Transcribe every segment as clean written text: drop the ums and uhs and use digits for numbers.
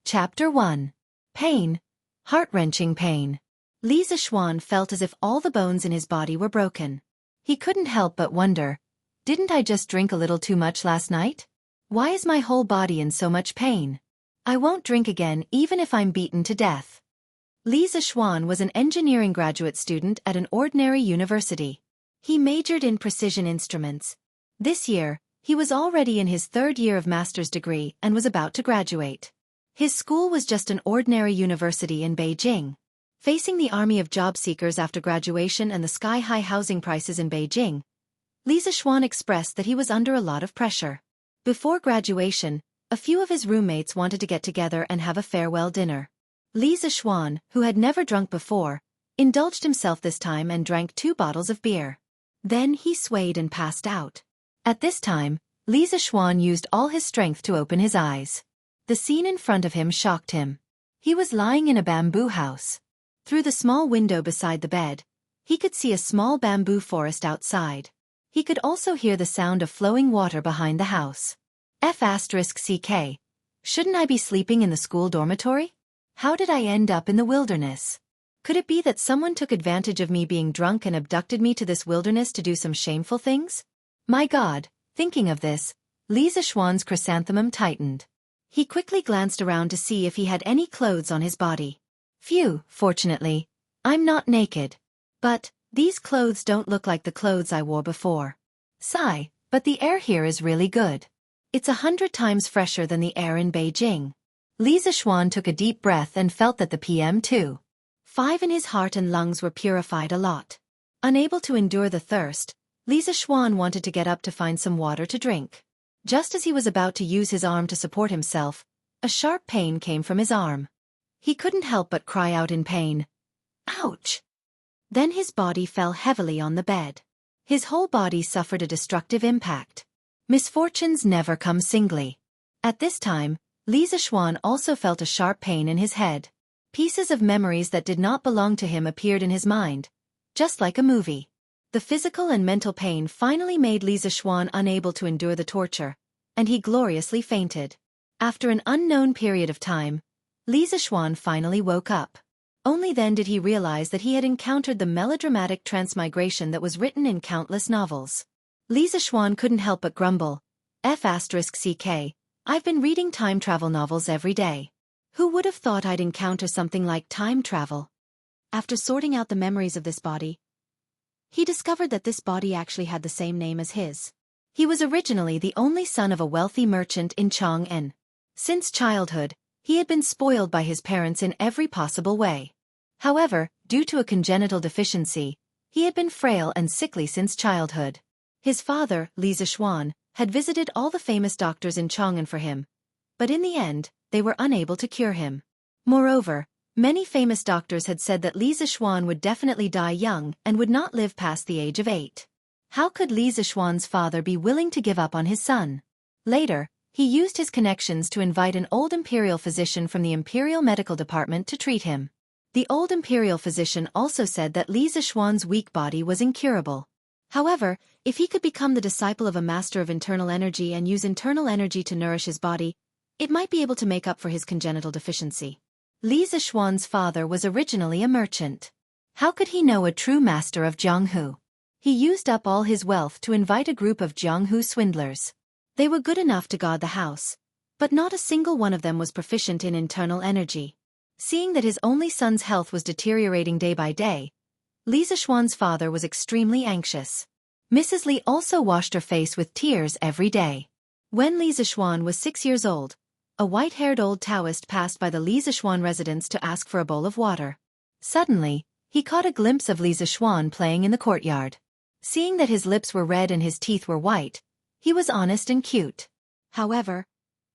Chapter 1. Pain. Heart-wrenching pain. Li Zixuan felt as if all the bones in his body were broken. He couldn't help but wonder, didn't I just drink a little too much last night? Why is my whole body in so much pain? I won't drink again even if I'm beaten to death. Li Zixuan was an engineering graduate student at an ordinary university. He majored in precision instruments. This year, he was already in his third year of master's degree and was about to graduate. His school was just an ordinary university in Beijing. Facing the army of job seekers after graduation and the sky-high housing prices in Beijing, Li Zixuan expressed that he was under a lot of pressure. Before graduation, a few of his roommates wanted to get together and have a farewell dinner. Li Zixuan, who had never drunk before, indulged himself this time and drank 2 bottles of beer. Then he swayed and passed out. At this time, Li Zixuan used all his strength to open his eyes. The scene in front of him shocked him. He was lying in a bamboo house. Through the small window beside the bed, he could see a small bamboo forest outside. He could also hear the sound of flowing water behind the house. F***ck. Shouldn't I be sleeping in the school dormitory? How did I end up in the wilderness? Could it be that someone took advantage of me being drunk and abducted me to this wilderness to do some shameful things? My God, thinking of this, Li Zixuan's chrysanthemum tightened. He quickly glanced around to see if he had any clothes on his body. Phew, fortunately, I'm not naked. But, these clothes don't look like the clothes I wore before. Sigh, but the air here is really good. It's 100 times fresher than the air in Beijing. Li Zixuan took a deep breath and felt that the PM2.5 in his heart and lungs were purified a lot. Unable to endure the thirst, Li Zixuan wanted to get up to find some water to drink. Just as he was about to use his arm to support himself, a sharp pain came from his arm. He couldn't help but cry out in pain. Ouch! Then his body fell heavily on the bed. His whole body suffered a destructive impact. Misfortunes never come singly. At this time, Li Zixuan also felt a sharp pain in his head. Pieces of memories that did not belong to him appeared in his mind, just like a movie. The physical and mental pain finally made Li Zixuan unable to endure the torture, and he gloriously fainted. After an unknown period of time, Li Zixuan finally woke up. Only then did he realize that he had encountered the melodramatic transmigration that was written in countless novels. Li Zixuan couldn't help but grumble, F***ck, I've been reading time travel novels every day. Who would have thought I'd encounter something like time travel? After sorting out the memories of this body, he discovered that this body actually had the same name as his. He was originally the only son of a wealthy merchant in Chang'an. Since childhood, he had been spoiled by his parents in every possible way. However, due to a congenital deficiency, he had been frail and sickly since childhood. His father, Li Zixuan, had visited all the famous doctors in Chang'an for him, but in the end, they were unable to cure him. Moreover, many famous doctors had said that Li Zixuan would definitely die young and would not live past the age of 8. How could Li Zixuan's father be willing to give up on his son? Later, he used his connections to invite an old imperial physician from the Imperial Medical Department to treat him. The old imperial physician also said that Li Zixuan's weak body was incurable. However, if he could become the disciple of a master of internal energy and use internal energy to nourish his body, it might be able to make up for his congenital deficiency. Li Zixuan's father was originally a merchant. How could he know a true master of Jianghu? He used up all his wealth to invite a group of Jianghu swindlers. They were good enough to guard the house, but not a single one of them was proficient in internal energy. Seeing that his only son's health was deteriorating day by day, Li Zixuan's father was extremely anxious. Mrs. Li also washed her face with tears every day. When Li Zixuan was 6 years old, a white-haired old Taoist passed by the Li Zixuan residence to ask for a bowl of water. Suddenly, he caught a glimpse of Li Zixuan playing in the courtyard. Seeing that his lips were red and his teeth were white, he was honest and cute. However,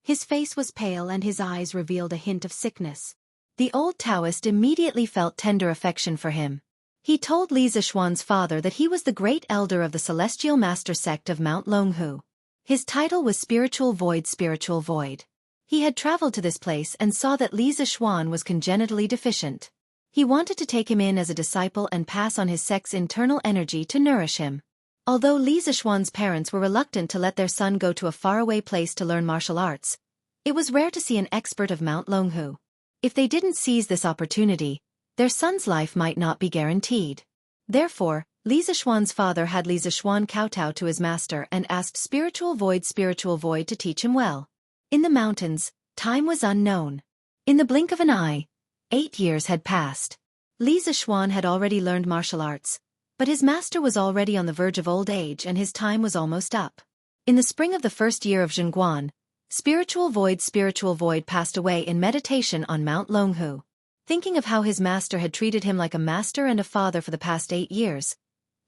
his face was pale and his eyes revealed a hint of sickness. The old Taoist immediately felt tender affection for him. He told Li Zixuan's father that he was the great elder of the Celestial Master sect of Mount Longhu. His title was Spiritual Void. He had traveled to this place and saw that Li Zixuan was congenitally deficient. He wanted to take him in as a disciple and pass on his sect's internal energy to nourish him. Although Li Zixuan's parents were reluctant to let their son go to a faraway place to learn martial arts, It was rare to see an expert of Mount Longhu. If they didn't seize this opportunity, their son's life might not be guaranteed. Therefore, Li Zishuan's father had Li Zishuan kowtow to his master and asked Spiritual Void to teach him well. In the mountains, time was unknown. In the blink of an eye, 8 years had passed. Li Zishuan had already learned martial arts, but his master was already on the verge of old age and his time was almost up. In the spring of the first year of Zhengguan, Spiritual Void passed away in meditation on Mount Longhu. Thinking of how his master had treated him like a master and a father for the past 8 years,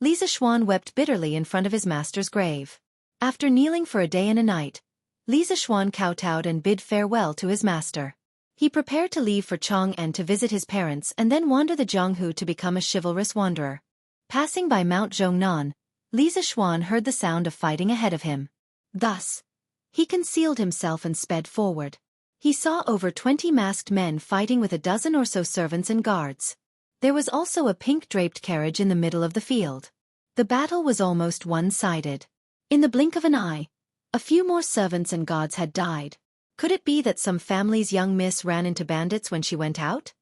Li Zishuan wept bitterly in front of his master's grave. After kneeling for a day and a night, Li Zishuan kowtowed and bid farewell to his master. He prepared to leave for Chang'an to visit his parents and then wander the Jianghu to become a chivalrous wanderer. Passing by Mount Zhongnan, Li Zishuan heard the sound of fighting ahead of him. Thus, he concealed himself and sped forward. He saw over 20 masked men fighting with a dozen or so servants and guards. There was also a pink-draped carriage in the middle of the field. The battle was almost one-sided. In the blink of an eye, a few more servants and guards had died. Could it be that some family's young miss ran into bandits when she went out?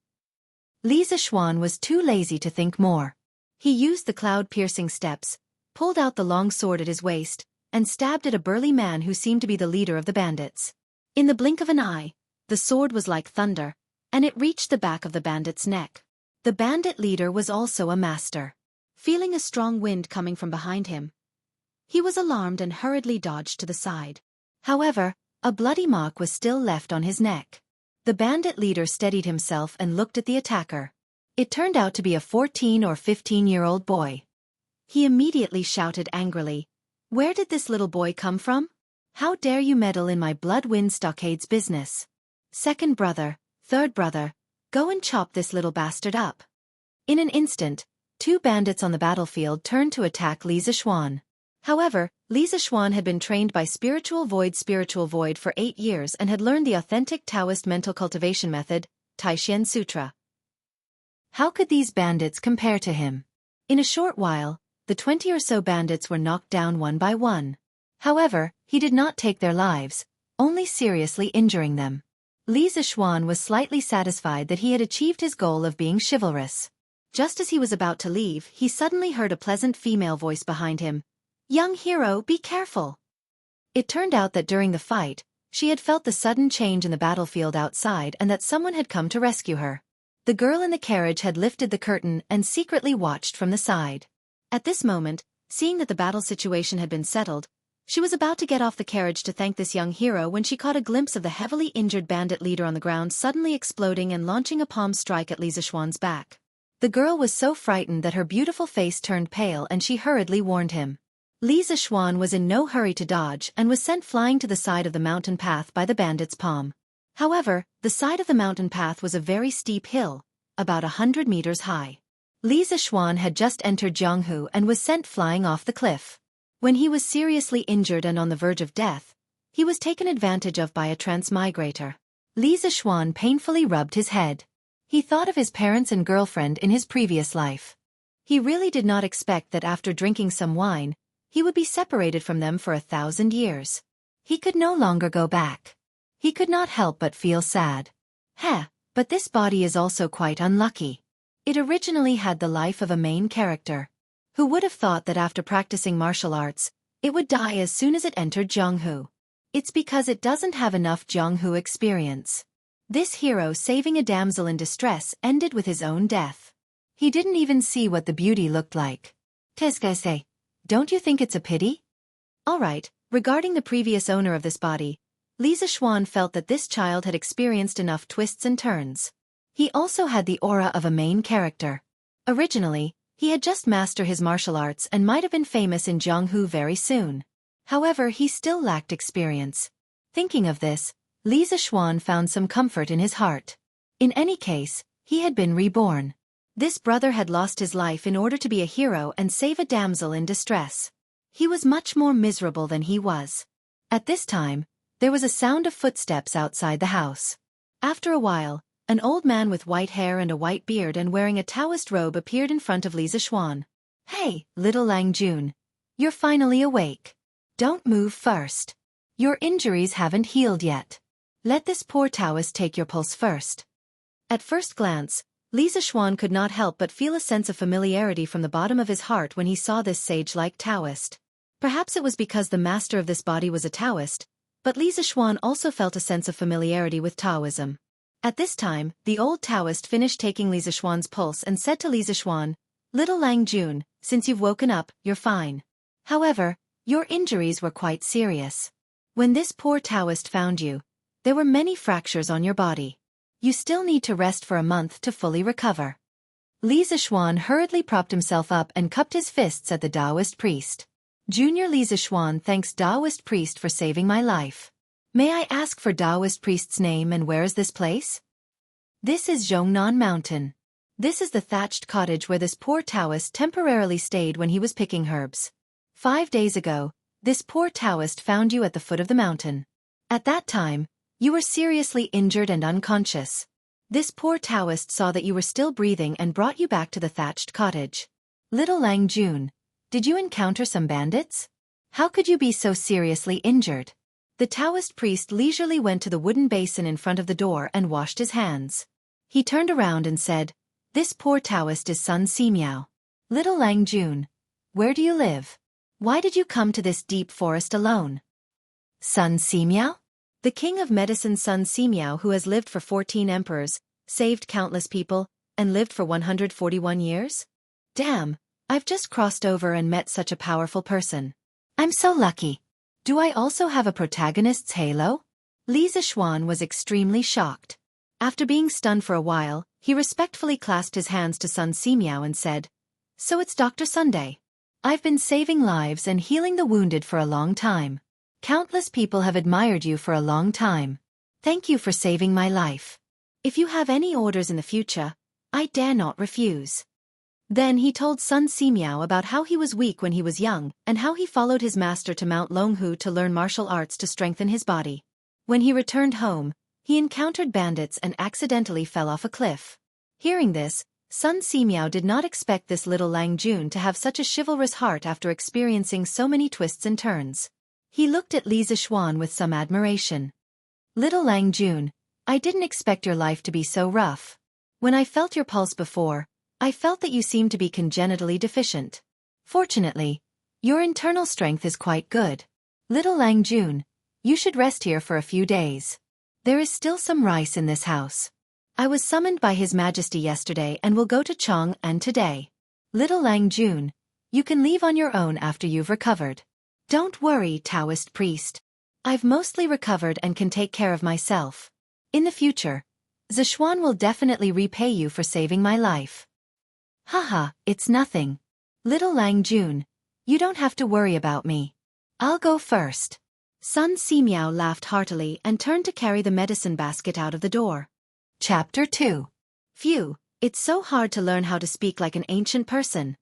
Li Zishuan was too lazy to think more. He used the cloud-piercing steps, pulled out the long sword at his waist, and stabbed at a burly man who seemed to be the leader of the bandits. In the blink of an eye, the sword was like thunder, and it reached the back of the bandit's neck. The bandit leader was also a master. Feeling a strong wind coming from behind him, he was alarmed and hurriedly dodged to the side. However, a bloody mark was still left on his neck. The bandit leader steadied himself and looked at the attacker. It turned out to be a 14 or 15-year-old boy. He immediately shouted angrily, "Where did this little boy come from? How dare you meddle in my blood-wind stockade's business? Second brother, third brother, go and chop this little bastard up." In an instant, 2 bandits on the battlefield turned to attack Li Zishuan. However, Li Zishuan had been trained by Spiritual Void for 8 years and had learned the authentic Taoist mental cultivation method, Taishen Sutra. How could these bandits compare to him? In a short while, the 20 or so bandits were knocked down one by one. However, he did not take their lives, only seriously injuring them. Li Zishuan was slightly satisfied that he had achieved his goal of being chivalrous. Just as he was about to leave, he suddenly heard a pleasant female voice behind him. "Young hero, be careful." It turned out that during the fight, she had felt the sudden change in the battlefield outside and that someone had come to rescue her. The girl in the carriage had lifted the curtain and secretly watched from the side. At this moment, seeing that the battle situation had been settled, she was about to get off the carriage to thank this young hero when she caught a glimpse of the heavily injured bandit leader on the ground suddenly exploding and launching a palm strike at Li Zishuan's back. The girl was so frightened that her beautiful face turned pale and she hurriedly warned him. Li Zishuan was in no hurry to dodge and was sent flying to the side of the mountain path by the bandit's palm. However, the side of the mountain path was a very steep hill, about 100 meters high. Li Zishuan had just entered Jianghu and was sent flying off the cliff. When he was seriously injured and on the verge of death, he was taken advantage of by a transmigrator. Li Zishuan painfully rubbed his head. He thought of his parents and girlfriend in his previous life. He really did not expect that after drinking some wine, he would be separated from them for 1,000 years. He could no longer go back. He could not help but feel sad. But this body is also quite unlucky. It originally had the life of a main character. Who would have thought that after practicing martial arts, it would die as soon as it entered Jianghu? It's because it doesn't have enough Jianghu experience. This hero saving a damsel in distress ended with his own death. He didn't even see what the beauty looked like. Qu'est-ce, don't you think it's a pity? Alright, regarding the previous owner of this body, Li Zishuan felt that this child had experienced enough twists and turns. He also had the aura of a main character. Originally, he had just mastered his martial arts and might have been famous in Jianghu very soon. However, he still lacked experience. Thinking of this, Li Zishuan found some comfort in his heart. In any case, he had been reborn. This brother had lost his life in order to be a hero and save a damsel in distress. He was much more miserable than he was. At this time, there was a sound of footsteps outside the house. After a while, an old man with white hair and a white beard and wearing a Taoist robe appeared in front of Li Zishuan. "Hey, little Lang Jun. You're finally awake. Don't move first. Your injuries haven't healed yet." Let this poor Taoist take your pulse first. At first glance, Li Zixuan could not help but feel a sense of familiarity from the bottom of his heart when he saw this sage-like Taoist. Perhaps it was because the master of this body was a Taoist, but Li Zixuan also felt a sense of familiarity with Taoism. At this time, the old Taoist finished taking Li Zixuan's pulse and said to Li Zixuan, "Little Lang Jun, since you've woken up, you're fine. However, your injuries were quite serious. When this poor Taoist found you, there were many fractures on your body. You still need to rest for a month to fully recover." Li Zixuan hurriedly propped himself up and cupped his fists at the Taoist priest. "Junior Li Zixuan thanks Taoist priest for saving my life. May I ask for Taoist priest's name and where is this place?" "This is Zhongnan Mountain. This is the thatched cottage where this poor Taoist temporarily stayed when he was picking herbs. 5 days ago, this poor Taoist found you at the foot of the mountain. At that time, you were seriously injured and unconscious. This poor Taoist saw that you were still breathing and brought you back to the thatched cottage. Little Lang Jun, did you encounter some bandits? How could you be so seriously injured?" The Taoist priest leisurely went to the wooden basin in front of the door and washed his hands. He turned around and said, "This poor Taoist is Sun Simiao. Little Lang Jun, where do you live? Why did you come to this deep forest alone?" "Sun Simiao? The king of medicine Sun Simiao, who has lived for 14 emperors, saved countless people, and lived for 141 years? Damn, I've just crossed over and met such a powerful person. I'm so lucky. Do I also have a protagonist's halo?" Li Zixuan was extremely shocked. After being stunned for a while, he respectfully clasped his hands to Sun Simiao and said, "So it's Dr. Sunday. I've been saving lives and healing the wounded for a long time. Countless people have admired you for a long time. Thank you for saving my life. If you have any orders in the future, I dare not refuse." Then he told Sun Simiao about how he was weak when he was young and how he followed his master to Mount Longhu to learn martial arts to strengthen his body. When he returned home, he encountered bandits and accidentally fell off a cliff. Hearing this, Sun Simiao did not expect this little Lang Jun to have such a chivalrous heart after experiencing so many twists and turns. He looked at Li Zixuan with some admiration. "Little Lang Jun, I didn't expect your life to be so rough. When I felt your pulse before, I felt that you seemed to be congenitally deficient. Fortunately, your internal strength is quite good. Little Lang Jun, you should rest here for a few days. There is still some rice in this house. I was summoned by His Majesty yesterday and will go to Chang'an today. Little Lang Jun, you can leave on your own after you've recovered. Don't worry, Taoist priest. I've mostly recovered and can take care of myself. In the future, Zixuan will definitely repay you for saving my life." "Haha, it's nothing. Little Lang Jun, you don't have to worry about me. I'll go first." Sun Simiao laughed heartily and turned to carry the medicine basket out of the door. Chapter 2. Phew, it's so hard to learn how to speak like an ancient person.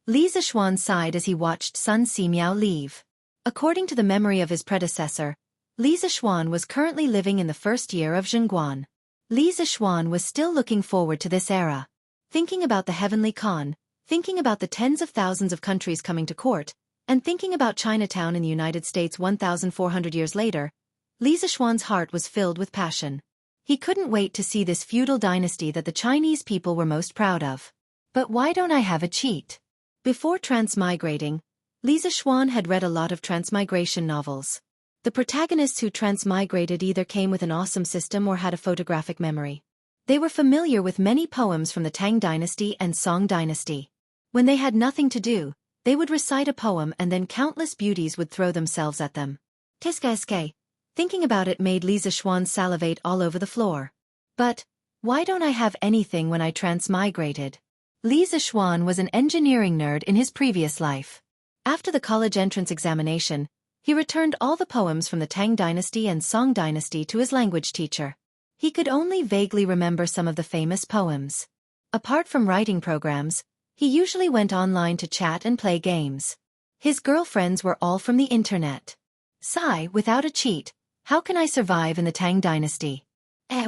Li Zixuan sighed as he watched Sun Simiao leave. According to the memory of his predecessor, Li Zixuan was currently living in the first year of Zhengguan. Li Zixuan was still looking forward to this era. Thinking about the heavenly Khan, thinking about the tens of thousands of countries coming to court, and thinking about Chinatown in the United States 1,400 years later, Li Zixuan's heart was filled with passion. He couldn't wait to see this feudal dynasty that the Chinese people were most proud of. But why don't I have a cheat? Before transmigrating, Li Zixuan had read a lot of transmigration novels. The protagonists who transmigrated either came with an awesome system or had a photographic memory. They were familiar with many poems from the Tang dynasty and Song dynasty. When they had nothing to do, they would recite a poem and then countless beauties would throw themselves at them. Tiske. Thinking about it made Li Zixuan salivate all over the floor. But why don't I have anything when I transmigrated? Li Zixuan was an engineering nerd in his previous life. After the college entrance examination, he returned all the poems from the Tang dynasty and Song dynasty to his language teacher. He could only vaguely remember some of the famous poems. Apart from writing programs, he usually went online to chat and play games. His girlfriends were all from the internet. Sigh, without a cheat, how can I survive in the Tang dynasty?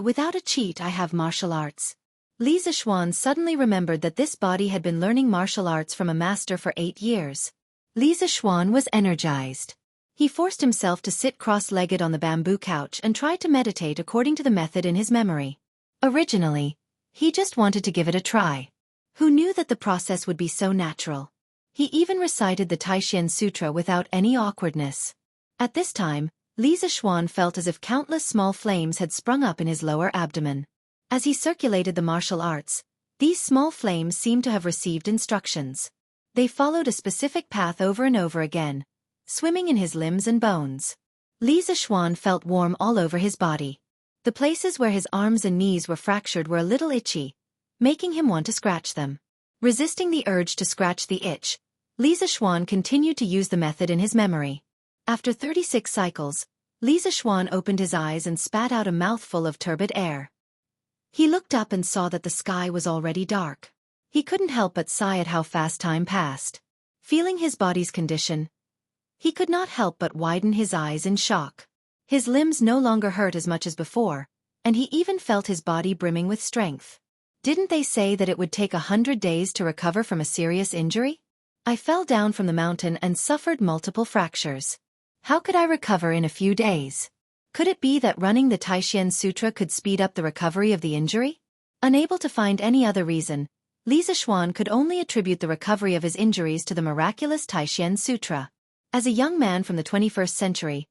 Without a cheat I have martial arts. Li Zixuan suddenly remembered that this body had been learning martial arts from a master for 8 years. Li Zixuan was energized. He forced himself to sit cross-legged on the bamboo couch and tried to meditate according to the method in his memory. Originally, he just wanted to give it a try. Who knew that the process would be so natural? He even recited the Taishan Sutra without any awkwardness. At this time, Li Zixuan felt as if countless small flames had sprung up in his lower abdomen. As he circulated the martial arts, these small flames seemed to have received instructions. They followed a specific path over and over again, swimming in his limbs and bones. Li Zixuan felt warm all over his body. The places where his arms and knees were fractured were a little itchy, making him want to scratch them. Resisting the urge to scratch the itch, Li Zixuan continued to use the method in his memory. After 36 cycles, Li Zixuan opened his eyes and spat out a mouthful of turbid air. He looked up and saw that the sky was already dark. He couldn't help but sigh at how fast time passed. Feeling his body's condition, he could not help but widen his eyes in shock. His limbs no longer hurt as much as before, and he even felt his body brimming with strength. Didn't they say that it would take 100 days to recover from a serious injury? I fell down from the mountain and suffered multiple fractures. How could I recover in a few days? Could it be that running the Taishan Sutra could speed up the recovery of the injury? Unable to find any other reason, Li Zixuan could only attribute the recovery of his injuries to the miraculous Taishan Sutra. As a young man from the 21st century,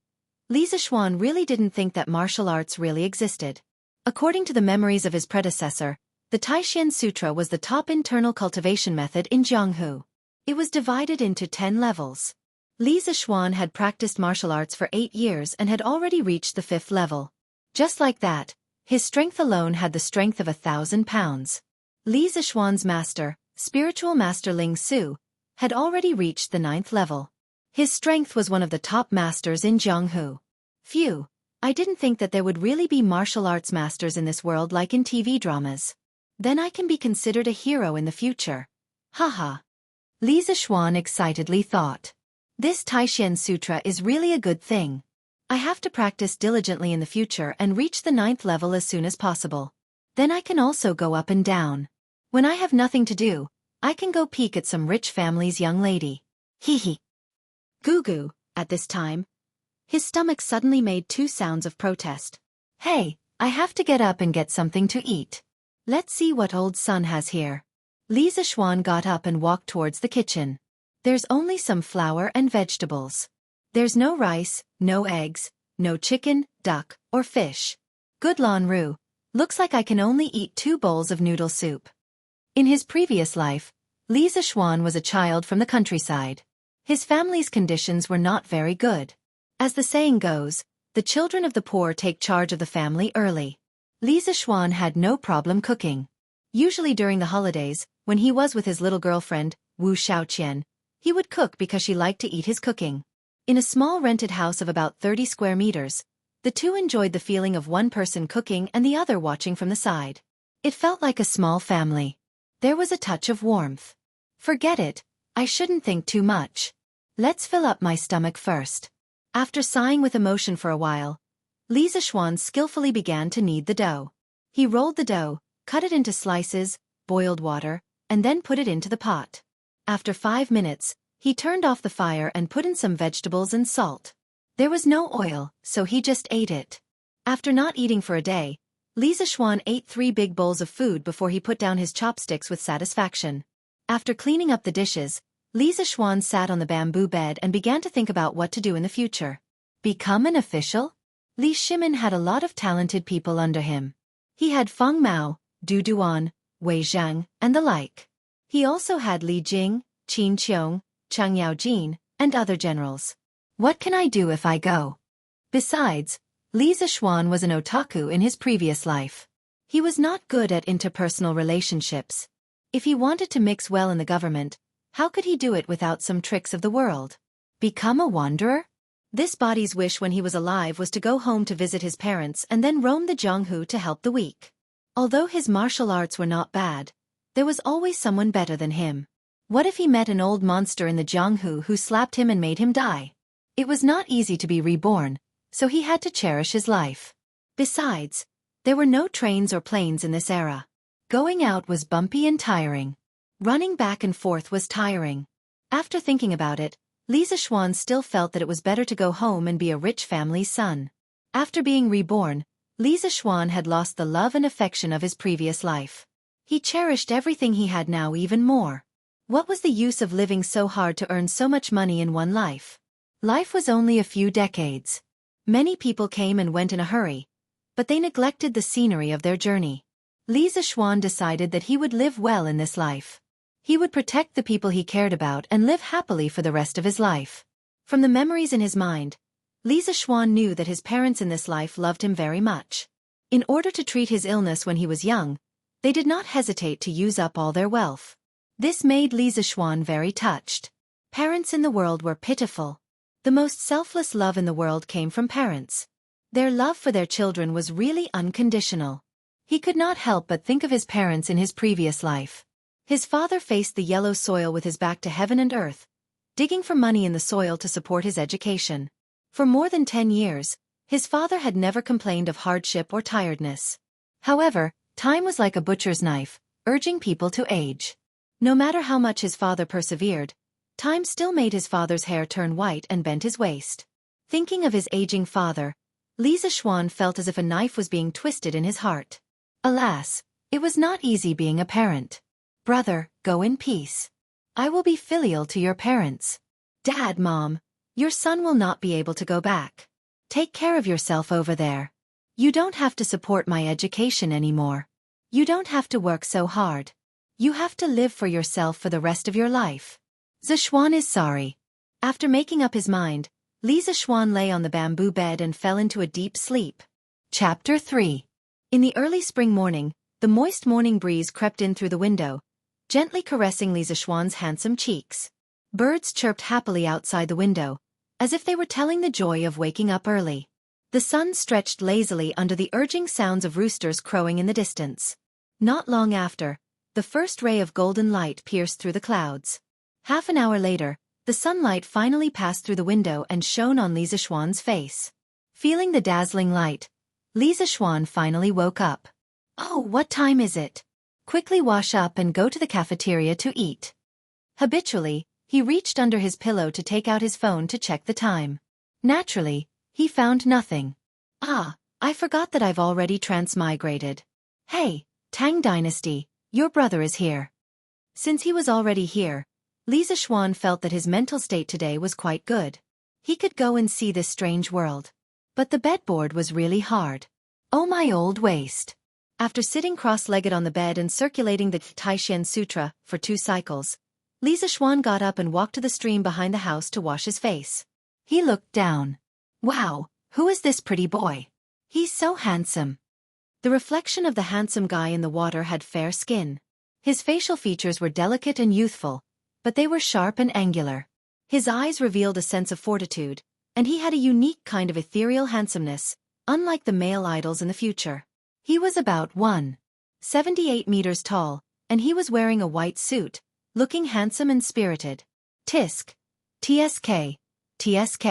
Li Zixuan really didn't think that martial arts really existed. According to the memories of his predecessor, the Taishan Sutra was the top internal cultivation method in Jianghu. It was divided into 10 levels. Li Zixuan had practiced martial arts for 8 years and had already reached the 5th level. Just like that, his strength alone had the strength of 1,000 pounds. Li Zixuan's master, spiritual master Ling Su, had already reached the 9th level. His strength was one of the top masters in Jianghu. Phew, I didn't think that there would really be martial arts masters in this world like in TV dramas. Then I can be considered a hero in the future. Haha. Li Zixuan excitedly thought. This Taishan Sutra is really a good thing. I have to practice diligently in the future and reach the 9th level as soon as possible. Then I can also go up and down. When I have nothing to do, I can go peek at some rich family's young lady. Hee. Gugu, at this time, his stomach suddenly made 2 sounds of protest. Hey, I have to get up and get something to eat. Let's see what old son has here. Li Zixuan got up and walked towards the kitchen. There's only some flour and vegetables. There's no rice, no eggs, no chicken, duck, or fish. Good Lan Ru, looks like I can only eat 2 bowls of noodle soup. In his previous life, Li Zixuan was a child from the countryside. His family's conditions were not very good. As the saying goes, the children of the poor take charge of the family early. Li Zixuan had no problem cooking. Usually during the holidays, when he was with his little girlfriend, Wu Xiaoqian, he would cook because she liked to eat his cooking. In a small rented house of about 30 square meters, the two enjoyed the feeling of one person cooking and the other watching from the side. It felt like a small family. There was a touch of warmth. Forget it, I shouldn't think too much. Let's fill up my stomach first. After sighing with emotion for a while, Li Zixuan skillfully began to knead the dough. He rolled the dough, cut it into slices, boiled water, and then put it into the pot. After 5 minutes, he turned off the fire and put in some vegetables and salt. There was no oil, so he just ate it. After not eating for a day, Li Zixuan ate 3 big bowls of food before he put down his chopsticks with satisfaction. After cleaning up the dishes, Li Zixuan sat on the bamboo bed and began to think about what to do in the future. Become an official? Li Shimin had a lot of talented people under him. He had Feng Mao, Du Duan, Wei Zhang, and the like. He also had Li Jing, Qin Qiong, Chang Yaojin, and other generals. What can I do if I go? Besides, Li Zixuan was an otaku in his previous life. He was not good at interpersonal relationships. If he wanted to mix well in the government, how could he do it without some tricks of the world? Become a wanderer? This body's wish when he was alive was to go home to visit his parents and then roam the Jianghu to help the weak. Although his martial arts were not bad, there was always someone better than him. What if he met an old monster in the Jianghu who slapped him and made him die? It was not easy to be reborn, so he had to cherish his life. Besides, there were no trains or planes in this era. Going out was bumpy and tiring. Running back and forth was tiring. After thinking about it, Li Zixuan still felt that it was better to go home and be a rich family's son. After being reborn, Li Zixuan had lost the love and affection of his previous life. He cherished everything he had now even more. What was the use of living so hard to earn so much money in one life? Life was only a few decades. Many people came and went in a hurry, but they neglected the scenery of their journey. Li Zixuan decided that he would live well in this life. He would protect the people he cared about and live happily for the rest of his life. From the memories in his mind, Li Zixuan knew that his parents in this life loved him very much. In order to treat his illness when he was young, they did not hesitate to use up all their wealth. This made Li Zixuan very touched. Parents in the world were pitiful. The most selfless love in the world came from parents. Their love for their children was really unconditional. He could not help but think of his parents in his previous life. His father faced the yellow soil with his back to heaven and earth, digging for money in the soil to support his education. For more than 10 years, his father had never complained of hardship or tiredness. However, time was like a butcher's knife, urging people to age. No matter how much his father persevered, time still made his father's hair turn white and bent his waist. Thinking of his aging father, Li Zixuan felt as if a knife was being twisted in his heart. Alas, it was not easy being a parent. Brother, go in peace. I will be filial to your parents. Dad, Mom, your son will not be able to go back. Take care of yourself over there. You don't have to support my education anymore. You don't have to work so hard. You have to live for yourself for the rest of your life. Zixuan is sorry. After making up his mind, Li Zixuan lay on the bamboo bed and fell into a deep sleep. Chapter 3. In the early spring morning, the moist morning breeze crept in through the window, gently caressing Li Zixuan's handsome cheeks. Birds chirped happily outside the window, as if they were telling the joy of waking up early. The sun stretched lazily under the urging sounds of roosters crowing in the distance. Not long after, the first ray of golden light pierced through the clouds. Half an hour later, the sunlight finally passed through the window and shone on Li Zixuan's face. Feeling the dazzling light, Li Zixuan finally woke up. Oh, what time is it? Quickly wash up and go to the cafeteria to eat. Habitually, he reached under his pillow to take out his phone to check the time. Naturally, he found nothing. Ah, I forgot that I've already transmigrated. Hey, Tang Dynasty, your brother is here. Since he was already here, Li Zixuan felt that his mental state today was quite good. He could go and see this strange world. But the bedboard was really hard. Oh, my old waist. After sitting cross-legged on the bed and circulating the Taishan Sutra for 2 cycles, Li Zixuan got up and walked to the stream behind the house to wash his face. He looked down. Wow, who is this pretty boy? He's so handsome. The reflection of the handsome guy in the water had fair skin. His facial features were delicate and youthful, but they were sharp and angular. His eyes revealed a sense of fortitude, and he had a unique kind of ethereal handsomeness, unlike the male idols in the future. He was about 1.78 meters tall, and he was wearing a white suit, looking handsome and spirited. Tisk. TSK. TSK.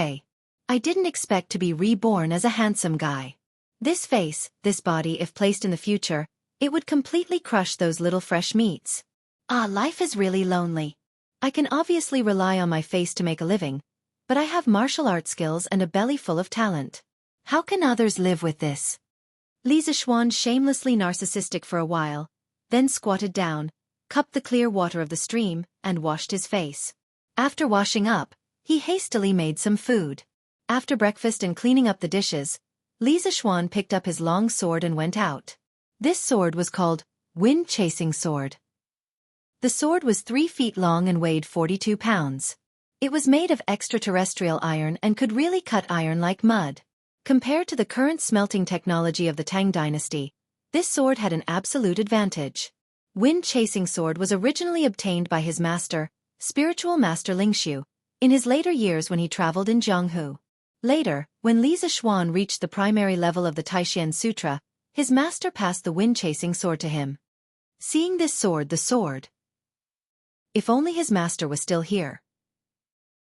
I didn't expect to be reborn as a handsome guy. This face, this body, if placed in the future, it would completely crush those little fresh meats. Ah, life is really lonely. I can obviously rely on my face to make a living, but I have martial art skills and a belly full of talent. How can others live with this? Li Zixuan shamelessly narcissistic for a while, then squatted down, cupped the clear water of the stream, and washed his face. After washing up, he hastily made some food. After breakfast and cleaning up the dishes, Li Zixuan picked up his long sword and went out. This sword was called wind-chasing sword. The sword was 3 feet long and weighed 42 pounds. It was made of extraterrestrial iron and could really cut iron like mud. Compared to the current smelting technology of the Tang Dynasty, this sword had an absolute advantage. Wind-chasing sword was originally obtained by his master, spiritual master Lingxiu, in his later years when he traveled in Jianghu. Later, when Li Zixuan reached the primary level of the Taishan Sutra, his master passed the wind-chasing sword to him. Seeing this sword, the sword. If only his master was still here.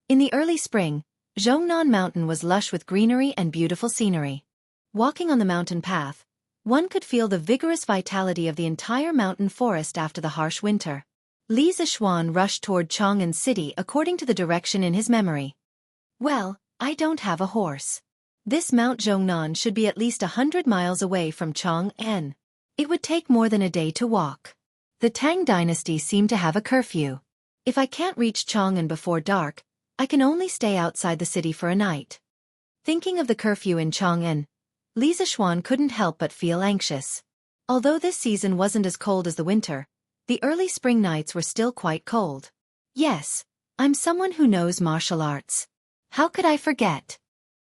In the early spring, Zhongnan Mountain was lush with greenery and beautiful scenery. Walking on the mountain path, one could feel the vigorous vitality of the entire mountain forest after the harsh winter. Li Zishuan rushed toward Chang'an City according to the direction in his memory. Well, I don't have a horse. This Mount Zhongnan should be at least 100 miles away from Chang'an. It would take more than a day to walk. The Tang dynasty seemed to have a curfew. If I can't reach Chang'an before dark, I can only stay outside the city for a night. Thinking of the curfew in Chang'an, Li Zishuan couldn't help but feel anxious. Although this season wasn't as cold as the winter, the early spring nights were still quite cold. Yes, I'm someone who knows martial arts. How could I forget?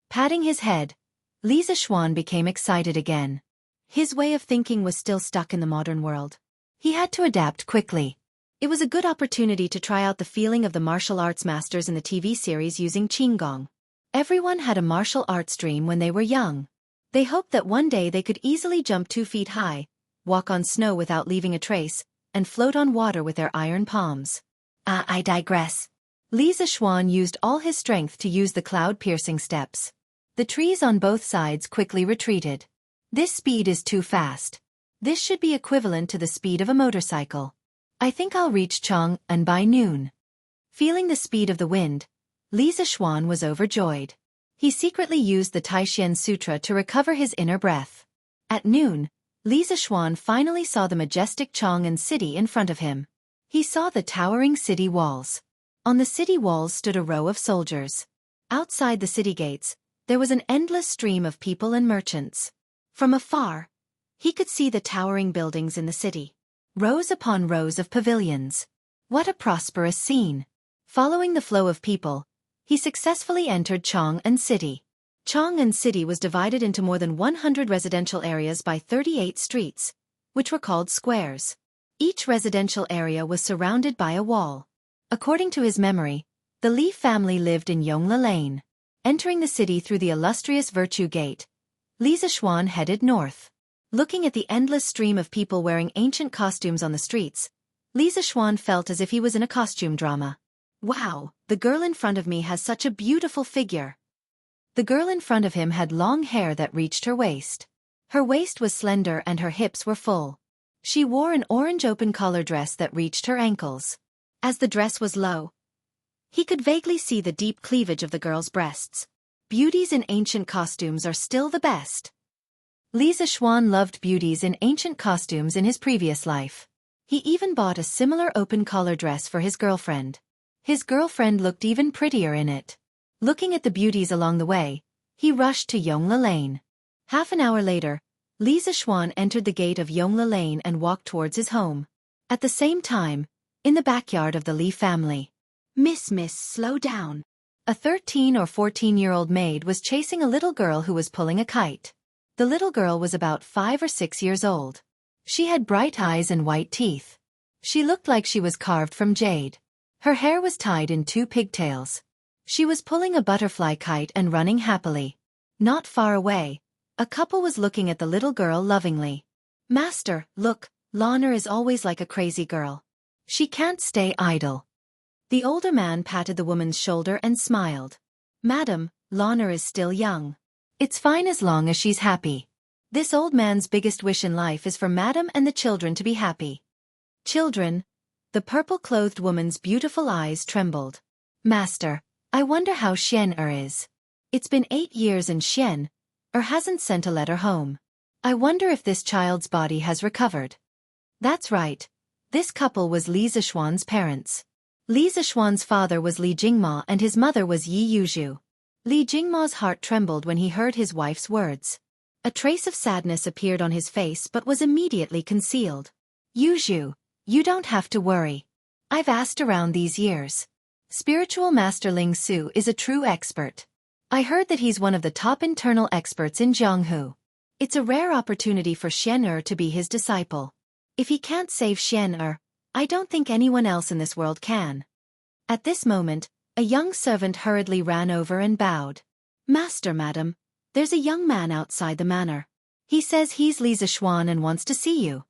Patting his head, Li Zishuan became excited again. His way of thinking was still stuck in the modern world. He had to adapt quickly. It was a good opportunity to try out the feeling of the martial arts masters in the TV series using Qigong. Everyone had a martial arts dream when they were young. They hoped that one day they could easily jump 2 feet high, walk on snow without leaving a trace, and float on water with their iron palms. I digress. Li Zishuan used all his strength to use the cloud-piercing steps. The trees on both sides quickly retreated. This speed is too fast. This should be equivalent to the speed of a motorcycle. I think I'll reach Chang'an by noon. Feeling the speed of the wind, Li Zishuan was overjoyed. He secretly used the Taishan Sutra to recover his inner breath. At noon, Li Zishuan finally saw the majestic Chang'an city in front of him. He saw the towering city walls. On the city walls stood a row of soldiers. Outside the city gates, there was an endless stream of people and merchants. From afar, he could see the towering buildings in the city. Rows upon rows of pavilions. What a prosperous scene. Following the flow of people, he successfully entered Chang'an City. Chang'an City was divided into more than 100 residential areas by 38 streets, which were called squares. Each residential area was surrounded by a wall. According to his memory, the Li family lived in Yongla Lane. Entering the city through the illustrious Virtue Gate, Li Zishuan headed north. Looking at the endless stream of people wearing ancient costumes on the streets, Li Zishuan felt as if he was in a costume drama. Wow, the girl in front of me has such a beautiful figure. The girl in front of him had long hair that reached her waist. Her waist was slender and her hips were full. She wore an orange open-collar dress that reached her ankles. As the dress was low, he could vaguely see the deep cleavage of the girl's breasts. Beauties in ancient costumes are still the best. Li Zishuan loved beauties in ancient costumes in his previous life. He even bought a similar open-collar dress for his girlfriend. His girlfriend looked even prettier in it. Looking at the beauties along the way, he rushed to Yongla Lane. Half an hour later, Li Zishuan entered the gate of Yongla Lane and walked towards his home. At the same time, in the backyard of the Li family. Miss, slow down. A 13 or 14-year-old maid was chasing a little girl who was pulling a kite. The little girl was about 5 or 6 years old. She had bright eyes and white teeth. She looked like she was carved from jade. Her hair was tied in 2 pigtails. She was pulling a butterfly kite and running happily. Not far away, a couple was looking at the little girl lovingly. Master, look, Lana is always like a crazy girl. She can't stay idle. The older man patted the woman's shoulder and smiled. Madam, Lana is still young. It's fine as long as she's happy. This old man's biggest wish in life is for Madam and the children to be happy. Children? The purple-clothed woman's beautiful eyes trembled. Master, I wonder how Xian is. It's been 8 years and Xian hasn't sent a letter home. I wonder if this child's body has recovered. That's right. This couple was Li Zishuan's parents. Li Zishuan's father was Li Jingma and his mother was Yi Yuzhu. Li Jingma's heart trembled when he heard his wife's words. A trace of sadness appeared on his face but was immediately concealed. Yuzhu, you don't have to worry. I've asked around these years. Spiritual Master Ling Su is a true expert. I heard that he's one of the top internal experts in Jianghu. It's a rare opportunity for Xian to be his disciple. If he can't save Xian I don't think anyone else in this world can. At this moment, a young servant hurriedly ran over and bowed. Master, madam, there's a young man outside the manor. He says he's Li Zishuan and wants to see you.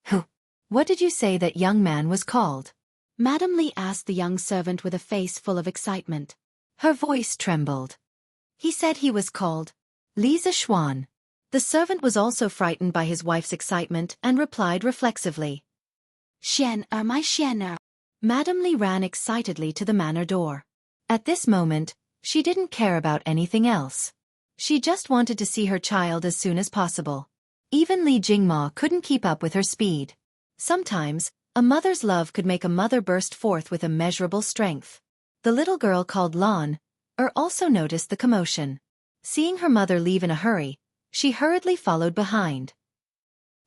Who? What did you say that young man was called? Madam Li asked the young servant with a face full of excitement. Her voice trembled. He said he was called Li Zishuan. The servant was also frightened by his wife's excitement and replied reflexively. My Xian. Madame Li ran excitedly to the manor door. At this moment, she didn't care about anything else. She just wanted to see her child as soon as possible. Even Li Jingma couldn't keep up with her speed. Sometimes, a mother's love could make a mother burst forth with immeasurable strength. The little girl called Lan also noticed the commotion. Seeing her mother leave in a hurry, she hurriedly followed behind.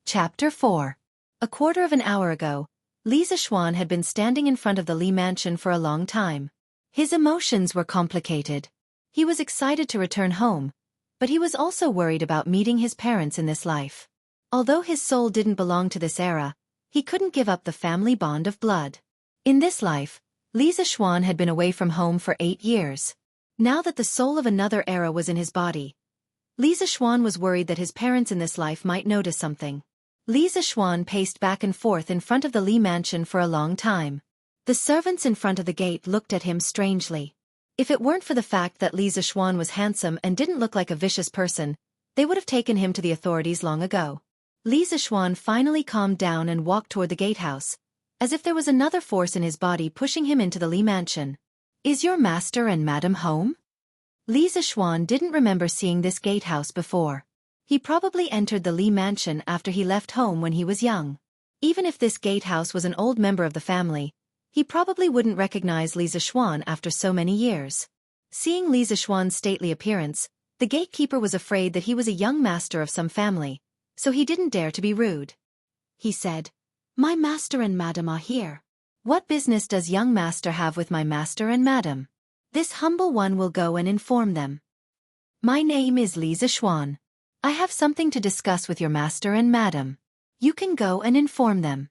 Chapter 4. A quarter of an hour ago, Li Zixuan had been standing in front of the Li mansion for a long time. His emotions were complicated. He was excited to return home, but he was also worried about meeting his parents in this life. Although his soul didn't belong to this era, he couldn't give up the family bond of blood. In this life, Li Zixuan had been away from home for 8 years. Now that the soul of another era was in his body, Li Zixuan was worried that his parents in this life might notice something. Li Zixuan paced back and forth in front of the Li mansion for a long time. The servants in front of the gate looked at him strangely. If it weren't for the fact that Li Zixuan was handsome and didn't look like a vicious person, they would have taken him to the authorities long ago. Li Zixuan finally calmed down and walked toward the gatehouse, as if there was another force in his body pushing him into the Li mansion. "Is your master and madam home?" Li Zixuan didn't remember seeing this gatehouse before. He probably entered the Li mansion after he left home when he was young. Even if this gatehouse was an old member of the family, he probably wouldn't recognize Li Zixuan after so many years. Seeing Li Zixuan's stately appearance, the gatekeeper was afraid that he was a young master of some family, so he didn't dare to be rude. He said, "My master and madam are here. What business does young master have with my master and madam? This humble one will go and inform them. My name is Li Zixuan. I have something to discuss with your master and madam. You can go and inform them."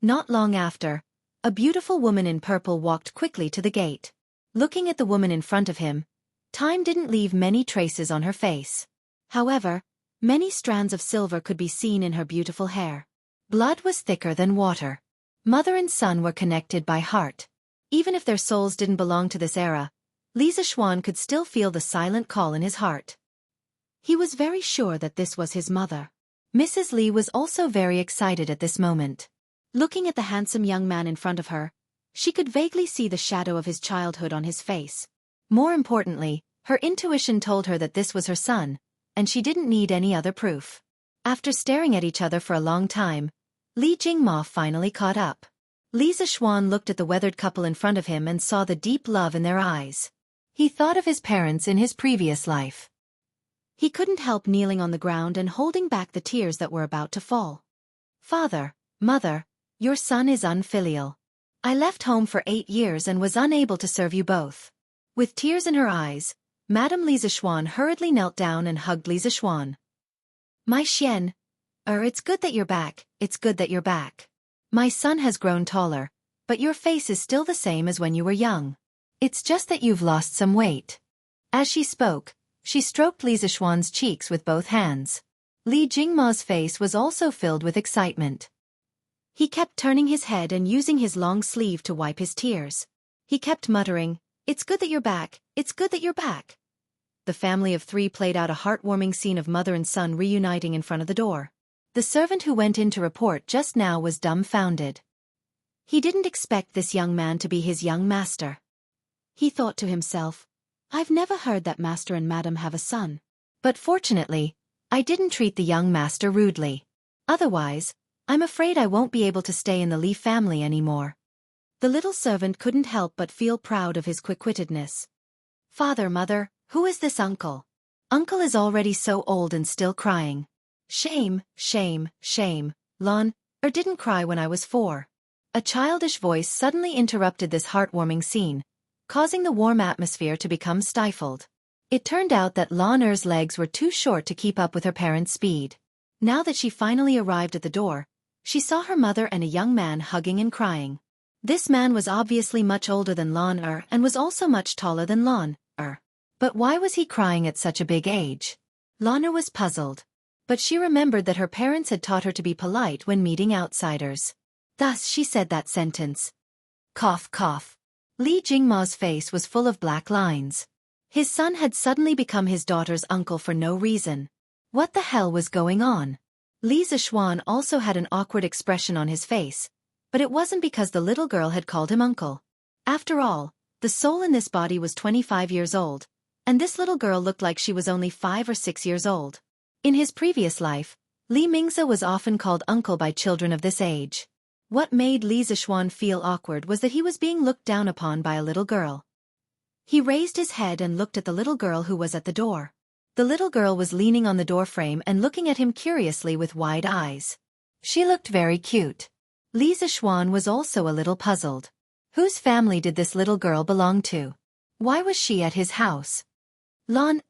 Not long after, a beautiful woman in purple walked quickly to the gate. Looking at the woman in front of him, time didn't leave many traces on her face. However, many strands of silver could be seen in her beautiful hair. Blood was thicker than water. Mother and son were connected by heart. Even if their souls didn't belong to this era, Li Zixuan could still feel the silent call in his heart. He was very sure that this was his mother. Mrs. Li was also very excited at this moment. Looking at the handsome young man in front of her, she could vaguely see the shadow of his childhood on his face. More importantly, her intuition told her that this was her son, and she didn't need any other proof. After staring at each other for a long time, Li Jingma finally caught up. Li Zixuan looked at the weathered couple in front of him and saw the deep love in their eyes. He thought of his parents in his previous life. He couldn't help kneeling on the ground and holding back the tears that were about to fall. "Father, mother, your son is unfilial. I left home for 8 years and was unable to serve you both." With tears in her eyes, Madame Li Zixuan hurriedly knelt down and hugged Li Zixuan. "My Xian, it's good that you're back, it's good that you're back. My son has grown taller, but your face is still the same as when you were young. It's just that you've lost some weight." As she spoke, she stroked Li Zixuan's cheeks with both hands. Li Jingma's face was also filled with excitement. He kept turning his head and using his long sleeve to wipe his tears. He kept muttering, "It's good that you're back, it's good that you're back." The family of 3 played out a heartwarming scene of mother and son reuniting in front of the door. The servant who went in to report just now was dumbfounded. He didn't expect this young man to be his young master. He thought to himself, "I've never heard that master and madam have a son. But fortunately, I didn't treat the young master rudely. Otherwise, I'm afraid I won't be able to stay in the Li family anymore." The little servant couldn't help but feel proud of his quick-wittedness. "Father, mother, who is this uncle? Uncle is already so old and still crying. Shame, shame, shame, Lan, didn't cry when I was 4. A childish voice suddenly interrupted this heartwarming scene, causing the warm atmosphere to become stifled. It turned out that Lan legs were too short to keep up with her parents' speed. Now that she finally arrived at the door, she saw her mother and a young man hugging and crying. This man was obviously much older than Lan and was also much taller than Lan. But why was he crying at such a big age? Lan was puzzled. But she remembered that her parents had taught her to be polite when meeting outsiders. Thus she said that sentence. Cough, cough. Li Jingma's face was full of black lines. His son had suddenly become his daughter's uncle for no reason. What the hell was going on? Li Zixuan also had an awkward expression on his face, But it wasn't because the little girl had called him uncle. After all, the soul in this body was 25 years old, and this little girl looked like she was only 5 or 6 years old. In his previous life, Li Mingzi was often called uncle by children of this age. What made Li Zixuan feel awkward was that he was being looked down upon by a little girl. He raised his head and looked at the little girl who was at the door. The little girl was leaning on the doorframe and looking at him curiously with wide eyes. She looked very cute. Li Zixuan was also a little puzzled. Whose family did this little girl belong to? Why was she at his house? Lan,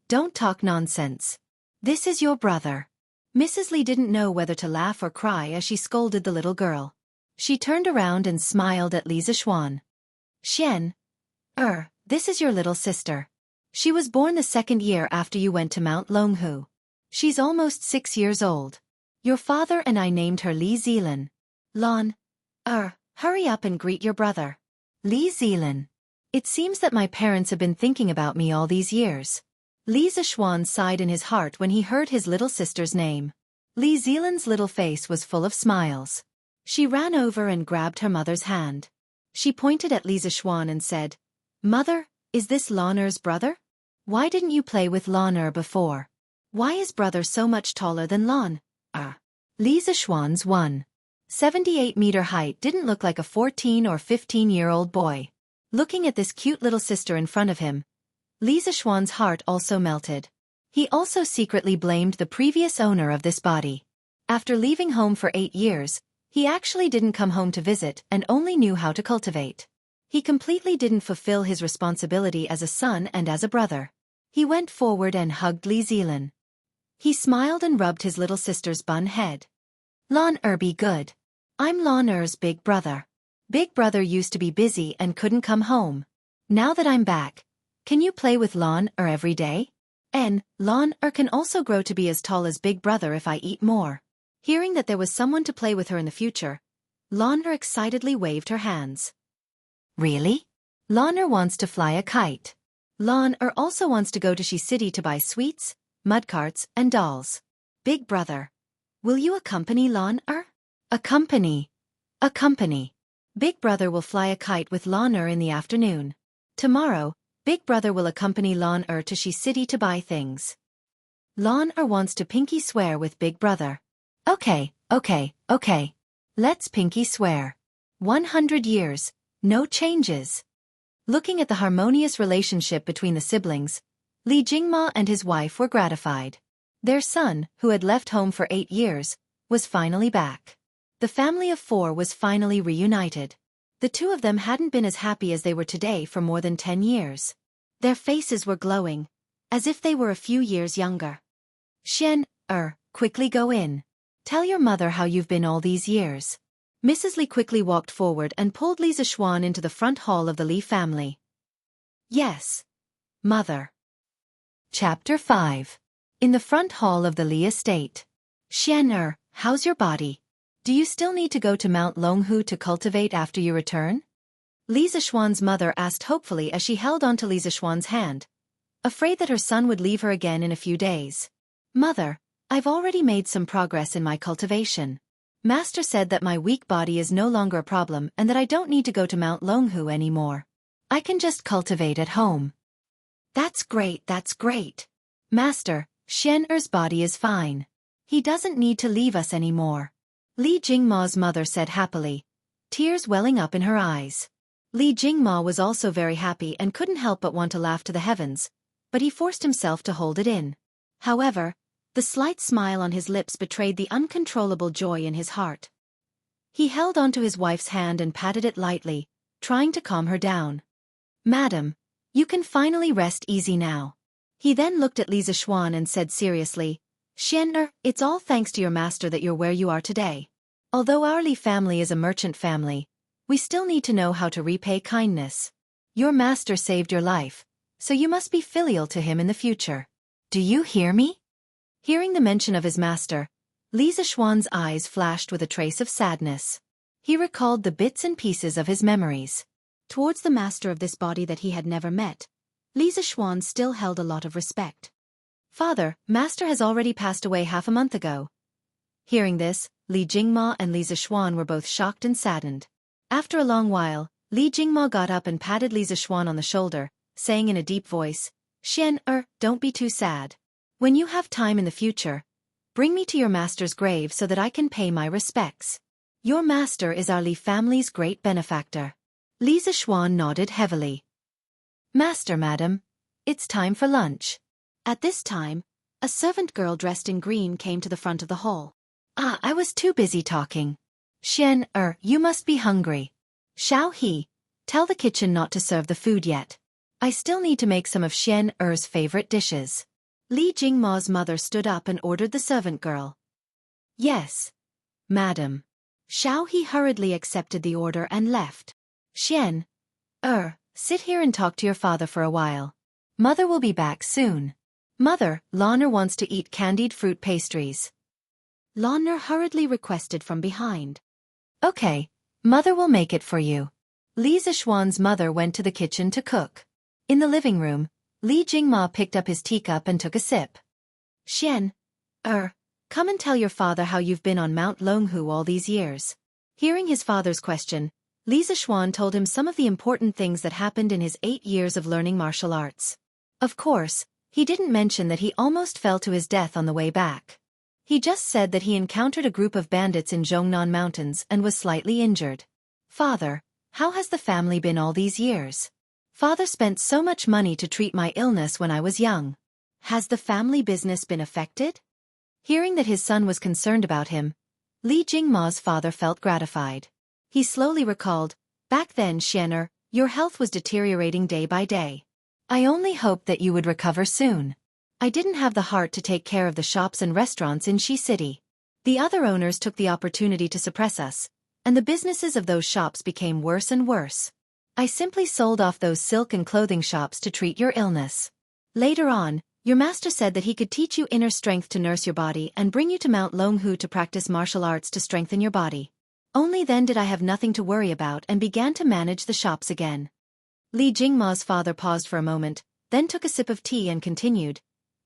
don't talk nonsense. This is your brother. Mrs. Li didn't know whether to laugh or cry as she scolded the little girl. She turned around and smiled at Li Zixuan. Xian, this is your little sister. She was born the 2nd year after you went to Mount Longhu. She's almost 6 years old. Your father and I named her Li Zilan. Lan, hurry up and greet your brother. Li Zilan. It seems that my parents have been thinking about me all these years. Li Zixuan sighed in his heart when he heard his little sister's name. Li Zilan's little face was full of smiles. She ran over and grabbed her mother's hand. She pointed at Li Zixuan and said, "Mother, is this Lan's brother? Why didn't you play with Lan before? Why is brother so much taller than Lan?" Li Zixuan's 1.78-meter height didn't look like a 14 or 15-year-old boy. Looking at this cute little sister in front of him, Li Zixuan's heart also melted. He also secretly blamed the previous owner of this body. After leaving home for 8 years, he actually didn't come home to visit and only knew how to cultivate. He completely didn't fulfill his responsibility as a son and as a brother. He went forward and hugged Li Zilan. He smiled and rubbed his little sister's bun head. Lan be good. I'm Lan's big brother. Big brother used to be busy and couldn't come home. Now that I'm back, can you play with Lan every day? And Lan can also grow to be as tall as big brother if I eat more. Hearing that there was someone to play with her in the future, Lan excitedly waved her hands. Really? Lan wants to fly a kite. Lan also wants to go to Shi City to buy sweets, mudcarts, and dolls. Big brother, will you accompany Lan? Accompany. Big brother will fly a kite with Lan in the afternoon. Tomorrow, big brother will accompany Lan to Shi City to buy things. Lan wants to pinky swear with big brother. Okay. Let's pinky swear. 100 years, no changes. Looking at the harmonious relationship between the siblings, Li Jingma and his wife were gratified. Their son, who had left home for 8 years, was finally back. The family of 4 was finally reunited. The two of them hadn't been as happy as they were today for more than 10 years. Their faces were glowing, as if they were a few years younger. Xian, quickly go in. Tell your mother how you've been all these years. Mrs. Li quickly walked forward and pulled Li Zixuan into the front hall of the Li family. Yes, mother. Chapter 5. In the front hall of the Li estate. Xian, how's your body? Do you still need to go to Mount Longhu to cultivate after you return? Li Zixuan's mother asked hopefully as she held onto Li Zixuan's hand, afraid that her son would leave her again in a few days. Mother, I've already made some progress in my cultivation. Master said that my weak body is no longer a problem and that I don't need to go to Mount Longhu anymore. I can just cultivate at home. That's great. Master, Xian's body is fine. He doesn't need to leave us anymore. Li Jingma's mother said happily, tears welling up in her eyes. Li Jingma was also very happy and couldn't help but want to laugh to the heavens, but he forced himself to hold it in. However, the slight smile on his lips betrayed the uncontrollable joy in his heart. He held onto his wife's hand and patted it lightly, trying to calm her down. Madam, you can finally rest easy now. He then looked at Li Zixuan and said seriously, Xian, it's all thanks to your master that you're where you are today. Although our Li family is a merchant family, we still need to know how to repay kindness. Your master saved your life, so you must be filial to him in the future. Do you hear me? Hearing the mention of his master, Li Zixuan's eyes flashed with a trace of sadness. He recalled the bits and pieces of his memories. Towards the master of this body that he had never met, Li Zixuan still held a lot of respect. Father, master has already passed away half a month ago. Hearing this, Li Jingma and Li Zishuan were both shocked and saddened. After a long while, Li Jingma got up and patted Li Zishuan on the shoulder, saying in a deep voice, "Xian, don't be too sad. When you have time in the future, bring me to your master's grave so that I can pay my respects. Your master is our Li family's great benefactor." Li Zishuan nodded heavily. "Master, madam, it's time for lunch." At this time, a servant girl dressed in green came to the front of the hall. I was too busy talking. Xian, you must be hungry. Xiao He, tell the kitchen not to serve the food yet. I still need to make some of Xian Er's favorite dishes. Li Jingma's mother stood up and ordered the servant girl. Yes, madam. Xiao He hurriedly accepted the order and left. Xian, sit here and talk to your father for a while. Mother will be back soon. Mother, Lanner wants to eat candied fruit pastries. Lanner hurriedly requested from behind. Okay, Mother will make it for you. Li Zishuan's mother went to the kitchen to cook. In the living room, Li Jingma picked up his teacup and took a sip. Xian, come and tell your father how you've been on Mount Longhu all these years. Hearing his father's question, Li Zishuan told him some of the important things that happened in his 8 years of learning martial arts. Of course, he didn't mention that he almost fell to his death on the way back. He just said that he encountered a group of bandits in Zhongnan Mountains and was slightly injured. Father, how has the family been all these years? Father spent so much money to treat my illness when I was young. Has the family business been affected? Hearing that his son was concerned about him, Li Jingma's father felt gratified. He slowly recalled, back then, Xianer, your health was deteriorating day by day. I only hoped that you would recover soon. I didn't have the heart to take care of the shops and restaurants in Shi City. The other owners took the opportunity to suppress us, and the businesses of those shops became worse and worse. I simply sold off those silk and clothing shops to treat your illness. Later on, your master said that he could teach you inner strength to nurse your body and bring you to Mount Longhu to practice martial arts to strengthen your body. Only then did I have nothing to worry about and began to manage the shops again. Li Jingma's father paused for a moment, then took a sip of tea and continued.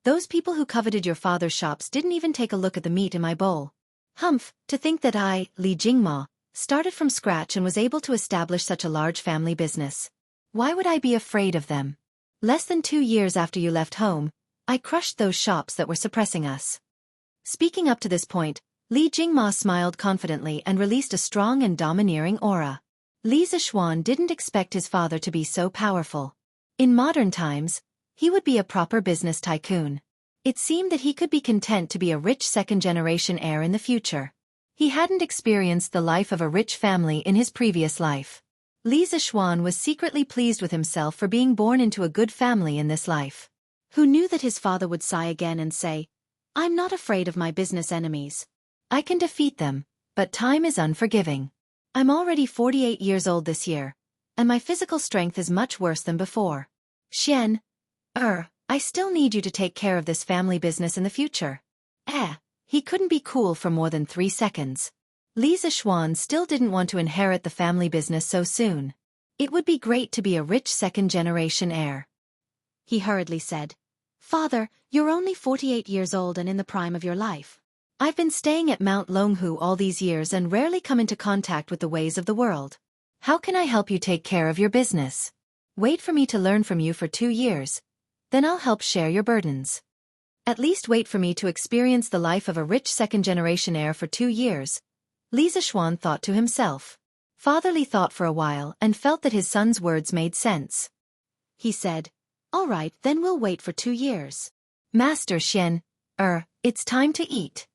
Those people who coveted your father's shops didn't even take a look at the meat in my bowl. Humph, to think that I, Li Jingma, started from scratch and was able to establish such a large family business. Why would I be afraid of them? Less than 2 years after you left home, I crushed those shops that were suppressing us. Speaking up to this point, Li Jingma smiled confidently and released a strong and domineering aura. Li Zishuan didn't expect his father to be so powerful. In modern times, he would be a proper business tycoon. It seemed that he could be content to be a rich second-generation heir in the future. He hadn't experienced the life of a rich family in his previous life. Li Zishuan was secretly pleased with himself for being born into a good family in this life. Who knew that his father would sigh again and say, I'm not afraid of my business enemies. I can defeat them, but time is unforgiving. I'm already 48 years old this year, and my physical strength is much worse than before. Xian, I still need you to take care of this family business in the future. He couldn't be cool for more than 3 seconds. Li Zishuan still didn't want to inherit the family business so soon. It would be great to be a rich second-generation heir. He hurriedly said, Father, you're only 48 years old and in the prime of your life. I've been staying at Mount Longhu all these years and rarely come into contact with the ways of the world. How can I help you take care of your business? Wait for me to learn from you for 2 years. Then I'll help share your burdens. At least wait for me to experience the life of a rich second-generation heir for 2 years, Li Zishuan thought to himself. Father Li thought for a while and felt that his son's words made sense. He said, All right, then we'll wait for 2 years. Master Xian, it's time to eat.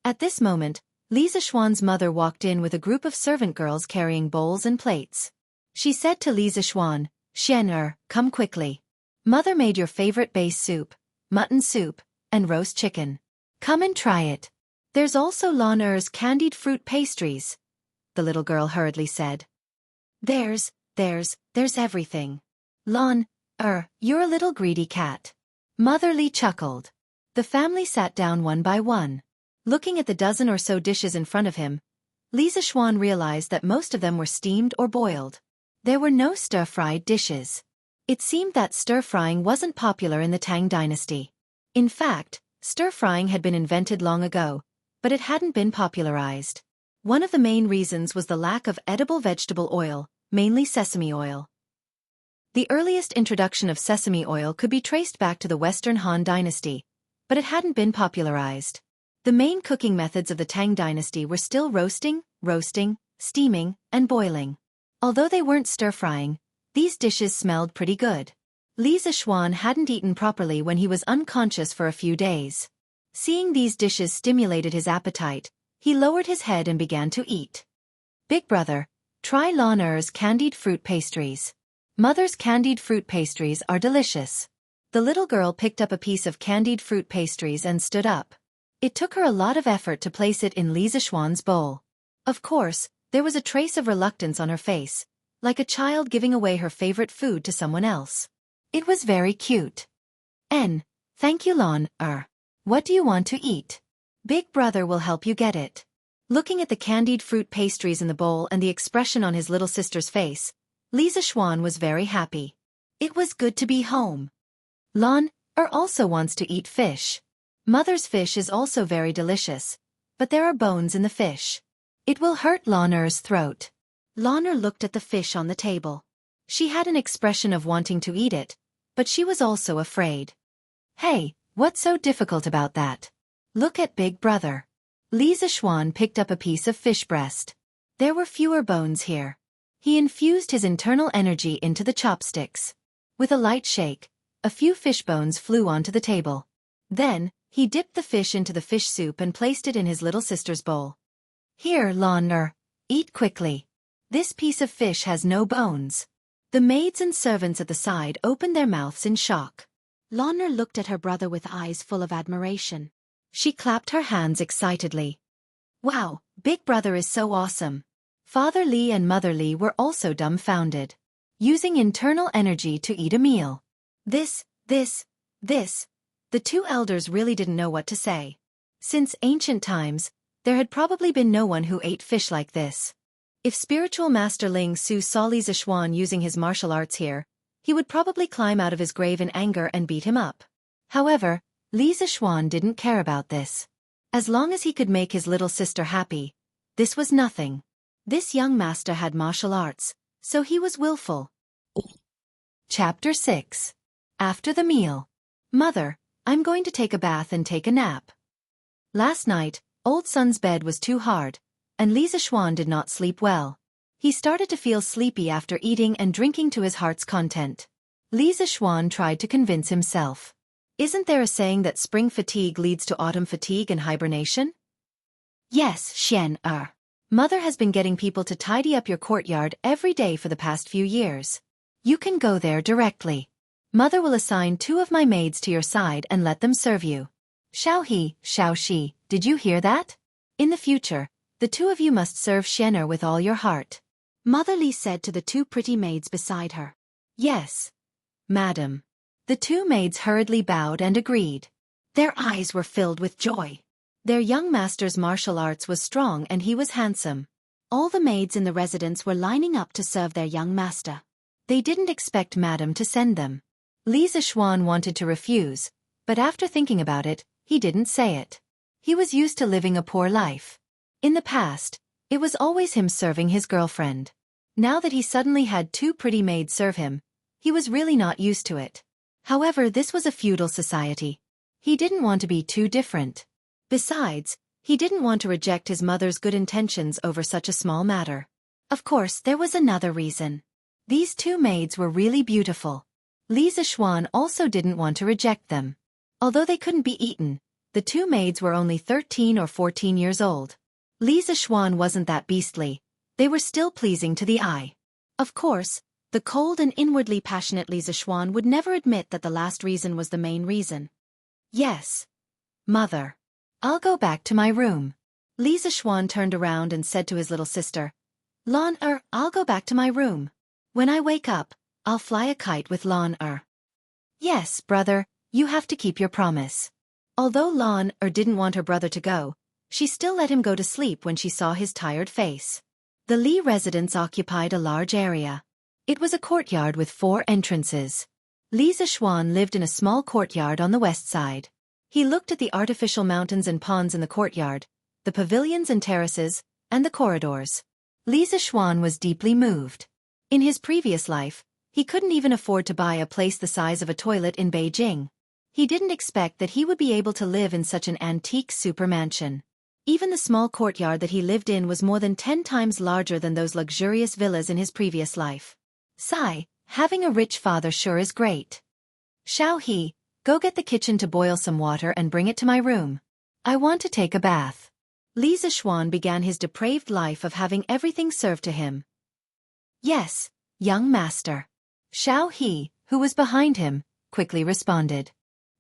At this moment, Li Zishuan's mother walked in with a group of servant girls carrying bowls and plates. She said to Li Zishuan, Xian, come quickly. Mother made your favorite base soup, mutton soup, and roast chicken. Come and try it. There's also Lan Er's candied fruit pastries, the little girl hurriedly said. There's everything. Lan, you're a little greedy cat. Mother Li chuckled. The family sat down one by one. Looking at the dozen or so dishes in front of him, Li Zishuan realized that most of them were steamed or boiled. There were no stir-fried dishes. It seemed that stir-frying wasn't popular in the Tang dynasty. In fact, stir-frying had been invented long ago, but it hadn't been popularized. One of the main reasons was the lack of edible vegetable oil, mainly sesame oil. The earliest introduction of sesame oil could be traced back to the Western Han Dynasty, but it hadn't been popularized. The main cooking methods of the Tang Dynasty were still roasting, steaming, and boiling. Although they weren't stir-frying, these dishes smelled pretty good. Li Zixuan hadn't eaten properly when he was unconscious for a few days. Seeing these dishes stimulated his appetite, he lowered his head and began to eat. Big brother, try Lan Er's candied fruit pastries. Mother's candied fruit pastries are delicious. The little girl picked up a piece of candied fruit pastries and stood up. It took her a lot of effort to place it in Li Zixuan's bowl. Of course, there was a trace of reluctance on her face, like a child giving away her favorite food to someone else. It was very cute. Thank you, Lan Er. What do you want to eat? Big brother will help you get it. Looking at the candied fruit pastries in the bowl and the expression on his little sister's face, Li Zixuan was very happy. It was good to be home. Lan Er also wants to eat fish. Mother's fish is also very delicious, but there are bones in the fish. It will hurt Lan Er's throat. Lan Er looked at the fish on the table. She had an expression of wanting to eat it, but she was also afraid. Hey, what's so difficult about that? Look at Big Brother. Li Zixuan picked up a piece of fish breast. There were fewer bones here. He infused his internal energy into the chopsticks. With a light shake, a few fish bones flew onto the table. Then, he dipped the fish into the fish soup and placed it in his little sister's bowl. Here, Lan Er, eat quickly. This piece of fish has no bones. The maids and servants at the side opened their mouths in shock. Lan Er looked at her brother with eyes full of admiration. She clapped her hands excitedly. Wow, Big Brother is so awesome. Father Li and Mother Li were also dumbfounded. Using internal energy to eat a meal. This. The two elders really didn't know what to say. Since ancient times, there had probably been no one who ate fish like this. If spiritual master Ling Su saw Li Zixuan using his martial arts here, he would probably climb out of his grave in anger and beat him up. However, Li Zixuan didn't care about this. As long as he could make his little sister happy, this was nothing. This young master had martial arts, so he was willful. Chapter 6. After the meal. Mother, I'm going to take a bath and take a nap. Last night, old son's bed was too hard, and Li Zixuan did not sleep well. He started to feel sleepy after eating and drinking to his heart's content. Li Zixuan tried to convince himself. Isn't there a saying that spring fatigue leads to autumn fatigue and hibernation? Yes, Xian Er. Mother has been getting people to tidy up your courtyard every day for the past few years. You can go there directly. Mother will assign 2 of my maids to your side and let them serve you. Xiao Shi, did you hear that? In the future, the 2 of you must serve Xian Er with all your heart. Mother Li said to the 2 pretty maids beside her. Yes, madam. The 2 maids hurriedly bowed and agreed. Their eyes were filled with joy. Their young master's martial arts was strong and he was handsome. All the maids in the residence were lining up to serve their young master. They didn't expect madam to send them. Li Zixuan wanted to refuse, but after thinking about it, he didn't say it. He was used to living a poor life. In the past, it was always him serving his girlfriend. Now that he suddenly had 2 pretty maids serve him, he was really not used to it. However, this was a feudal society. He didn't want to be too different. Besides, he didn't want to reject his mother's good intentions over such a small matter. Of course, there was another reason. These 2 maids were really beautiful. Li Zixuan also didn't want to reject them. Although they couldn't be eaten, the 2 maids were only 13 or 14 years old. Li Zixuan wasn't that beastly. They were still pleasing to the eye. Of course, the cold and inwardly passionate Li Zixuan would never admit that the last reason was the main reason. Yes, mother. I'll go back to my room. Li Zixuan turned around and said to his little sister, Lan Er, I'll go back to my room. When I wake up, I'll fly a kite with Lan Er. Yes, brother, you have to keep your promise. Although Lan Er didn't want her brother to go, she still let him go to sleep when she saw his tired face. The Li residence occupied a large area. It was a courtyard with 4 entrances. Li Zixuan lived in a small courtyard on the west side. He looked at the artificial mountains and ponds in the courtyard, the pavilions and terraces, and the corridors. Li Zixuan was deeply moved. In his previous life, he couldn't even afford to buy a place the size of a toilet in Beijing. He didn't expect that he would be able to live in such an antique super mansion. Even the small courtyard that he lived in was more than 10 times larger than those luxurious villas in his previous life. Sigh, having a rich father sure is great. Xiao, go get the kitchen to boil some water and bring it to my room. I want to take a bath. Li Zixuan began his depraved life of having everything served to him. Yes, young master. Xiao, who was behind him, quickly responded.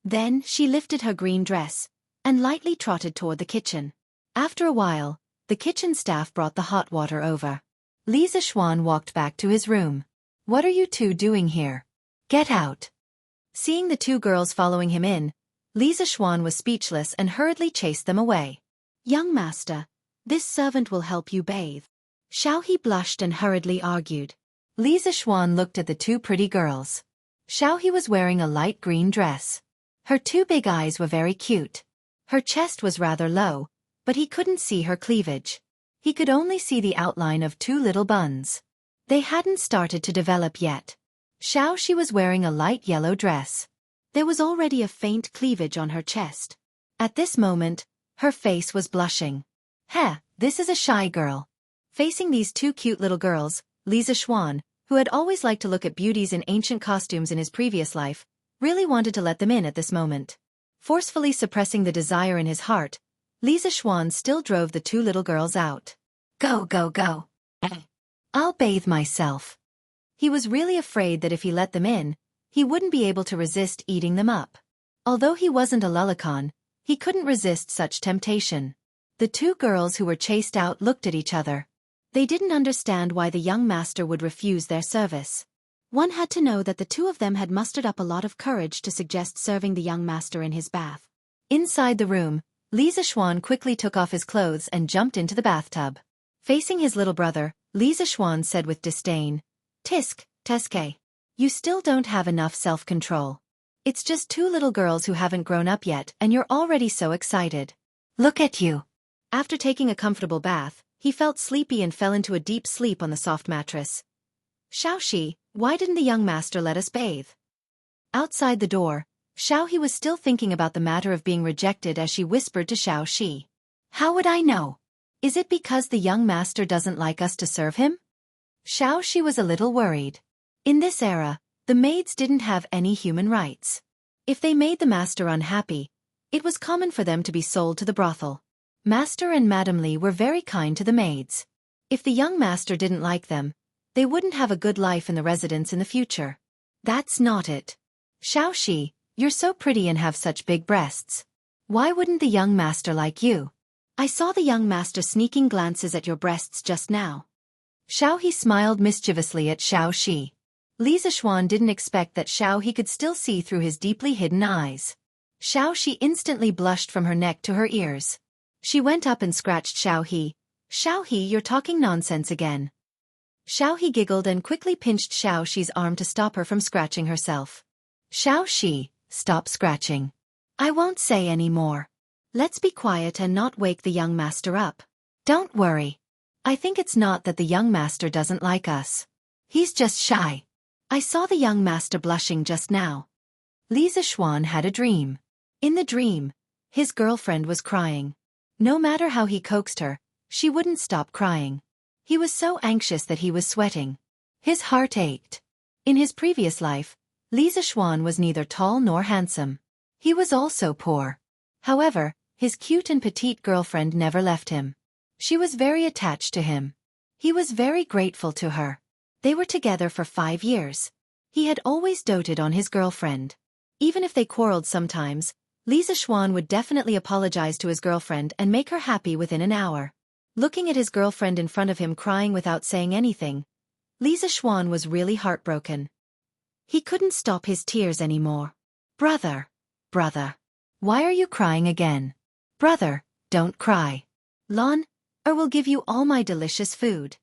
Then she lifted her green dress and lightly trotted toward the kitchen. After a while, the kitchen staff brought the hot water over. Li Zixuan walked back to his room. What are you two doing here? Get out. Seeing the two girls following him in, Li Zixuan was speechless and hurriedly chased them away. Young master, this servant will help you bathe. Xiao blushed and hurriedly argued. Li Zixuan looked at the two pretty girls. Xiao was wearing a light green dress. Her two big eyes were very cute. Her chest was rather low, but he couldn't see her cleavage. He could only see the outline of two little buns. They hadn't started to develop yet. Xiao was wearing a light yellow dress. There was already a faint cleavage on her chest. At this moment, her face was blushing. This is a shy girl. Facing these two cute little girls, Li Zixuan, who had always liked to look at beauties in ancient costumes in his previous life, really wanted to let them in at this moment. Forcefully suppressing the desire in his heart, Li Zixuan still drove the two little girls out. Go, go, go. I'll bathe myself. He was really afraid that if he let them in, he wouldn't be able to resist eating them up. Although he wasn't a lullican, he couldn't resist such temptation. The two girls who were chased out looked at each other. They didn't understand why the young master would refuse their service. One had to know that the two of them had mustered up a lot of courage to suggest serving the young master in his bath. Inside the room, Li Zixuan quickly took off his clothes and jumped into the bathtub. Facing his little brother, Li Zixuan said with disdain, Teske, you still don't have enough self-control. It's just two little girls who haven't grown up yet and you're already so excited. Look at you. After taking a comfortable bath, he felt sleepy and fell into a deep sleep on the soft mattress. Xiao, why didn't the young master let us bathe? Outside the door, Xiao was still thinking about the matter of being rejected as she whispered to Xiao. How would I know? Is it because the young master doesn't like us to serve him? Xiao was a little worried. In this era, the maids didn't have any human rights. If they made the master unhappy, it was common for them to be sold to the brothel. Master and Madame Li were very kind to the maids. If the young master didn't like them, they wouldn't have a good life in the residence in the future. That's not it. Xiao, you're so pretty and have such big breasts. Why wouldn't the young master like you? I saw the young master sneaking glances at your breasts just now. Xiao smiled mischievously at Xiao. Li Zixuan didn't expect that Xiao could still see through his deeply hidden eyes. Xiao instantly blushed from her neck to her ears. She went up and scratched Xiao. Xiao, you're talking nonsense again. Xiao giggled and quickly pinched Xiao's arm to stop her from scratching herself. Xiao, stop scratching. I won't say any more. Let's be quiet and not wake the young master up. Don't worry. I think it's not that the young master doesn't like us. He's just shy. I saw the young master blushing just now. Li Zixuan had a dream. In the dream, his girlfriend was crying. No matter how he coaxed her, she wouldn't stop crying. He was so anxious that he was sweating. His heart ached. In his previous life, Li Zixuan was neither tall nor handsome. He was also poor. However, his cute and petite girlfriend never left him. She was very attached to him. He was very grateful to her. They were together for 5 years. He had always doted on his girlfriend. Even if they quarreled sometimes, Li Zixuan would definitely apologize to his girlfriend and make her happy within an hour. Looking at his girlfriend in front of him crying without saying anything, Li Zixuan was really heartbroken. He couldn't stop his tears anymore. Brother, why are you crying again? Brother, don't cry. Lon, or we'll give you all my delicious food.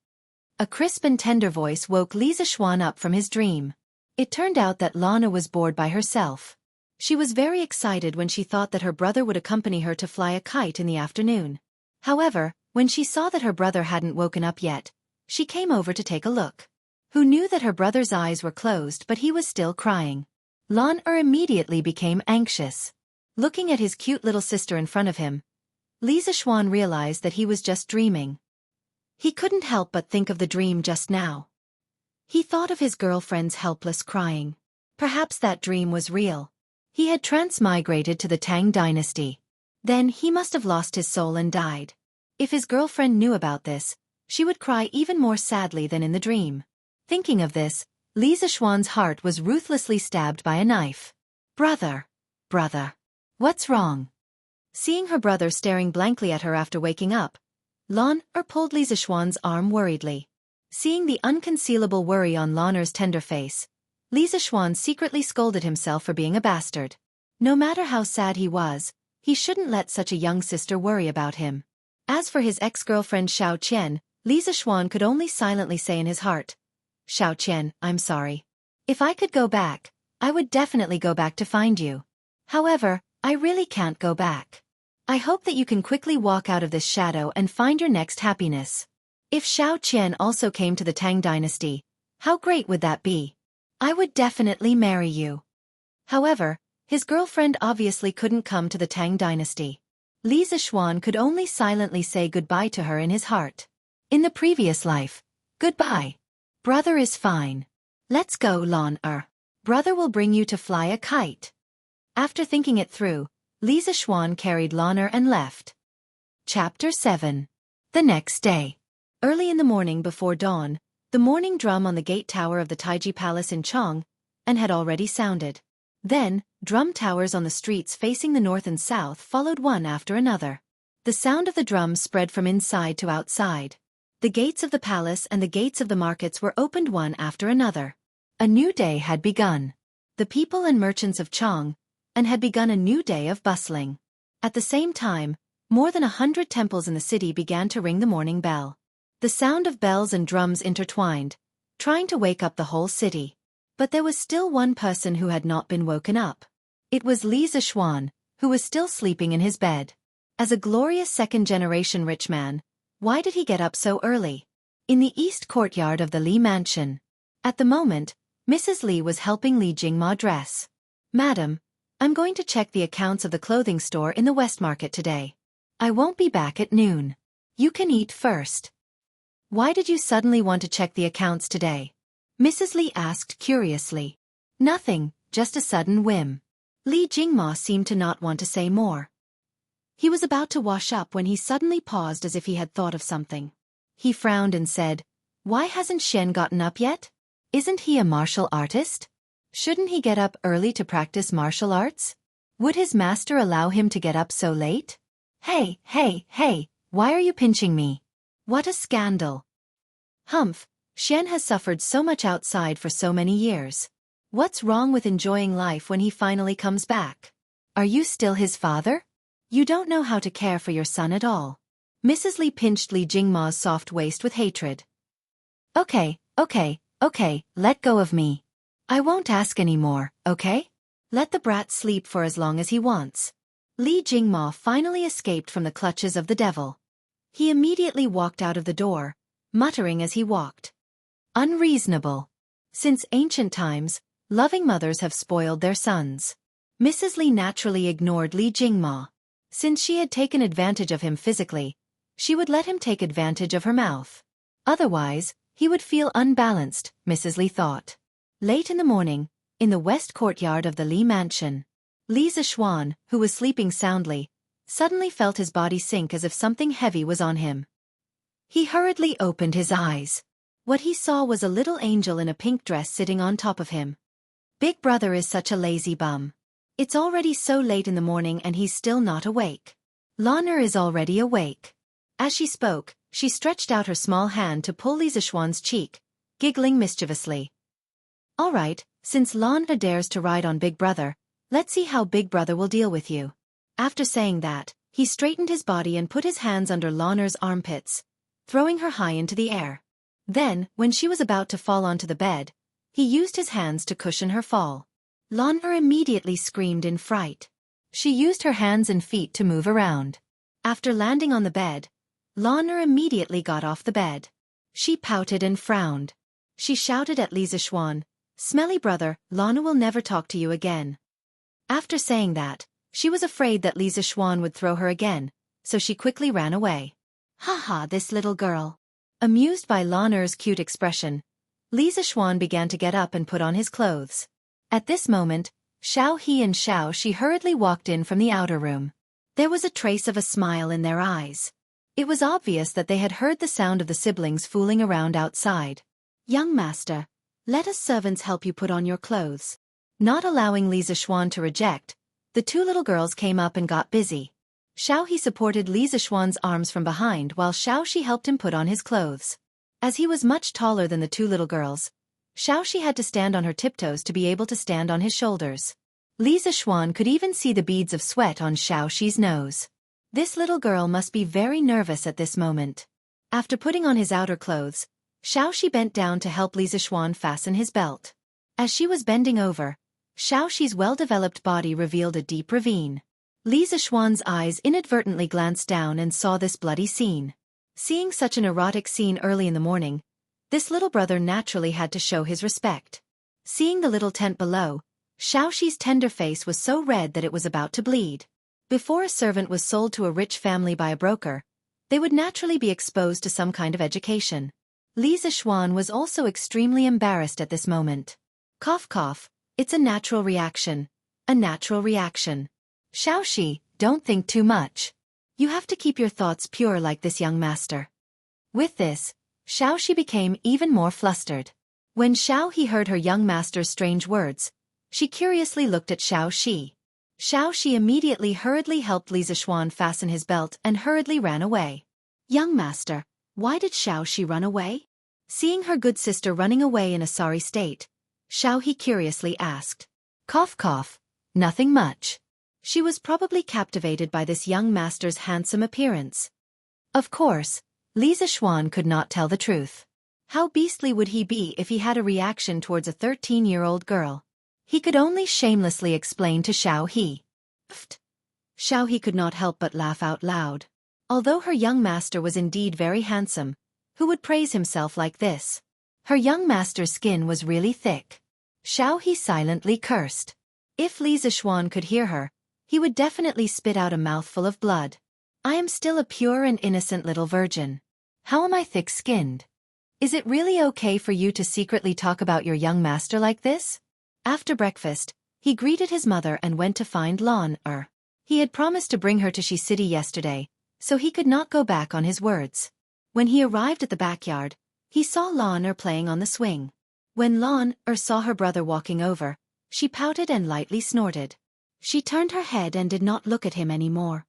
A crisp and tender voice woke Li Zixuan up from his dream. It turned out that Lana was bored by herself. She was very excited when she thought that her brother would accompany her to fly a kite in the afternoon. However, when she saw that her brother hadn't woken up yet, she came over to take a look. Who knew that her brother's eyes were closed but he was still crying? Lan immediately became anxious. Looking at his cute little sister in front of him, Li Zixuan realized that he was just dreaming. He couldn't help but think of the dream just now. He thought of his girlfriend's helpless crying. Perhaps that dream was real. He had transmigrated to the Tang dynasty. Then he must have lost his soul and died. If his girlfriend knew about this, she would cry even more sadly than in the dream. Thinking of this, Li Zixuan's heart was ruthlessly stabbed by a knife. Brother. What's wrong? Seeing her brother staring blankly at her after waking up, Lan pulled Li Zixuan's arm worriedly. Seeing the unconcealable worry on Lan's tender face, Li Zixuan secretly scolded himself for being a bastard. No matter how sad he was, he shouldn't let such a young sister worry about him. As for his ex-girlfriend Xiao Qian, Li Zixuan could only silently say in his heart, Xiao Qian, I'm sorry. If I could go back, I would definitely go back to find you. However, I really can't go back. I hope that you can quickly walk out of this shadow and find your next happiness. If Xiao Qian also came to the Tang dynasty, how great would that be? I would definitely marry you. However, his girlfriend obviously couldn't come to the Tang dynasty. Li Zixuan could only silently say goodbye to her in his heart. In the previous life, goodbye. Brother is fine. Let's go, Lan. Brother will bring you to fly a kite. After thinking it through, Li Zixuan carried Lan and left. Chapter 7. The next day. Early in the morning before dawn, the morning drum on the gate tower of the Taiji Palace in Chong had already sounded. Then, drum towers on the streets facing the north and south followed one after another. The sound of the drums spread from inside to outside. The gates of the palace and the gates of the markets were opened one after another. A new day had begun. The people and merchants of Chong had begun a new day of bustling. At the same time, more than 100 temples in the city began to ring the morning bell. The sound of bells and drums intertwined, trying to wake up the whole city. But there was still one person who had not been woken up. It was Li Zixuan, who was still sleeping in his bed. As a glorious second-generation rich man, why did he get up so early? In the east courtyard of the Li mansion. At the moment, Mrs. Li was helping Li Jingma dress. Madam, I'm going to check the accounts of the clothing store in the West Market today. I won't be back at noon. You can eat first. Why did you suddenly want to check the accounts today? Mrs. Li asked curiously. Nothing, just a sudden whim. Li Jingma seemed to not want to say more. He was about to wash up when he suddenly paused as if he had thought of something. He frowned and said, Why hasn't Shen gotten up yet? Isn't he a martial artist? Shouldn't he get up early to practice martial arts? Would his master allow him to get up so late? Hey, why are you pinching me? What a scandal. Humph, Shen has suffered so much outside for so many years. What's wrong with enjoying life when he finally comes back? Are you still his father? You don't know how to care for your son at all. Mrs. Li pinched Li Jingma's soft waist with hatred. Okay, let go of me. I won't ask any more, okay? Let the brat sleep for as long as he wants. Li Jingma finally escaped from the clutches of the devil. He immediately walked out of the door, muttering as he walked. Unreasonable. Since ancient times, loving mothers have spoiled their sons. Mrs. Li naturally ignored Li Jingma. Since she had taken advantage of him physically, she would let him take advantage of her mouth. Otherwise, he would feel unbalanced, Mrs. Li thought. Late in the morning, in the west courtyard of the Li mansion, Li Zixuan, who was sleeping soundly, suddenly felt his body sink as if something heavy was on him. He hurriedly opened his eyes. What he saw was a little angel in a pink dress sitting on top of him. Big brother is such a lazy bum. It's already so late in the morning and he's still not awake. Lan'er is already awake. As she spoke, she stretched out her small hand to pull Li Zixuan's cheek, giggling mischievously. All right, since Lan'er dares to ride on Big Brother, let's see how Big Brother will deal with you. After saying that, he straightened his body and put his hands under Lan'er's armpits, throwing her high into the air. Then, when she was about to fall onto the bed, he used his hands to cushion her fall. Lan'er immediately screamed in fright. She used her hands and feet to move around. After landing on the bed, Lan immediately got off the bed. She pouted and frowned. She shouted at Li Zishuan, "Smelly brother, Lana will never talk to you again." After saying that, she was afraid that Li Zishuan would throw her again, so she quickly ran away. "Ha, this little girl." Amused by Lan's cute expression, Li Zishuan began to get up and put on his clothes. At this moment, Xiao He and Xiao Shi hurriedly walked in from the outer room. There was a trace of a smile in their eyes. It was obvious that they had heard the sound of the siblings fooling around outside. "Young master, let us servants help you put on your clothes." Not allowing Li Zishuan to reject, the two little girls came up and got busy. Xiao He supported Li Zishuan's arms from behind while Xiao Shi helped him put on his clothes. As he was much taller than the two little girls, Xiao Shi had to stand on her tiptoes to be able to stand on his shoulders. Li Zishuan could even see the beads of sweat on Xiao Shi's nose. This little girl must be very nervous at this moment. After putting on his outer clothes, Xiao Shi bent down to help Li Zishuan fasten his belt. As she was bending over, Xiao Shi's well-developed body revealed a deep ravine. Li Zishuan's eyes inadvertently glanced down and saw this bloody scene. Seeing such an erotic scene early in the morning, this little brother naturally had to show his respect. Seeing the little tent below, Xiao Shi's tender face was so red that it was about to bleed. Before a servant was sold to a rich family by a broker, they would naturally be exposed to some kind of education. Li Zishuan was also extremely embarrassed at this moment. Cough cough, it's a natural reaction. A natural reaction. Xiao Shi, don't think too much. You have to keep your thoughts pure like this, young master. With this, Xiao Shi became even more flustered. When Xiao He heard her young master's strange words, she curiously looked at Xiao Shi. Xiao Shi immediately hurriedly helped Li Zishuan fasten his belt and hurriedly ran away. "Young master, why did Xiao Shi run away?" Seeing her good sister running away in a sorry state, Xiao He curiously asked. Cough cough, nothing much. She was probably captivated by this young master's handsome appearance. Of course, Li Zishuan could not tell the truth. How beastly would he be if he had a reaction towards a 13-year-old girl? He could only shamelessly explain to Xiao He. Pfft. Xiao He could not help but laugh out loud. Although her young master was indeed very handsome, who would praise himself like this? Her young master's skin was really thick. Xiao He silently cursed. If Li Zishuan could hear her, he would definitely spit out a mouthful of blood. "I am still a pure and innocent little virgin. How am I thick-skinned? Is it really okay for you to secretly talk about your young master like this?" After breakfast, he greeted his mother and went to find Lan. He had promised to bring her to Shi City yesterday, so he could not go back on his words. When he arrived at the backyard, he saw Lan playing on the swing. When Lan saw her brother walking over, she pouted and lightly snorted. She turned her head and did not look at him anymore.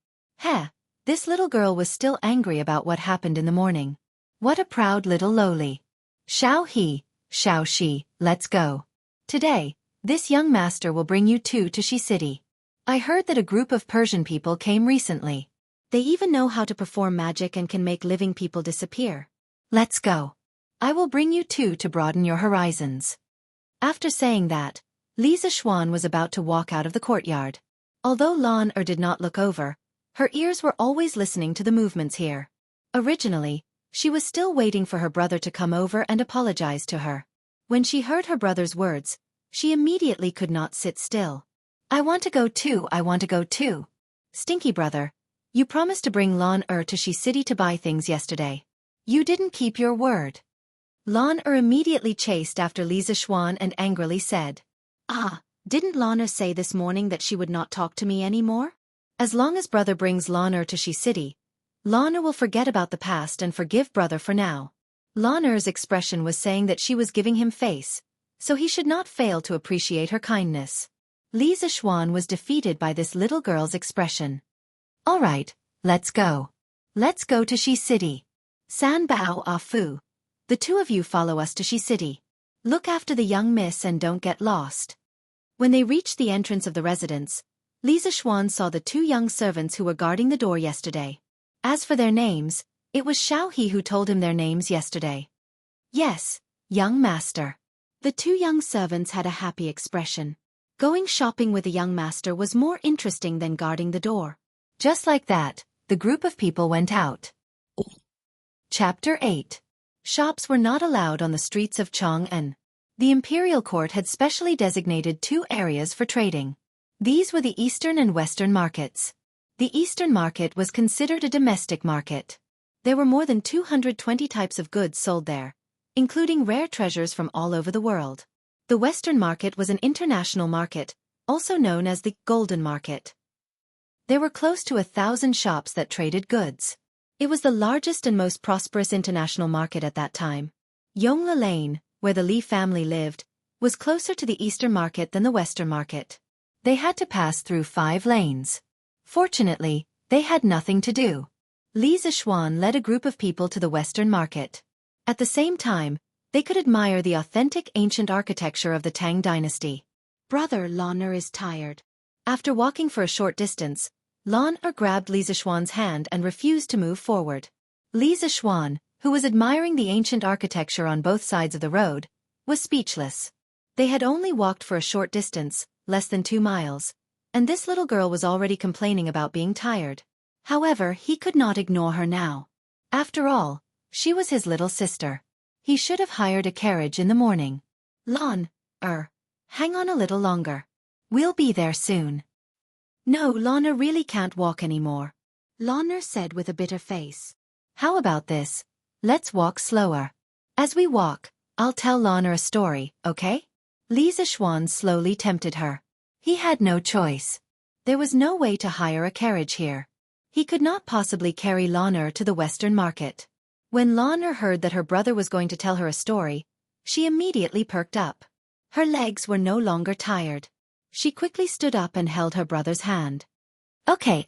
This little girl was still angry about what happened in the morning. What a proud little lowly. Xiao He, Xiao Shi, let's go. Today, this young master will bring you two to Shi City. I heard that a group of Persian people came recently. They even know how to perform magic and can make living people disappear. Let's go. I will bring you two to broaden your horizons. After saying that, Li Zishuan was about to walk out of the courtyard. Although Lan did not look over, her ears were always listening to the movements here. Originally, she was still waiting for her brother to come over and apologize to her. When she heard her brother's words, she immediately could not sit still. I want to go too. Stinky brother, you promised to bring Lan to Shi City to buy things yesterday. You didn't keep your word. Lan immediately chased after Li Zishuan and angrily said, didn't Lan say this morning that she would not talk to me anymore? As long as brother brings Lan to Shi City, Lan will forget about the past and forgive brother for now. Lan's expression was saying that she was giving him face, so he should not fail to appreciate her kindness. Li Zishuan was defeated by this little girl's expression. All right, let's go. Let's go to Shi City. San Bao Fu. The two of you follow us to Shi City. Look after the young miss and don't get lost. When they reached the entrance of the residence, Li Zishuan saw the two young servants who were guarding the door yesterday. As for their names, it was Xiao He who told him their names yesterday. Yes, young master. The two young servants had a happy expression. Going shopping with a young master was more interesting than guarding the door. Just like that, the group of people went out. Chapter 8. Shops were not allowed on the streets of Chang'an. The imperial court had specially designated 2 areas for trading. These were the eastern and western markets. The eastern market was considered a domestic market. There were more than 220 types of goods sold there, including rare treasures from all over the world. The western market was an international market, also known as the Golden Market. There were close to 1,000 shops that traded goods. It was the largest and most prosperous international market at that time. Yongle Lane, where the Li family lived, was closer to the eastern market than the western market. They had to pass through 5 lanes. Fortunately, they had nothing to do. Li Xiaofan led a group of people to the western market. At the same time, they could admire the authentic ancient architecture of the Tang dynasty. Brother Lan is tired. After walking for a short distance, Lan grabbed Li Xiaofan's hand and refused to move forward. Li Xiaofan, who was admiring the ancient architecture on both sides of the road, was speechless. They had only walked for a short distance, less than 2 miles, and this little girl was already complaining about being tired. However, he could not ignore her now. After all, she was his little sister. He should have hired a carriage in the morning. Lan, hang on a little longer. We'll be there soon. No, Lana really can't walk anymore, Lana said with a bitter face. How about this? Let's walk slower. As we walk, I'll tell Lana a story, okay? Li Xiaofan slowly tempted her. He had no choice. There was no way to hire a carriage here. He could not possibly carry Lana to the western market. When Lana heard that her brother was going to tell her a story, she immediately perked up. Her legs were no longer tired. She quickly stood up and held her brother's hand. Okay.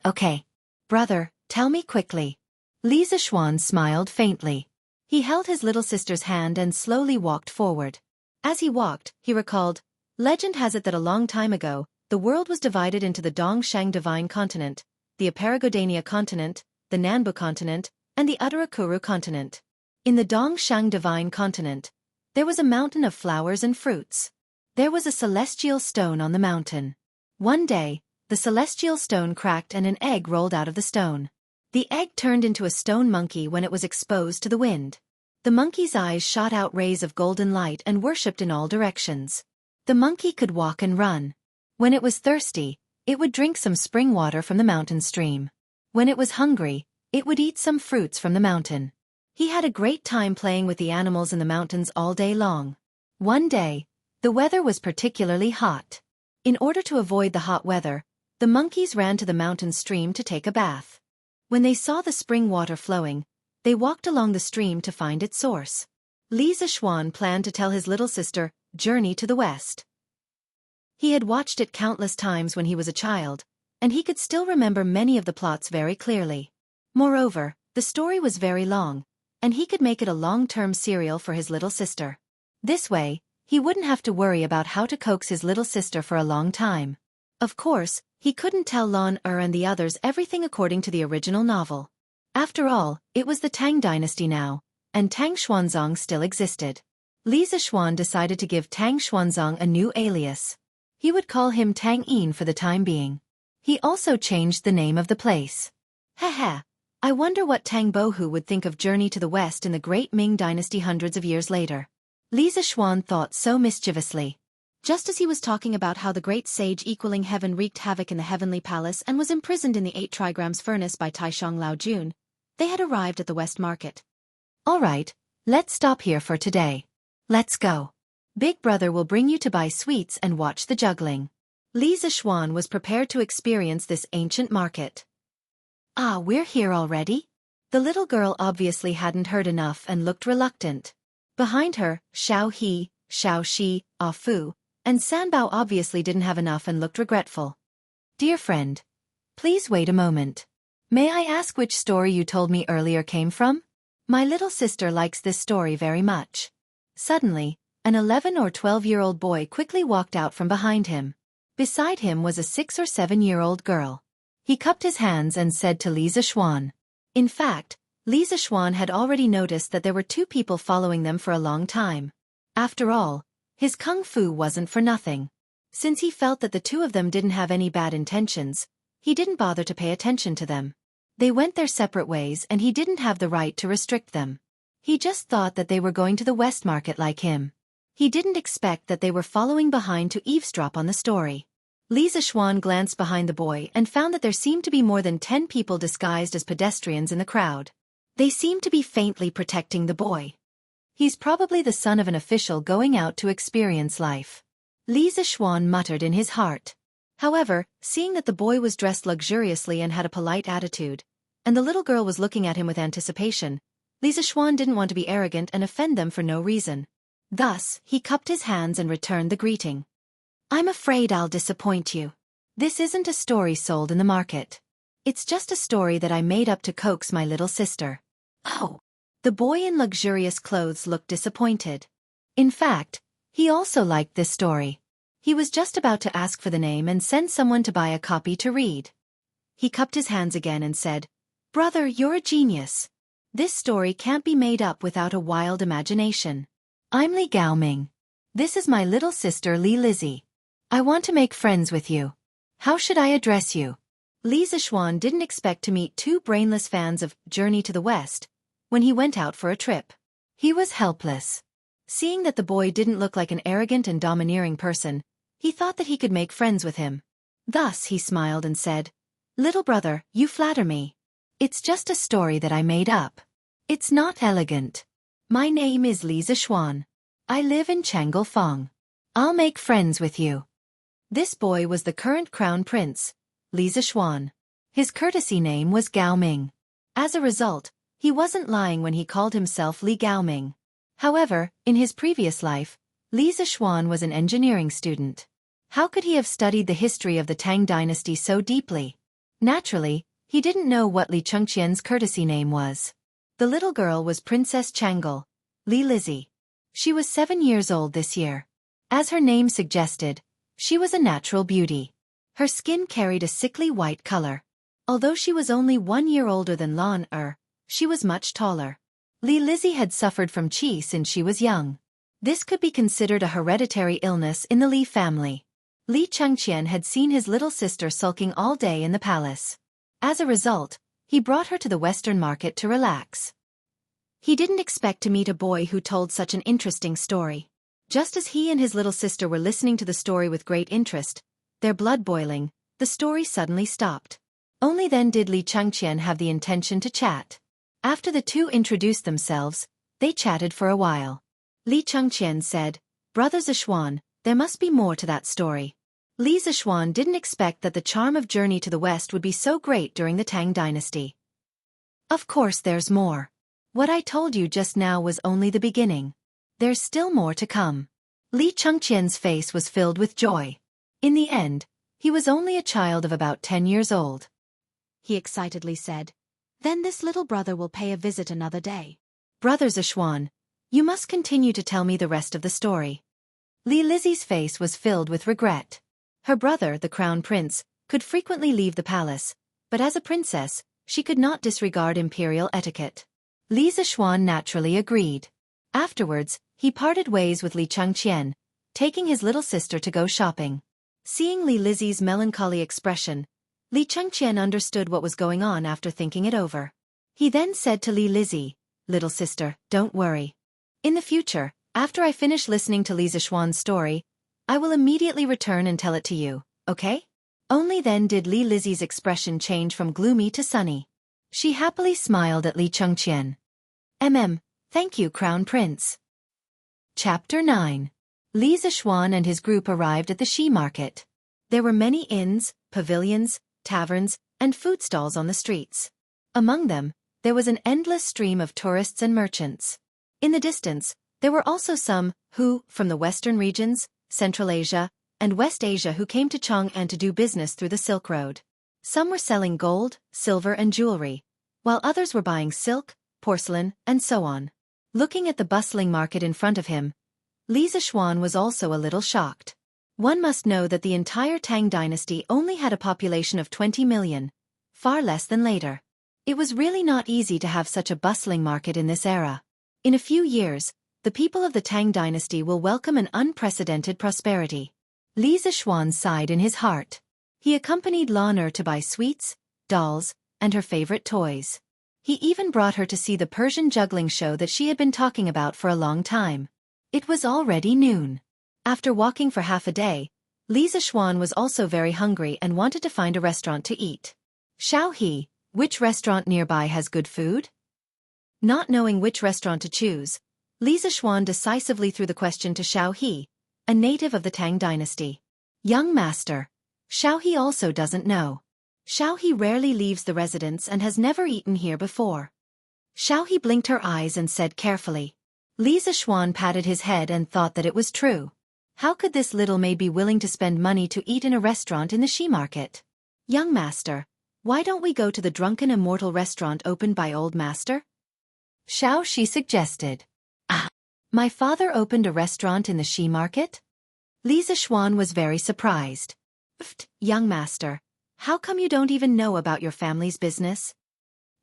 Brother, tell me quickly. Li Xiaofan smiled faintly. He held his little sister's hand and slowly walked forward. As he walked, he recalled, legend has it that a long time ago, the world was divided into the Dongshang Divine Continent, the Aparagodania Continent, the Nanbu Continent, and the Uttarakuru Continent. In the Dongshang Divine Continent, there was a mountain of flowers and fruits. There was a celestial stone on the mountain. One day, the celestial stone cracked and an egg rolled out of the stone. The egg turned into a stone monkey when it was exposed to the wind. The monkey's eyes shot out rays of golden light and worshipped in all directions. The monkey could walk and run. When it was thirsty, it would drink some spring water from the mountain stream. When it was hungry, it would eat some fruits from the mountain. He had a great time playing with the animals in the mountains all day long. One day, the weather was particularly hot. In order to avoid the hot weather, the monkeys ran to the mountain stream to take a bath. When they saw the spring water flowing, they walked along the stream to find its source. Li Xiaofan planned to tell his little sister, Journey to the West. He had watched it countless times when he was a child, and he could still remember many of the plots very clearly. Moreover, the story was very long, and he could make it a long-term serial for his little sister. This way, he wouldn't have to worry about how to coax his little sister for a long time. Of course, he couldn't tell Lan and the others everything according to the original novel. After all, it was the Tang dynasty now, and Tang Xuanzong still existed. Li Xiaofan decided to give Tang Xuanzong a new alias. He would call him Tang Yin for the time being. He also changed the name of the place. Haha, I wonder what Tang Bohu would think of Journey to the West in the Great Ming Dynasty hundreds of years later. Li Xiaofan thought so mischievously. Just as he was talking about how the great sage equaling heaven wreaked havoc in the heavenly palace and was imprisoned in the 8 trigrams furnace by Taishang Lao Jun, they had arrived at the West Market. All right, let's stop here for today. Let's go. Big Brother will bring you to buy sweets and watch the juggling. Li Xiaofan was prepared to experience this ancient market. Ah, we're here already? The little girl obviously hadn't heard enough and looked reluctant. Behind her, Xiao He, Xiao Shi, Ah Fu, and Sanbao obviously didn't have enough and looked regretful. Dear friend, please wait a moment. May I ask which story you told me earlier came from? My little sister likes this story very much. Suddenly, an 11 or 12-year-old boy quickly walked out from behind him. Beside him was a 6 or 7-year-old girl. He cupped his hands and said to Li Xiaofan. In fact, Li Xiaofan had already noticed that there were 2 people following them for a long time. After all, his kung fu wasn't for nothing. Since he felt that the 2 of them didn't have any bad intentions, he didn't bother to pay attention to them. They went their separate ways and he didn't have the right to restrict them. He just thought that they were going to the West Market like him. He didn't expect that they were following behind to eavesdrop on the story. Li Zishuan glanced behind the boy and found that there seemed to be more than 10 people disguised as pedestrians in the crowd. They seemed to be faintly protecting the boy. He's probably the son of an official going out to experience life. Li Zishuan muttered in his heart. However, seeing that the boy was dressed luxuriously and had a polite attitude, and the little girl was looking at him with anticipation, Li Zishuan didn't want to be arrogant and offend them for no reason. Thus, he cupped his hands and returned the greeting. I'm afraid I'll disappoint you. This isn't a story sold in the market. It's just a story that I made up to coax my little sister. Oh. The boy in luxurious clothes looked disappointed. In fact, he also liked this story. He was just about to ask for the name and send someone to buy a copy to read. He cupped his hands again and said, Brother, you're a genius. This story can't be made up without a wild imagination. I'm Li Gaoming. This is my little sister Li Lizzie. I want to make friends with you. How should I address you? Li Zishuan didn't expect to meet two brainless fans of Journey to the West when he went out for a trip. He was helpless. Seeing that the boy didn't look like an arrogant and domineering person, he thought that he could make friends with him. Thus he smiled and said, Little brother, you flatter me. It's just a story that I made up. It's not elegant. My name is Li Zishuan. I live in Changelfong. I'll make friends with you. This boy was the current crown prince, Li Zishuan. His courtesy name was Gaoming. As a result, he wasn't lying when he called himself Li Gaoming. However, in his previous life, Li Zishuan was an engineering student. How could he have studied the history of the Tang dynasty so deeply? Naturally, he didn't know what Li Chengqian's courtesy name was. The little girl was Princess Changel, Li Lizzie. She was 7 years old this year. As her name suggested, she was a natural beauty. Her skin carried a sickly white color. Although she was only 1 year older than Lan she was much taller. Li Lizzie had suffered from qi since she was young. This could be considered a hereditary illness in the Li family. Li Chengqian had seen his little sister sulking all day in the palace. As a result, he brought her to the Western market to relax. He didn't expect to meet a boy who told such an interesting story. Just as he and his little sister were listening to the story with great interest, their blood boiling, the story suddenly stopped. Only then did Li Chengqian have the intention to chat. After the two introduced themselves, they chatted for a while. Li Chengqian said, Brother Zishuan, there must be more to that story. Li Zishuan didn't expect that the charm of Journey to the West would be so great during the Tang dynasty. Of course there's more. What I told you just now was only the beginning. There's still more to come. Li Chengqian's face was filled with joy. In the end, he was only a child of about 10 years old. He excitedly said, Then this little brother will pay a visit another day. Brother Zishuan, you must continue to tell me the rest of the story. Li Lizzie's face was filled with regret. Her brother, the crown prince, could frequently leave the palace, but as a princess, she could not disregard imperial etiquette. Li Zishuan naturally agreed. Afterwards, he parted ways with Li Chengqian, taking his little sister to go shopping. Seeing Li Lizzie's melancholy expression, Li Chengqian understood what was going on after thinking it over. He then said to Li Lizzie, Little sister, don't worry. In the future, after I finish listening to Li Zishuan's story, I will immediately return and tell it to you, okay? Only then did Li Lizzie's expression change from gloomy to sunny. She happily smiled at Li Chengqian. Thank you, Crown Prince. Chapter 9. Li Zishuan and his group arrived at the Shi market. There were many inns, pavilions, taverns, and food stalls on the streets. Among them, there was an endless stream of tourists and merchants. In the distance, there were also some who, from the western regions, Central Asia, and West Asia who came to Chang'an to do business through the Silk Road. Some were selling gold, silver and jewelry, while others were buying silk, porcelain, and so on. Looking at the bustling market in front of him, Li Zishuan was also a little shocked. One must know that the entire Tang dynasty only had a population of 20 million, far less than later. It was really not easy to have such a bustling market in this era. In a few years, the people of the Tang dynasty will welcome an unprecedented prosperity. Li Zishuan sighed in his heart. He accompanied Lan to buy sweets, dolls, and her favorite toys. He even brought her to see the Persian juggling show that she had been talking about for a long time. It was already noon. After walking for half a day, Li Zishuan was also very hungry and wanted to find a restaurant to eat. Xiao, which restaurant nearby has good food? Not knowing which restaurant to choose, Li Zishuan decisively threw the question to Xiao, a native of the Tang dynasty. Young master, Xiao also doesn't know. Xiao rarely leaves the residence and has never eaten here before. Xiao blinked her eyes and said carefully. Li Zishuan patted his head and thought that it was true. How could this little maid be willing to spend money to eat in a restaurant in the Shi market? Young master, why don't we go to the drunken immortal restaurant opened by old master? Xiao suggested. Ah, my father opened a restaurant in the Shi market? Li Zishuan was very surprised. Young master, how come you don't even know about your family's business?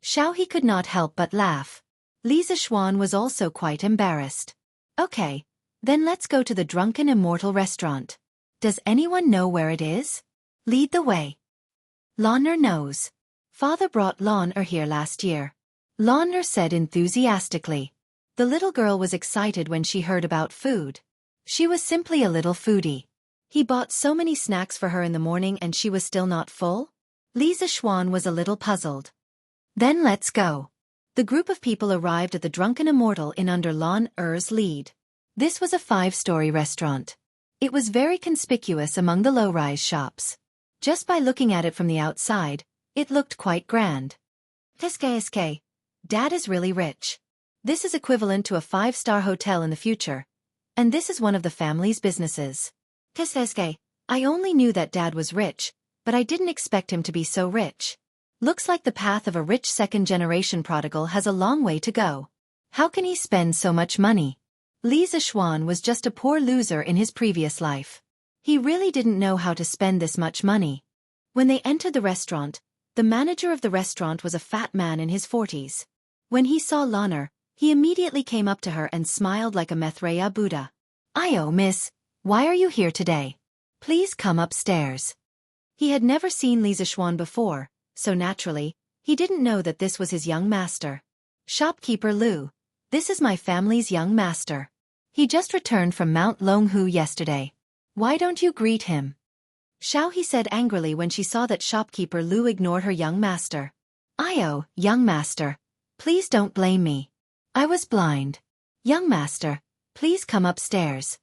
Xiao could not help but laugh. Li Zishuan was also quite embarrassed. Okay, then let's go to the drunken immortal restaurant. Does anyone know where it is? Lead the way. Lanner knows. Father brought Lanner here last year. Lanner said enthusiastically. The little girl was excited when she heard about food. She was simply a little foodie. He bought so many snacks for her in the morning and she was still not full? Li Zishuan was a little puzzled. Then let's go. The group of people arrived at the Drunken Immortal in under Lanner's lead. This was a 5-story restaurant. It was very conspicuous among the low-rise shops. Just by looking at it from the outside, it looked quite grand. SK, Dad is really rich. This is equivalent to a 5-star hotel in the future. And this is one of the family's businesses. SK, I only knew that Dad was rich, but I didn't expect him to be so rich. Looks like the path of a rich second-generation prodigal has a long way to go. How can he spend so much money? Li Zishuan was just a poor loser in his previous life. He really didn't know how to spend this much money. When they entered the restaurant, the manager of the restaurant was a fat man in his 40s. When he saw Lanner, he immediately came up to her and smiled like a Maitreya Buddha. "Ayo, miss, why are you here today? Please come upstairs." He had never seen Li Zishuan before, so naturally, he didn't know that this was his young master. "Shopkeeper Lu, this is my family's young master. He just returned from Mount Longhu yesterday. Why don't you greet him?" Xiao said angrily when she saw that shopkeeper Lu ignored her young master. "Ayo, young master, please don't blame me. I was blind. Young master, please come upstairs."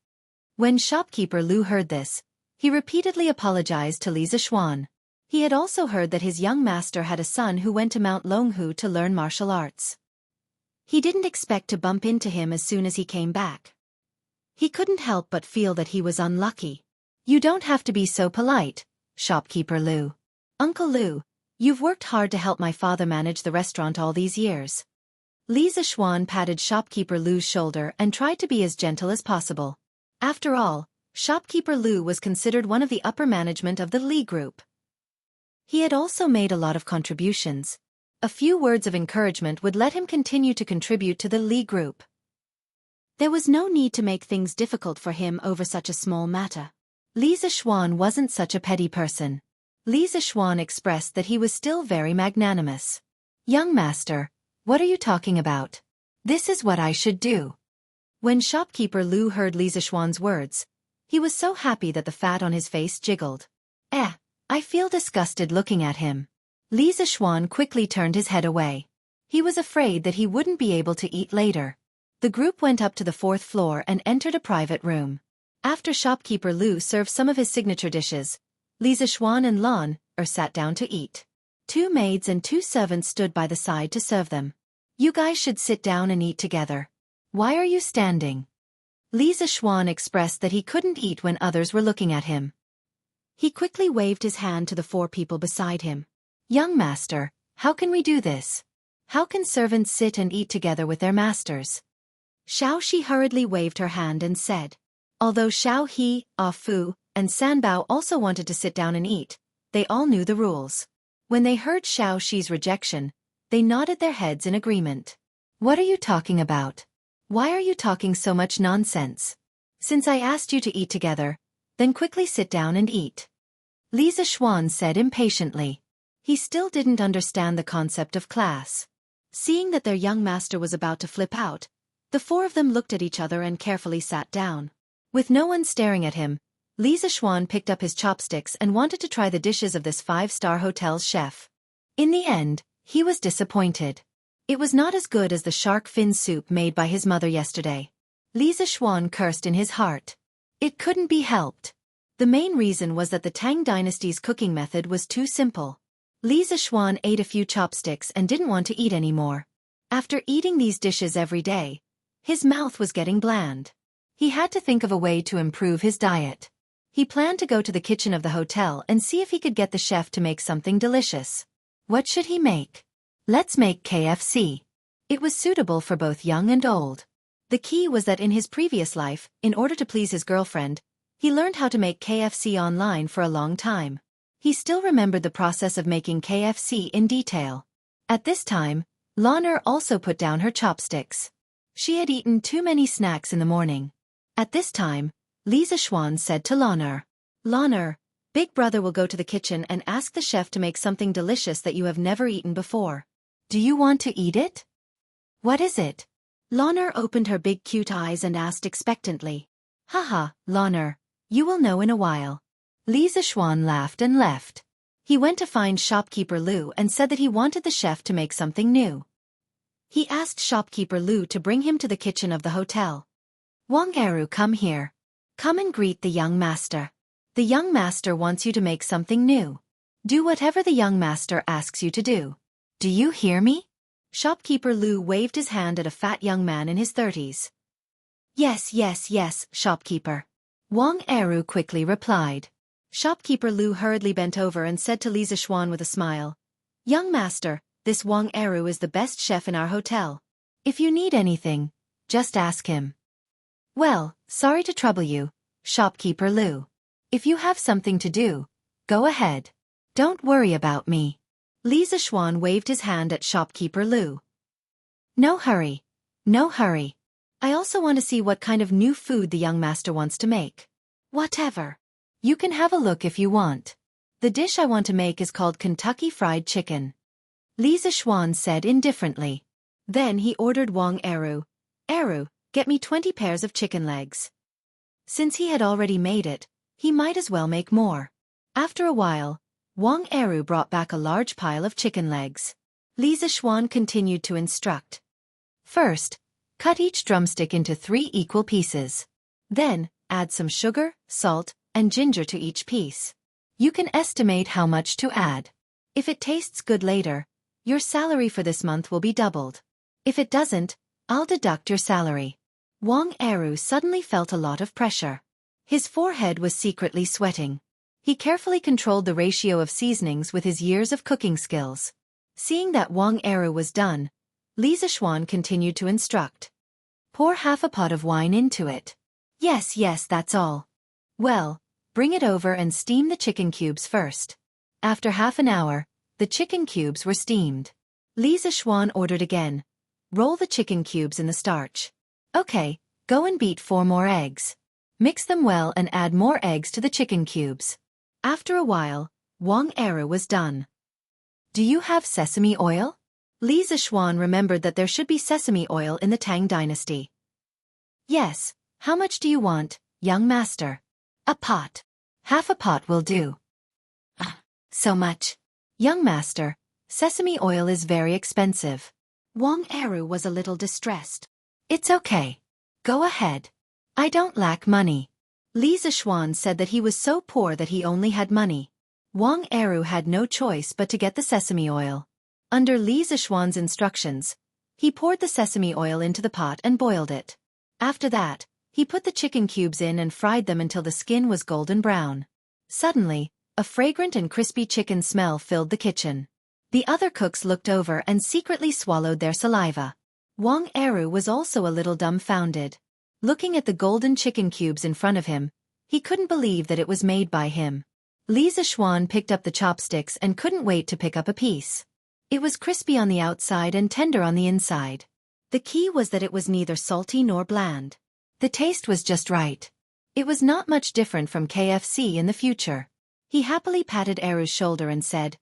When shopkeeper Lu heard this, he repeatedly apologized to Li Zishuan. He had also heard that his young master had a son who went to Mount Longhu to learn martial arts. He didn't expect to bump into him as soon as he came back. He couldn't help but feel that he was unlucky. "You don't have to be so polite, shopkeeper Lu. Uncle Lu, you've worked hard to help my father manage the restaurant all these years." Li Zishuan patted shopkeeper Lu's shoulder and tried to be as gentle as possible. After all, shopkeeper Lu was considered one of the upper management of the Li group. He had also made a lot of contributions. A few words of encouragement would let him continue to contribute to the Li group. There was no need to make things difficult for him over such a small matter. Li Zishuan wasn't such a petty person. Li Zishuan expressed that he was still very magnanimous. "Young master, what are you talking about? This is what I should do." When shopkeeper Lu heard Li Zishuan's words, he was so happy that the fat on his face jiggled. I feel disgusted looking at him." Li Zishuan quickly turned his head away. He was afraid that he wouldn't be able to eat later. The group went up to the 4th floor and entered a private room. After shopkeeper Lu served some of his signature dishes, Li Zishuan and Lanner sat down to eat. 2 maids and 2 servants stood by the side to serve them. "You guys should sit down and eat together. Why are you standing?" Li Zishuan expressed that he couldn't eat when others were looking at him. He quickly waved his hand to the 4 people beside him. "Young master, how can we do this? How can servants sit and eat together with their masters?" Xiao hurriedly waved her hand and said. Although Xiao, Fu, and Sanbao also wanted to sit down and eat, they all knew the rules. When they heard Xiao's rejection, they nodded their heads in agreement. "What are you talking about? Why are you talking so much nonsense? Since I asked you to eat together, then quickly sit down and eat." Li Zishuan said impatiently. He still didn't understand the concept of class. Seeing that their young master was about to flip out, the four of them looked at each other and carefully sat down. With no one staring at him, Li Zishuan picked up his chopsticks and wanted to try the dishes of this five-star hotel's chef. In the end, he was disappointed. It was not as good as the shark fin soup made by his mother yesterday. Li Zishuan cursed in his heart. It couldn't be helped. The main reason was that the Tang dynasty's cooking method was too simple. Li Zishuan ate a few chopsticks and didn't want to eat anymore. After eating these dishes every day, his mouth was getting bland. He had to think of a way to improve his diet. He planned to go to the kitchen of the hotel and see if he could get the chef to make something delicious. What should he make? Let's make KFC. It was suitable for both young and old. The key was that in his previous life, in order to please his girlfriend, he learned how to make KFC online for a long time. He still remembered the process of making KFC in detail. At this time, Lana also put down her chopsticks. She had eaten too many snacks in the morning. At this time, Li Zishuan said to Lana, "Lana, Big Brother will go to the kitchen and ask the chef to make something delicious that you have never eaten before. Do you want to eat it?" "What is it?" Lana opened her big cute eyes and asked expectantly. "Haha, Lana, you will know in a while." Li Zishuan laughed and left. He went to find shopkeeper Lu and said that he wanted the chef to make something new. He asked shopkeeper Lu to bring him to the kitchen of the hotel. "Wang Eru, come here. Come and greet the young master. The young master wants you to make something new. Do whatever the young master asks you to do. Do you hear me?" Shopkeeper Lu waved his hand at a fat young man in his 30s. Yes, shopkeeper." Wang Eru quickly replied. Shopkeeper Lu hurriedly bent over and said to Li Zishuan with a smile, "Young master, this Wang Eru is the best chef in our hotel. If you need anything, just ask him." "Well, sorry to trouble you, shopkeeper Lu. If you have something to do, go ahead. Don't worry about me." Li Zishuan waved his hand at shopkeeper Lu. No hurry. No hurry. I also want to see what kind of new food the young master wants to make." "Whatever. You can have a look if you want. The dish I want to make is called Kentucky Fried Chicken," Li Zishuan said indifferently. Then he ordered Wang Eru, "Eru, get me 20 pairs of chicken legs." Since he had already made it, he might as well make more. After a while, Wang Eru brought back a large pile of chicken legs. Li Zishuan continued to instruct. First, cut each drumstick into 3 equal pieces. Then, add some sugar, salt, and ginger to each piece. You can estimate how much to add. If it tastes good later, your salary for this month will be doubled. If it doesn't, I'll deduct your salary. Wang Eru suddenly felt a lot of pressure. His forehead was secretly sweating. He carefully controlled the ratio of seasonings with his years of cooking skills. Seeing that Wang Eru was done, Li Zishuan continued to instruct. Pour half a pot of wine into it. Yes, that's all. Well, bring it over and steam the chicken cubes first. After half an hour, the chicken cubes were steamed. Li Zishuan ordered again. Roll the chicken cubes in the starch. Okay, go and beat 4 more eggs. Mix them well and add more eggs to the chicken cubes. After a while, Wang Eru was done. Do you have sesame oil? Li Zishuan remembered that there should be sesame oil in the Tang dynasty. Yes, how much do you want, young master? A pot. Half a pot will do. So much. Young master, sesame oil is very expensive. Wang Eru was a little distressed. It's okay. Go ahead. I don't lack money. Li Zishuan said that he was so poor that he only had money. Wang Eru had no choice but to get the sesame oil. Under Li Zishuan's instructions, he poured the sesame oil into the pot and boiled it. After that, he put the chicken cubes in and fried them until the skin was golden brown. Suddenly, a fragrant and crispy chicken smell filled the kitchen. The other cooks looked over and secretly swallowed their saliva. Wang Eru was also a little dumbfounded. Looking at the golden chicken cubes in front of him, he couldn't believe that it was made by him. Li Zishuan picked up the chopsticks and couldn't wait to pick up a piece. It was crispy on the outside and tender on the inside. The key was that it was neither salty nor bland. The taste was just right. It was not much different from KFC in the future. He happily patted Eru's shoulder and said,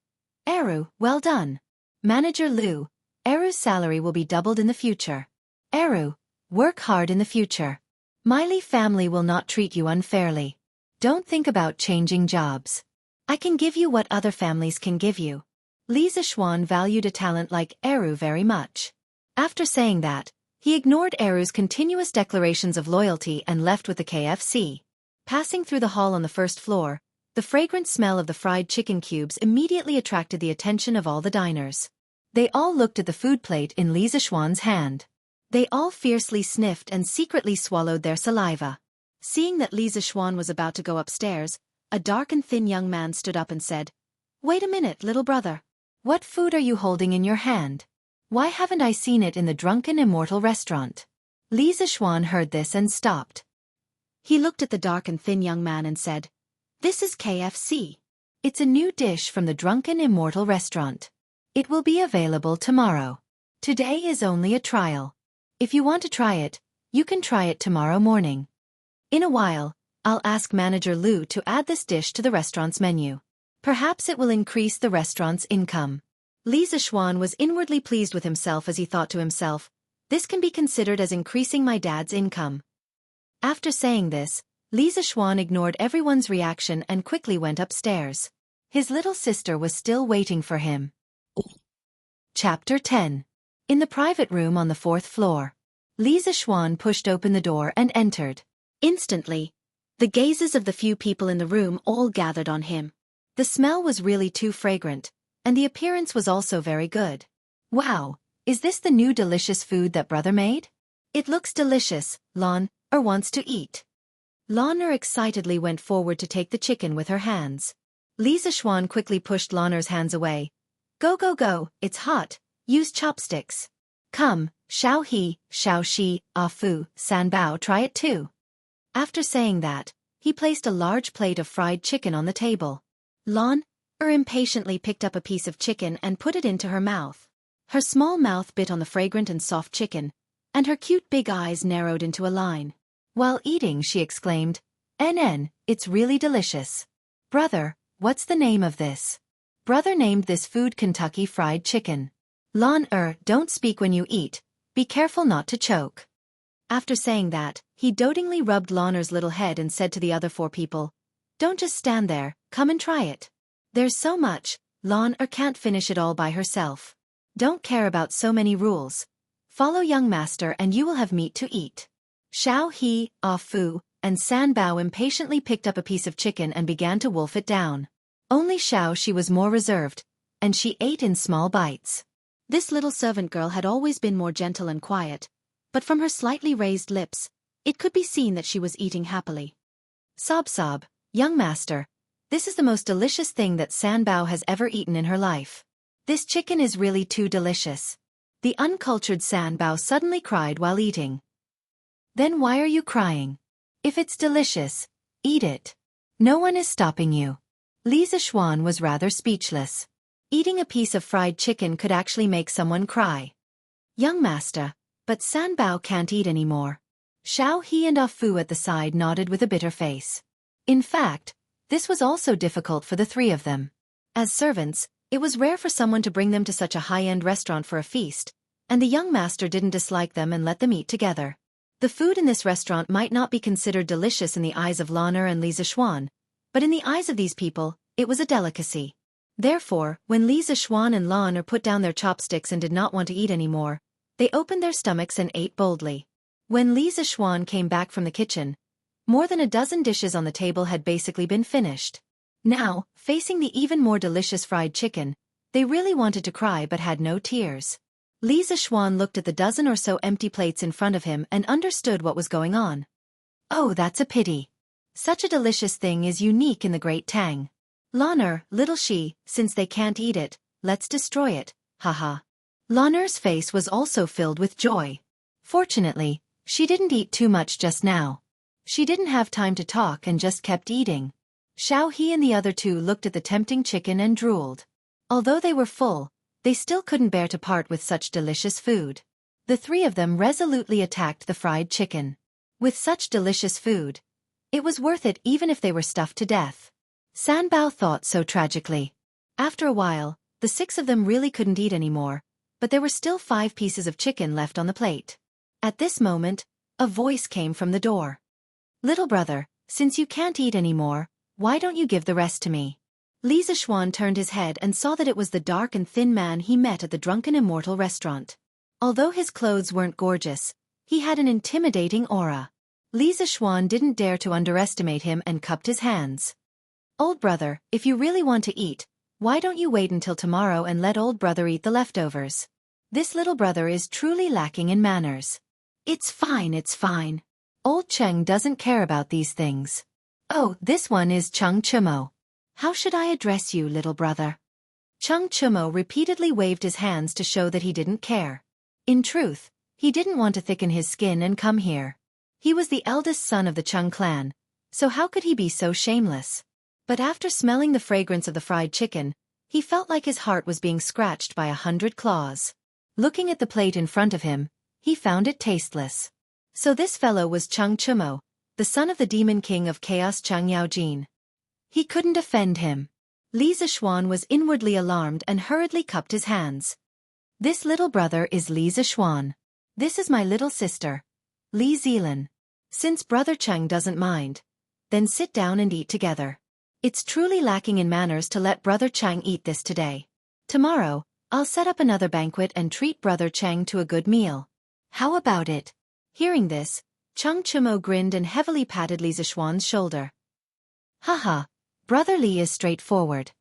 Eru, well done. Manager Lu, Eru's salary will be doubled in the future. Eru, work hard in the future. Miley family will not treat you unfairly. Don't think about changing jobs. I can give you what other families can give you. Li Zishuan valued a talent like Eru very much. After saying that, he ignored Eru's continuous declarations of loyalty and left with the KFC. Passing through the hall on the first floor, the fragrant smell of the fried chicken cubes immediately attracted the attention of all the diners. They all looked at the food plate in Li Zishuan's hand. They all fiercely sniffed and secretly swallowed their saliva. Seeing that Li Zishuan was about to go upstairs, a dark and thin young man stood up and said, "Wait a minute, little brother. What food are you holding in your hand? Why haven't I seen it in the Drunken Immortal restaurant?" Li Zishuan heard this and stopped. He looked at the dark and thin young man and said, "This is KFC. It's a new dish from the Drunken Immortal restaurant. It will be available tomorrow. Today is only a trial. If you want to try it, you can try it tomorrow morning. In a while, I'll ask Manager Lu to add this dish to the restaurant's menu. Perhaps it will increase the restaurant's income." Li Zishuan was inwardly pleased with himself as he thought to himself, "This can be considered as increasing my dad's income." After saying this, Li Zishuan ignored everyone's reaction and quickly went upstairs. His little sister was still waiting for him. Chapter 10. In the private room on the 4th floor, Li Zishuan pushed open the door and entered. Instantly, the gazes of the few people in the room all gathered on him. The smell was really too fragrant, and the appearance was also very good. "Wow, is this the new delicious food that brother made? It looks delicious," Lon wants to eat. Lon excitedly went forward to take the chicken with her hands. Li Zishuan quickly pushed Lon's hands away. Go, go, go, it's hot, use chopsticks. Come, Xiao He, Xiao Shi, Ah Fu, San Bao, try it too." After saying that, he placed a large plate of fried chicken on the table. Lon impatiently picked up a piece of chicken and put it into her mouth. Her small mouth bit on the fragrant and soft chicken, and her cute big eyes narrowed into a line. While eating, she exclaimed, "NN, it's really delicious. Brother, what's the name of this?" Brother named this food Kentucky Fried Chicken. Lon don't speak when you eat, be careful not to choke. After saying that, he dotingly rubbed Lon's little head and said to the other 4 people, "Don't just stand there, come and try it. There's so much, Lon can't finish it all by herself. Don't care about so many rules. Follow young master and you will have meat to eat." Xiao He, Ah Fu, and San Bao impatiently picked up a piece of chicken and began to wolf it down. Only Xiao Shi was more reserved, and she ate in small bites. This little servant girl had always been more gentle and quiet, but from her slightly raised lips, it could be seen that she was eating happily. Sob sob, "Young master, this is the most delicious thing that San Bao has ever eaten in her life. This chicken is really too delicious." The uncultured San Bao suddenly cried while eating. "Then why are you crying? If it's delicious, eat it. No one is stopping you." Li Zishuan was rather speechless. Eating a piece of fried chicken could actually make someone cry. "Young master, but San Bao can't eat anymore." Xiao He and Ah Fu at the side nodded with a bitter face. In fact, this was also difficult for the 3 of them. As servants, it was rare for someone to bring them to such a high-end restaurant for a feast, and the young master didn't dislike them and let them eat together. The food in this restaurant might not be considered delicious in the eyes of Loner and Li Zishuan, but in the eyes of these people, it was a delicacy. Therefore, when Li Zishuan and Loner put down their chopsticks and did not want to eat anymore, they opened their stomachs and ate boldly. When Li Zishuan came back from the kitchen, more than a dozen dishes on the table had basically been finished. Now, facing the even more delicious fried chicken, they really wanted to cry but had no tears. Li Zishuan looked at the dozen or so empty plates in front of him and understood what was going on. "Oh, that's a pity. Such a delicious thing is unique in the Great Tang. Loner, little Shi, since they can't eat it, let's destroy it, haha." Loner's face was also filled with joy. Fortunately, she didn't eat too much just now. She didn't have time to talk and just kept eating. Xiao He and the other 2 looked at the tempting chicken and drooled. Although they were full, they still couldn't bear to part with such delicious food. The 3 of them resolutely attacked the fried chicken. With such delicious food, it was worth it even if they were stuffed to death. San Bao thought so tragically. After a while, The 6 of them really couldn't eat anymore, but there were still 5 pieces of chicken left on the plate. At this moment, a voice came from the door. "Little brother, since you can't eat anymore, why don't you give the rest to me?" Li Zishuan turned his head and saw that it was the dark and thin man he met at the Drunken Immortal restaurant. Although his clothes weren't gorgeous, he had an intimidating aura. Li Zishuan didn't dare to underestimate him and cupped his hands. "Old brother, if you really want to eat, why don't you wait until tomorrow and let old brother eat the leftovers? This little brother is truly lacking in manners." It's fine. Old Cheng doesn't care about these things." "Oh, this one is Cheng Chumo. How should I address you, little brother?" Cheng Chumo repeatedly waved his hands to show that he didn't care. In truth, he didn't want to thicken his skin and come here. He was the eldest son of the Cheng clan, so how could he be so shameless? But after smelling the fragrance of the fried chicken, he felt like his heart was being scratched by 100 claws. Looking at the plate in front of him, he found it tasteless. So this fellow was Cheng Chumo, the son of the demon king of chaos Cheng Yaojin. He couldn't offend him. Li Zishuan was inwardly alarmed and hurriedly cupped his hands. "This little brother is Li Zishuan. This is my little sister, Li Zilan. Since brother Cheng doesn't mind, then sit down and eat together. It's truly lacking in manners to let brother Cheng eat this today. Tomorrow, I'll set up another banquet and treat brother Cheng to a good meal. How about it?" Hearing this, Cheng Chumo grinned and heavily patted Li Zishuan's shoulder. "Haha, brother Li is straightforward.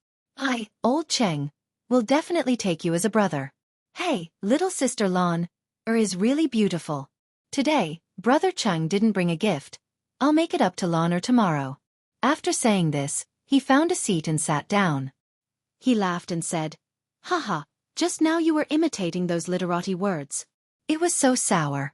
Old Cheng, will definitely take you as a brother. Hey, little sister Lan, is really beautiful. Today, brother Cheng didn't bring a gift. I'll make it up to Lan tomorrow." After saying this, he found a seat and sat down. He laughed and said, "Haha, just now you were imitating those literati words. It was so sour."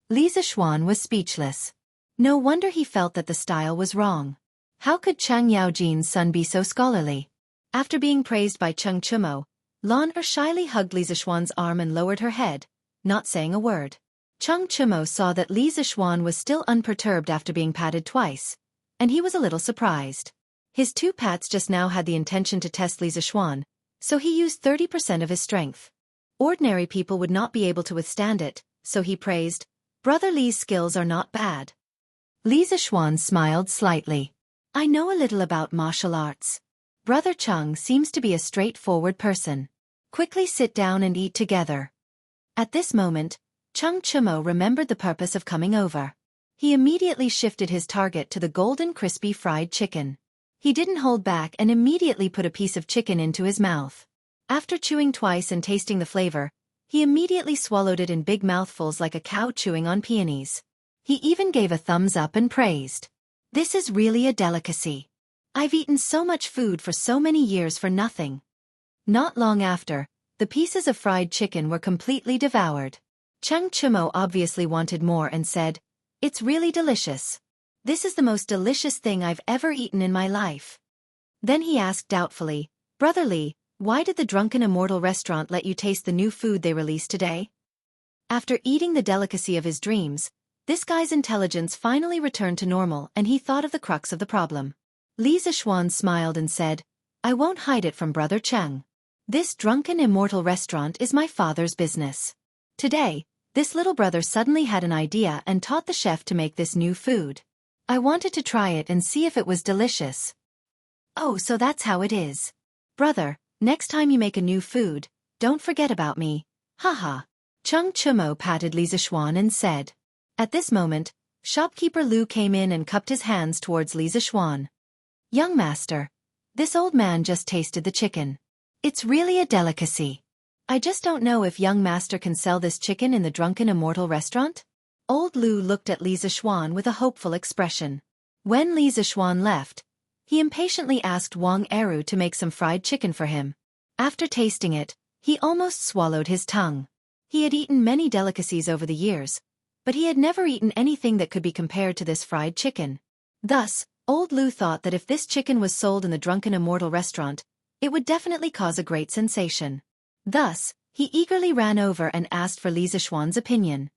Li Zishuan was speechless. No wonder he felt that the style was wrong. How could Cheng Yaojin's son be so scholarly? After being praised by Cheng Chumo, Lan shyly hugged Li Zishuan's arm and lowered her head, not saying a word. Cheng Chumo saw that Li Zishuan was still unperturbed after being patted twice, and he was a little surprised. His 2 pats just now had the intention to test Li Zishuan, so he used 30% of his strength. Ordinary people would not be able to withstand it, so he praised, "Brother Li's skills are not bad." Li Zishuan smiled slightly. "I know a little about martial arts. Brother Cheng seems to be a straightforward person. Quickly sit down and eat together." At this moment, Cheng Chumo remembered the purpose of coming over. He immediately shifted his target to the golden crispy fried chicken. He didn't hold back and immediately put a piece of chicken into his mouth. After chewing twice and tasting the flavor, he immediately swallowed it in big mouthfuls like a cow chewing on peonies. He even gave a thumbs up and praised, "This is really a delicacy. I've eaten so much food for so many years for nothing." Not long after, the pieces of fried chicken were completely devoured. Cheng Chumo obviously wanted more and said, "It's really delicious. This is the most delicious thing I've ever eaten in my life." Then he asked doubtfully, "Brother Li, why did the Drunken Immortal restaurant let you taste the new food they released today?" After eating the delicacy of his dreams, this guy's intelligence finally returned to normal and he thought of the crux of the problem. Li Zishuan smiled and said, "I won't hide it from brother Cheng. This Drunken Immortal restaurant is my father's business. Today, this little brother suddenly had an idea and taught the chef to make this new food. I wanted to try it and see if it was delicious." "Oh, so that's how it is. Brother, next time you make a new food, don't forget about me. Haha." Cheng Chumo patted Li Zishuan and said. At this moment, shopkeeper Lu came in and cupped his hands towards Li Zishuan. "Young master, this old man just tasted the chicken. It's really a delicacy. I just don't know if young master can sell this chicken in the Drunken Immortal restaurant?" Old Lu looked at Li Zishuan with a hopeful expression. When Li Zishuan left, he impatiently asked Wang Eru to make some fried chicken for him. After tasting it, he almost swallowed his tongue. He had eaten many delicacies over the years, but he had never eaten anything that could be compared to this fried chicken. Thus, old Lu thought that if this chicken was sold in the Drunken Immortal restaurant, it would definitely cause a great sensation. Thus, he eagerly ran over and asked for Li Zishuan's opinion.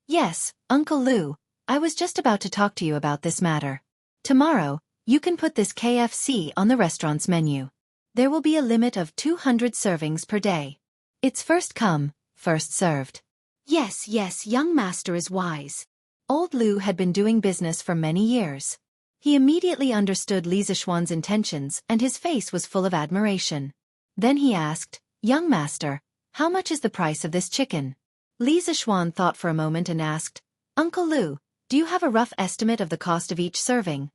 "Yes, Uncle Lu, I was just about to talk to you about this matter. Tomorrow, you can put this KFC on the restaurant's menu. There will be a limit of 200 servings per day. It's first come, first served. Yes, yes, young master is wise. Old Lu had been doing business for many years. He immediately understood Li Zixuan's intentions and his face was full of admiration. Then he asked, "Young master, how much is the price of this chicken?" Li Zixuan thought for a moment and asked, "Uncle Lu, do you have a rough estimate of the cost of each serving?"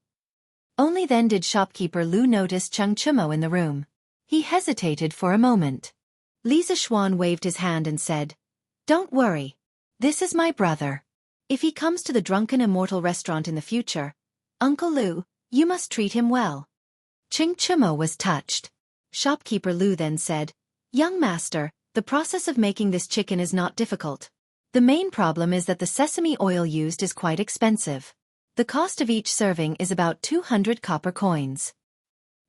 Only then did shopkeeper Lu notice Cheng Chumo in the room. He hesitated for a moment. Li Zixuan waved his hand and said, "Don't worry. This is my brother. If he comes to the Drunken Immortal restaurant in the future, Uncle Lu, you must treat him well." Cheng Chumo was touched. Shopkeeper Lu then said, "Young master, the process of making this chicken is not difficult. The main problem is that the sesame oil used is quite expensive. The cost of each serving is about 200 copper coins."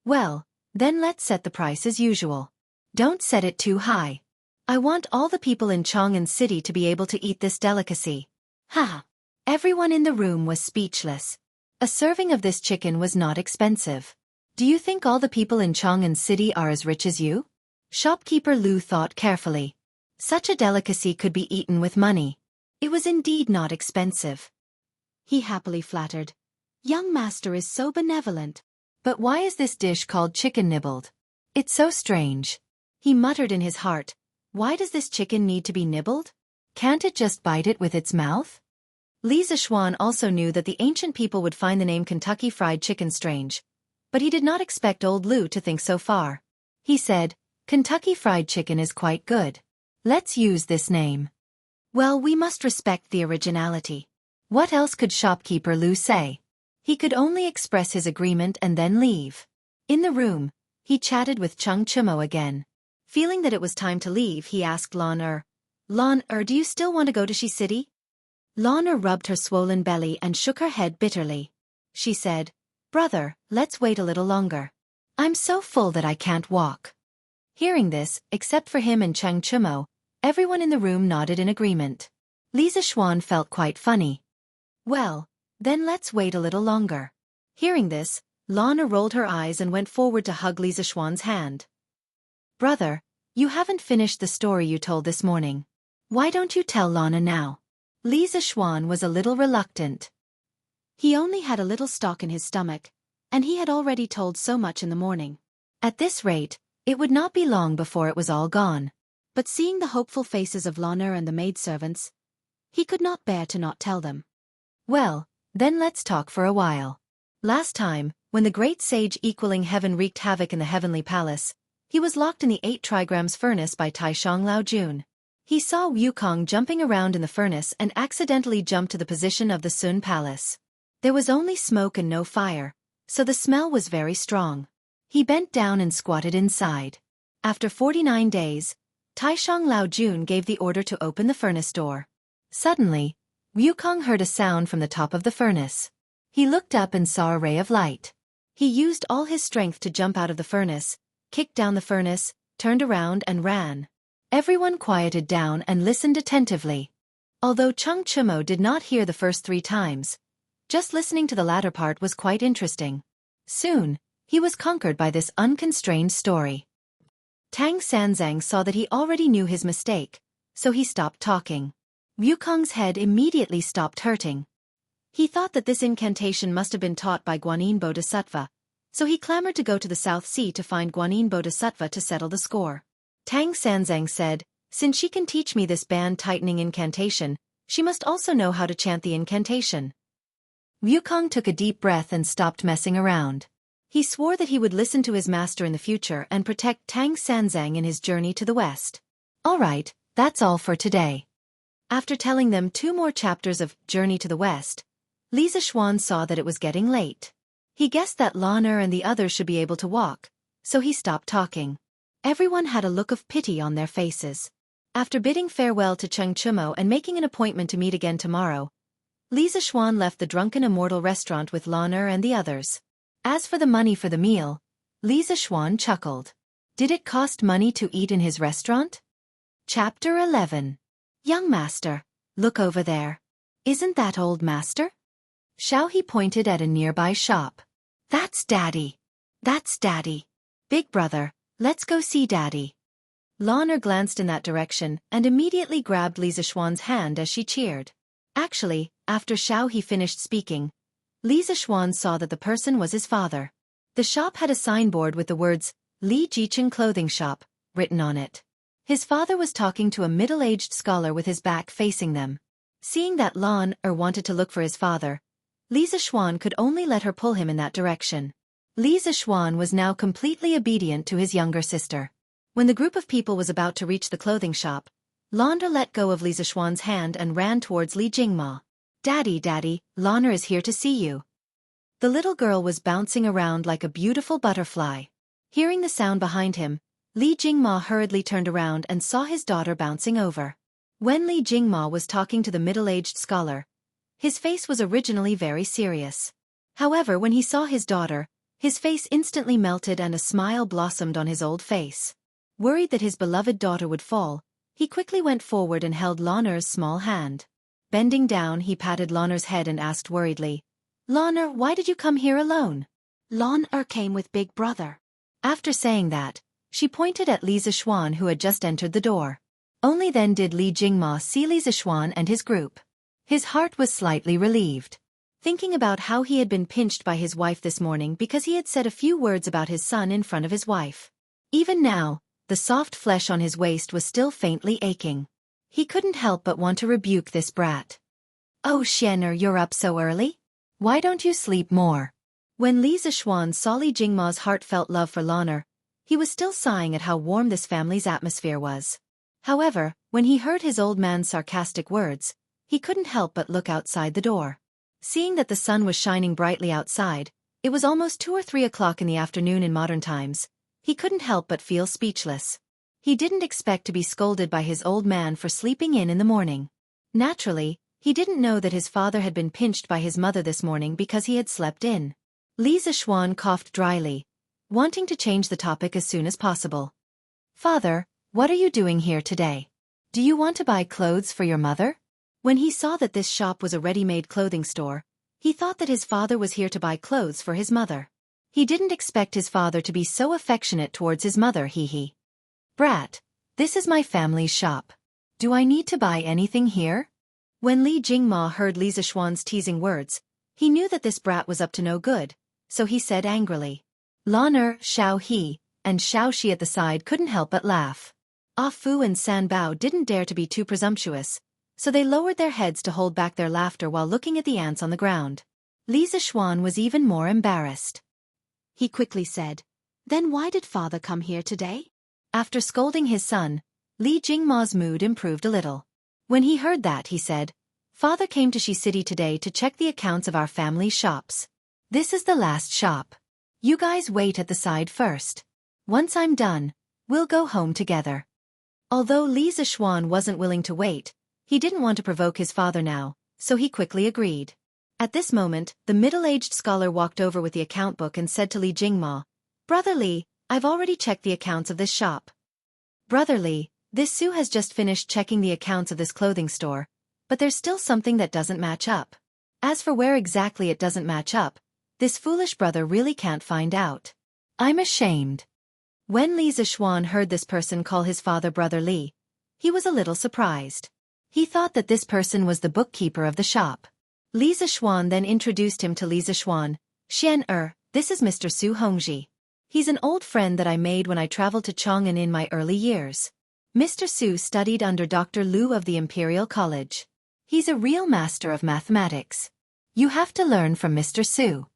"Well, then let's set the price as usual. Don't set it too high. I want all the people in Chang'an City to be able to eat this delicacy." Ha! Everyone in the room was speechless. A serving of this chicken was not expensive. "Do you think all the people in Chang'an City are as rich as you?" Shopkeeper Lu thought carefully. Such a delicacy could be eaten with money. It was indeed not expensive. He happily flattered, "Young master is so benevolent. But why is this dish called chicken nibbled? It's so strange." He muttered in his heart, "Why does this chicken need to be nibbled? Can't it just bite it with its mouth?" Li Zixuan also knew that the ancient people would find the name Kentucky Fried Chicken strange, but he did not expect old Lu to think so far. He said, "Kentucky Fried Chicken is quite good. Let's use this name." Well, we must respect the originality. What else could shopkeeper Lu say? He could only express his agreement and then leave. In the room, he chatted with Cheng Chumo again. Feeling that it was time to leave, he asked Lan do you still want to go to Shi City? Lan rubbed her swollen belly and shook her head bitterly. She said, "Brother, let's wait a little longer. I'm so full that I can't walk." Hearing this, except for him and Cheng Chumo, everyone in the room nodded in agreement. Li Zixuan felt quite funny. "Well, then let's wait a little longer." Hearing this, Lana rolled her eyes and went forward to hug Li Zixuan's hand. "Brother, you haven't finished the story you told this morning. Why don't you tell Lana now?" Li Zixuan was a little reluctant. He only had a little stock in his stomach, and he had already told so much in the morning. At this rate, it would not be long before it was all gone. But seeing the hopeful faces of Lana and the maidservants, he could not bear to not tell them. "Well, then let's talk for a while. Last time, when the great sage equaling heaven wreaked havoc in the heavenly palace, he was locked in the 8 trigrams furnace by Taishang Laojun. He saw Wukong jumping around in the furnace and accidentally jumped to the position of the Sun Palace. There was only smoke and no fire, so the smell was very strong. He bent down and squatted inside. After 49 days, Taishang Laojun gave the order to open the furnace door. Suddenly, Wukong heard a sound from the top of the furnace. He looked up and saw a ray of light. He used all his strength to jump out of the furnace, kicked down the furnace, turned around and ran. Everyone quieted down and listened attentively. Although Cheng Chumo did not hear the first 3 times, just listening to the latter part was quite interesting. Soon, he was conquered by this unconstrained story. Tang Sanzang saw that he already knew his mistake, so he stopped talking. Wukong's head immediately stopped hurting. He thought that this incantation must have been taught by Guanyin Bodhisattva, so he clamored to go to the South Sea to find Guanyin Bodhisattva to settle the score. Tang Sanzang said, "Since she can teach me this band-tightening incantation, she must also know how to chant the incantation." Wukong took a deep breath and stopped messing around. He swore that he would listen to his master in the future and protect Tang Sanzang in his journey to the west. All right, that's all for today. After telling them 2 more chapters of Journey to the West, Li Zixuan saw that it was getting late. He guessed that Lan and the others should be able to walk, so he stopped talking. Everyone had a look of pity on their faces. After bidding farewell to Cheng Chumo and making an appointment to meet again tomorrow, Li Zixuan left the Drunken Immortal restaurant with Lan and the others. As for the money for the meal, Li Zixuan chuckled. Did it cost money to eat in his restaurant? Chapter 11. Young master, look over there. Isn't that old master? Xiaohe pointed at a nearby shop. That's Daddy. That's Daddy. Big brother, Let's go see Daddy. Lan'er glanced in that direction and immediately grabbed Li Zixuan's hand as she cheered. Actually, after Xiao He finished speaking, Li Zixuan saw that the person was his father. The shop had a signboard with the words, Li Jichen Clothing Shop, written on it. His father was talking to a middle-aged scholar with his back facing them. Seeing that Lan'er wanted to look for his father, Li Zixuan could only let her pull him in that direction. Li Zixuan was now completely obedient to his younger sister. When the group of people was about to reach the clothing shop, Lan'er let go of Li Zixuan's hand and ran towards Li Jingma. Daddy, Lan'er is here to see you. The little girl was bouncing around like a beautiful butterfly. Hearing the sound behind him, Li Jingma hurriedly turned around and saw his daughter bouncing over. When Li Jingma was talking to the middle-aged scholar, his face was originally very serious. However, when he saw his daughter, his face instantly melted and a smile blossomed on his old face. Worried that his beloved daughter would fall, he quickly went forward and held Lan'er's small hand. Bending down, he patted Lan'er's head and asked worriedly, Lan'er, why did you come here alone? Lan'er came with Big Brother. After saying that, she pointed at Li Zixuan who had just entered the door. Only then did Li Jingma see Li Zixuan and his group. His heart was slightly relieved. Thinking about how he had been pinched by his wife this morning because he had said a few words about his son in front of his wife. Even now, the soft flesh on his waist was still faintly aching. He couldn't help but want to rebuke this brat. Oh Xianer, you're up so early? Why don't you sleep more? When Li Zixuan saw Li Jingma's heartfelt love for Lan'er, he was still sighing at how warm this family's atmosphere was. However, when he heard his old man's sarcastic words, he couldn't help but look outside the door. Seeing that the sun was shining brightly outside, it was almost 2 or 3 o'clock in the afternoon in modern times, he couldn't help but feel speechless. He didn't expect to be scolded by his old man for sleeping in the morning. Naturally, he didn't know that his father had been pinched by his mother this morning because he had slept in. Li Zixuan coughed dryly, wanting to change the topic as soon as possible. Father, what are you doing here today? Do you want to buy clothes for your mother? When he saw that this shop was a ready-made clothing store, he thought that his father was here to buy clothes for his mother. He didn't expect his father to be so affectionate towards his mother, he. Brat, this is my family's shop. Do I need to buy anything here? When Li Jingma heard Li Zixuan's teasing words, he knew that this brat was up to no good, so he said angrily. Lan'er, Xiao He, and Xiao Shi at the side couldn't help but laugh. Ah Fu and San Bao didn't dare to be too presumptuous, so they lowered their heads to hold back their laughter while looking at the ants on the ground. Li Zixuan was even more embarrassed. He quickly said, Then why did father come here today? After scolding his son, Li Jingma's mood improved a little. When he heard that, he said, Father came to Shi City today to check the accounts of our family's shops. This is the last shop. You guys wait at the side first. Once I'm done, we'll go home together. Although Li Zixuan wasn't willing to wait, he didn't want to provoke his father now, so he quickly agreed. At this moment, the middle-aged scholar walked over with the account book and said to Li Jingma, Brother Li, I've already checked the accounts of this shop. Brother Li, this Su has just finished checking the accounts of this clothing store, but there's still something that doesn't match up. As for where exactly it doesn't match up, this foolish brother really can't find out. I'm ashamed. When Li Zixuan heard this person call his father Brother Li, he was a little surprised. He thought that this person was the bookkeeper of the shop. Li Zixuan then introduced him to Li Zixuan. This is Mr. Su Hongji. He's an old friend that I made when I traveled to Chang'an in my early years. Mr. Su studied under Dr. Lu of the Imperial College. He's a real master of mathematics. You have to learn from Mr. Su.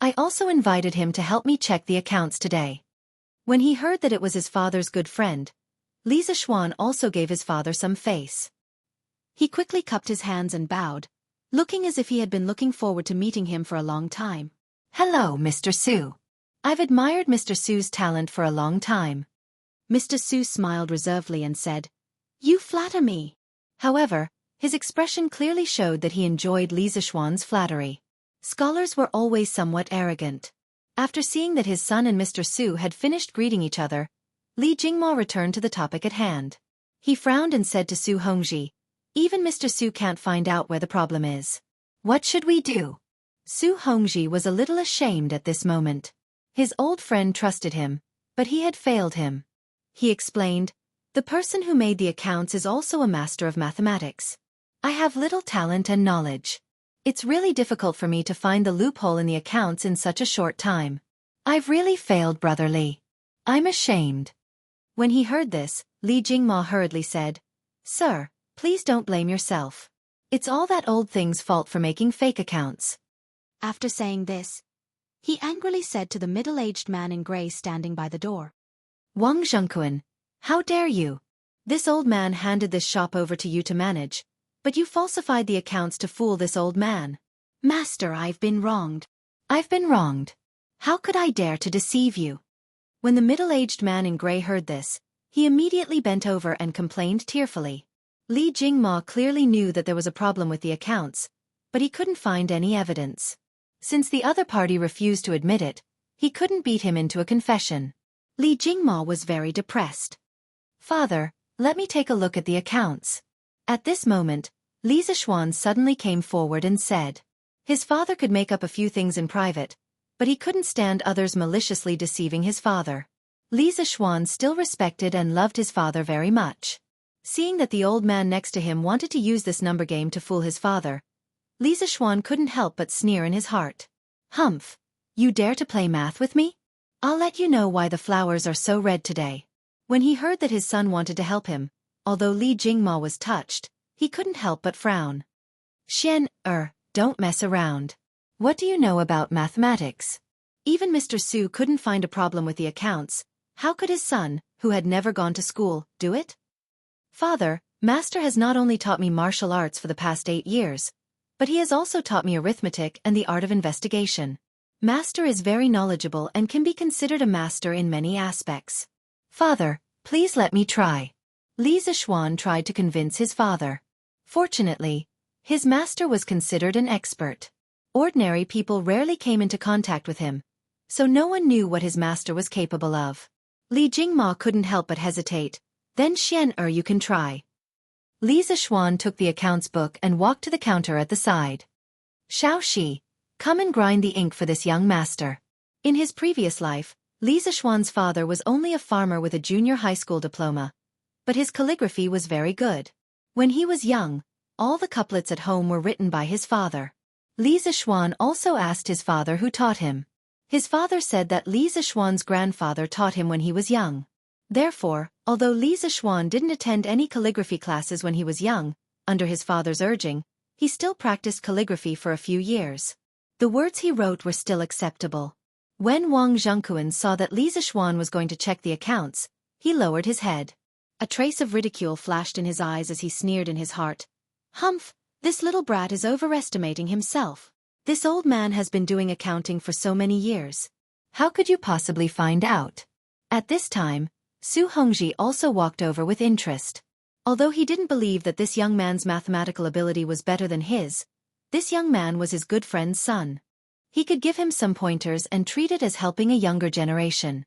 I also invited him to help me check the accounts today. When he heard that it was his father's good friend, Li Zixuan also gave his father some face. He quickly cupped his hands and bowed, looking as if he had been looking forward to meeting him for a long time. Hello, Mr. Su. I've admired Mr. Su's talent for a long time. Mr. Su smiled reservedly and said, You flatter me. However, his expression clearly showed that he enjoyed Li Zixuan's flattery. Scholars were always somewhat arrogant. After seeing that his son and Mr. Su had finished greeting each other, Li Jingma returned to the topic at hand. He frowned and said to Su Hongji, Even Mr. Su can't find out where the problem is. What should we do? Su Hongji was a little ashamed at this moment. His old friend trusted him, But he had failed him. He explained, "The person who made the accounts is also a master of mathematics. I have little talent and knowledge. It's really difficult for me to find the loophole in the accounts in such a short time. I've really failed, Brother Li. I'm ashamed." When he heard this, Li Jingma hurriedly said, "Sir, please don't blame yourself. It's all that old thing's fault for making fake accounts." After saying this, he angrily said to the middle-aged man in gray standing by the door, "Wang Zhengquan, how dare you? This old man handed this shop over to you to manage, but you falsified the accounts to fool this old man. Master, I've been wronged. I've been wronged. How could I dare to deceive you?" When the middle-aged man in gray heard this, he immediately bent over and complained tearfully. Li Jingma clearly knew that there was a problem with the accounts, but he couldn't find any evidence. Since the other party refused to admit it, he couldn't beat him into a confession. Li Jingma was very depressed. "Father, let me take a look at the accounts." At this moment, Li Zixuan suddenly came forward and said. His father could make up a few things in private, but he couldn't stand others maliciously deceiving his father. Li Zixuan still respected and loved his father very much. Seeing that the old man next to him wanted to use this number game to fool his father, Li Zixuan couldn't help but sneer in his heart. "Humph! You dare to play math with me? I'll let you know why the flowers are so red today." When he heard that his son wanted to help him, although Li Jingma was touched, he couldn't help but frown. Don't mess around. What do you know about mathematics?" Even Mr. Su couldn't find a problem with the accounts. How could his son, who had never gone to school, do it? "Father, Master has not only taught me martial arts for the past 8 years, but he has also taught me arithmetic and the art of investigation. Master is very knowledgeable and can be considered a master in many aspects. Father, please let me try." Li Zixuan tried to convince his father. Fortunately, his master was considered an expert. Ordinary people rarely came into contact with him, so no one knew what his master was capable of. Li Jingma couldn't help but hesitate. "Then you can try." Li Zixuan took the accounts book and walked to the counter at the side. "Xiaoxi, come and grind the ink for this young master." In his previous life, Li Zixuan's father was only a farmer with a junior high school diploma, but his calligraphy was very good. When he was young, all the couplets at home were written by his father. Li Zixuan also asked his father who taught him. His father said that Li Zixuan's grandfather taught him when he was young. Therefore, although Li Zixuan didn't attend any calligraphy classes when he was young, under his father's urging, he still practiced calligraphy for a few years. The words he wrote were still acceptable. When Wang Zhengquan saw that Li Zixuan was going to check the accounts, he lowered his head. A trace of ridicule flashed in his eyes as he sneered in his heart. "Humph, this little brat is overestimating himself. This old man has been doing accounting for so many years. How could you possibly find out?" At this time, Su Hongji also walked over with interest. Although he didn't believe that this young man's mathematical ability was better than his, this young man was his good friend's son. He could give him some pointers and treat it as helping a younger generation.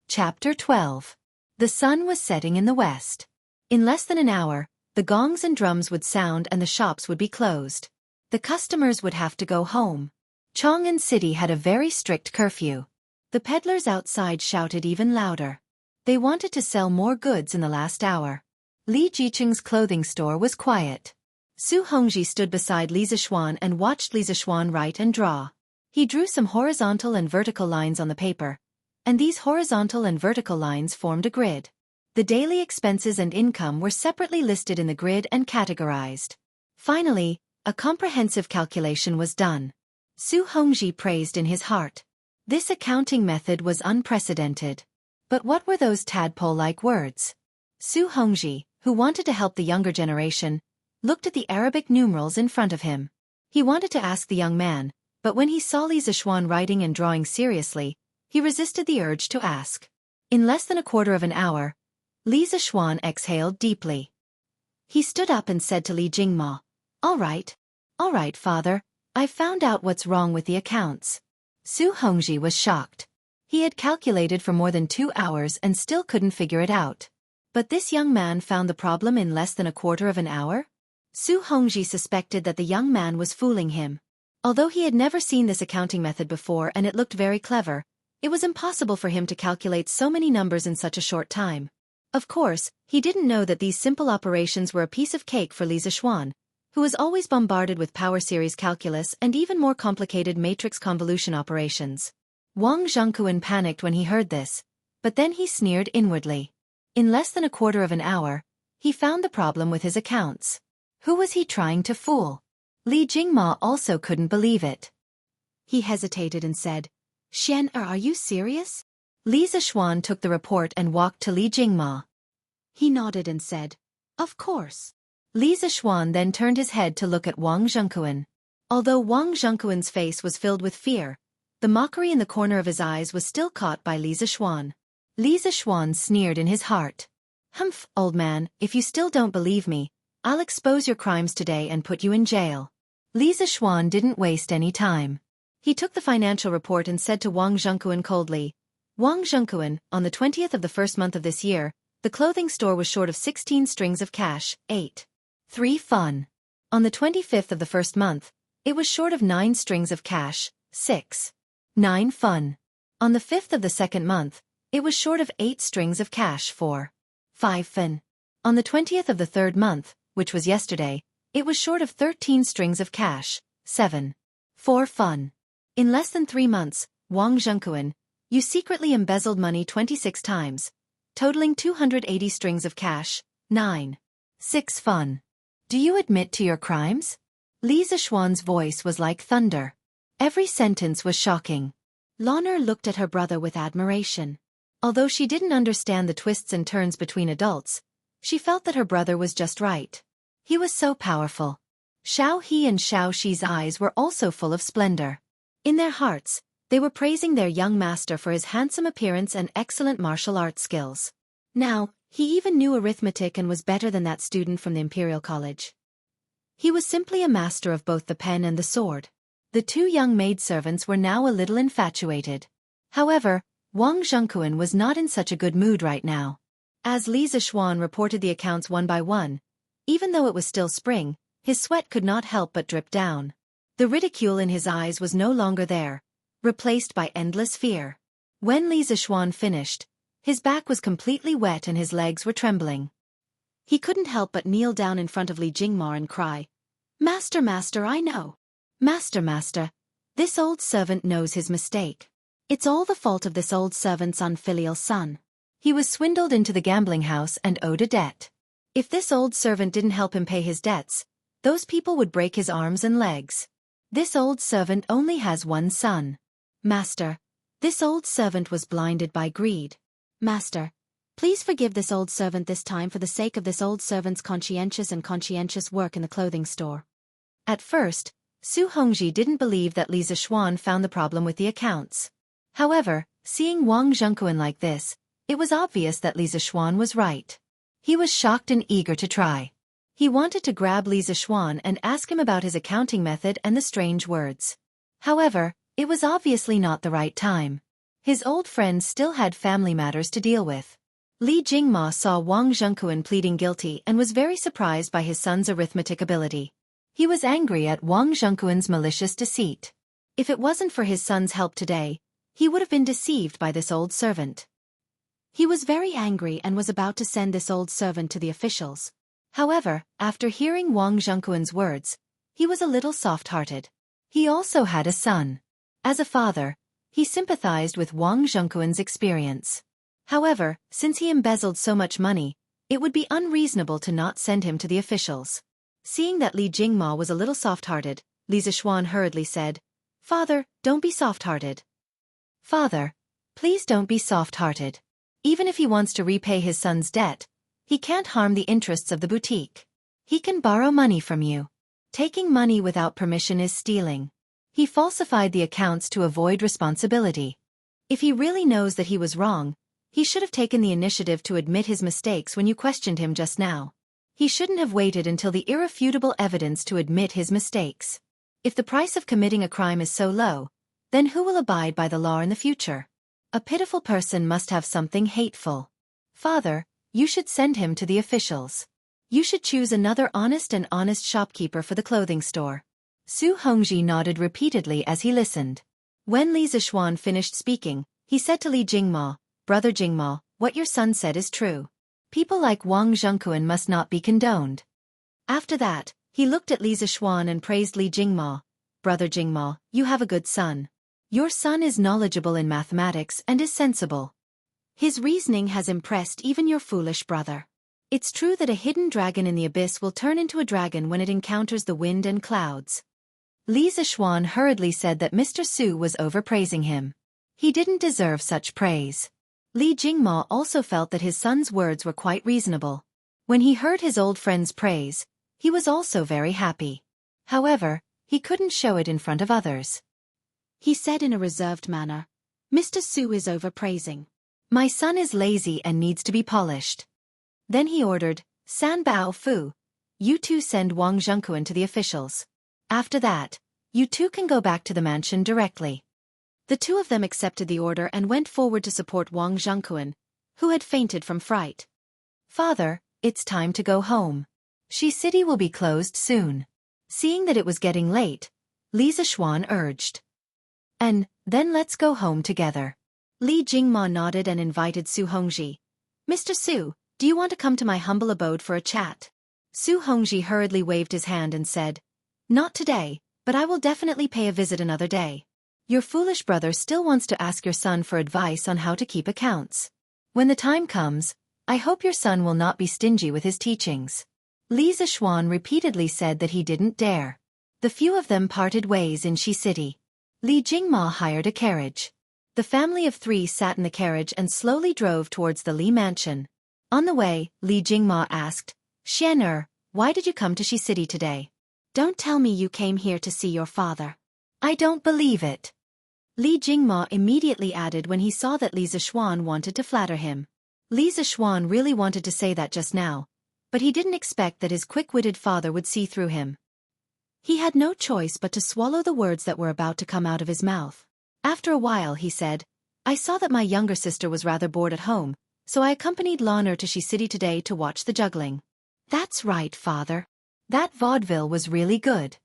Chapter 12. The sun was setting in the west. In less than an hour, the gongs and drums would sound and the shops would be closed. The customers would have to go home. Chang'an City had a very strict curfew. The peddlers outside shouted even louder. They wanted to sell more goods in the last hour. Li Jicheng's clothing store was quiet. Su Hongji stood beside Li Zixuan and watched Li Zixuan write and draw. He drew some horizontal and vertical lines on the paper, and these horizontal and vertical lines formed a grid. The daily expenses and income were separately listed in the grid and categorized. Finally, a comprehensive calculation was done. Su Hongji praised in his heart. This accounting method was unprecedented. But what were those tadpole-like words? Su Hongji, who wanted to help the younger generation, looked at the Arabic numerals in front of him. He wanted to ask the young man, but when he saw Li Zixuan writing and drawing seriously, he resisted the urge to ask. In less than a quarter of an hour, Li Zixuan exhaled deeply. He stood up and said to Li Jingma, All right, father, I've found out what's wrong with the accounts." Su Hongji was shocked. He had calculated for more than 2 hours and still couldn't figure it out. But this young man found the problem in less than a quarter of an hour? Su Hongji suspected that the young man was fooling him. Although he had never seen this accounting method before and it looked very clever, It was impossible for him to calculate so many numbers in such a short time. Of course, he didn't know that these simple operations were a piece of cake for Li Zixuan, who was always bombarded with power series calculus and even more complicated matrix convolution operations. Wang Zhengquan panicked when he heard this, but then he sneered inwardly. In less than a quarter of an hour, he found the problem with his accounts. Who was he trying to fool? Li Jingma also couldn't believe it. He hesitated and said, "Xian, are you serious?" Li Zixuan took the report and walked to Li Jingma. He nodded and said, "Of course." Li Zixuan then turned his head to look at Wang Zhengquan. Although Wang Zhengquan's face was filled with fear, the mockery in the corner of his eyes was still caught by Li Zixuan. Li Zixuan sneered in his heart. "Humph, old man, if you still don't believe me, I'll expose your crimes today and put you in jail." Li Zixuan didn't waste any time. He took the financial report and said to Wang Zhengquan coldly, "Wang Zhengquan, on the 20th of the first month of this year, the clothing store was short of 16 strings of cash, 8.3 fun. On the 25th of the first month, it was short of 9 strings of cash, 6.9 fun. On the 5th of the second month, it was short of 8 strings of cash, 4.5 fun. On the 20th of the third month, which was yesterday, it was short of 13 strings of cash, 7.4 fun. In less than 3 months, Wang Zhengquan, you secretly embezzled money 26 times, totaling 280 strings of cash, 9.6 fun. Do you admit to your crimes?" Li Zixuan's voice was like thunder. Every sentence was shocking. Lon'er looked at her brother with admiration. Although she didn't understand the twists and turns between adults, she felt that her brother was just right. He was so powerful. Xiao He and Xiao Shi's eyes were also full of splendor. In their hearts, they were praising their young master for his handsome appearance and excellent martial arts skills. Now, he even knew arithmetic and was better than that student from the Imperial College. He was simply a master of both the pen and the sword. The 2 young maidservants were now a little infatuated. However, Wang Zhengquan was not in such a good mood right now. As Li Zixuan reported the accounts one by one, even though it was still spring, his sweat could not help but drip down. The ridicule in his eyes was no longer there, replaced by endless fear. When Li Zixuan finished, his back was completely wet and his legs were trembling. He couldn't help but kneel down in front of Li Jingma and cry, "Master, master, I know. Master, master, this old servant knows his mistake. It's all the fault of this old servant's unfilial son. He was swindled into the gambling house and owed a debt. If this old servant didn't help him pay his debts, those people would break his arms and legs. This old servant only has one son. Master, this old servant was blinded by greed. Master, please forgive this old servant this time for the sake of this old servant's conscientious work in the clothing store." At first, Su Hongji didn't believe that Li Zixuan found the problem with the accounts. However, seeing Wang Zhengquan like this, it was obvious that Li Zixuan was right. He was shocked and eager to try. He wanted to grab Li Zixuan and ask him about his accounting method and the strange words. However, it was obviously not the right time. His old friend still had family matters to deal with. Li Jingma saw Wang Zhengquan pleading guilty and was very surprised by his son's arithmetic ability. He was angry at Wang Zhengquan's malicious deceit. If it wasn't for his son's help today, he would have been deceived by this old servant. He was very angry and was about to send this old servant to the officials. However, after hearing Wang Zhengquan's words, he was a little soft-hearted. He also had a son. As a father, he sympathized with Wang Zhengquan's experience. However, since he embezzled so much money, it would be unreasonable to not send him to the officials. Seeing that Li Jingma was a little soft-hearted, Li Zixuan hurriedly said, "Father, don't be soft-hearted. Father, please don't be soft-hearted. Even if he wants to repay his son's debt, he can't harm the interests of the boutique. He can borrow money from you. Taking money without permission is stealing. He falsified the accounts to avoid responsibility. If he really knows that he was wrong, he should have taken the initiative to admit his mistakes when you questioned him just now. He shouldn't have waited until the irrefutable evidence to admit his mistakes. If the price of committing a crime is so low, then who will abide by the law in the future? A pitiful person must have something hateful. Father, you should send him to the officials. You should choose another honest shopkeeper for the clothing store." Su Hongji nodded repeatedly as he listened. When Li Zixuan finished speaking, He said to Li Jingma, "Brother Jingma, what your son said is true. People like Wang Zhengquan must not be condoned." After that, he looked at Li Zishuan and praised Li Jingma, "Brother Jingma, you have a good son. Your son is knowledgeable in mathematics and is sensible. His reasoning has impressed even your foolish brother. It's true that a hidden dragon in the abyss will turn into a dragon when it encounters the wind and clouds." Li Zishuan hurriedly said that Mr. Su was overpraising him. He didn't deserve such praise. Li Jingma also felt that his son's words were quite reasonable. When he heard his old friend's praise, he was also very happy. However, he couldn't show it in front of others. He said in a reserved manner, "Mr. Su is overpraising. My son is lazy and needs to be polished." Then he ordered, "San Bao Fu, you two send Wang Zhengquan to the officials. After that, you two can go back to the mansion directly." The two of them accepted the order and went forward to support Wang Zhengquan, who had fainted from fright. "Father, it's time to go home. Xi City will be closed soon." Seeing that it was getting late, Li Zishuan urged, "And then let's go home together." Li Jingma nodded and invited Su Hongji. "Mr. Su, do you want to come to my humble abode for a chat?" Su Hongji hurriedly waved his hand and said, "Not today, but I will definitely pay a visit another day. Your foolish brother still wants to ask your son for advice on how to keep accounts. When the time comes, I hope your son will not be stingy with his teachings." Li Zishuan repeatedly said that he didn't dare. The few of them parted ways in Xi City. Li Jingma hired a carriage. The family of three sat in the carriage and slowly drove towards the Li mansion. On the way, Li Jingma asked, "Xian, why did you come to Xi City today? Don't tell me you came here to see your father." "I don't believe it." Li Jingma immediately added when he saw that Li Zishuan wanted to flatter him. Li Zishuan really wanted to say that just now, but he didn't expect that his quick-witted father would see through him. He had no choice but to swallow the words that were about to come out of his mouth. After a while he said, "I saw that my younger sister was rather bored at home, so I accompanied Lan to Xi City today to watch the juggling." "That's right, father. That vaudeville was really good."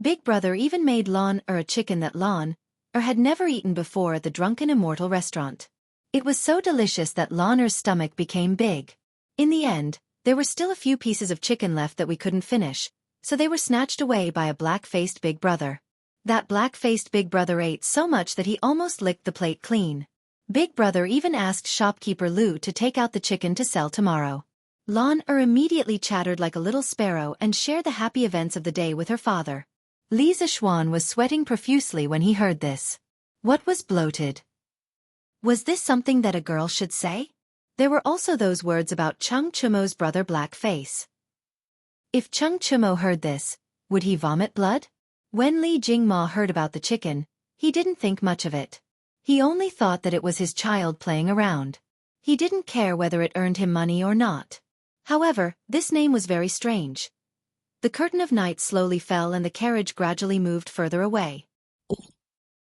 Big brother even made Lan a chicken that Lan had never eaten before at the Drunken Immortal restaurant. It was so delicious that Lan's stomach became big. In the end, there were still a few pieces of chicken left that we couldn't finish, so they were snatched away by a black-faced big brother. That black-faced big brother ate so much that he almost licked the plate clean. Big brother even asked shopkeeper Lu to take out the chicken to sell tomorrow. Lan immediately chattered like a little sparrow and shared the happy events of the day with her father. Li Zishuan was sweating profusely when he heard this. What was bloated? Was this something that a girl should say? There were also those words about Chung Chumo's brother Black Face. If Chung Chumo heard this, would he vomit blood? When Li Jingma heard about the chicken, he didn't think much of it. He only thought that it was his child playing around. He didn't care whether it earned him money or not. However, this name was very strange. The curtain of night slowly fell and the carriage gradually moved further away.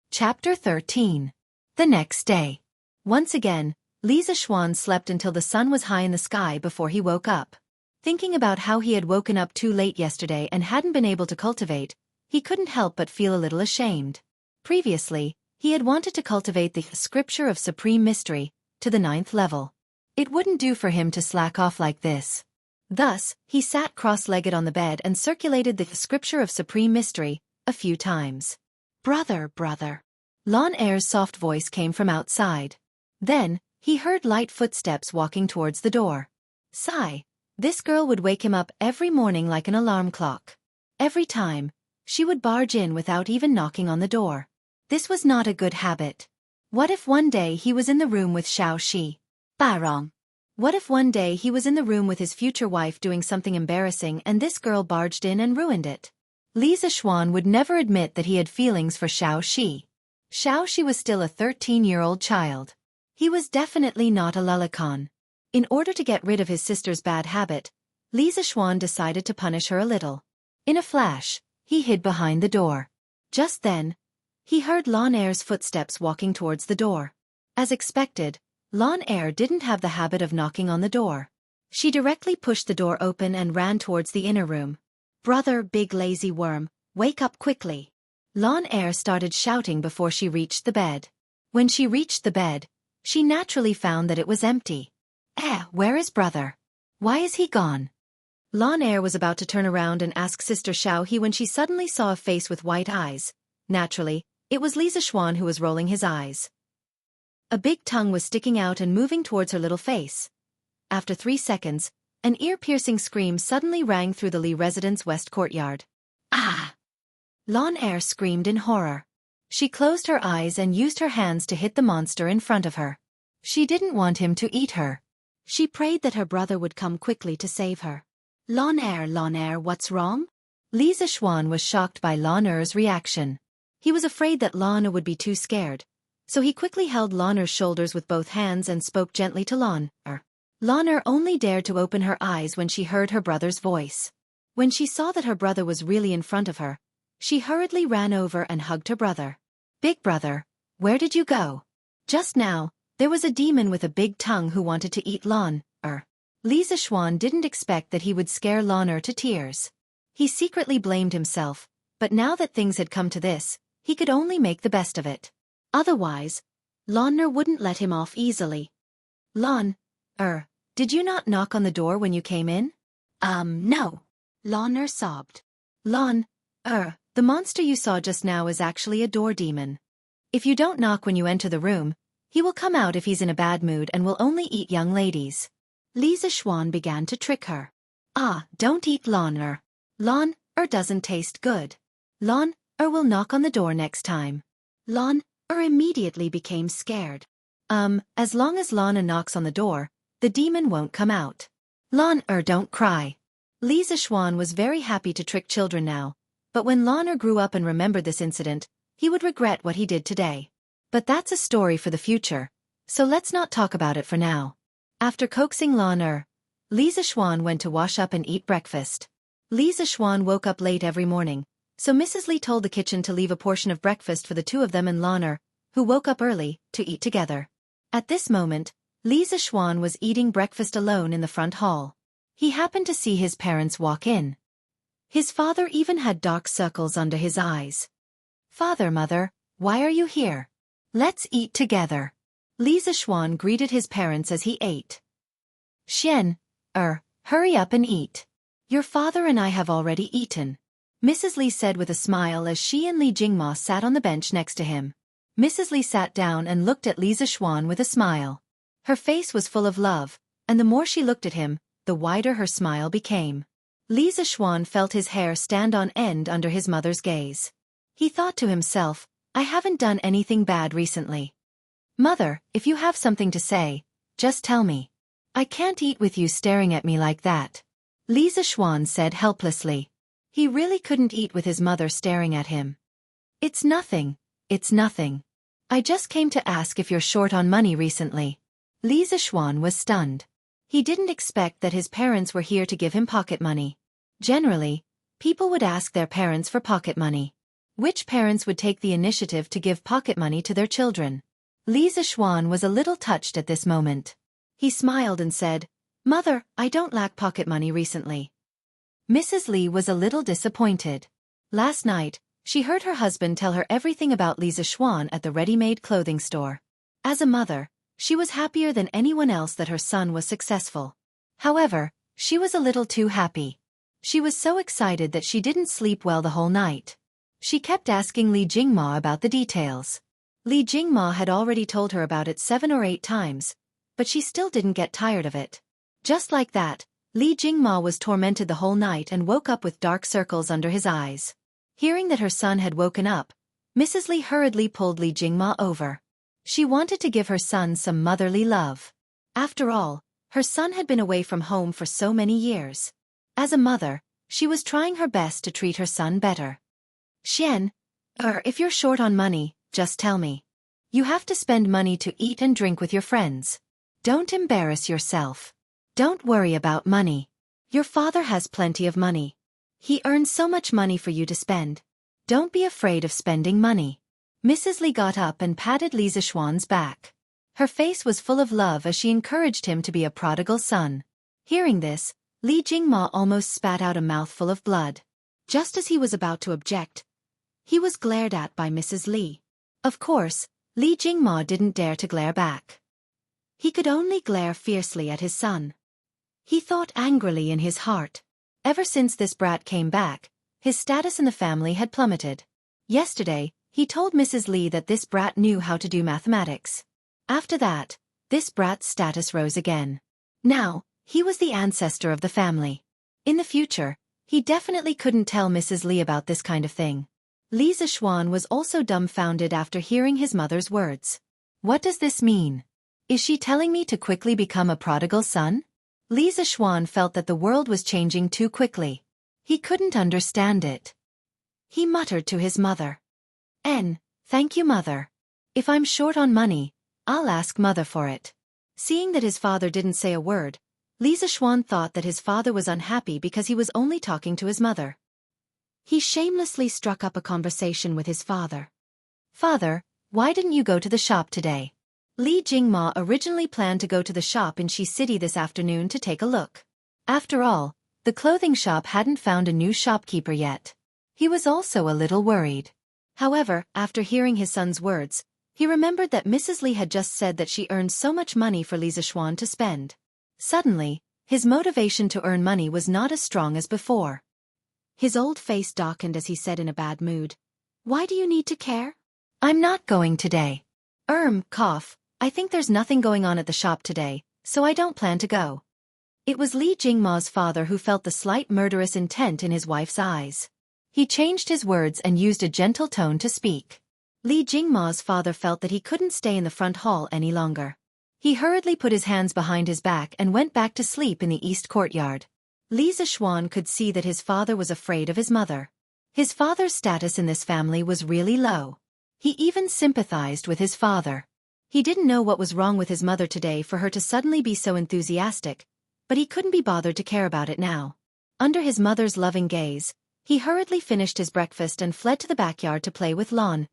Chapter 13. The next day. Once again, Li Zishuan slept until the sun was high in the sky before he woke up. Thinking about how he had woken up too late yesterday and hadn't been able to cultivate, he couldn't help but feel a little ashamed. Previously, he had wanted to cultivate the Scripture of Supreme Mystery to the 9th level. It wouldn't do for him to slack off like this. Thus, he sat cross-legged on the bed and circulated the Scripture of Supreme Mystery a few times. "Brother, brother." Lan's soft voice came from outside. Then, he heard light footsteps walking towards the door. Sigh. This girl would wake him up every morning like an alarm clock. Every time, she would barge in without even knocking on the door. This was not a good habit. What if one day he was in the room with Xiao Shi? Barong. What if one day he was in the room with his future wife doing something embarrassing and this girl barged in and ruined it? Li Zishuan would never admit that he had feelings for Xiao Shi. Xiao Shi was still a 13-year-old child. He was definitely not a lullicon. In order to get rid of his sister's bad habit, Li Zishuan decided to punish her a little. In a flash, he hid behind the door. Just then, he heard Lan's footsteps walking towards the door. As expected, Lan didn't have the habit of knocking on the door. She directly pushed the door open and ran towards the inner room. "Brother, big lazy worm, wake up quickly." Lan started shouting before she reached the bed. When she reached the bed, she naturally found that it was empty. Where is brother? Why is he gone? Lan Er was about to turn around and ask Sister Xiaohe when she suddenly saw a face with white eyes. Naturally, it was Li Zixuan who was rolling his eyes. A big tongue was sticking out and moving towards her little face. After 3 seconds, an ear-piercing scream suddenly rang through the Li residence west courtyard. Ah! Lan Er screamed in horror. She closed her eyes and used her hands to hit the monster in front of her. She didn't want him to eat her. She prayed that her brother would come quickly to save her. Lan Er, what's wrong? Li Zixuan was shocked by Lan Er's reaction. He was afraid that Lan Er would be too scared, so he quickly held Lan Er's shoulders with both hands and spoke gently to Lan Er. Lan Er only dared to open her eyes when she heard her brother's voice. When she saw that her brother was really in front of her, she hurriedly ran over and hugged her brother. Big brother, where did you go? Just now, there was a demon with a big tongue who wanted to eat Lan Er. Li Zixuan didn't expect that he would scare Lan Er to tears. He secretly blamed himself, but now that things had come to this, he could only make the best of it. Otherwise, Lan Er wouldn't let him off easily. Lan Er, did you not knock on the door when you came in? No. Lan Er sobbed. Lan Er, the monster you saw just now is actually a door demon. If you don't knock when you enter the room, he will come out if he's in a bad mood and will only eat young ladies. Li Zixuan began to trick her. Don't eat Lan Er. Lan Er doesn't taste good. Lan Er will knock on the door next time. Lan Er immediately became scared. As long as Lan Er knocks on the door, the demon won't come out. Lan Er, don't cry. Li Zixuan was very happy to trick children now, but when Lan Er grew up and remembered this incident, he would regret what he did today. But that's a story for the future, so let's not talk about it for now. After coaxing Lan Er, Li Zixuan went to wash up and eat breakfast. Li Zixuan woke up late every morning, so Mrs. Li told the kitchen to leave a portion of breakfast for the two of them and Lan Er, who woke up early, to eat together. At this moment, Li Zixuan was eating breakfast alone in the front hall. He happened to see his parents walk in. His father even had dark circles under his eyes. Father, mother, why are you here? Let's eat together. Li Zixuan greeted his parents as he ate. Xian, hurry up and eat. Your father and I have already eaten, Mrs. Li said with a smile as she and Li Jingma sat on the bench next to him. Mrs. Li sat down and looked at Li Zixuan with a smile. Her face was full of love, and the more she looked at him, the wider her smile became. Li Zixuan felt his hair stand on end under his mother's gaze. He thought to himself, I haven't done anything bad recently. Mother, if you have something to say, just tell me. I can't eat with you staring at me like that. Li Zixuan said helplessly. He really couldn't eat with his mother staring at him. It's nothing. I just came to ask if you're short on money recently. Li Zixuan was stunned. He didn't expect that his parents were here to give him pocket money. Generally, people would ask their parents for pocket money. Which parents would take the initiative to give pocket money to their children? Li Zixuan was a little touched at this moment. He smiled and said, Mother, I don't lack pocket money recently. Mrs. Li was a little disappointed. Last night, she heard her husband tell her everything about Li Zixuan at the ready-made clothing store. As a mother, she was happier than anyone else that her son was successful. However, she was a little too happy. She was so excited that she didn't sleep well the whole night. She kept asking Li Jingma about the details. Li Jingma had already told her about it 7 or 8 times, but she still didn't get tired of it. Just like that, Li Jingma was tormented the whole night and woke up with dark circles under his eyes. Hearing that her son had woken up, Mrs. Li hurriedly pulled Li Jingma over. She wanted to give her son some motherly love. After all, her son had been away from home for so many years. As a mother, she was trying her best to treat her son better. Xian, if you're short on money, just tell me. You have to spend money to eat and drink with your friends. Don't embarrass yourself. Don't worry about money. Your father has plenty of money. He earns so much money for you to spend. Don't be afraid of spending money. Mrs. Li got up and patted Li Zixuan's back. Her face was full of love as she encouraged him to be a prodigal son. Hearing this, Li Jingma almost spat out a mouthful of blood. Just as he was about to object, he was glared at by Mrs. Li. Of course, Li Jingma didn't dare to glare back. He could only glare fiercely at his son. He thought angrily in his heart. Ever since this brat came back, his status in the family had plummeted. Yesterday, he told Mrs. Li that this brat knew how to do mathematics. After that, this brat's status rose again. Now, he was the ancestor of the family. In the future, he definitely couldn't tell Mrs. Li about this kind of thing. Li Zishuan was also dumbfounded after hearing his mother's words. What does this mean? Is she telling me to quickly become a prodigal son? Li Zishuan felt that the world was changing too quickly. He couldn't understand it. He muttered to his mother. Thank you, mother. If I'm short on money, I'll ask mother for it. Seeing that his father didn't say a word, Li Zishuan thought that his father was unhappy because he was only talking to his mother. He shamelessly struck up a conversation with his father. Father, why didn't you go to the shop today? Li Jingma originally planned to go to the shop in Shi City this afternoon to take a look. After all, the clothing shop hadn't found a new shopkeeper yet. He was also a little worried. However, after hearing his son's words, he remembered that Mrs. Li had just said that she earned so much money for Li Zishuan to spend. Suddenly, his motivation to earn money was not as strong as before. His old face darkened as he said in a bad mood, "Why do you need to care? I'm not going today. Cough, I think there's nothing going on at the shop today, so I don't plan to go." It was Li Jingma's father who felt the slight murderous intent in his wife's eyes. He changed his words and used a gentle tone to speak. Li Jingma's father felt that he couldn't stay in the front hall any longer. He hurriedly put his hands behind his back and went back to sleep in the east courtyard. Li Zishuan could see that his father was afraid of his mother. His father's status in this family was really low. He even sympathized with his father. He didn't know what was wrong with his mother today for her to suddenly be so enthusiastic, but he couldn't be bothered to care about it now. Under his mother's loving gaze, he hurriedly finished his breakfast and fled to the backyard to play with Lon.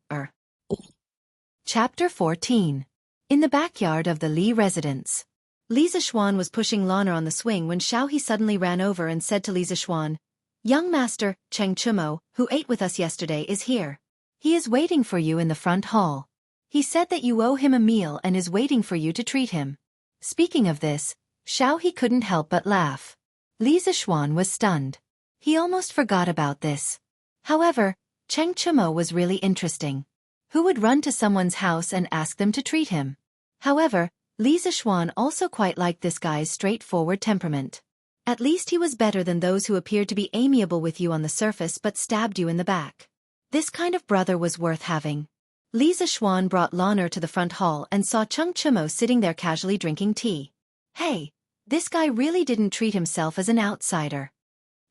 Chapter 14. In the backyard of the Li residence. Li Zishuan was pushing Lana on the swing when Xiaohe suddenly ran over and said to Li Zishuan, "Young master, Cheng Chumo, who ate with us yesterday is here. He is waiting for you in the front hall. He said that you owe him a meal and is waiting for you to treat him." Speaking of this, Xiaohe couldn't help but laugh. Li Zishuan was stunned. He almost forgot about this. However, Cheng Chumo was really interesting. Who would run to someone's house and ask them to treat him? However, Li Zishuan also quite liked this guy's straightforward temperament. At least he was better than those who appeared to be amiable with you on the surface but stabbed you in the back. This kind of brother was worth having. Li Zishuan brought Lana to the front hall and saw Cheng Chumo sitting there casually drinking tea. Hey, this guy really didn't treat himself as an outsider.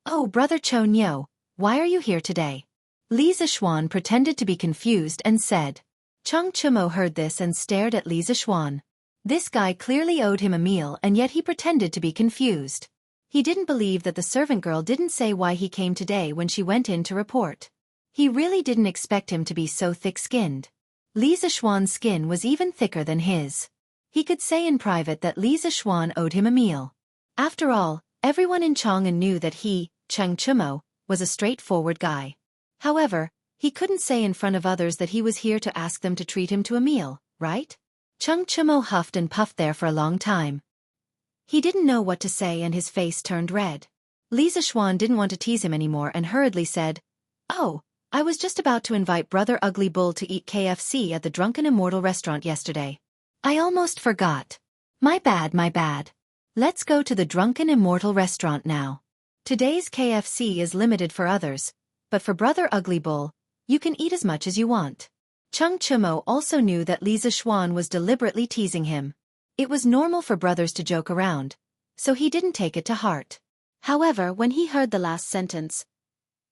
"Oh, brother Cho Nyo, why are you here today?" Li Zishuan pretended to be confused and said. Cheng Chumo heard this and stared at Li Zishuan. This guy clearly owed him a meal and yet he pretended to be confused. He didn't believe that the servant girl didn't say why he came today when she went in to report. He really didn't expect him to be so thick-skinned. Li Zishuan's skin was even thicker than his. He could say in private that Li Zishuan owed him a meal. After all, everyone in Chang'an knew that he, Cheng Chumo, was a straightforward guy. However, he couldn't say in front of others that he was here to ask them to treat him to a meal, right? Cheng Chumo huffed and puffed there for a long time. He didn't know what to say and his face turned red. Li Zishuan didn't want to tease him anymore and hurriedly said, "Oh, I was just about to invite Brother Ugly Bull to eat KFC at the Drunken Immortal restaurant yesterday. I almost forgot. My bad, my bad. Let's go to the Drunken Immortal restaurant now. Today's KFC is limited for others, but for Brother Ugly Bull, you can eat as much as you want." Cheng Chumo also knew that Li Zishuan was deliberately teasing him. It was normal for brothers to joke around, so he didn't take it to heart. However, when he heard the last sentence,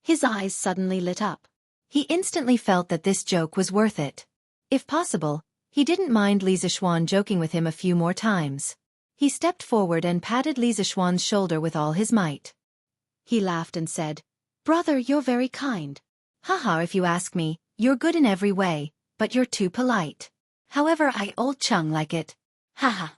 his eyes suddenly lit up. He instantly felt that this joke was worth it. If possible, he didn't mind Li Zishuan joking with him a few more times. He stepped forward and patted Li Zishuan's shoulder with all his might. He laughed and said, "Brother, you're very kind. Haha, if you ask me, you're good in every way, but you're too polite. However, I old Chung like it. Haha."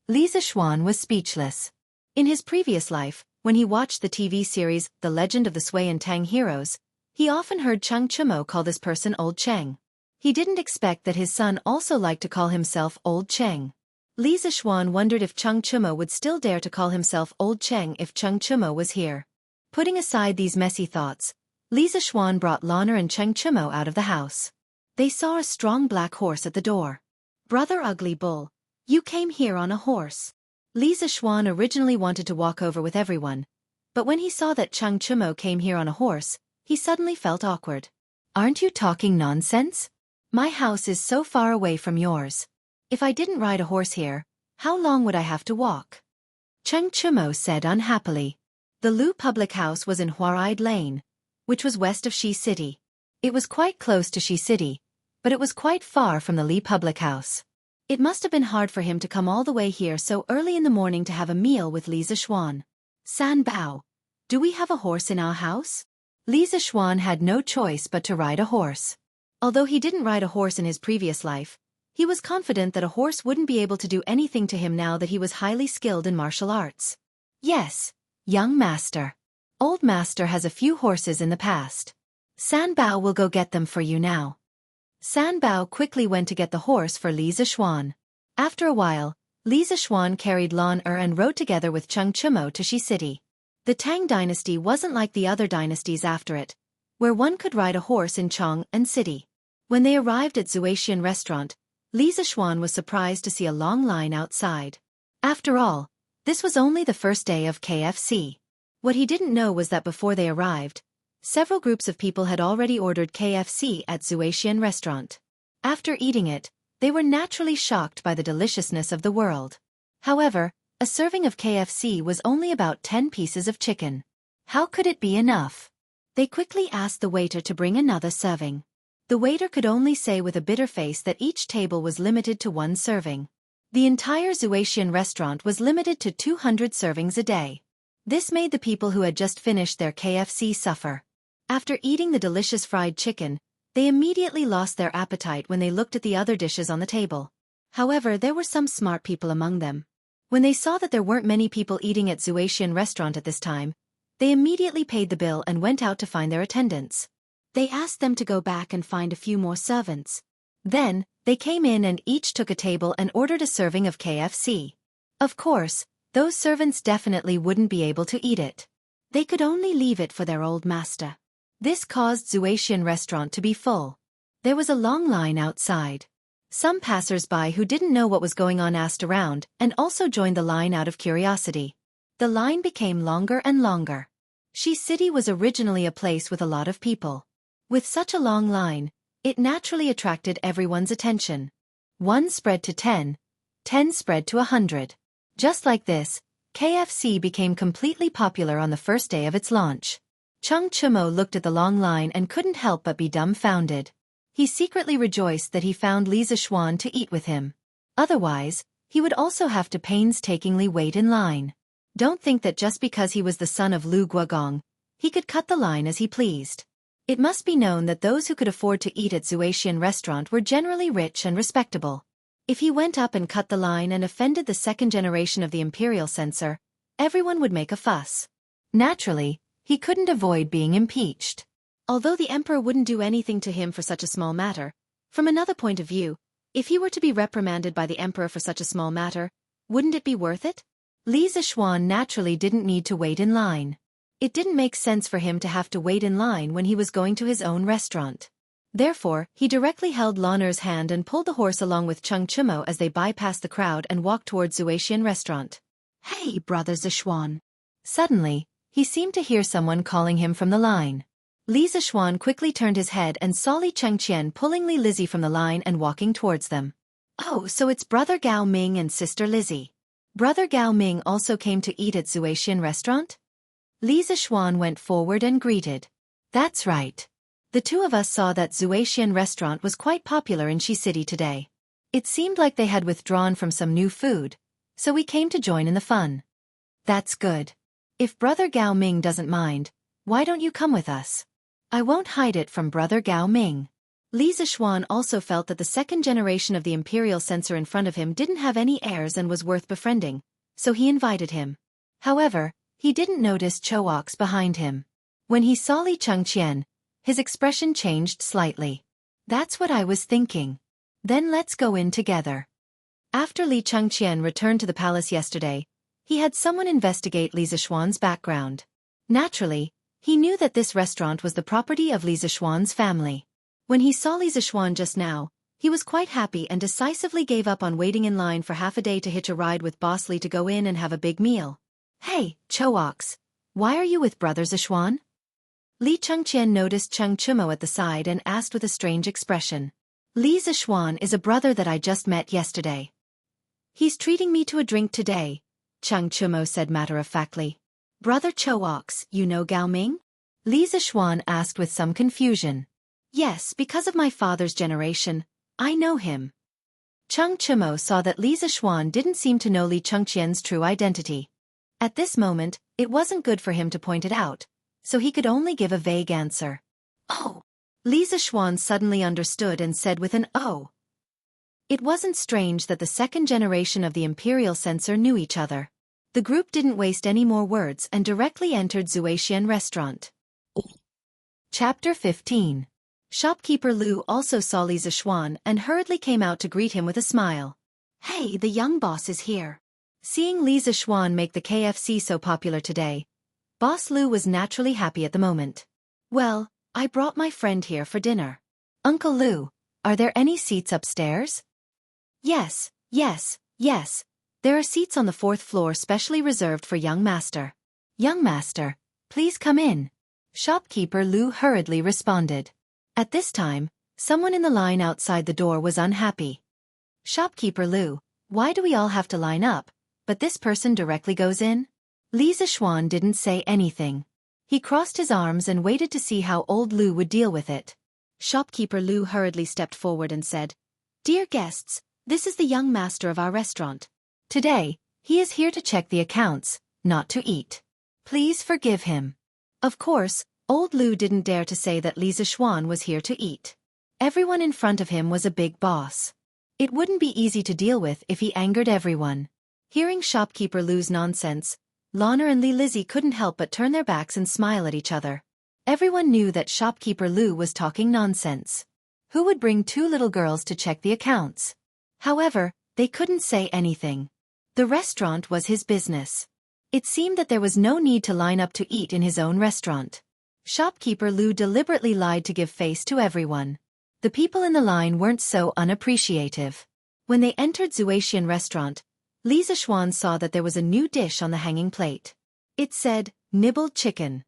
Li Zishuan was speechless. In his previous life, when he watched the TV series The Legend of the Sui and Tang Heroes, he often heard Cheng Chumo call this person Old Cheng. He didn't expect that his son also liked to call himself Old Cheng. Li Zishuan wondered if Cheng Chimo would still dare to call himself Old Cheng if Cheng Chimo was here. Putting aside these messy thoughts, Li Zishuan brought Lan'er and Cheng Chimo out of the house. They saw a strong black horse at the door. "Brother Ugly Bull, you came here on a horse." Li Zishuan originally wanted to walk over with everyone, but when he saw that Cheng Chimo came here on a horse, he suddenly felt awkward. "Aren't you talking nonsense? My house is so far away from yours. If I didn't ride a horse here, how long would I have to walk?" Cheng Chimo said unhappily. The Lu public house was in Huaraid Lane, which was west of Shi City. It was quite close to Shi City, but it was quite far from the Li public house. It must have been hard for him to come all the way here so early in the morning to have a meal with Li Zishuan. "San Bao, do we have a horse in our house?" Li Zishuan had no choice but to ride a horse. Although he didn't ride a horse in his previous life, he was confident that a horse wouldn't be able to do anything to him now that he was highly skilled in martial arts. "Yes, young master. Old master has a few horses in the past. San Bao will go get them for you now." San Bao quickly went to get the horse for Li Zishuan. After a while, Li Zishuan carried Lan'er and rode together with Cheng Chimo to Shi City. The Tang dynasty wasn't like the other dynasties after it, where one could ride a horse in Chong and City. When they arrived at Zuaxian restaurant, Li Zishuan was surprised to see a long line outside. After all, this was only the first day of KFC. What he didn't know was that before they arrived, several groups of people had already ordered KFC at Zuaxian restaurant. After eating it, they were naturally shocked by the deliciousness of the world. However, a serving of KFC was only about 10 pieces of chicken. How could it be enough? They quickly asked the waiter to bring another serving. The waiter could only say with a bitter face that each table was limited to one serving. The entire Zuaxian restaurant was limited to 200 servings a day. This made the people who had just finished their KFC suffer. After eating the delicious fried chicken, they immediately lost their appetite when they looked at the other dishes on the table. However, there were some smart people among them. When they saw that there weren't many people eating at Zuaxian restaurant at this time, they immediately paid the bill and went out to find their attendants. They asked them to go back and find a few more servants. Then, they came in and each took a table and ordered a serving of KFC. Of course, those servants definitely wouldn't be able to eat it. They could only leave it for their old master. This caused Zuaxian restaurant to be full. There was a long line outside. Some passers-by who didn't know what was going on asked around and also joined the line out of curiosity. The line became longer and longer. Shi City was originally a place with a lot of people. With such a long line, it naturally attracted everyone's attention. 1 spread to 10, 10 spread to 100. Just like this, KFC became completely popular on the first day of its launch. Cheng Chimo looked at the long line and couldn't help but be dumbfounded. He secretly rejoiced that he found Li Zishuan to eat with him. Otherwise, he would also have to painstakingly wait in line. Don't think that just because he was the son of Lu Guogong, he could cut the line as he pleased. It must be known that those who could afford to eat at Zuaxian restaurant were generally rich and respectable. If he went up and cut the line and offended the second generation of the imperial censor, everyone would make a fuss. Naturally, he couldn't avoid being impeached. Although the emperor wouldn't do anything to him for such a small matter, from another point of view, if he were to be reprimanded by the emperor for such a small matter, wouldn't it be worth it? Li Zishuan naturally didn't need to wait in line. It didn't make sense for him to have to wait in line when he was going to his own restaurant. Therefore, he directly held Lan'er's hand and pulled the horse along with Cheng Chimo as they bypassed the crowd and walked towards Zuaxian restaurant. "Hey, brother Zishuan." Suddenly, he seemed to hear someone calling him from the line. Li Zishuan quickly turned his head and saw Li Chengqian pulling Li Lizzie from the line and walking towards them. "Oh, so it's brother Gao Ming and sister Lizzie. Brother Gao Ming also came to eat at Zuaxian restaurant?" Li Zishuan went forward and greeted. "That's right. The two of us saw that Zuaxian restaurant was quite popular in Shi City today. It seemed like they had withdrawn from some new food, so we came to join in the fun." "That's good. If brother Gao Ming doesn't mind, why don't you come with us? I won't hide it from brother Gao Ming." Li Zishuan also felt that the second generation of the imperial censor in front of him didn't have any heirs and was worth befriending, so he invited him. However, he didn't notice Choaks behind him. When he saw Li Chengqian, his expression changed slightly. That's what I was thinking. Then let's go in together. After Li Chengqian returned to the palace yesterday, he had someone investigate Li Zishuan's background. Naturally, he knew that this restaurant was the property of Li Zishuan's family. When he saw Li Zishuan just now, he was quite happy and decisively gave up on waiting in line for half a day to hitch a ride with Boss Li to go in and have a big meal. Hey, Choox, why are you with Brother Zishuan? Li Chengqian noticed Cheng Chumo at the side and asked with a strange expression. Li Zishuan is a brother that I just met yesterday. He's treating me to a drink today, Cheng Chumo said matter-of-factly. Brother Choox, you know Gao Ming? Li Zishuan asked with some confusion. Yes, because of my father's generation, I know him. Cheng Chumo saw that Li Zishuan didn't seem to know Li Chengqian's true identity. At this moment, it wasn't good for him to point it out, so he could only give a vague answer. Oh! Li Zishuan suddenly understood and said with an oh. It wasn't strange that the second generation of the imperial censor knew each other. The group didn't waste any more words and directly entered Zuaxian restaurant. Chapter 15. Shopkeeper Lu also saw Li Zishuan and hurriedly came out to greet him with a smile. Hey, the young boss is here. Seeing Li Zishuan make the KFC so popular today, Boss Lu was naturally happy at the moment. Well, I brought my friend here for dinner. Uncle Lu, are there any seats upstairs? Yes. There are seats on the 4th floor specially reserved for young master. Young master, please come in. Shopkeeper Lu hurriedly responded. At this time, someone in the line outside the door was unhappy. Shopkeeper Lu, why do we all have to line up, but this person directly goes in? Li Zishuan didn't say anything. He crossed his arms and waited to see how old Lu would deal with it. Shopkeeper Lu hurriedly stepped forward and said, Dear guests, this is the young master of our restaurant. Today, he is here to check the accounts, not to eat. Please forgive him. Of course, old Lu didn't dare to say that Li Zishuan was here to eat. Everyone in front of him was a big boss. It wouldn't be easy to deal with if he angered everyone. Hearing Shopkeeper Lu's nonsense, Lana and Li Lizzie couldn't help but turn their backs and smile at each other. Everyone knew that Shopkeeper Lu was talking nonsense. Who would bring 2 little girls to check the accounts? However, they couldn't say anything. The restaurant was his business. It seemed that there was no need to line up to eat in his own restaurant. Shopkeeper Lu deliberately lied to give face to everyone. The people in the line weren't so unappreciative. When they entered Zuaxian restaurant, Li Zishuan saw that there was a new dish on the hanging plate. It said, nibbled chicken.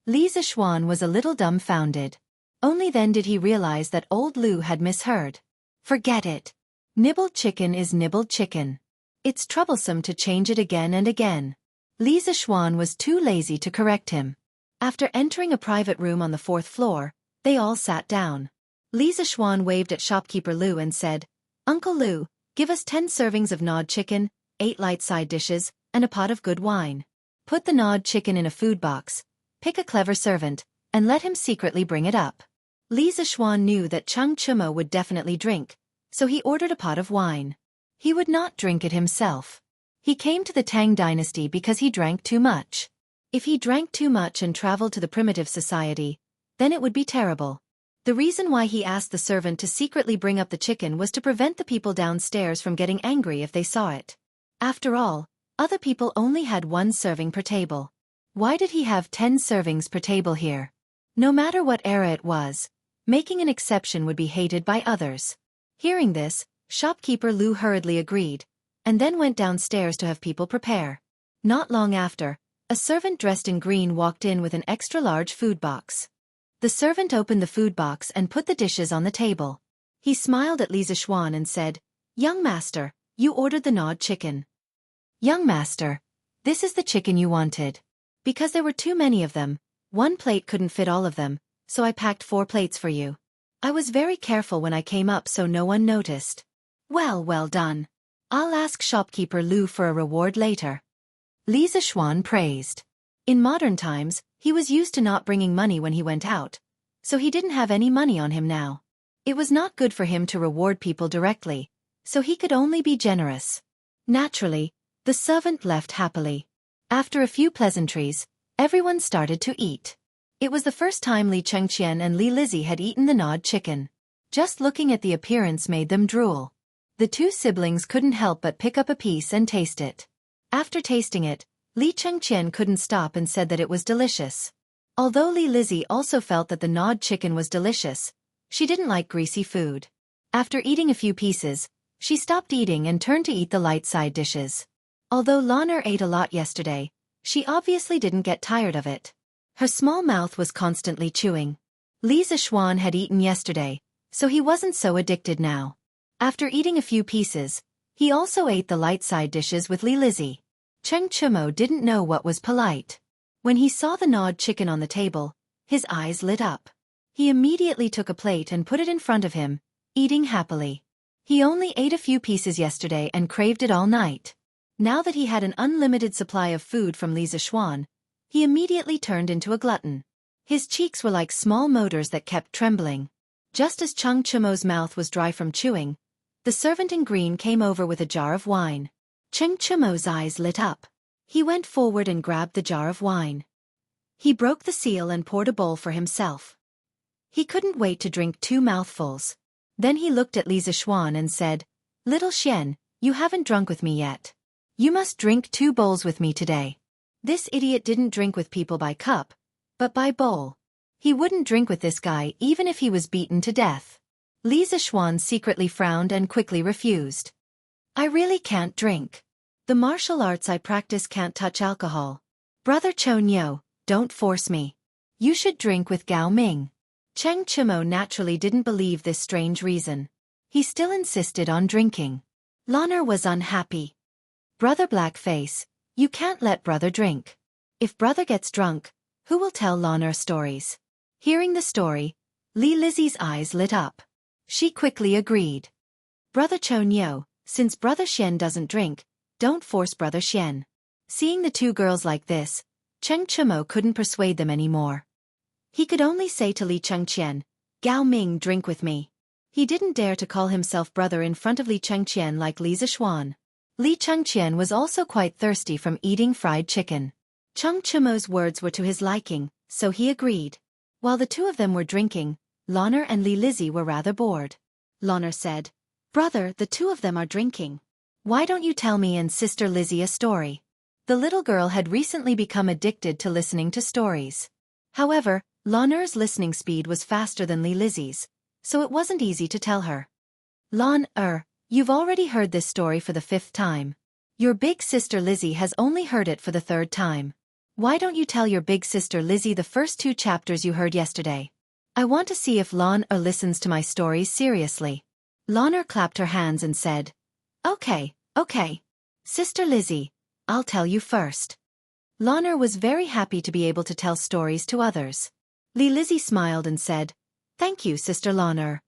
Li Zishuan was a little dumbfounded. Only then did he realize that old Lu had misheard. Forget it. Nibbled chicken is nibbled chicken. It's troublesome to change it again and again. Li Zishuan was too lazy to correct him. After entering a private room on the 4th floor, they all sat down. Li Zishuan waved at Shopkeeper Lu and said, Uncle Lu, give us 10 servings of gnawed chicken, 8 light side dishes, and a pot of good wine. Put the gnawed chicken in a food box, pick a clever servant, and let him secretly bring it up. Li Zishuan knew that Cheng Chumo would definitely drink, so he ordered a pot of wine. He would not drink it himself. He came to the Tang dynasty because he drank too much. If he drank too much and traveled to the primitive society, then it would be terrible. The reason why he asked the servant to secretly bring up the chicken was to prevent the people downstairs from getting angry if they saw it. After all, other people only had 1 serving per table. Why did he have 10 servings per table here? No matter what era it was, making an exception would be hated by others. Hearing this, Shopkeeper Lu hurriedly agreed, and then went downstairs to have people prepare. Not long after, a servant dressed in green walked in with an extra-large food box. The servant opened the food box and put the dishes on the table. He smiled at Li Zishuan and said, Young master, you ordered the gnawed chicken. Young master, this is the chicken you wanted. Because there were too many of them, 1 plate couldn't fit all of them, so I packed 4 plates for you. I was very careful when I came up so no one noticed. Well done. I'll ask Shopkeeper Lu for a reward later. Li Zishuan praised. In modern times, he was used to not bringing money when he went out, so he didn't have any money on him now. It was not good for him to reward people directly, so he could only be generous. Naturally, the servant left happily. After a few pleasantries, everyone started to eat. It was the first time Li Chengqian and Li Lizzie had eaten the gnawed chicken. Just looking at the appearance made them drool. The two siblings couldn't help but pick up a piece and taste it. After tasting it, Li Chengqian couldn't stop and said that it was delicious. Although Li Lizzie also felt that the gnawed chicken was delicious, she didn't like greasy food. After eating a few pieces, she stopped eating and turned to eat the light side dishes. Although Lan'er ate a lot yesterday, she obviously didn't get tired of it. Her small mouth was constantly chewing. Li Zishuan had eaten yesterday, so he wasn't so addicted now. After eating a few pieces, he also ate the light side dishes with Li Lizzie. Cheng Chumo didn't know what was polite. When he saw the gnawed chicken on the table, his eyes lit up. He immediately took a plate and put it in front of him, eating happily. He only ate a few pieces yesterday and craved it all night. Now that he had an unlimited supply of food from Li Zishuan, he immediately turned into a glutton. His cheeks were like small motors that kept trembling. Just as Cheng Chumo's mouth was dry from chewing, the servant in green came over with a jar of wine. Cheng Chumo's eyes lit up. He went forward and grabbed the jar of wine. He broke the seal and poured a bowl for himself. He couldn't wait to drink 2 mouthfuls. Then he looked at Li Zishuan and said, "Little Xian, you haven't drunk with me yet. You must drink 2 bowls with me today." This idiot didn't drink with people by cup, but by bowl. He wouldn't drink with this guy even if he was beaten to death. Li Zishuan secretly frowned and quickly refused. "I really can't drink. The martial arts I practice can't touch alcohol. Brother Chon Yo, don't force me. You should drink with Gao Ming." Cheng Chumo naturally didn't believe this strange reason. He still insisted on drinking. Lan'er was unhappy. "Brother Blackface, you can't let brother drink. If brother gets drunk, who will tell Lan'er stories?" Hearing the story, Li Lizzie's eyes lit up. She quickly agreed. "Brother Chon Yo, since brother Xian doesn't drink, don't force brother Xian." Seeing the two girls like this, Cheng Chumo couldn't persuade them anymore. He could only say to Li Chengqian, "Gao Ming, drink with me." He didn't dare to call himself brother in front of Li Chengqian like Li Zishuan. Li Chengqian was also quite thirsty from eating fried chicken. Cheng Chumo's words were to his liking, so he agreed. While the two of them were drinking, Lan'er and Li Lizzie were rather bored. Lan'er said, "Brother, the two of them are drinking. Why don't you tell me and sister Lizzie a story?" The little girl had recently become addicted to listening to stories. However, Lan'er's listening speed was faster than Li Lizzie's, so it wasn't easy to tell her. "Lan'er, you've already heard this story for the 5th time. Your big sister Lizzie has only heard it for the 3rd time. Why don't you tell your big sister Lizzie the first 2 chapters you heard yesterday? I want to see if Lan'er listens to my stories seriously." Lan'er clapped her hands and said, Okay. Sister Lizzie, I'll tell you first." Lan'er was very happy to be able to tell stories to others. Li Lizzie smiled and said, "Thank you, Sister Lan'er."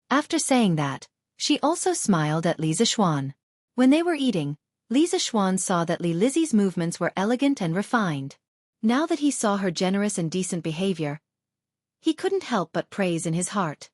After saying that, she also smiled at Li Zishuan. When they were eating, Li Zishuan saw that Li Lizzie's movements were elegant and refined. Now that he saw her generous and decent behavior, he couldn't help but praise in his heart.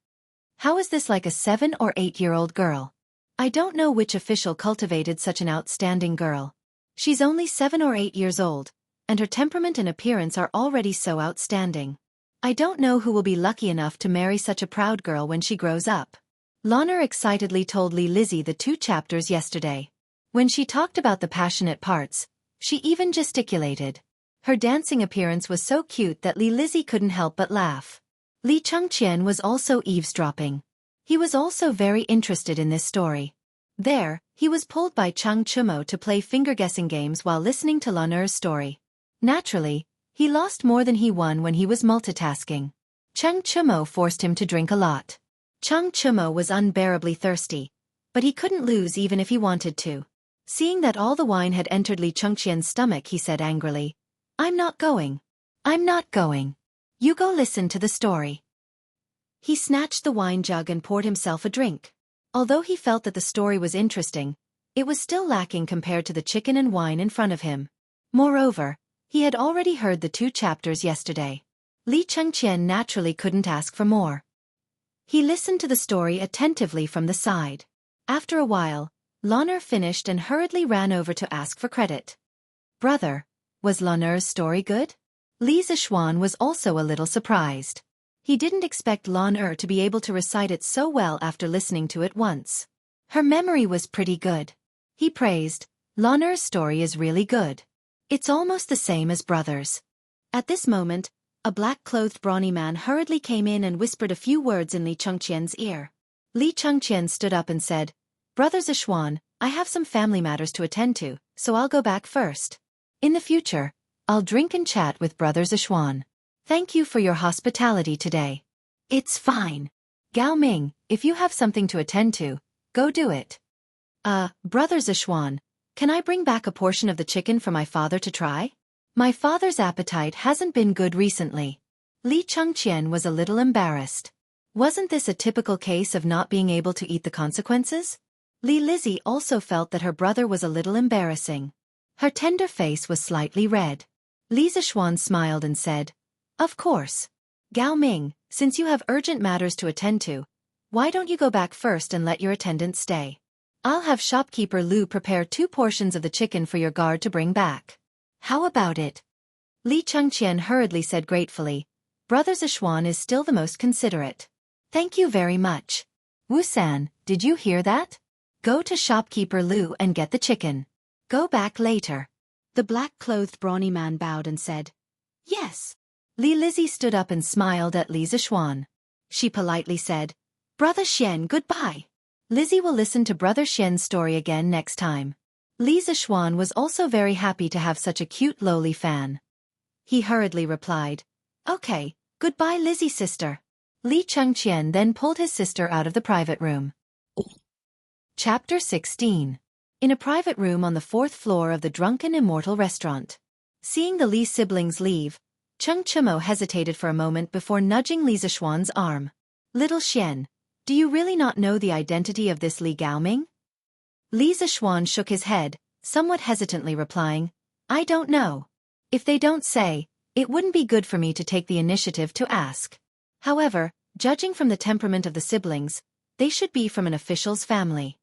How is this like a 7 or 8-year-old girl? I don't know which official cultivated such an outstanding girl. She's only 7 or 8 years old, and her temperament and appearance are already so outstanding. I don't know who will be lucky enough to marry such a proud girl when she grows up. Lan'er excitedly told Li Lizzie the 2 chapters yesterday. When she talked about the passionate parts, she even gesticulated. Her dancing appearance was so cute that Li Lizzie couldn't help but laugh. Li Chengqian was also eavesdropping. He was also very interested in this story. There, he was pulled by Cheng Chumo to play finger-guessing games while listening to Lan'er's story. Naturally, he lost more than he won when he was multitasking. Cheng Chumo forced him to drink a lot. Cheng Chumo was unbearably thirsty, but he couldn't lose even if he wanted to. Seeing that all the wine had entered Li Chengqian's stomach, he said angrily, I'm not going. You go listen to the story." He snatched the wine jug and poured himself a drink. Although he felt that the story was interesting, it was still lacking compared to the chicken and wine in front of him. Moreover, he had already heard the 2 chapters yesterday. Li Chengqian naturally couldn't ask for more. He listened to the story attentively from the side. After a while, Lan'er finished and hurriedly ran over to ask for credit. "Brother, was Lan'er's story good?" Li Zishuan was also a little surprised. He didn't expect Lan to be able to recite it so well after listening to it once. Her memory was pretty good. He praised, Lan story is really good. It's almost the same as Brothers. At this moment, a black-clothed brawny man hurriedly came in and whispered a few words in Li Chengqian's ear. Li Chengqian stood up and said, Brother Xiaofan, I have some family matters to attend to, so I'll go back first. In the future, I'll drink and chat with Brother Xiaofan. Thank you for your hospitality today. It's fine. Gao Ming, if you have something to attend to, go do it. Brother Xiaofan, can I bring back a portion of the chicken for my father to try? My father's appetite hasn't been good recently. Li Chengqian was a little embarrassed. Wasn't this a typical case of not being able to eat the consequences? Li Lizzie also felt that her brother was a little embarrassing. Her tender face was slightly red. Li Zishuan smiled and said, Of course. Gao Ming, since you have urgent matters to attend to, why don't you go back first and let your attendant stay? I'll have shopkeeper Lu prepare 2 portions of the chicken for your guard to bring back. How about it? Li Chengqian hurriedly said gratefully, Brother Zishuan is still the most considerate. Thank you very much. Wusan, did you hear that? Go to shopkeeper Lu and get the chicken. Go back later. The black-clothed brawny man bowed and said, Yes. Li Lizzie stood up and smiled at Li Zishuan. She politely said, Brother Xian, goodbye. Lizzie will listen to Brother Xian's story again next time. Li Zishuan was also very happy to have such a cute lowly fan. He hurriedly replied, Okay, goodbye Lizzie sister. Li Chengqian then pulled his sister out of the private room. Chapter 16. In a private room on the 4th floor of the Drunken Immortal restaurant. Seeing the Li siblings leave, Cheng Chimo hesitated for a moment before nudging Li Zishuan's arm. Little Xian, do you really not know the identity of this Li Gaoming? Li Zishuan shook his head, somewhat hesitantly replying, I don't know. If they don't say, it wouldn't be good for me to take the initiative to ask. However, judging from the temperament of the siblings, they should be from an official's family.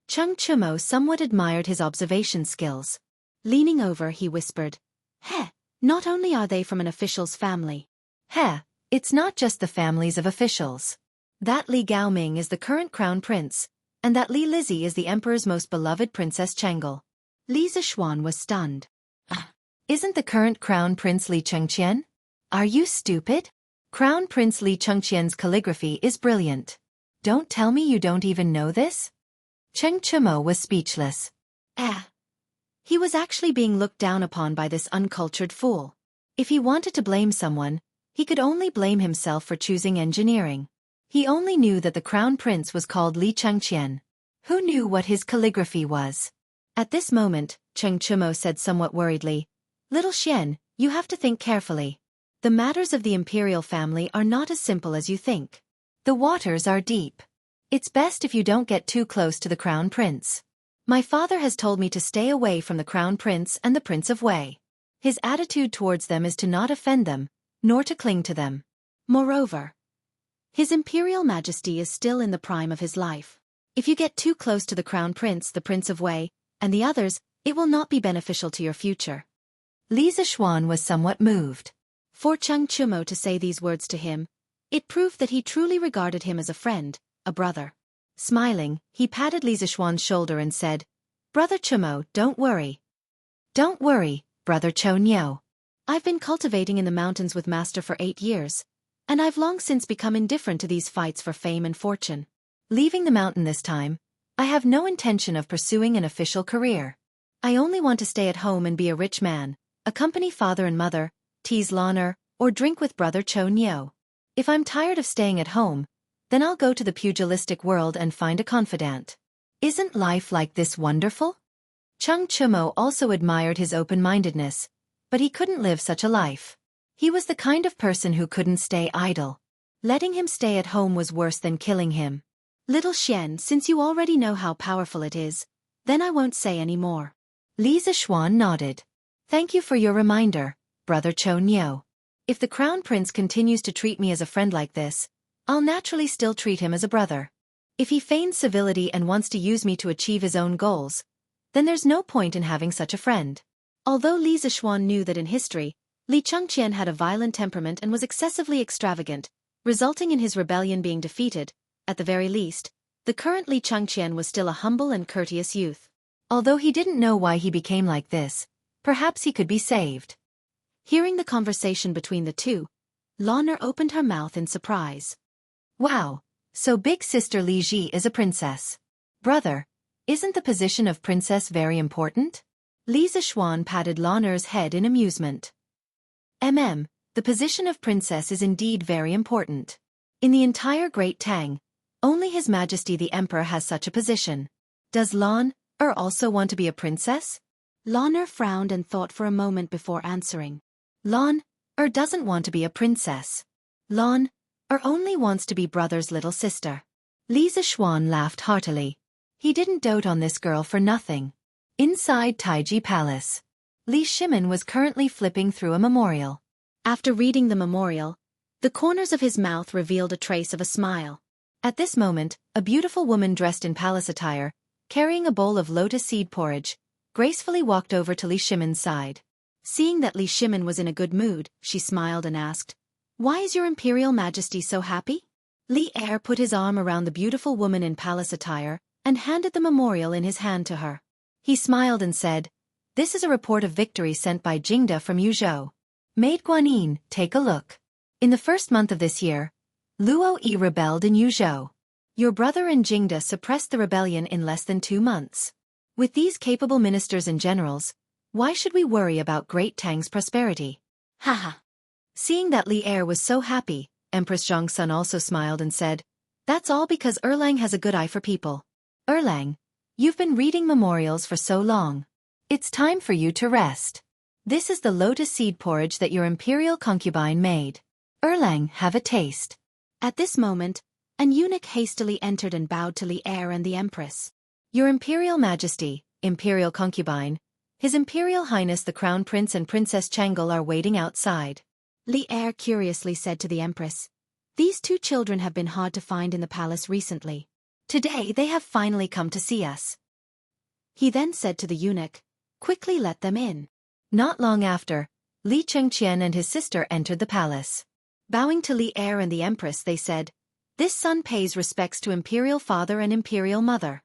Cheng Chimo somewhat admired his observation skills. Leaning over, he whispered, Heh, not only are they from an official's family. Heh, it's not just the families of officials. That Li Gaoming is the current crown prince, and that Li Lizzie is the emperor's most beloved Princess Chengel. Li Zishuan was stunned. Isn't the current crown prince Li Chengqian? Are you stupid? Crown Prince Li Chengqian's calligraphy is brilliant. Don't tell me you don't even know this? Cheng Chimo was speechless. He was actually being looked down upon by this uncultured fool. If he wanted to blame someone, he could only blame himself for choosing engineering. He only knew that the crown prince was called Li Chengqian. Who knew what his calligraphy was? At this moment, Cheng Chimo said somewhat worriedly, Little Xian, you have to think carefully. The matters of the imperial family are not as simple as you think. The waters are deep. It's best if you don't get too close to the crown prince. My father has told me to stay away from the crown prince and the Prince of Wei. His attitude towards them is to not offend them, nor to cling to them. Moreover, His Imperial Majesty is still in the prime of his life. If you get too close to the crown prince, the Prince of Wei, and the others, it will not be beneficial to your future. Li Zishuan was somewhat moved. For Cheng Chimo to say these words to him, it proved that he truly regarded him as a friend, a brother. Smiling, he patted Li Zishuan's shoulder and said, Brother Chimo, don't worry. Don't worry, Brother Cho Nyo. I've been cultivating in the mountains with Master for 8 years, and I've long since become indifferent to these fights for fame and fortune. Leaving the mountain this time, I have no intention of pursuing an official career. I only want to stay at home and be a rich man, accompany father and mother, tease Loner, or drink with Brother Cho Nyo. If I'm tired of staying at home, then I'll go to the pugilistic world and find a confidant. Isn't life like this wonderful? Cheng Chimo also admired his open-mindedness, but he couldn't live such a life. He was the kind of person who couldn't stay idle. Letting him stay at home was worse than killing him. Little Xian, since you already know how powerful it is, then I won't say any more. Li Zishuan nodded. Thank you for your reminder, Brother Cho Nyo. If the Crown Prince continues to treat me as a friend like this, I'll naturally still treat him as a brother. If he feigns civility and wants to use me to achieve his own goals, then there's no point in having such a friend. Although Li Zishuan knew that in history, Li Chengqian had a violent temperament and was excessively extravagant, resulting in his rebellion being defeated. At the very least, the current Li Chengqian was still a humble and courteous youth. Although he didn't know why he became like this, perhaps he could be saved. Hearing the conversation between the two, Lanner opened her mouth in surprise. Wow, so big sister Li Ji is a princess. Brother, isn't the position of princess very important? Li Zishuan patted Lanner's head in amusement. The position of princess is indeed very important. In the entire Great Tang, only His Majesty the Emperor has such a position. Does Lanner also want to be a princess? Lanner frowned and thought for a moment before answering. Lanner doesn't want to be a princess. Lanner only wants to be brother's little sister. Li Zishuan laughed heartily. He didn't dote on this girl for nothing. Inside Taiji Palace, Li Shimin was currently flipping through a memorial. After reading the memorial, the corners of his mouth revealed a trace of a smile. At this moment, a beautiful woman dressed in palace attire, carrying a bowl of lotus seed porridge, gracefully walked over to Li Shimin's side. Seeing that Li Shimin was in a good mood, she smiled and asked, "Why is your Imperial Majesty so happy?" Li Er put his arm around the beautiful woman in palace attire and handed the memorial in his hand to her. He smiled and said, "This is a report of victory sent by Jingda from Yuzhou. Maid Guanyin, take a look. In the first month of this year, Luo Yi rebelled in Yuzhou. Your brother and Jingda suppressed the rebellion in less than 2 months. With these capable ministers and generals, why should we worry about Great Tang's prosperity?" Haha. Seeing that Li Er was so happy, Empress Zhongsun also smiled and said, "That's all because Erlang has a good eye for people. Erlang, you've been reading memorials for so long. It's time for you to rest. This is the lotus seed porridge that your imperial concubine made. Erlang, have a taste." At this moment, an eunuch hastily entered and bowed to Li Er and the Empress. "Your Imperial Majesty, Imperial Concubine, His Imperial Highness the Crown Prince and Princess Changel are waiting outside." Li Er curiously said to the Empress, "These 2 children have been hard to find in the palace recently. Today they have finally come to see us." He then said to the eunuch, "Quickly let them in." Not long after, Li Chengqian and his sister entered the palace. Bowing to Li Er and the Empress, they said, "This son pays respects to Imperial Father and Imperial Mother."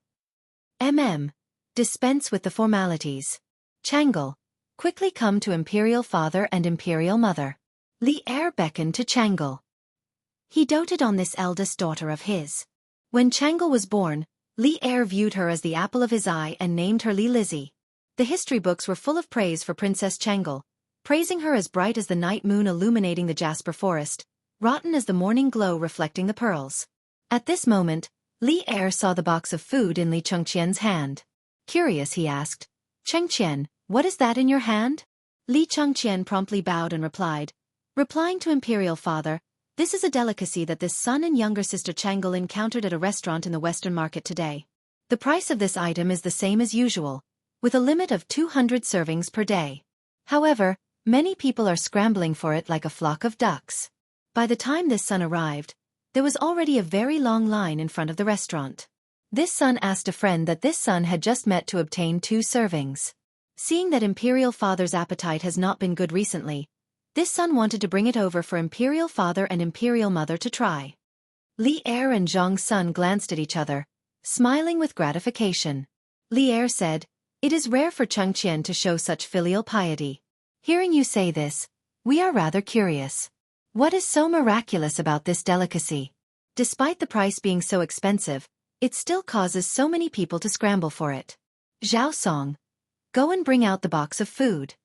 Dispense with the formalities. Changel, quickly come to Imperial Father and Imperial Mother. Li Er beckoned to Changel. He doted on this eldest daughter of his. When Changel was born, Li Er viewed her as the apple of his eye and named her Li Lizzie. The history books were full of praise for Princess Changel, praising her as bright as the night moon illuminating the jasper forest, rotten as the morning glow reflecting the pearls. At this moment, Li Er saw the box of food in Li Chengqian's hand. Curious, he asked, "Chengqian, what is that in your hand?" Li Chengqian promptly bowed and replying to Imperial Father, "This is a delicacy that this son and younger sister Changel encountered at a restaurant in the Western Market today. The price of this item is the same as usual, with a limit of 200 servings per day. However, many people are scrambling for it like a flock of ducks." By the time this son arrived, there was already a very long line in front of the restaurant. This son asked a friend that this son had just met to obtain 2 servings. Seeing that Imperial Father's appetite has not been good recently, this son wanted to bring it over for Imperial Father and Imperial Mother to try. Li Er and Zhang Sun glanced at each other, smiling with gratification. Li Er said, "It is rare for Chengqian to show such filial piety. Hearing you say this, we are rather curious. What is so miraculous about this delicacy? Despite the price being so expensive, it still causes so many people to scramble for it. Zhao Song, go and bring out the box of food."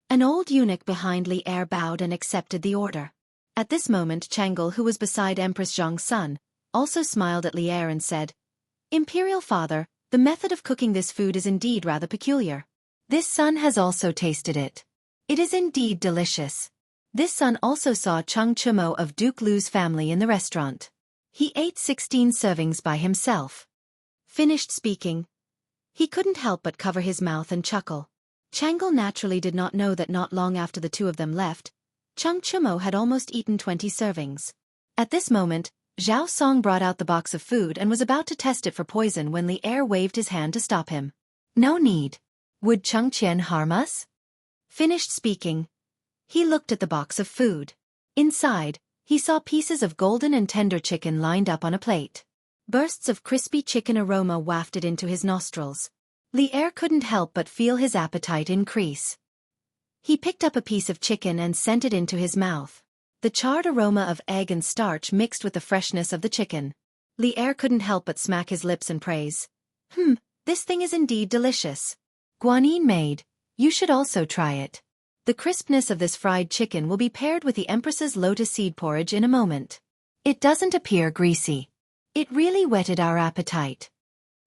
An old eunuch behind Li Er bowed and accepted the order. At this moment Changel, who was beside Empress Zhang Sun, also smiled at Li Er and said, "Imperial Father, the method of cooking this food is indeed rather peculiar. This son has also tasted it. It is indeed delicious." This son also saw Cheng Chumo of Duke Lu's family in the restaurant. He ate 16 servings by himself. Finished speaking, he couldn't help but cover his mouth and chuckle. Changel naturally did not know that not long after the 2 of them left, Cheng Chumo had almost eaten 20 servings. At this moment, Zhao Song brought out the box of food and was about to test it for poison when Li Er waved his hand to stop him. "No need. Would Chengqian harm us?" Finished speaking, he looked at the box of food. Inside, He saw pieces of golden and tender chicken lined up on a plate. Bursts of crispy chicken aroma wafted into his nostrils. Li Er couldn't help but feel his appetite increase. He picked up a piece of chicken and sent it into his mouth. The charred aroma of egg and starch mixed with the freshness of the chicken. Li Er couldn't help but smack his lips and praise. This thing is indeed delicious. Guanyin maid, you should also try it. The crispness of this fried chicken will be paired with the Empress's lotus seed porridge in a moment. It doesn't appear greasy. It really whetted our appetite.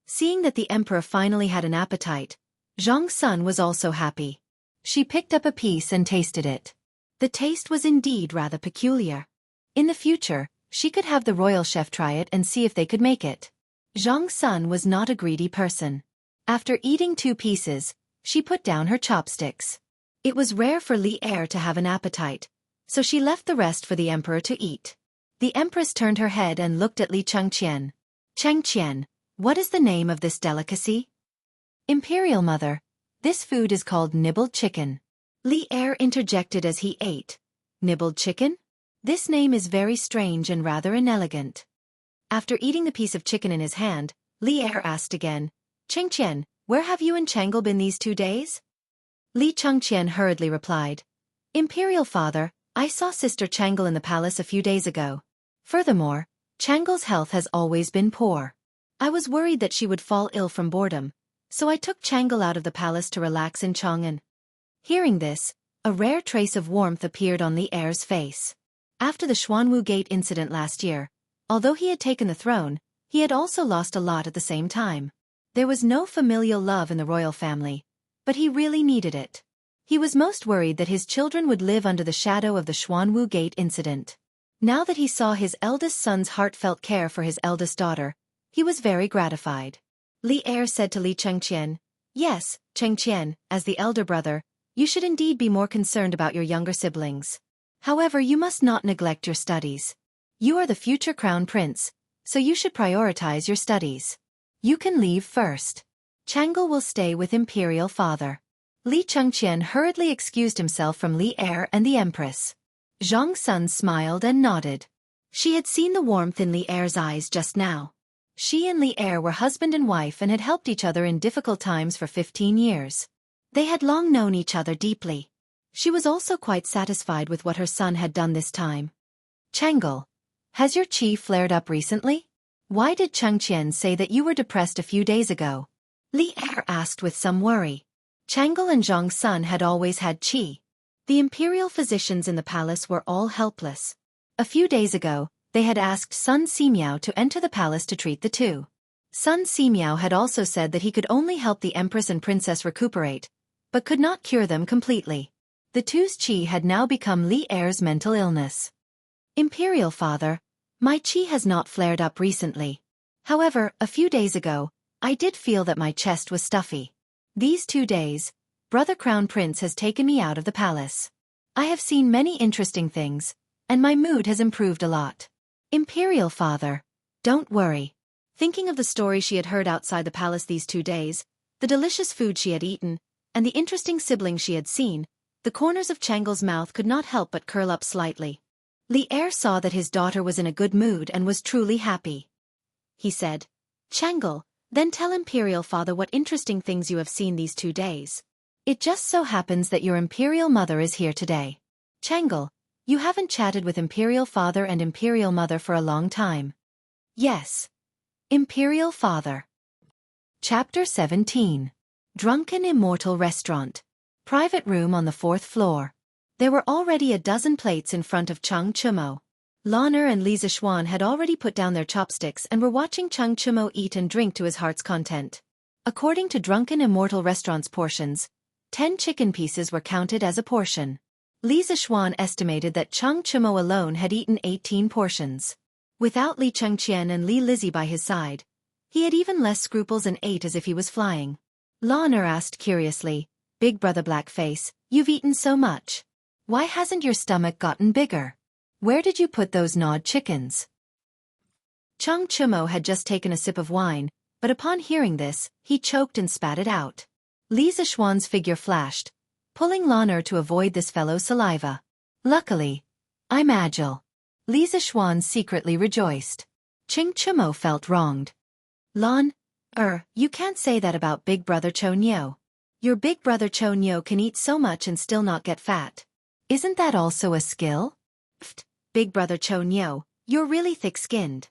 Seeing that the Emperor finally had an appetite, Zhang Sun was also happy. She picked up a piece and tasted it. The taste was indeed rather peculiar. In the future, she could have the royal chef try it and see if they could make it. Zhang Sun was not a greedy person. After eating 2 pieces, she put down her chopsticks. It was rare for Li Er to have an appetite, so she left the rest for the Emperor to eat. The Empress turned her head and looked at Li Chengqian. Chengqian, what is the name of this delicacy? Imperial Mother, this food is called nibbled chicken. Li Er interjected as he ate. Nibbled chicken? This name is very strange and rather inelegant. After eating the piece of chicken in his hand, Li Er asked again, Chengqian, where have you and Changle been these 2 days? Li Chengqian hurriedly replied, Imperial Father, I saw Sister Changle in the palace a few days ago. Furthermore, Changle's health has always been poor. I was worried that she would fall ill from boredom, so I took Changle out of the palace to relax in Chang'an. Hearing this, a rare trace of warmth appeared on Li Er's face. After the Xuanwu Gate incident last year, although he had taken the throne, he had also lost a lot at the same time. There was no familial love in the royal family, but he really needed it. He was most worried that his children would live under the shadow of the Xuanwu Gate incident. Now that he saw his eldest son's heartfelt care for his eldest daughter, he was very gratified. Li Er said to Li Chengqian, Yes, Chengqian, as the elder brother, you should indeed be more concerned about your younger siblings. However, you must not neglect your studies. You are the future crown prince, so you should prioritize your studies. You can leave first. Changle will stay with Imperial Father. Li Chengqian hurriedly excused himself from Li Er and the Empress. Zhang Sun smiled and nodded. She had seen the warmth in Li Er's eyes just now. She and Li Er were husband and wife and had helped each other in difficult times for 15 years. They had long known each other deeply. She was also quite satisfied with what her son had done this time. Changle, has your qi flared up recently? Why did Chengqian say that you were depressed a few days ago? Li Er asked with some worry. Changle and Zhang Sun had always had qi. The imperial physicians in the palace were all helpless. A few days ago, they had asked Sun Simiao to enter the palace to treat the two. Sun Simiao had also said that he could only help the Empress and Princess recuperate, but could not cure them completely. The two's qi had now become Li Er's mental illness. Imperial Father, my qi has not flared up recently. However, a few days ago, I did feel that my chest was stuffy. These 2 days, Brother Crown Prince has taken me out of the palace. I have seen many interesting things, and my mood has improved a lot. Imperial Father, don't worry. Thinking of the story she had heard outside the palace these 2 days, the delicious food she had eaten, and the interesting siblings she had seen, the corners of Changle's mouth could not help but curl up slightly. Li Er saw that his daughter was in a good mood and was truly happy. He said, Changle, then tell Imperial Father what interesting things you have seen these 2 days. It just so happens that your Imperial Mother is here today. Changle, you haven't chatted with Imperial Father and Imperial Mother for a long time. Yes. Imperial Father. Chapter 17. Drunken Immortal Restaurant. Private room on the 4th floor. There were already a dozen plates in front of Chang Chumo. Lan'er and Li Zixuan had already put down their chopsticks and were watching Chang Chumo eat and drink to his heart's content. According to Drunken Immortal Restaurant's portions, 10 chicken pieces were counted as a portion. Li Zixuan estimated that Chang Chumo alone had eaten 18 portions. Without Li Chengqian and Li Lizzie by his side, he had even less scruples and ate as if he was flying. Lan'er asked curiously, Big Brother Blackface, you've eaten so much. Why hasn't your stomach gotten bigger? Where did you put those gnawed chickens? Chang Chumo had just taken a sip of wine, but upon hearing this, he choked and spat it out. Li Zixuan's figure flashed, pulling Lan'er to avoid this fellow's saliva. Luckily, I'm agile. Li Zixuan secretly rejoiced. Ching Chumo felt wronged. Lan, you can't say that about Big Brother Cho Nyo. Your Big Brother Cho Nyo can eat so much and still not get fat. Isn't that also a skill? Pfft, Big Brother Cho Nyo, you're really thick-skinned.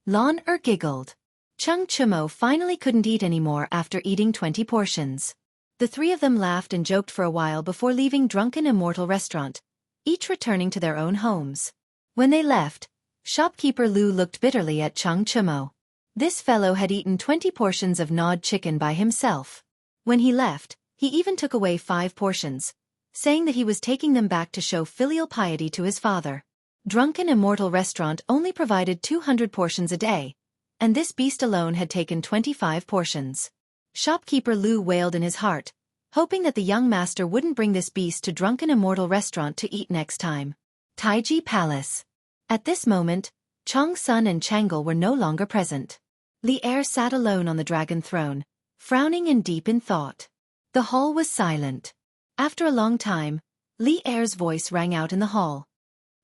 Lan giggled. Chung Chumo finally couldn't eat anymore after eating 20 portions. The three of them laughed and joked for a while before leaving Drunken Immortal Restaurant, each returning to their own homes. When they left, shopkeeper Lu looked bitterly at Chung Chumo. This fellow had eaten 20 portions of gnawed chicken by himself. When he left, he even took away 5 portions, saying that he was taking them back to show filial piety to his father. Drunken Immortal Restaurant only provided 200 portions a day, and this beast alone had taken 25 portions. Shopkeeper Lu wailed in his heart, hoping that the young master wouldn't bring this beast to Drunken Immortal Restaurant to eat next time. Taiji Palace. At this moment, Chong Sun and Changle were no longer present. Li Er sat alone on the dragon throne, frowning and deep in thought. The hall was silent. After a long time, Li Er's voice rang out in the hall.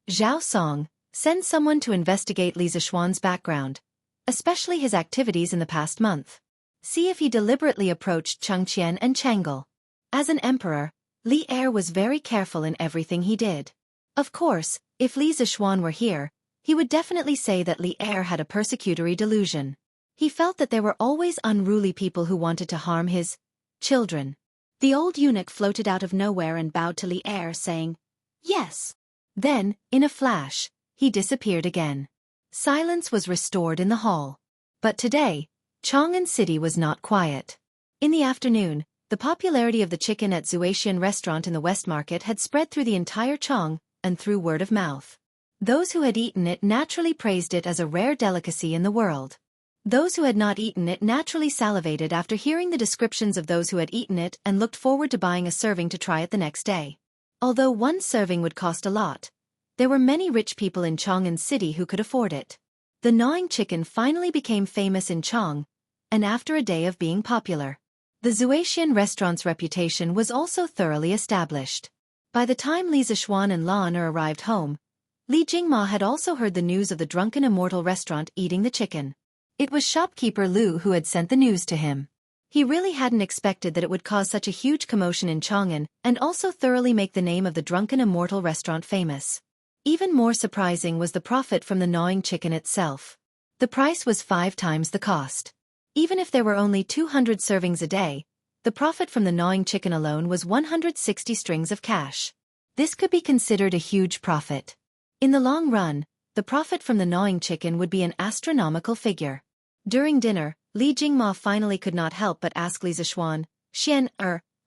Zhao Song, send someone to investigate Li Zixuan's background, especially his activities in the past month. See if he deliberately approached Cheng Qian and Changle. As an emperor, Li Er was very careful in everything he did. Of course, if Li Zixuan were here, he would definitely say that Li Er had a persecutory delusion. He felt that there were always unruly people who wanted to harm his children. The old eunuch floated out of nowhere and bowed to Li Er, saying, "Yes." Then, in a flash, he disappeared again. Silence was restored in the hall. But today, Chang'an City was not quiet. In the afternoon, the popularity of the chicken at Zuaxian restaurant in the West Market had spread through the entire Chang, and through word of mouth. Those who had eaten it naturally praised it as a rare delicacy in the world. Those who had not eaten it naturally salivated after hearing the descriptions of those who had eaten it and looked forward to buying a serving to try it the next day. Although one serving would cost a lot, there were many rich people in Chang'an City who could afford it. The gnawing chicken finally became famous in Chang, and after a day of being popular, the Zuaxian restaurant's reputation was also thoroughly established. By the time Li Zixuan and Lan arrived home, Li Jingma had also heard the news of the Drunken Immortal Restaurant eating the chicken. It was shopkeeper Lu who had sent the news to him. He really hadn't expected that it would cause such a huge commotion in Chang'an and also thoroughly make the name of the Drunken Immortal Restaurant famous. Even more surprising was the profit from the gnawing chicken itself. The price was 5 times the cost. Even if there were only 200 servings a day, the profit from the gnawing chicken alone was 160 strings of cash. This could be considered a huge profit. In the long run, the profit from the gnawing chicken would be an astronomical figure. During dinner, Li Jingma finally could not help but ask Li Zixuan, "Xian,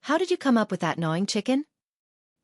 how did you come up with that gnawing chicken?"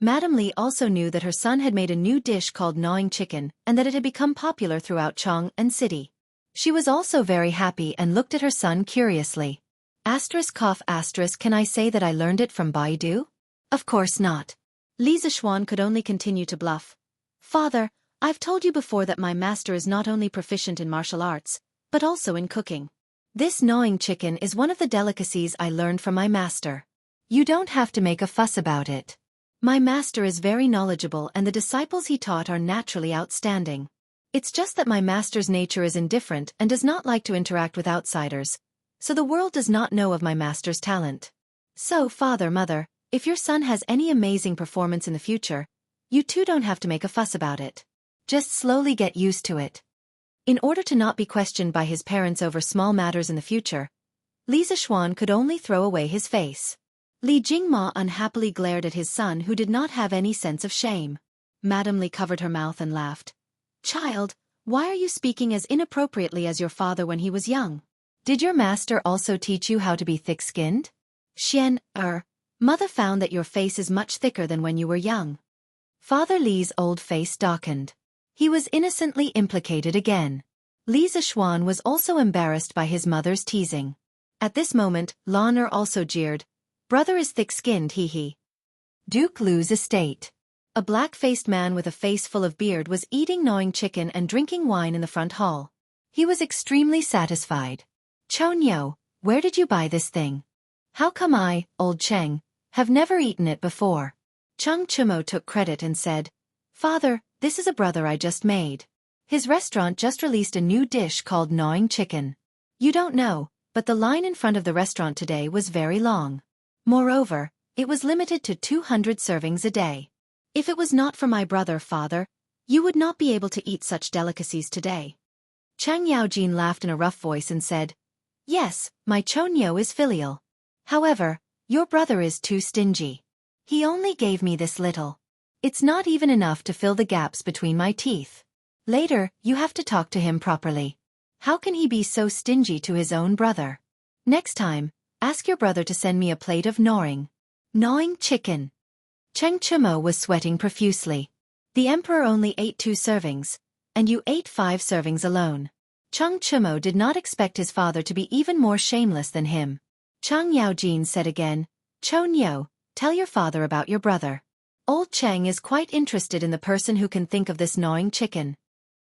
Madame Li also knew that her son had made a new dish called gnawing chicken and that it had become popular throughout Chang'an City. She was also very happy and looked at her son curiously. Can I say that I learned it from Baidu? Of course not. Li Zixuan could only continue to bluff. "Father, I've told you before that my master is not only proficient in martial arts, but also in cooking. This gnawing chicken is one of the delicacies I learned from my master. You don't have to make a fuss about it. My master is very knowledgeable and the disciples he taught are naturally outstanding. It's just that my master's nature is indifferent and does not like to interact with outsiders, so the world does not know of my master's talent. So, father, mother, if your son has any amazing performance in the future, you too don't have to make a fuss about it. Just slowly get used to it." In order to not be questioned by his parents over small matters in the future, Li Zixuan could only throw away his face. Li Jingma unhappily glared at his son who did not have any sense of shame. Madame Li covered her mouth and laughed. "Child, why are you speaking as inappropriately as your father when he was young? Did your master also teach you how to be thick-skinned?" "Xian, mother found that your face is much thicker than when you were young." Father Li's old face darkened. He was innocently implicated again. Li Zixuan was also embarrassed by his mother's teasing. At this moment, Lan also jeered. "Brother is thick-skinned, hee." Duke Lu's estate. A black-faced man with a face full of beard was eating gnawing chicken and drinking wine in the front hall. He was extremely satisfied. "Chonyo, where did you buy this thing? How come I, old Cheng, have never eaten it before?" Chung Chumo took credit and said, "Father, This is a brother I just made. His restaurant just released a new dish called gnawing chicken. You don't know, but the line in front of the restaurant today was very long. Moreover, it was limited to 200 servings a day. If it was not for my brother, father, you would not be able to eat such delicacies today. Chang Yaojin laughed in a rough voice and said, Yes, my Chonyo is filial. However, your brother is too stingy. He only gave me this little. It's not even enough to fill the gaps between my teeth. Later, you have to talk to him properly. How can he be so stingy to his own brother? Next time, ask your brother to send me a plate of gnawing chicken. Cheng Chumo was sweating profusely. The emperor only ate 2 servings, and you ate 5 servings alone. Cheng Chumo did not expect his father to be even more shameless than him. Chang Yaojin said again, Chonyo, tell your father about your brother. Old Cheng is quite interested in the person who can think of this gnawing chicken.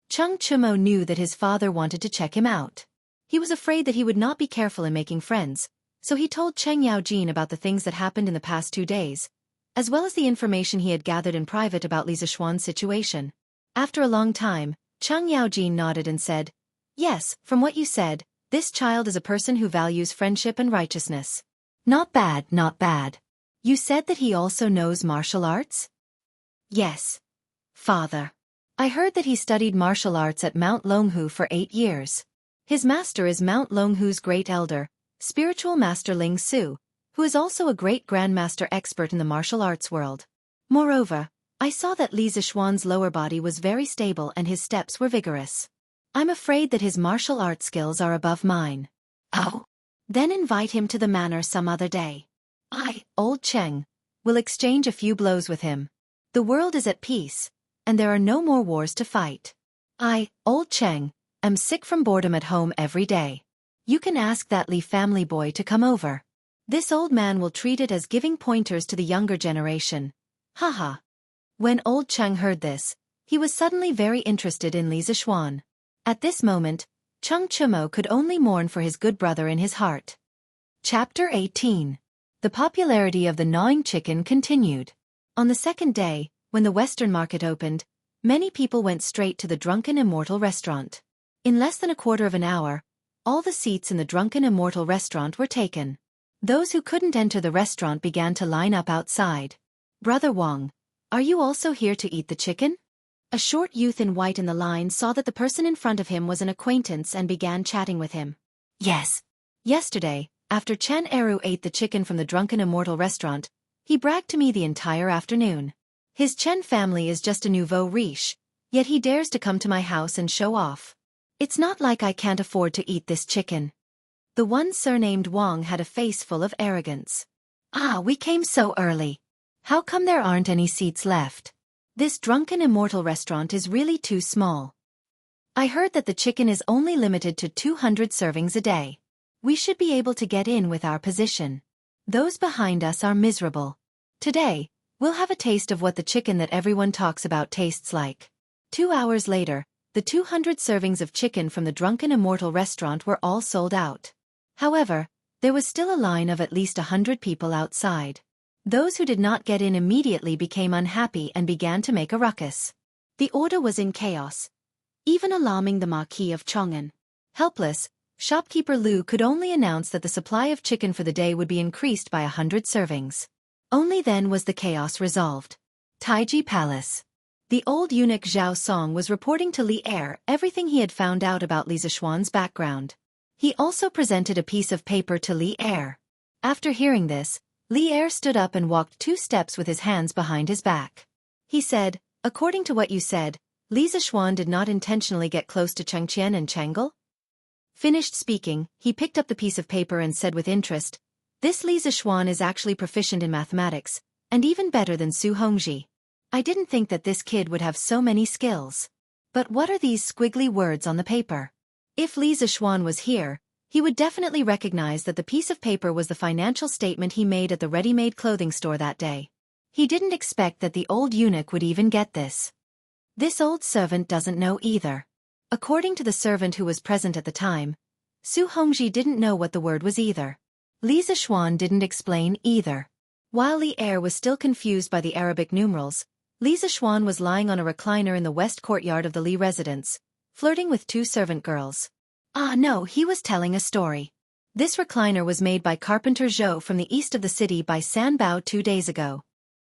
Cheng Chumo knew that his father wanted to check him out. He was afraid that he would not be careful in making friends, so he told Cheng Yaojin about the things that happened in the past 2 days, as well as the information he had gathered in private about Li Zishuan's situation. After a long time, Cheng Yaojin nodded and said, Yes, from what you said, this child is a person who values friendship and righteousness. Not bad, not bad. You said that he also knows martial arts? Yes, father. I heard that he studied martial arts at Mount Longhu for 8 years. His master is Mount Longhu's great elder, spiritual master Ling Su, who is also a great grandmaster expert in the martial arts world. Moreover, I saw that Li Zishuan's lower body was very stable and his steps were vigorous. I'm afraid that his martial arts skills are above mine. Oh. Then invite him to the manor some other day. I, old Cheng, will exchange a few blows with him. The world is at peace, and there are no more wars to fight. I, old Cheng, am sick from boredom at home every day. You can ask that Li family boy to come over. This old man will treat it as giving pointers to the younger generation. Haha. When old Cheng heard this, he was suddenly very interested in Li Zishuan. At this moment, Cheng Chumo could only mourn for his good brother in his heart. Chapter 18. The popularity of the gnawing chicken continued. On the second day, when the Western market opened, many people went straight to the Drunken Immortal restaurant. In less than a quarter of an hour, all the seats in the Drunken Immortal restaurant were taken. Those who couldn't enter the restaurant began to line up outside. Brother Wang, are you also here to eat the chicken? A short youth in white in the line saw that the person in front of him was an acquaintance and began chatting with him. Yes. Yesterday, after Chen Eru ate the chicken from the Drunken Immortal restaurant, he bragged to me the entire afternoon. His Chen family is just a nouveau riche, yet he dares to come to my house and show off. It's not like I can't afford to eat this chicken. The one surnamed Wang had a face full of arrogance. Ah, we came so early. How come there aren't any seats left? This Drunken Immortal restaurant is really too small. I heard that the chicken is only limited to 200 servings a day. We should be able to get in with our position. Those behind us are miserable. Today, we'll have a taste of what the chicken that everyone talks about tastes like. 2 hours later, the 200 servings of chicken from the Drunken Immortal restaurant were all sold out. However, there was still a line of at least 100 people outside. Those who did not get in immediately became unhappy and began to make a ruckus. The order was in chaos, even alarming the Marquis of Chong'an. Helpless, shopkeeper Lu could only announce that the supply of chicken for the day would be increased by 100 servings. Only then was the chaos resolved. Taiji Palace. The old eunuch Zhao Song was reporting to Li Er everything he had found out about Li Zishuan's background. He also presented a piece of paper to Li Er. After hearing this, Li Er stood up and walked 2 steps with his hands behind his back. He said, according to what you said, Li Zishuan did not intentionally get close to Chengqian and Chang'e? Finished speaking, he picked up the piece of paper and said with interest, this Li Zishuan is actually proficient in mathematics, and even better than Su Hongji. I didn't think that this kid would have so many skills. But what are these squiggly words on the paper? If Li Zishuan was here, he would definitely recognize that the piece of paper was the financial statement he made at the ready-made clothing store that day. He didn't expect that the old eunuch would even get this. This old servant doesn't know either. According to the servant who was present at the time, Su Hongji didn't know what the word was either. Li Zishuan didn't explain either. While Li Er was still confused by the Arabic numerals, Li Zixuan was lying on a recliner in the west courtyard of the Li residence, flirting with two servant girls. Ah no, he was telling a story. This recliner was made by carpenter Zhou from the east of the city by Sanbao 2 days ago.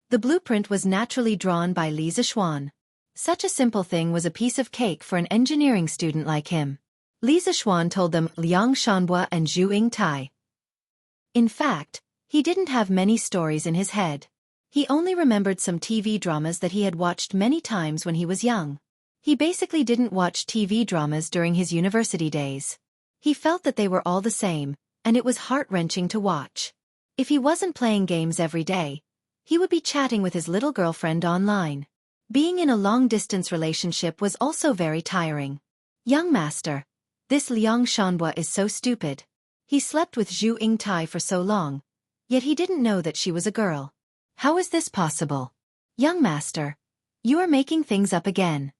The blueprint was naturally drawn by Li Zixuan. Such a simple thing was a piece of cake for an engineering student like him. Li Zixuan told them Liang Shanbua and Zhu Yingtai. In fact, he didn't have many stories in his head. He only remembered some TV dramas that he had watched many times when he was young. He basically didn't watch TV dramas during his university days. He felt that they were all the same, and it was heart-wrenching to watch. If he wasn't playing games every day, he would be chatting with his little girlfriend online. Being in a long-distance relationship was also very tiring. Young master, this Liang Shanbua is so stupid. He slept with Zhu Yingtai for so long, yet he didn't know that she was a girl. How is this possible? Young master, you are making things up again.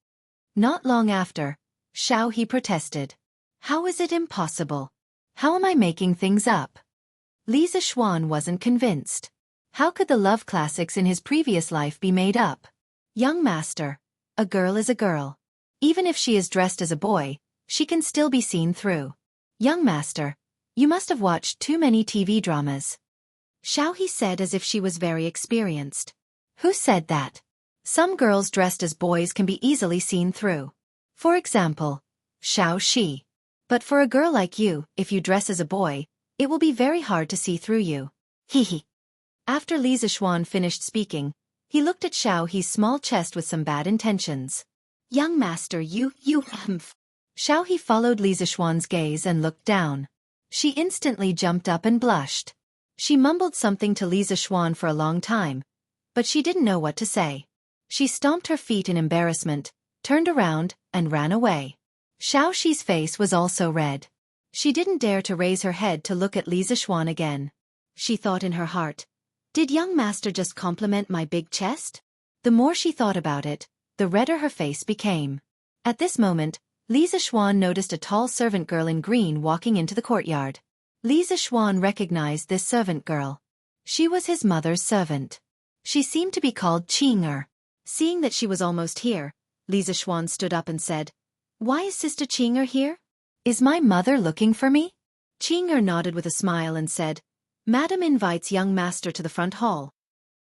Not long after, he protested. How is it impossible? How am I making things up? Li Zixuan wasn't convinced. How could the love classics in his previous life be made up? Young master, a girl is a girl. Even if she is dressed as a boy, she can still be seen through. Young master, you must have watched too many TV dramas. He said as if she was very experienced. Who said that? Some girls dressed as boys can be easily seen through. For example, Shi. But for a girl like you, if you dress as a boy, it will be very hard to see through you. Hehe. After Li Zixuan finished speaking, he looked at Xiaohe's small chest with some bad intentions. Young master, you humph. Xiaohe followed Li Zixuan's gaze and looked down. She instantly jumped up and blushed. She mumbled something to Li Zixuan for a long time, but she didn't know what to say. She stomped her feet in embarrassment, turned around, and ran away. Xiaoxi's face was also red. She didn't dare to raise her head to look at Li Zixuan again. She thought in her heart, did young master just compliment my big chest? The more she thought about it, the redder her face became. At this moment, Li Zixuan noticed a tall servant girl in green walking into the courtyard. Li Zixuan recognized this servant girl. She was his mother's servant. She seemed to be called Qing'er. Seeing that she was almost here, Li Zixuan stood up and said, Why is Sister Qing'er here? Is my mother looking for me? Qing'er nodded with a smile and said, Madam invites young master to the front hall.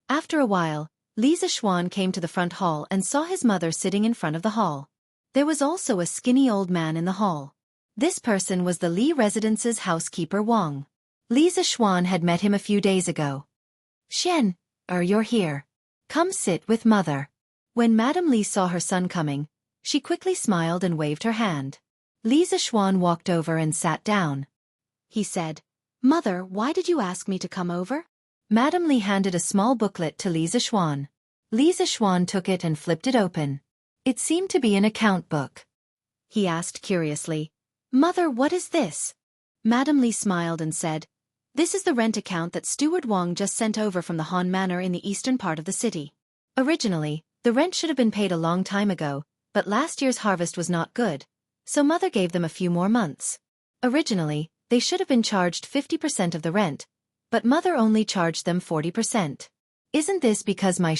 After a while, Li Zixuan came to the front hall and saw his mother sitting in front of the hall. There was also a skinny old man in the hall. This person was the Li residence's housekeeper Wang. Li Zixuan had met him a few days ago. You're here. Come sit with mother. When Madame Li saw her son coming, she quickly smiled and waved her hand. Li Zixuan walked over and sat down. He said, Mother, why did you ask me to come over? Madame Li handed a small booklet to Li Zixuan. Li Zixuan took it and flipped it open. It seemed to be an account book. He asked curiously, Mother, what is this? Madame Li smiled and said, This is the rent account that Steward Wang just sent over from the Han Manor in the eastern part of the city. Originally, the rent should have been paid a long time ago, but last year's harvest was not good, so Mother gave them a few more months. Originally, they should have been charged 50% of the rent, but Mother only charged them 40%. Isn't this because my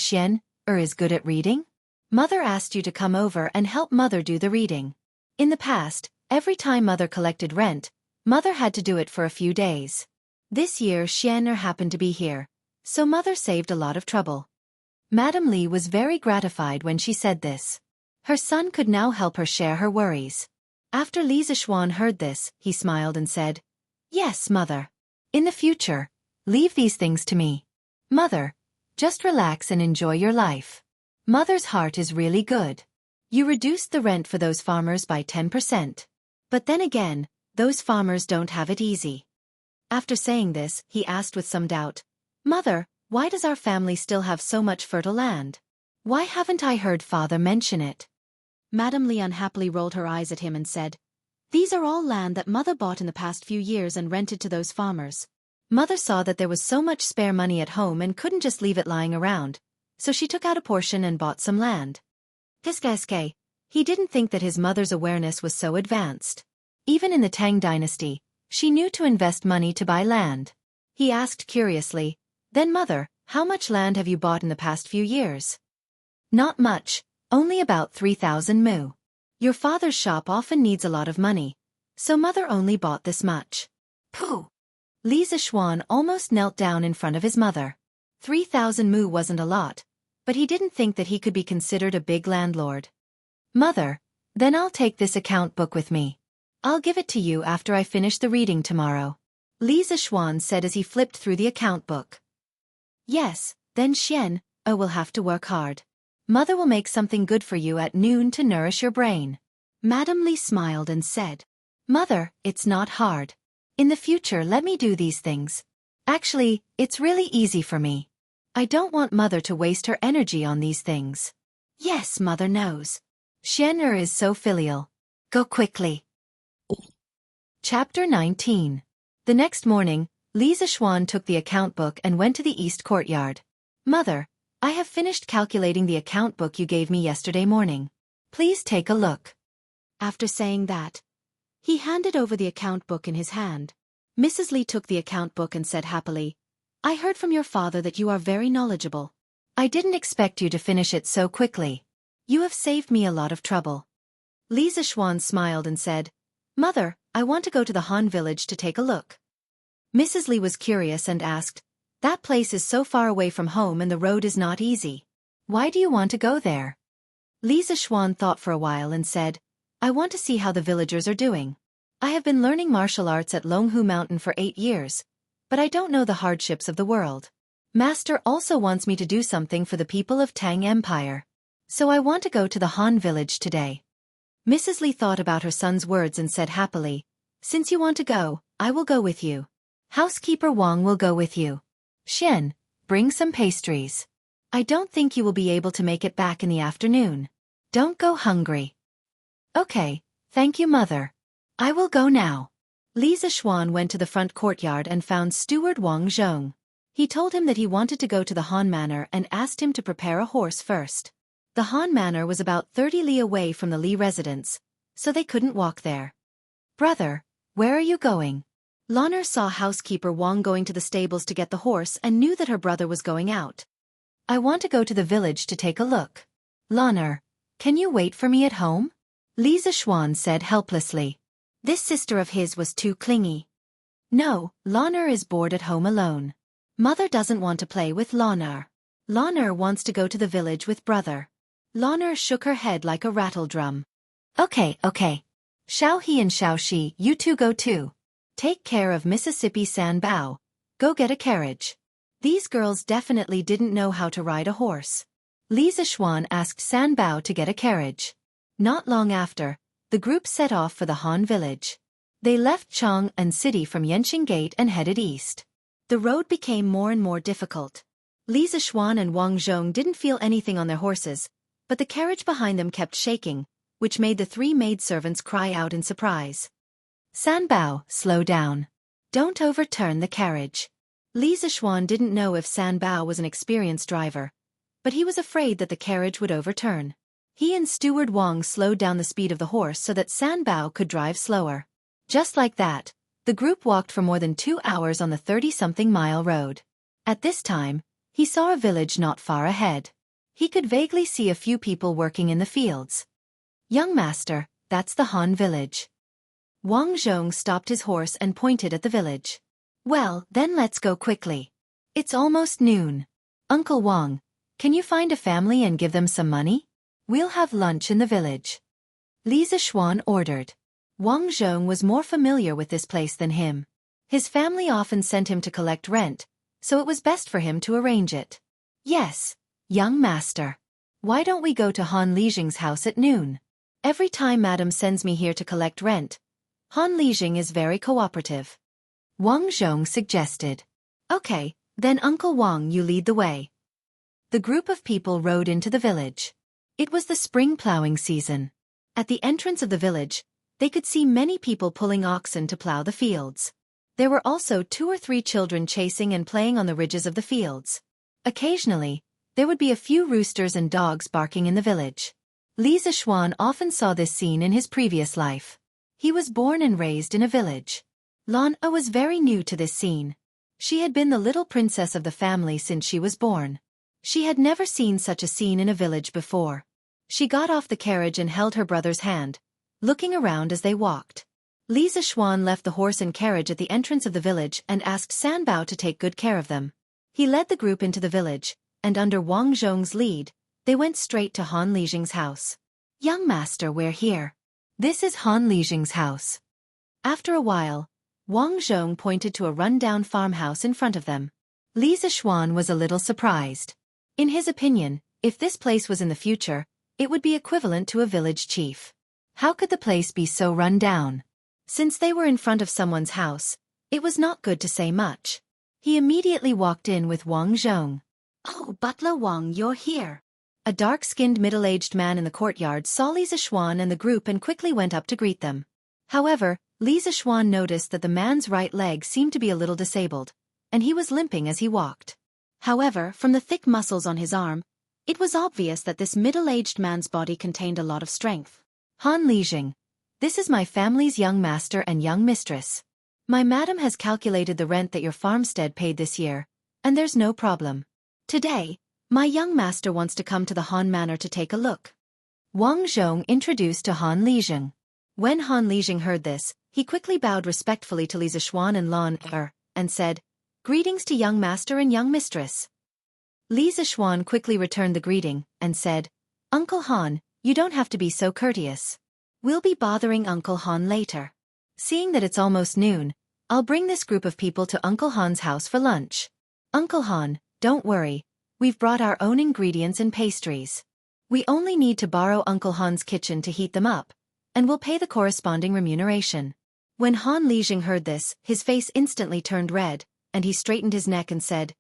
is good at reading? Mother asked you to come over and help Mother do the reading. In the past, every time Mother collected rent, Mother had to do it for a few days. This year happened to be here, so Mother saved a lot of trouble. Madame Li was very gratified when she said this. Her son could now help her share her worries. After Li Zixuan heard this, he smiled and said, Yes, Mother. In the future, leave these things to me. Mother, just relax and enjoy your life. Mother's heart is really good. You reduced the rent for those farmers by 10%. But then again, those farmers don't have it easy. After saying this, he asked with some doubt, Mother, why does our family still have so much fertile land? Why haven't I heard Father mention it? Madame Li unhappily rolled her eyes at him and said, These are all land that Mother bought in the past few years and rented to those farmers. Mother saw that there was so much spare money at home and couldn't just leave it lying around, so she took out a portion and bought some land. Kiske, he didn't think that his mother's awareness was so advanced. Even in the Tang dynasty, she knew to invest money to buy land. He asked curiously, Then Mother, how much land have you bought in the past few years? Not much, only about 3,000 mu. Your father's shop often needs a lot of money, so mother only bought this much. Pooh! Li Zishuan almost knelt down in front of his mother. 3,000 mu wasn't a lot, but he didn't think that he could be considered a big landlord. Mother, then I'll take this account book with me. I'll give it to you after I finish the reading tomorrow. Li Zishuan said as he flipped through the account book. Yes, then Xian, I will have to work hard. Mother will make something good for you at noon to nourish your brain. Madam Li smiled and said, Mother, it's not hard. In the future let me do these things. Actually, it's really easy for me. I don't want Mother to waste her energy on these things. Yes, Mother knows. Xian is so filial. Go quickly. Chapter 19. The next morning, Li Zishuan took the account book and went to the east courtyard. Mother, I have finished calculating the account book you gave me yesterday morning. Please take a look. After saying that, he handed over the account book in his hand. Mrs. Li took the account book and said happily, I heard from your father that you are very knowledgeable. I didn't expect you to finish it so quickly. You have saved me a lot of trouble. Li Zishuan smiled and said, Mother, I want to go to the Han village to take a look. Mrs. Li was curious and asked, That place is so far away from home and the road is not easy. Why do you want to go there? Li Zishuan thought for a while and said, I want to see how the villagers are doing. I have been learning martial arts at Longhu Mountain for 8 years, but I don't know the hardships of the world. Master also wants me to do something for the people of Tang Empire. So I want to go to the Han village today. Mrs. Li thought about her son's words and said happily, Since you want to go, I will go with you. Housekeeper Wang will go with you. Xian, bring some pastries. I don't think you will be able to make it back in the afternoon. Don't go hungry. Okay, thank you, Mother. I will go now. Li Zishuan went to the front courtyard and found Steward Wang Zhong. He told him that he wanted to go to the Han Manor and asked him to prepare a horse first. The Han Manor was about 30 li away from the Li residence, so they couldn't walk there. Brother, where are you going? Loner saw housekeeper Wang going to the stables to get the horse and knew that her brother was going out. I want to go to the village to take a look. Loner, can you wait for me at home? Li Zishuan said helplessly. This sister of his was too clingy. No, Loner is bored at home alone. Mother doesn't want to play with Loner. Loner wants to go to the village with brother. Loner shook her head like a rattle drum. Okay. Xiaohe and Xiaoxi, you two go too. Take care of Mississippi San Bao. Go get a carriage. These girls definitely didn't know how to ride a horse. Li Zishuan asked San Bao to get a carriage. Not long after, the group set off for the Han village. They left Chang'an City from Yanqing Gate and headed east. The road became more and more difficult. Li Zishuan and Wang Zhong didn't feel anything on their horses, but the carriage behind them kept shaking, which made the 3 maidservants cry out in surprise. San Bao, slow down. Don't overturn the carriage. Li Zishuan didn't know if San Bao was an experienced driver, but he was afraid that the carriage would overturn. He and Steward Wang slowed down the speed of the horse so that San Bao could drive slower. Just like that, the group walked for more than 2 hours on the 30-something mile road. At this time, he saw a village not far ahead. He could vaguely see a few people working in the fields. Young master, that's the Han village. Wang Zhong stopped his horse and pointed at the village. Well, then let's go quickly. It's almost noon. Uncle Wang, can you find a family and give them some money? We'll have lunch in the village. Li Zishuan ordered. Wang Zhong was more familiar with this place than him. His family often sent him to collect rent, so it was best for him to arrange it. Yes, young master. Why don't we go to Han Lijing's house at noon? Every time Madam sends me here to collect rent, Han Lijing is very cooperative. Wang Zhong suggested. Okay, then Uncle Wang, you lead the way. The group of people rode into the village. It was the spring plowing season. At the entrance of the village, they could see many people pulling oxen to plow the fields. There were also 2 or 3 children chasing and playing on the ridges of the fields. Occasionally, there would be a few roosters and dogs barking in the village. Li Zishuan often saw this scene in his previous life. He was born and raised in a village. Lan A was very new to this scene. She had been the little princess of the family since she was born. She had never seen such a scene in a village before. She got off the carriage and held her brother's hand, looking around as they walked. Li Zixuan left the horse and carriage at the entrance of the village and asked San Bao to take good care of them. He led the group into the village, and under Wang Zhong's lead, they went straight to Han Lijing's house. "Young master, we're here. This is Han Lijing's house." After a while, Wang Zhong pointed to a run-down farmhouse in front of them. Li Zixuan was a little surprised. In his opinion, if this place was in the future, it would be equivalent to a village chief. How could the place be so run down? Since they were in front of someone's house, it was not good to say much. He immediately walked in with Wang Zhong. "Oh, Butler Wang, you're here." A dark-skinned middle-aged man in the courtyard saw Li Zixuan and the group and quickly went up to greet them. However, Li Zixuan noticed that the man's right leg seemed to be a little disabled, and he was limping as he walked. However, from the thick muscles on his arm, it was obvious that this middle-aged man's body contained a lot of strength. "Han Lijing, this is my family's young master and young mistress. My madam has calculated the rent that your farmstead paid this year, and there's no problem. Today, my young master wants to come to the Han Manor to take a look." Wang Zhong introduced to Han Lijing. When Han Lijing heard this, he quickly bowed respectfully to Li Zixuan and Lan Er, and said, "Greetings to young master and young mistress." Li Zixuan quickly returned the greeting, and said, "Uncle Han, you don't have to be so courteous. We'll be bothering Uncle Han later. Seeing that it's almost noon, I'll bring this group of people to Uncle Han's house for lunch. Uncle Han, don't worry, we've brought our own ingredients and pastries. We only need to borrow Uncle Han's kitchen to heat them up, and we'll pay the corresponding remuneration." When Han Lijing heard this, his face instantly turned red, and he straightened his neck and said,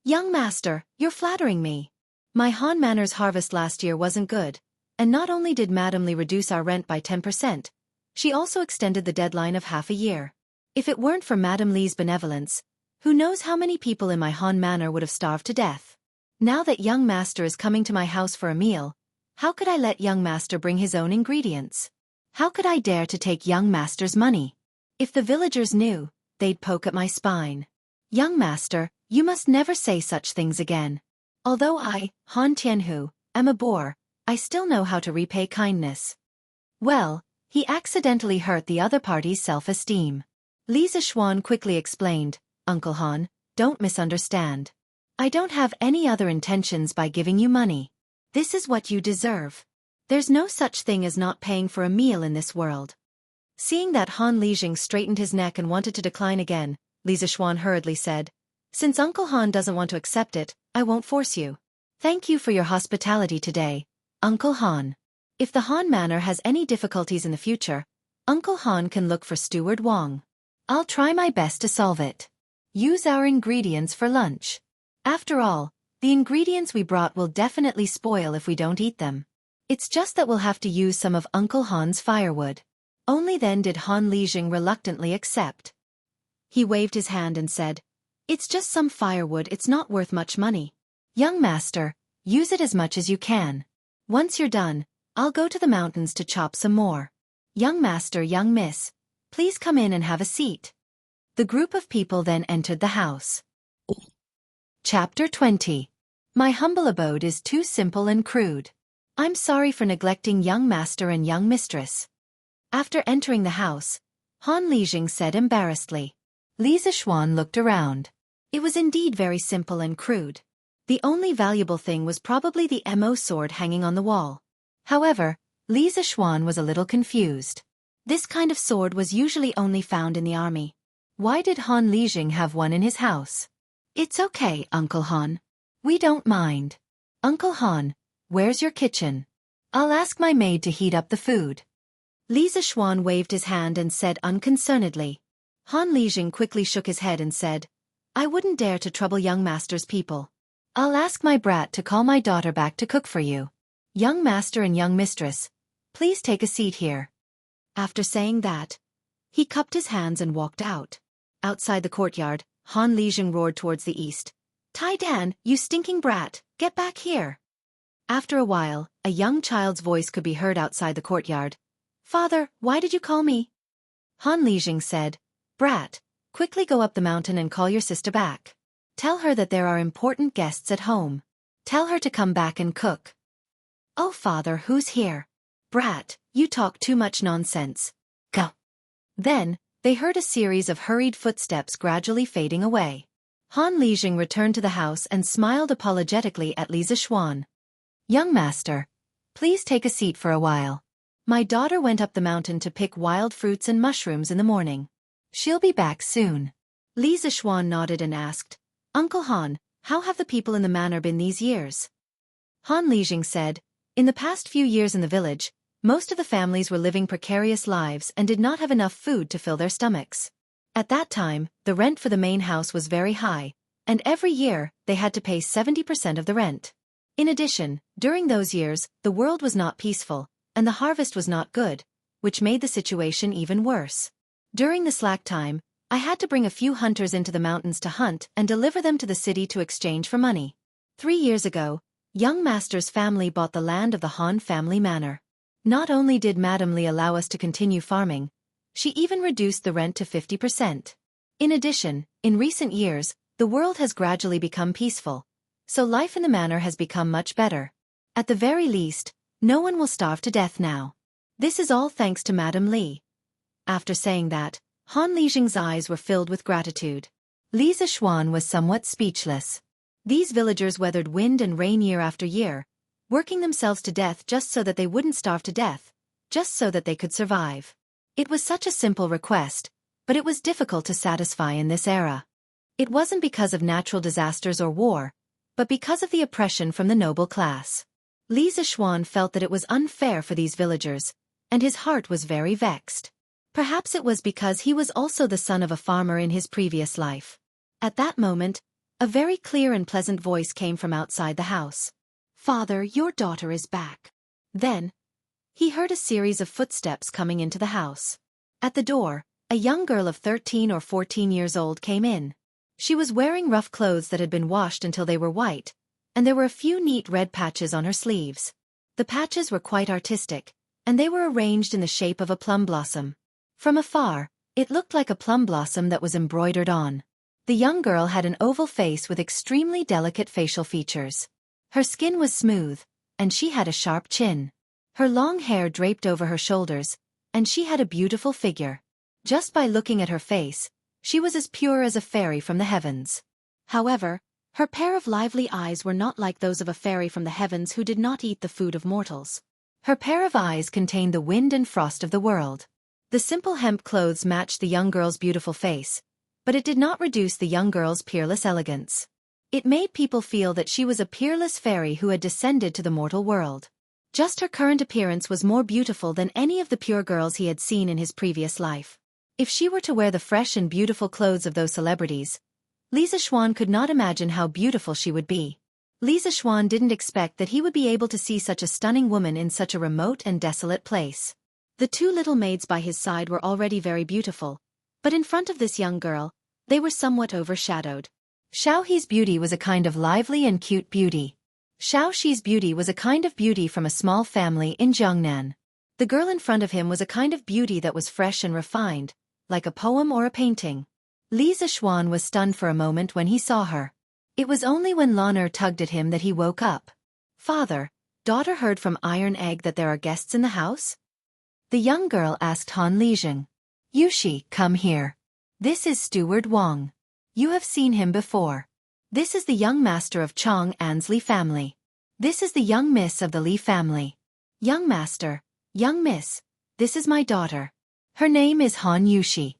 "Young master, you're flattering me. My Han Manor's harvest last year wasn't good, and not only did Madame Li reduce our rent by 10%, she also extended the deadline of half a year. If it weren't for Madame Li's benevolence, who knows how many people in my Han Manor would have starved to death. Now that young master is coming to my house for a meal, how could I let young master bring his own ingredients? How could I dare to take young master's money? If the villagers knew, they'd poke at my spine. Young master, you must never say such things again. Although I, Han Tianhu, am a boor, I still know how to repay kindness." Well, he accidentally hurt the other party's self-esteem. Li Zixuan quickly explained, "Uncle Han, don't misunderstand. I don't have any other intentions by giving you money. This is what you deserve. There's no such thing as not paying for a meal in this world." Seeing that Han Lijing straightened his neck and wanted to decline again, Li Zixuan hurriedly said, "Since Uncle Han doesn't want to accept it, I won't force you. Thank you for your hospitality today, Uncle Han. If the Han Manor has any difficulties in the future, Uncle Han can look for Steward Wang. I'll try my best to solve it. Use our ingredients for lunch. After all, the ingredients we brought will definitely spoil if we don't eat them. It's just that we'll have to use some of Uncle Han's firewood." Only then did Han Lijing reluctantly accept. He waved his hand and said, "It's just some firewood, it's not worth much money. Young master, use it as much as you can. Once you're done, I'll go to the mountains to chop some more. Young master, young miss, please come in and have a seat." The group of people then entered the house. Chapter 20. My humble abode is too simple and crude. I'm sorry for neglecting young master and young mistress. After entering the house, Han Lijing said embarrassedly. Li Zixuan looked around. It was indeed very simple and crude. The only valuable thing was probably the mo sword hanging on the wall. However, Li Zixuan was a little confused. This kind of sword was usually only found in the army. Why did Han Lijing have one in his house? "It's okay, Uncle Han. We don't mind. Uncle Han, where's your kitchen? I'll ask my maid to heat up the food." Li Zixuan waved his hand and said unconcernedly. Han Lijing quickly shook his head and said, "I wouldn't dare to trouble young master's people. I'll ask my brat to call my daughter back to cook for you. Young master and young mistress, please take a seat here." After saying that, he cupped his hands and walked out. Outside the courtyard, Han Lijing roared towards the east. "Tai Dan, you stinking brat, get back here." After a while, a young child's voice could be heard outside the courtyard. "Father, why did you call me?" Han Lijing said, "Brat, quickly go up the mountain and call your sister back. Tell her that there are important guests at home. Tell her to come back and cook. Oh father, who's here? Brat, you talk too much nonsense. Go. Then, they heard a series of hurried footsteps gradually fading away. Han Lijing returned to the house and smiled apologetically at Li Zixuan. Young master, please take a seat for a while. My daughter went up the mountain to pick wild fruits and mushrooms in the morning. She'll be back soon. Li Zixuan nodded and asked, Uncle Han, how have the people in the manor been these years? Han Lijing said, in the past few years in the village, most of the families were living precarious lives and did not have enough food to fill their stomachs. At that time, the rent for the main house was very high, and every year, they had to pay 70% of the rent. In addition, during those years, the world was not peaceful, and the harvest was not good, which made the situation even worse. During the slack time, I had to bring a few hunters into the mountains to hunt and deliver them to the city to exchange for money. 3 years ago, young master's family bought the land of the Han family manor. Not only did Madame Li allow us to continue farming, she even reduced the rent to 50%. In addition, in recent years, the world has gradually become peaceful, so life in the manor has become much better. At the very least, no one will starve to death now. This is all thanks to Madame Li. After saying that, Han Lijing's eyes were filled with gratitude. Li Zixuan was somewhat speechless. These villagers weathered wind and rain year after year, working themselves to death just so that they wouldn't starve to death, just so that they could survive. It was such a simple request, but it was difficult to satisfy in this era. It wasn't because of natural disasters or war, but because of the oppression from the noble class. Li Zixuan felt that it was unfair for these villagers, and his heart was very vexed. Perhaps it was because he was also the son of a farmer in his previous life. At that moment, a very clear and pleasant voice came from outside the house. Father, your daughter is back. Then, he heard a series of footsteps coming into the house. At the door, a young girl of 13 or 14 years old came in. She was wearing rough clothes that had been washed until they were white, and there were a few neat red patches on her sleeves. The patches were quite artistic, and they were arranged in the shape of a plum blossom. From afar, it looked like a plum blossom that was embroidered on. The young girl had an oval face with extremely delicate facial features. Her skin was smooth, and she had a sharp chin. Her long hair draped over her shoulders, and she had a beautiful figure. Just by looking at her face, she was as pure as a fairy from the heavens. However, her pair of lively eyes were not like those of a fairy from the heavens who did not eat the food of mortals. Her pair of eyes contained the wind and frost of the world. The simple hemp clothes matched the young girl's beautiful face, but it did not reduce the young girl's peerless elegance. It made people feel that she was a peerless fairy who had descended to the mortal world. Just her current appearance was more beautiful than any of the pure girls he had seen in his previous life. If she were to wear the fresh and beautiful clothes of those celebrities, Li Zixuan could not imagine how beautiful she would be. Li Zixuan didn't expect that he would be able to see such a stunning woman in such a remote and desolate place. The 2 little maids by his side were already very beautiful, but in front of this young girl, they were somewhat overshadowed. Xiao He's beauty was a kind of lively and cute beauty. Xiao Shi's beauty was a kind of beauty from a small family in Jiangnan. The girl in front of him was a kind of beauty that was fresh and refined, like a poem or a painting. Li Zixuan was stunned for a moment when he saw her. It was only when Lan tugged at him that he woke up. Father, daughter heard from Iron Egg that there are guests in the house? The young girl asked Han Lijing. Yushi, come here. This is Steward Wang. You have seen him before. This is the young master of Chong An's Li family. This is the young miss of the Li family. Young master, young miss, this is my daughter. Her name is Han Yushi.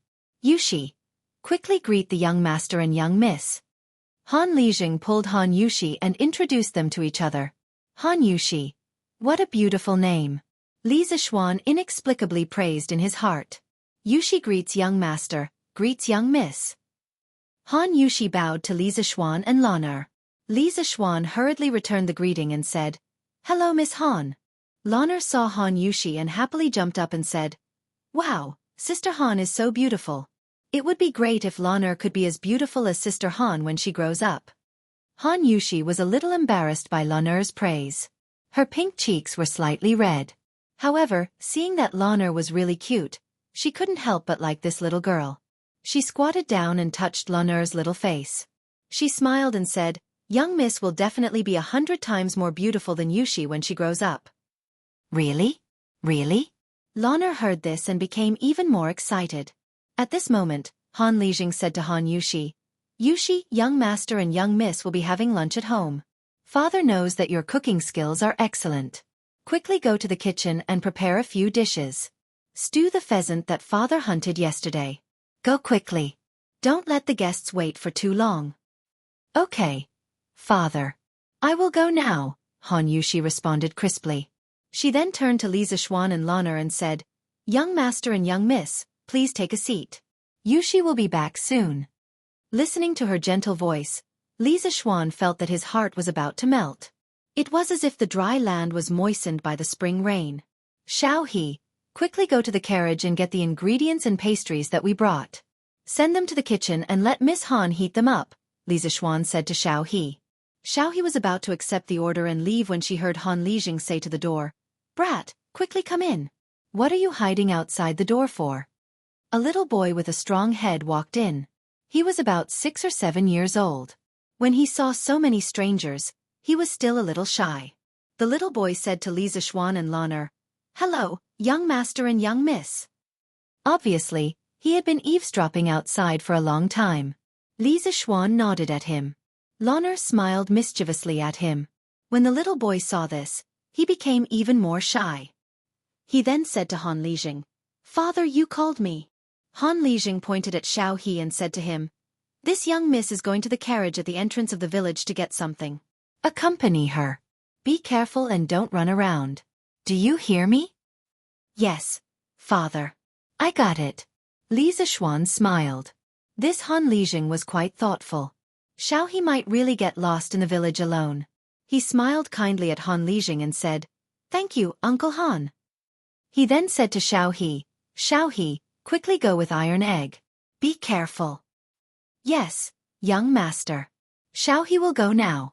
Yushi, quickly greet the young master and young miss. Han Lijing pulled Han Yushi and introduced them to each other. Han Yushi, what a beautiful name. Li Zixuan inexplicably praised in his heart. Yushi greets young master, greets young miss. Han Yushi bowed to Li Zixuan and Lan. Li Zixuan hurriedly returned the greeting and said, Hello Miss Han. Lan saw Han Yushi and happily jumped up and said, Wow, Sister Han is so beautiful. It would be great if Lan could be as beautiful as Sister Han when she grows up. Han Yushi was a little embarrassed by Lan's praise. Her pink cheeks were slightly red. However, seeing that Lan was really cute, she couldn't help but like this little girl. She squatted down and touched Lan's little face. She smiled and said, Young Miss will definitely be 100 times more beautiful than Yushi when she grows up. Really? Really? Lanner heard this and became even more excited. At this moment, Han Lijing said to Han Yushi, Yushi, young master and young miss will be having lunch at home. Father knows that your cooking skills are excellent. Quickly go to the kitchen and prepare a few dishes. Stew the pheasant that father hunted yesterday. Go quickly. Don't let the guests wait for too long. Okay, father. I will go now, Han Yushi responded crisply. She then turned to Li Zixuan and Lanner and said, Young master and young miss, please take a seat. Yushi will be back soon. Listening to her gentle voice, Li Zixuan felt that his heart was about to melt. It was as if the dry land was moistened by the spring rain. Xiao He, quickly go to the carriage and get the ingredients and pastries that we brought. Send them to the kitchen and let Miss Han heat them up, Li Zixuan said to Xiao He. Xiao He was about to accept the order and leave when she heard Han Lijing say to the door, Brat, quickly come in. What are you hiding outside the door for? A little boy with a strong head walked in. He was about 6 or 7 years old. When he saw so many strangers, he was still a little shy. The little boy said to Li Zixuan and Lanner, Hello, young master and young miss. Obviously, he had been eavesdropping outside for a long time. Li Zixuan nodded at him. Lanner smiled mischievously at him. When the little boy saw this, he became even more shy. He then said to Han Lijing, Father, you called me. Han Lijing pointed at Xiao He and said to him, This young miss is going to the carriage at the entrance of the village to get something. Accompany her. Be careful and don't run around. Do you hear me? Yes, father. I got it. Li Zixuan smiled. This Han Lijing was quite thoughtful. Xiao He might really get lost in the village alone. He smiled kindly at Han Lijing and said, Thank you, Uncle Han. He then said to Xiao He, quickly go with Iron Egg. Be careful. Yes, young master. Xiao He will go now.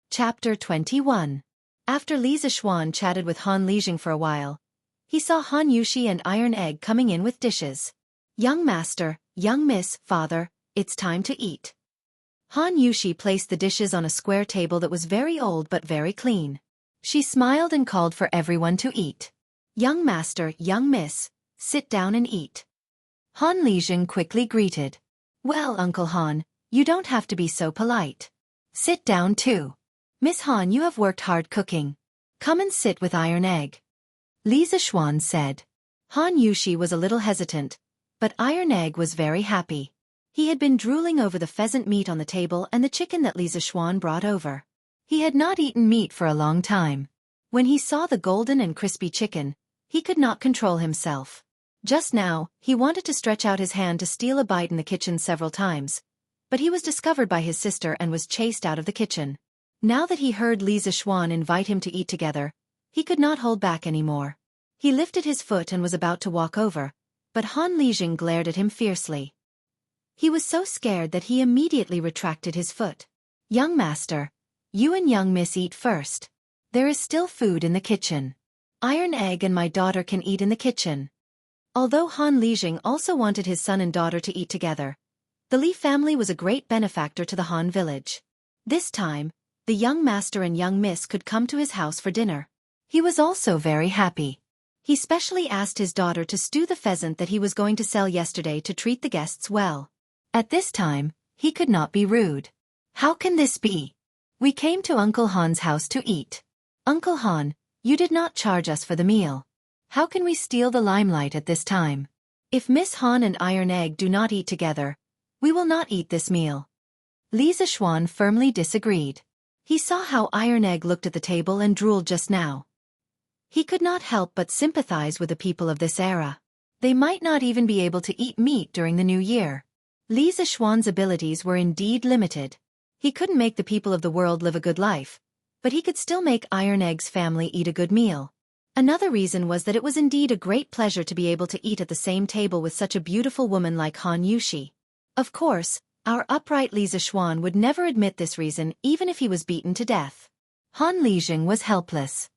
Chapter 21. After Li Zixuan chatted with Han Lijing for a while, he saw Han Yushi and Iron Egg coming in with dishes. Young master, young miss, father, it's time to eat. Han Yushi placed the dishes on a square table that was very old but very clean. She smiled and called for everyone to eat. Young master, young miss, sit down and eat. Han Lijing quickly greeted. Well, Uncle Han, you don't have to be so polite. Sit down too. Miss Han, you have worked hard cooking. Come and sit with Iron Egg. Li Zixuan said. Han Yushi was a little hesitant, but Iron Egg was very happy. He had been drooling over the pheasant meat on the table and the chicken that Li Zixuan brought over. He had not eaten meat for a long time. When he saw the golden and crispy chicken, he could not control himself. Just now, he wanted to stretch out his hand to steal a bite in the kitchen several times, but he was discovered by his sister and was chased out of the kitchen. Now that he heard Li Zixuan invite him to eat together, he could not hold back anymore. He lifted his foot and was about to walk over, but Han Lijing glared at him fiercely. He was so scared that he immediately retracted his foot. Young master, you and young miss eat first. There is still food in the kitchen. Iron Egg and my daughter can eat in the kitchen. Although Han Lijing also wanted his son and daughter to eat together, the Li family was a great benefactor to the Han village. This time, the young master and young miss could come to his house for dinner. He was also very happy. He specially asked his daughter to stew the pheasant that he was going to sell yesterday to treat the guests well. At this time, he could not be rude. How can this be? We came to Uncle Han's house to eat. Uncle Han, you did not charge us for the meal. How can we steal the limelight at this time? If Miss Han and Iron Egg do not eat together, we will not eat this meal. Li Zixuan firmly disagreed. He saw how Iron Egg looked at the table and drooled just now. He could not help but sympathize with the people of this era. They might not even be able to eat meat during the new year. Li Zixuan's abilities were indeed limited. He couldn't make the people of the world live a good life, but he could still make Iron Egg's family eat a good meal. Another reason was that it was indeed a great pleasure to be able to eat at the same table with such a beautiful woman like Han Yushi. Of course, our upright Li Zixuan would never admit this reason even if he was beaten to death. Han Lijing was helpless.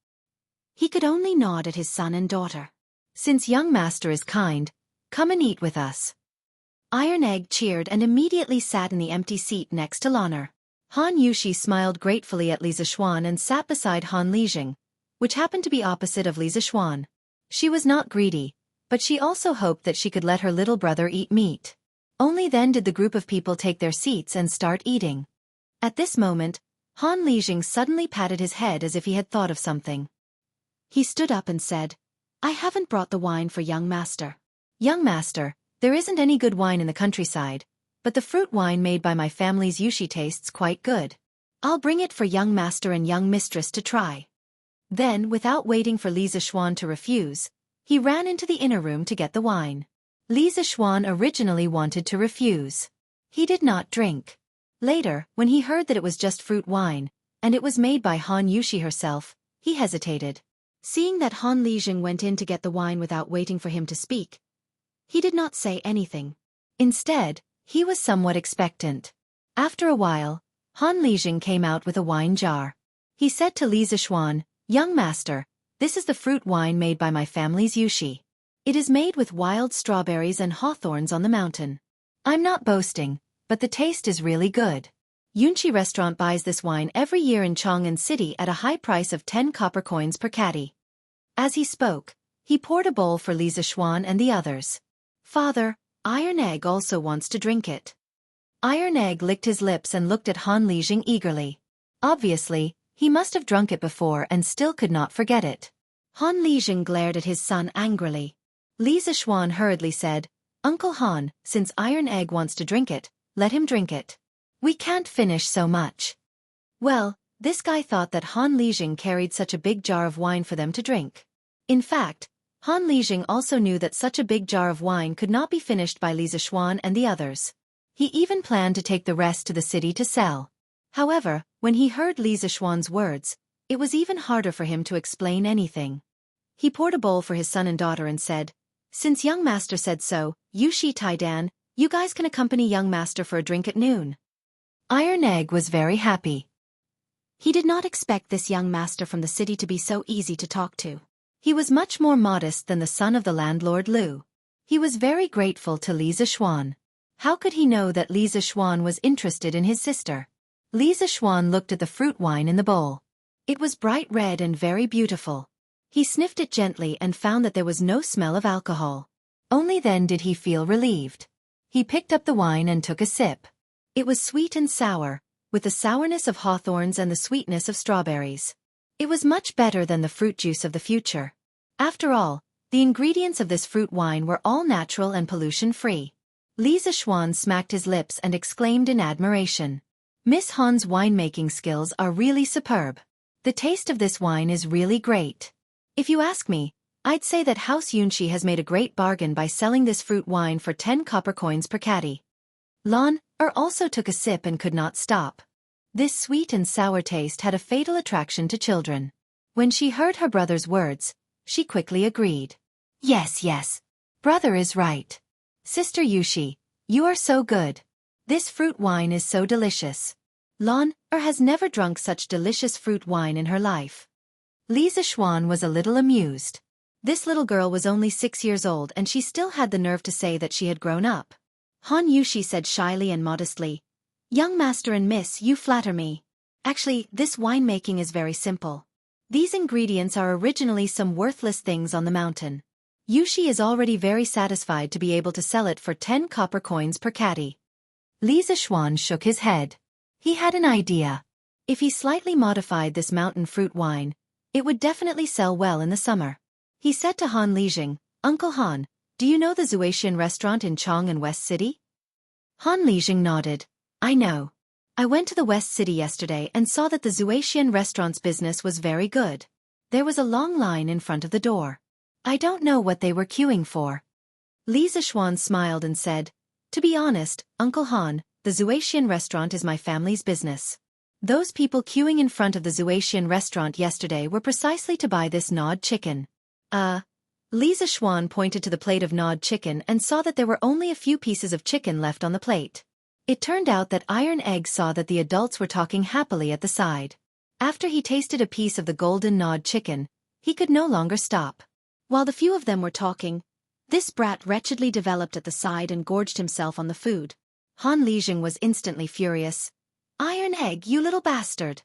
He could only nod at his son and daughter. Since young master is kind, come and eat with us. Iron Egg cheered and immediately sat in the empty seat next to Lanner. Han Yushi smiled gratefully at Li Zixuan and sat beside Han Lijing, which happened to be opposite of Li Zixuan. She was not greedy, but she also hoped that she could let her little brother eat meat. Only then did the group of people take their seats and start eating. At this moment, Han Lijing suddenly patted his head as if he had thought of something. He stood up and said, "I haven't brought the wine for young master." "Young master, there isn't any good wine in the countryside, but the fruit wine made by my family's Yushi tastes quite good. I'll bring it for young master and young mistress to try." Then, without waiting for Li Zixuan to refuse, he ran into the inner room to get the wine. Li Zixuan originally wanted to refuse. He did not drink. Later, when he heard that it was just fruit wine, and it was made by Han Yushi herself, he hesitated. Seeing that Han Lijing went in to get the wine without waiting for him to speak, he did not say anything. Instead, he was somewhat expectant. After a while, Han Lijing came out with a wine jar. He said to Li Zixuan, "Young master, this is the fruit wine made by my family's Yushi. It is made with wild strawberries and hawthorns on the mountain. I'm not boasting, but the taste is really good. Yunchi restaurant buys this wine every year in Chang'an City at a high price of 10 copper coins per caddy." As he spoke, he poured a bowl for Li Zixuan and the others. "Father, Iron Egg also wants to drink it." Iron Egg licked his lips and looked at Han Lijing eagerly. Obviously, he must have drunk it before and still could not forget it. Han Lijing glared at his son angrily. Li Zixuan hurriedly said, "Uncle Han, since Iron Egg wants to drink it, let him drink it. We can't finish so much." Well, this guy thought that Han Lijing carried such a big jar of wine for them to drink. In fact, Han Lijing also knew that such a big jar of wine could not be finished by Li Zixuan and the others. He even planned to take the rest to the city to sell. However, when he heard Li Zixuan's words, it was even harder for him to explain anything. He poured a bowl for his son and daughter and said, "Since young master said so, Yushi Taidan, you guys can accompany young master for a drink at noon." Iron Egg was very happy. He did not expect this young master from the city to be so easy to talk to. He was much more modest than the son of the landlord Lu. He was very grateful to Li Zixuan. How could he know that Li Zixuan was interested in his sister? Li Zixuan looked at the fruit wine in the bowl. It was bright red and very beautiful. He sniffed it gently and found that there was no smell of alcohol. Only then did he feel relieved. He picked up the wine and took a sip. It was sweet and sour, with the sourness of hawthorns and the sweetness of strawberries. It was much better than the fruit juice of the future. After all, the ingredients of this fruit wine were all natural and pollution-free. Li Zixuan smacked his lips and exclaimed in admiration, "Miss Han's winemaking skills are really superb. The taste of this wine is really great. If you ask me, I'd say that House Yunchi has made a great bargain by selling this fruit wine for 10 copper coins per caddy." Lan Er also took a sip and could not stop. This sweet and sour taste had a fatal attraction to children. When she heard her brother's words, she quickly agreed. Yes, brother is right. Sister Yushi, you are so good. This fruit wine is so delicious. Lan Er has never drunk such delicious fruit wine in her life." Li Zixuan was a little amused. This little girl was only 6 years old and she still had the nerve to say that she had grown up. Han Yushi said shyly and modestly, "Young master and miss, you flatter me. Actually, this winemaking is very simple. These ingredients are originally some worthless things on the mountain. Yushi is already very satisfied to be able to sell it for 10 copper coins per caddy." Li Zixuan shook his head. He had an idea. If he slightly modified this mountain fruit wine, it would definitely sell well in the summer. He said to Han Lijing, "Uncle Han, do you know the Zuaitian restaurant in Chang'an West City?" Han Lijing nodded. "I know. I went to the West City yesterday and saw that the Zuaitian restaurant's business was very good. There was a long line in front of the door. I don't know what they were queuing for." Li Zixuan smiled and said, "To be honest, Uncle Han, the Zuaitian restaurant is my family's business. Those people queuing in front of the Zuaitian restaurant yesterday were precisely to buy this gnawed chicken." Li Zixuan pointed to the plate of gnawed chicken and saw that there were only a few pieces of chicken left on the plate. It turned out that Iron Egg saw that the adults were talking happily at the side. After he tasted a piece of the golden gnawed chicken, he could no longer stop. While the few of them were talking, this brat wretchedly developed at the side and gorged himself on the food. Han Lijing was instantly furious. Iron egg, you little bastard.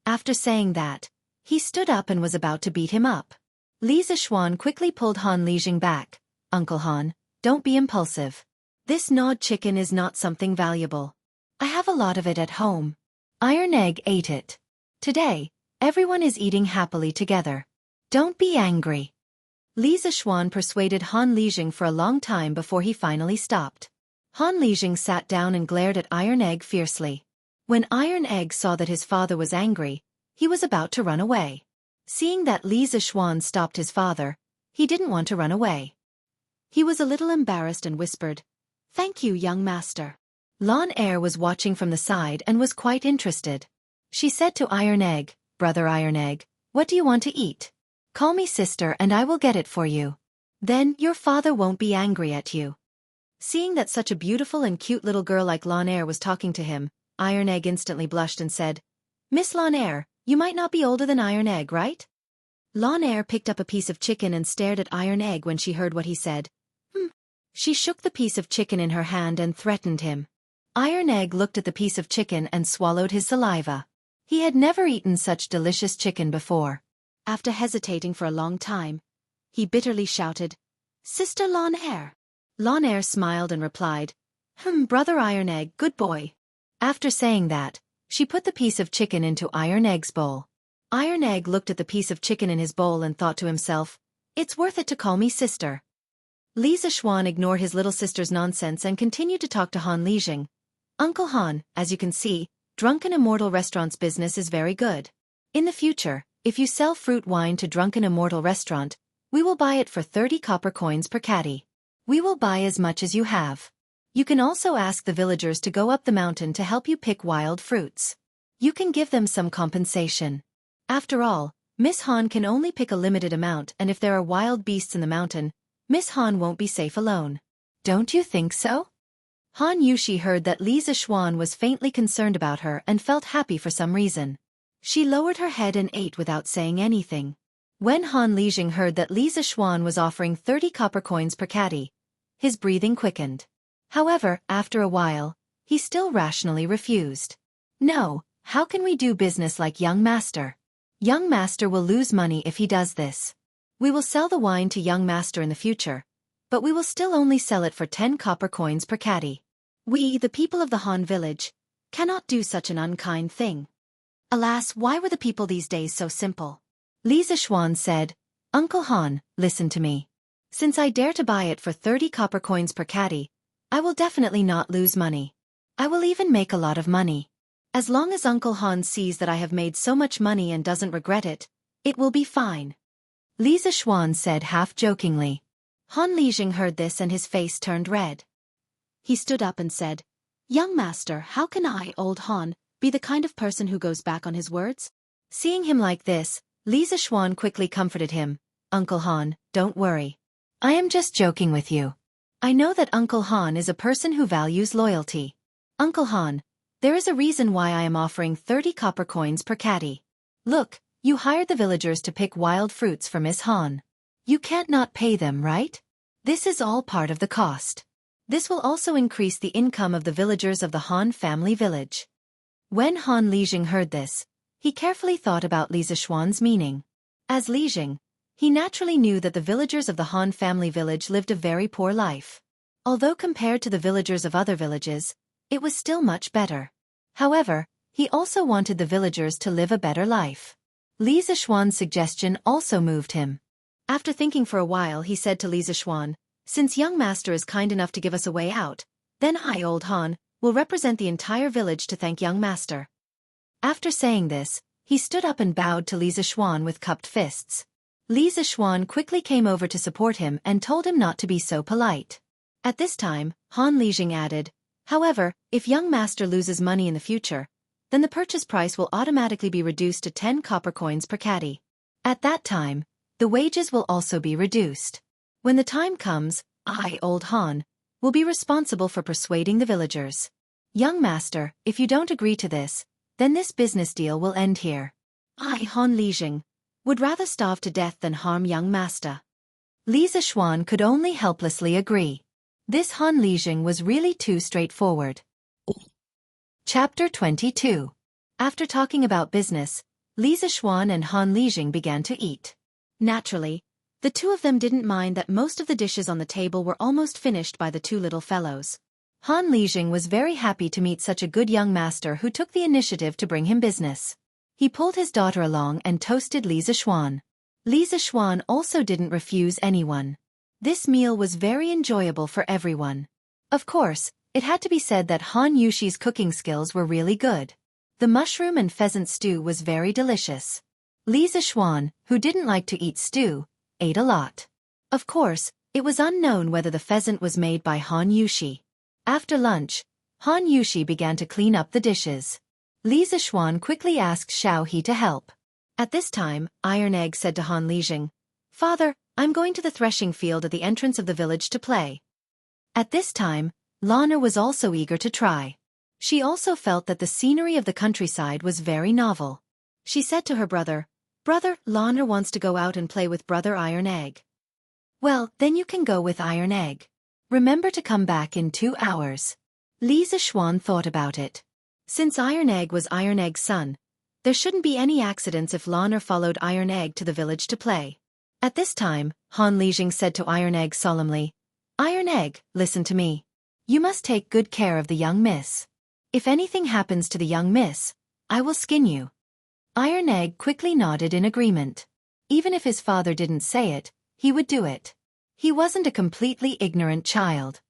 After saying that, he stood up and was about to beat him up. Li Zixuan quickly pulled Han Lijing back. Uncle Han, don't be impulsive. This gnawed chicken is not something valuable. I have a lot of it at home. Iron egg ate it. Today, everyone is eating happily together. Don't be angry. Li Zixuan persuaded Han Lijing for a long time before he finally stopped. Han Lijing sat down and glared at Iron Egg fiercely. When Iron Egg saw that his father was angry, he was about to run away. Seeing that Li Zixuan stopped his father, he didn't want to run away. He was a little embarrassed and whispered, "Thank you, young master." Lan Er was watching from the side and was quite interested. She said to Iron Egg, "Brother Iron Egg, what do you want to eat? Call me sister and I will get it for you. Then your father won't be angry at you." Seeing that such a beautiful and cute little girl like Lan Er was talking to him, Iron Egg instantly blushed and said, "Miss Lan Er, you might not be older than Iron Egg, right?" Lan Er picked up a piece of chicken and stared at Iron Egg when she heard what he said. She shook the piece of chicken in her hand and threatened him. Iron Egg looked at the piece of chicken and swallowed his saliva. He had never eaten such delicious chicken before. After hesitating for a long time, he bitterly shouted, "Sister Lan Er." Lan Er smiled and replied, "Brother Iron Egg, good boy." After saying that, she put the piece of chicken into Iron Egg's bowl. Iron Egg looked at the piece of chicken in his bowl and thought to himself, "It's worth it to call me sister." Li Zixuan ignored his little sister's nonsense and continued to talk to Han Lijing. "Uncle Han, as you can see, Drunken Immortal Restaurant's business is very good. In the future, if you sell fruit wine to Drunken Immortal Restaurant, we will buy it for 30 copper coins per caddy. We will buy as much as you have. You can also ask the villagers to go up the mountain to help you pick wild fruits. You can give them some compensation. After all, Miss Han can only pick a limited amount, and if there are wild beasts in the mountain, Miss Han won't be safe alone. Don't you think so?" Han Yushi heard that Li Zixuan was faintly concerned about her and felt happy for some reason. She lowered her head and ate without saying anything. When Han Lijing heard that Li Zixuan was offering 30 copper coins per caddy, his breathing quickened. However, after a while, he still rationally refused. "No, how can we do business like young master? Young master will lose money if he does this. We will sell the wine to young master in the future, but we will still only sell it for 10 copper coins per caddy. We, the people of the Han village, cannot do such an unkind thing." Alas, why were the people these days so simple? Li Zixuan said, "Uncle Han, listen to me. Since I dare to buy it for 30 copper coins per caddy, I will definitely not lose money. I will even make a lot of money. As long as Uncle Han sees that I have made so much money and doesn't regret it, it will be fine." Li Zixuan said half-jokingly. Han Lijing heard this and his face turned red. He stood up and said, "Young master, how can I, old Han, be the kind of person who goes back on his words?" Seeing him like this, Li Zixuan quickly comforted him. "Uncle Han, don't worry. I am just joking with you. I know that Uncle Han is a person who values loyalty. Uncle Han, there is a reason why I am offering 30 copper coins per caddy. Look, you hired the villagers to pick wild fruits for Miss Han. You can't not pay them, right? This is all part of the cost. This will also increase the income of the villagers of the Han family village." When Han Lijing heard this, he carefully thought about Li Zixuan's meaning. As Lijing, he naturally knew that the villagers of the Han family village lived a very poor life. Although compared to the villagers of other villages, it was still much better. However, he also wanted the villagers to live a better life. Li Zixuan's suggestion also moved him. After thinking for a while, he said to Li Zixuan, "Since young master is kind enough to give us a way out, then I, old Han, will represent the entire village to thank young master." After saying this, he stood up and bowed to Li Zixuan with cupped fists. Li Zixuan quickly came over to support him and told him not to be so polite. At this time, Han Lijing added, "However, if young master loses money in the future, then the purchase price will automatically be reduced to 10 copper coins per caddy. At that time, the wages will also be reduced. When the time comes, I, old Han, will be responsible for persuading the villagers. Young master, if you don't agree to this, then this business deal will end here. I, Han Lijing, would rather starve to death than harm young master." Li Zixuan could only helplessly agree. This Han Lijing was really too straightforward. Chapter 22. After talking about business, Li Zixuan and Han Lijing began to eat. Naturally, the two of them didn't mind that most of the dishes on the table were almost finished by the two little fellows. Han Lijing was very happy to meet such a good young master who took the initiative to bring him business. He pulled his daughter along and toasted Li Zixuan. Li Zixuan also didn't refuse anyone. This meal was very enjoyable for everyone. Of course, it had to be said that Han Yushi's cooking skills were really good. The mushroom and pheasant stew was very delicious. Li Zixuan, who didn't like to eat stew, ate a lot. Of course, it was unknown whether the pheasant was made by Han Yushi. After lunch, Han Yushi began to clean up the dishes. Li Zixuan quickly asked Xiaohe to help. At this time, Iron Egg said to Han Lijing, "Father, I'm going to the threshing field at the entrance of the village to play." At this time, Lana was also eager to try. She also felt that the scenery of the countryside was very novel. She said to her brother, "Brother, Lana wants to go out and play with Brother Iron Egg." "Well, then you can go with Iron Egg. Remember to come back in 2 hours." Li Zixuan thought about it. Since Iron Egg was Iron Egg's son, there shouldn't be any accidents if Lana followed Iron Egg to the village to play. At this time, Han Lijing said to Iron Egg solemnly, "Iron Egg, listen to me. You must take good care of the young miss. If anything happens to the young miss, I will skin you." Iron Egg quickly nodded in agreement. Even if his father didn't say it, he would do it. He wasn't a completely ignorant child.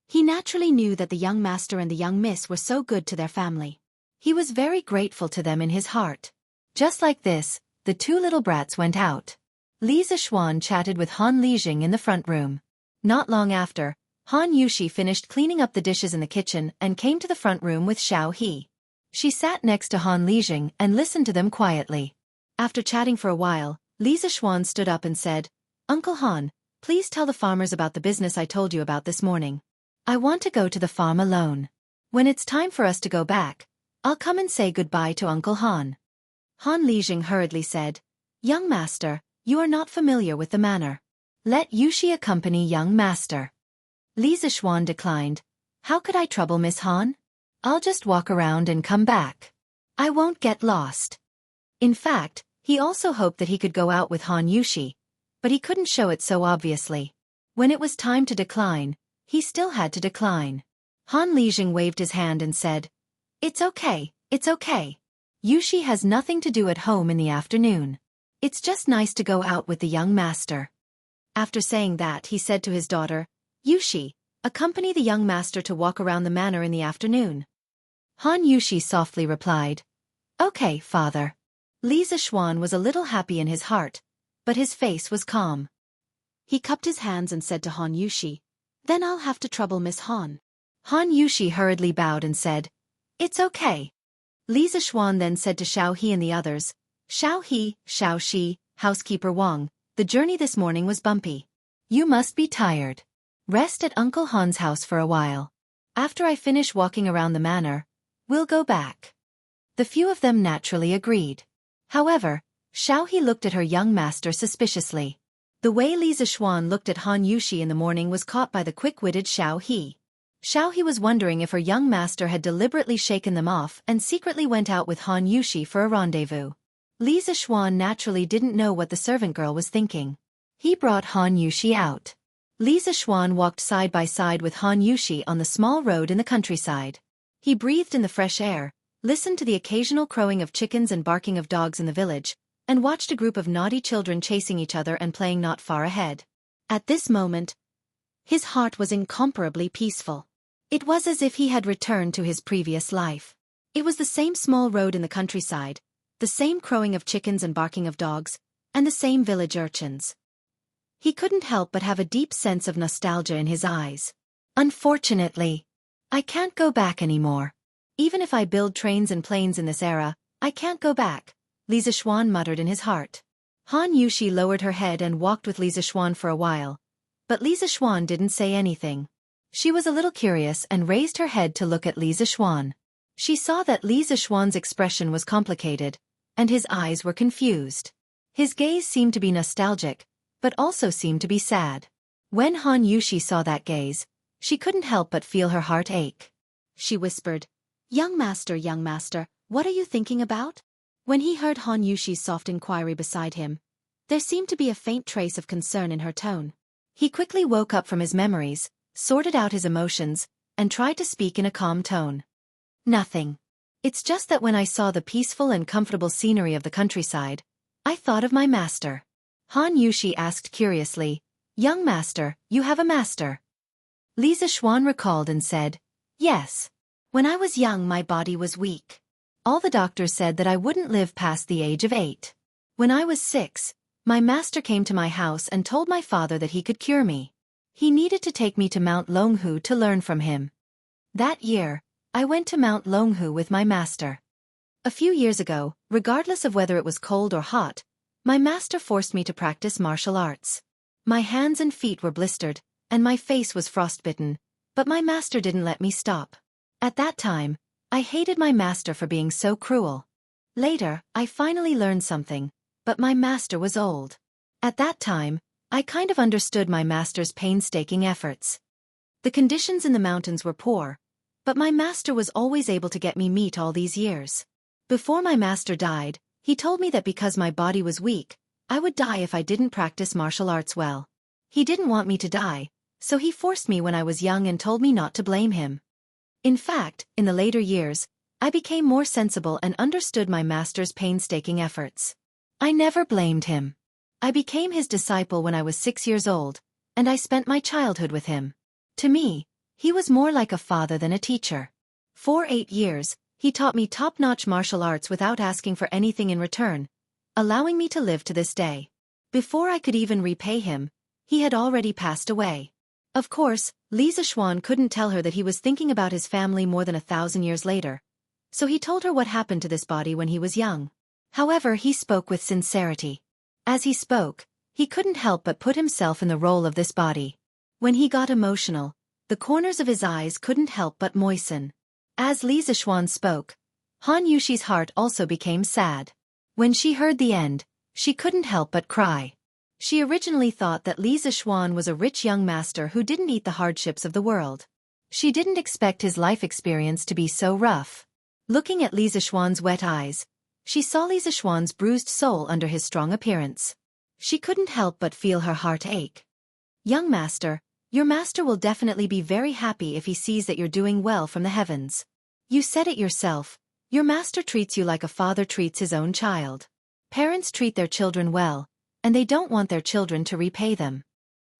He naturally knew that the young master and the young miss were so good to their family. He was very grateful to them in his heart. Just like this, the two little brats went out. Li Zixuan chatted with Han Lijing in the front room. Not long after, Han Yushi finished cleaning up the dishes in the kitchen and came to the front room with Xiaohe. She sat next to Han Lijing and listened to them quietly. After chatting for a while, Li Zixuan stood up and said, "Uncle Han, please tell the farmers about the business I told you about this morning. I want to go to the farm alone. When it's time for us to go back, I'll come and say goodbye to Uncle Han." Han Lijing hurriedly said, "Young master, you are not familiar with the manner. Let Yushi accompany young master." Li Zixuan declined. "How could I trouble Miss Han? I'll just walk around and come back. I won't get lost." In fact, he also hoped that he could go out with Han Yushi, but he couldn't show it so obviously. When it was time to decline, he still had to decline. Han Lijing waved his hand and said, "It's okay, it's okay. Yushi has nothing to do at home in the afternoon. It's just nice to go out with the young master." After saying that, he said to his daughter, "Yushi, accompany the young master to walk around the manor in the afternoon." Han Yushi softly replied, "Okay, father." Li Zixuan was a little happy in his heart, but his face was calm. He cupped his hands and said to Han Yushi, "Then I'll have to trouble Miss Han." Han Yushi hurriedly bowed and said, "It's okay." Li Zixuan then said to Xiaohe and the others, "Xiaohe, Xiaoshi, housekeeper Wang, the journey this morning was bumpy. You must be tired. Rest at Uncle Han's house for a while. After I finish walking around the manor, we'll go back." The few of them naturally agreed. However, Xiaohe looked at her young master suspiciously. The way Li Zixuan looked at Han Yushi in the morning was caught by the quick-witted Xiaohe. Xiaohe was wondering if her young master had deliberately shaken them off and secretly went out with Han Yushi for a rendezvous. Li Zixuan naturally didn't know what the servant girl was thinking. He brought Han Yushi out. Li Zixuan walked side by side with Han Yushi on the small road in the countryside. He breathed in the fresh air, listened to the occasional crowing of chickens and barking of dogs in the village, and watched a group of naughty children chasing each other and playing not far ahead. At this moment, his heart was incomparably peaceful. It was as if he had returned to his previous life. It was the same small road in the countryside, the same crowing of chickens and barking of dogs, and the same village urchins. He couldn't help but have a deep sense of nostalgia in his eyes. "Unfortunately, I can't go back anymore. Even if I build trains and planes in this era, I can't go back," Li Zixuan muttered in his heart. Han Yushi lowered her head and walked with Li Zixuan for a while, but Li Zixuan didn't say anything. She was a little curious and raised her head to look at Li Zixuan. She saw that Li Zixuan's expression was complicated, and his eyes were confused. His gaze seemed to be nostalgic, but also seemed to be sad. When Han Yushi saw that gaze, she couldn't help but feel her heart ache. She whispered, Young master, what are you thinking about? When he heard Han Yushi's soft inquiry beside him, there seemed to be a faint trace of concern in her tone. He quickly woke up from his memories, sorted out his emotions, and tried to speak in a calm tone. Nothing. It's just that when I saw the peaceful and comfortable scenery of the countryside, I thought of my master. Han Yushi asked curiously, Young master, you have a master? Li Zishuan recalled and said, Yes. When I was young my body was weak. All the doctors said that I wouldn't live past the age of 8. When I was 6, my master came to my house and told my father that he could cure me. He needed to take me to Mount Longhu to learn from him. That year, I went to Mount Longhu with my master. A few years ago, regardless of whether it was cold or hot, my master forced me to practice martial arts. My hands and feet were blistered, and my face was frostbitten, but my master didn't let me stop. At that time, I hated my master for being so cruel. Later, I finally learned something, but my master was old. At that time, I kind of understood my master's painstaking efforts. The conditions in the mountains were poor, but my master was always able to get me meat all these years. Before my master died, he told me that because my body was weak, I would die if I didn't practice martial arts well. He didn't want me to die, so he forced me when I was young and told me not to blame him. In fact, in the later years, I became more sensible and understood my master's painstaking efforts. I never blamed him. I became his disciple when I was 6 years old, and I spent my childhood with him. To me, he was more like a father than a teacher. For 8 years, he taught me top-notch martial arts without asking for anything in return, allowing me to live to this day. Before I could even repay him, he had already passed away. Of course, Li Zishuan couldn't tell her that he was thinking about his family more than 1,000 years later, so he told her what happened to this body when he was young. However, he spoke with sincerity. As he spoke, he couldn't help but put himself in the role of this body. When he got emotional, the corners of his eyes couldn't help but moisten. As Li Zishuan spoke, Han Yushi's heart also became sad. When she heard the end, she couldn't help but cry. She originally thought that Li Zishuan was a rich young master who didn't eat the hardships of the world. She didn't expect his life experience to be so rough. Looking at Li Zishuan's wet eyes, she saw Li Zishuan's bruised soul under his strong appearance. She couldn't help but feel her heart ache. Young master, your master will definitely be very happy if he sees that you're doing well from the heavens. You said it yourself, your master treats you like a father treats his own child. Parents treat their children well, and they don't want their children to repay them.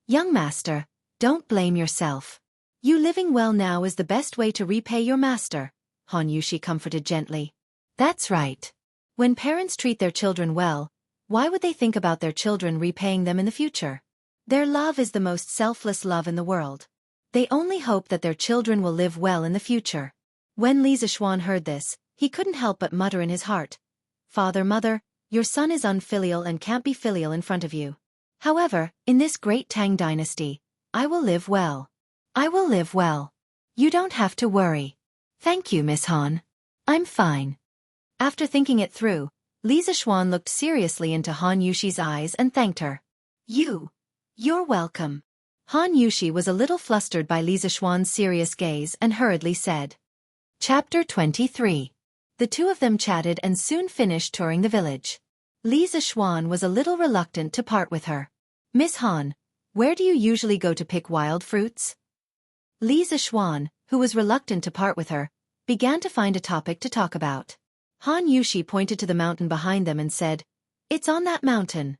Young master, don't blame yourself. You living well now is the best way to repay your master, Han Yushi comforted gently. That's right. When parents treat their children well, why would they think about their children repaying them in the future? Their love is the most selfless love in the world. They only hope that their children will live well in the future. When Li Zishuan heard this, he couldn't help but mutter in his heart, Father, Mother, your son is unfilial and can't be filial in front of you. However, in this great Tang dynasty, I will live well. I will live well. You don't have to worry. Thank you, Miss Han. I'm fine. After thinking it through, Li Zishuan looked seriously into Han Yushi's eyes and thanked her. You're welcome. Han Yushi was a little flustered by Li Zishuan's serious gaze and hurriedly said. Chapter 23. The two of them chatted and soon finished touring the village. Li Zishuan was a little reluctant to part with her. Miss Han, where do you usually go to pick wild fruits? Li Zishuan, who was reluctant to part with her, began to find a topic to talk about. Han Yushi pointed to the mountain behind them and said, It's on that mountain.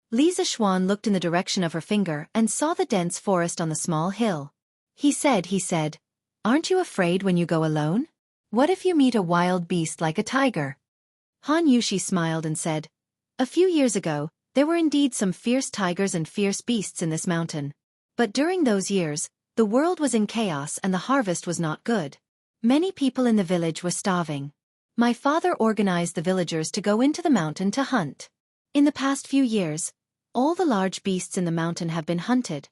Li Zishuan looked in the direction of her finger and saw the dense forest on the small hill. He said, Aren't you afraid when you go alone? What if you meet a wild beast like a tiger? Han Yushi smiled and said, A few years ago, there were indeed some fierce tigers and fierce beasts in this mountain. But during those years, the world was in chaos and the harvest was not good. Many people in the village were starving. My father organized the villagers to go into the mountain to hunt. In the past few years, all the large beasts in the mountain have been hunted.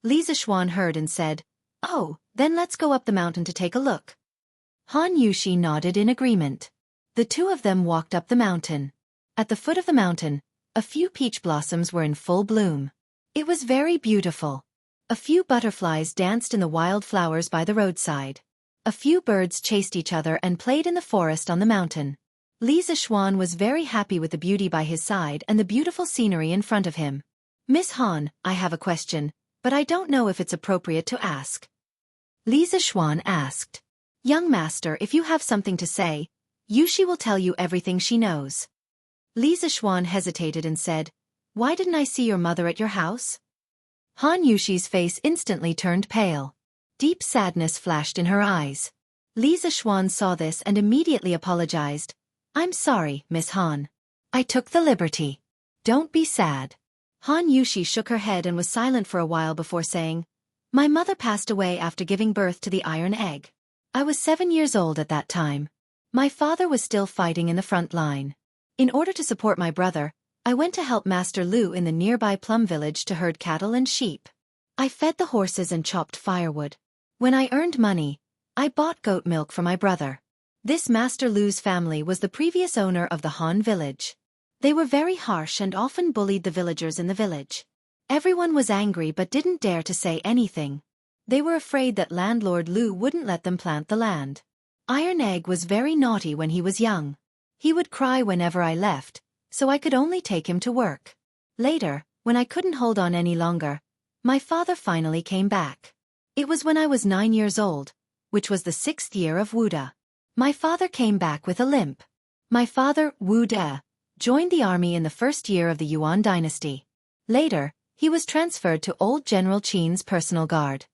Li Zishuan heard and said, Oh, then let's go up the mountain to take a look. Han Yushi nodded in agreement. The two of them walked up the mountain. At the foot of the mountain, a few peach blossoms were in full bloom. It was very beautiful. A few butterflies danced in the wild flowers by the roadside. A few birds chased each other and played in the forest on the mountain. Li Zixuan was very happy with the beauty by his side and the beautiful scenery in front of him. Miss Han, I have a question, but I don't know if it's appropriate to ask. Li Zixuan asked. Young master, if you have something to say, Yushi will tell you everything she knows. Li Zixuan hesitated and said, Why didn't I see your mother at your house? Han Yushi's face instantly turned pale. Deep sadness flashed in her eyes. Li Zixuan saw this and immediately apologized. I'm sorry, Miss Han. I took the liberty. Don't be sad. Han Yushi shook her head and was silent for a while before saying, My mother passed away after giving birth to the iron egg. I was 7 years old at that time. My father was still fighting in the front line. In order to support my brother, I went to help Master Lu in the nearby plum village to herd cattle and sheep. I fed the horses and chopped firewood. When I earned money, I bought goat milk for my brother. This Master Lu's family was the previous owner of the Han village. They were very harsh and often bullied the villagers in the village. Everyone was angry but didn't dare to say anything. They were afraid that landlord Lu wouldn't let them plant the land. Iron Egg was very naughty when he was young. He would cry whenever I left, so I could only take him to work. Later, when I couldn't hold on any longer, my father finally came back. It was when I was 9 years old, which was the 6th year of Wuda. My father came back with a limp. My father, Wu De, joined the army in the first year of the Yuan dynasty. Later, he was transferred to old General Qin's personal guard.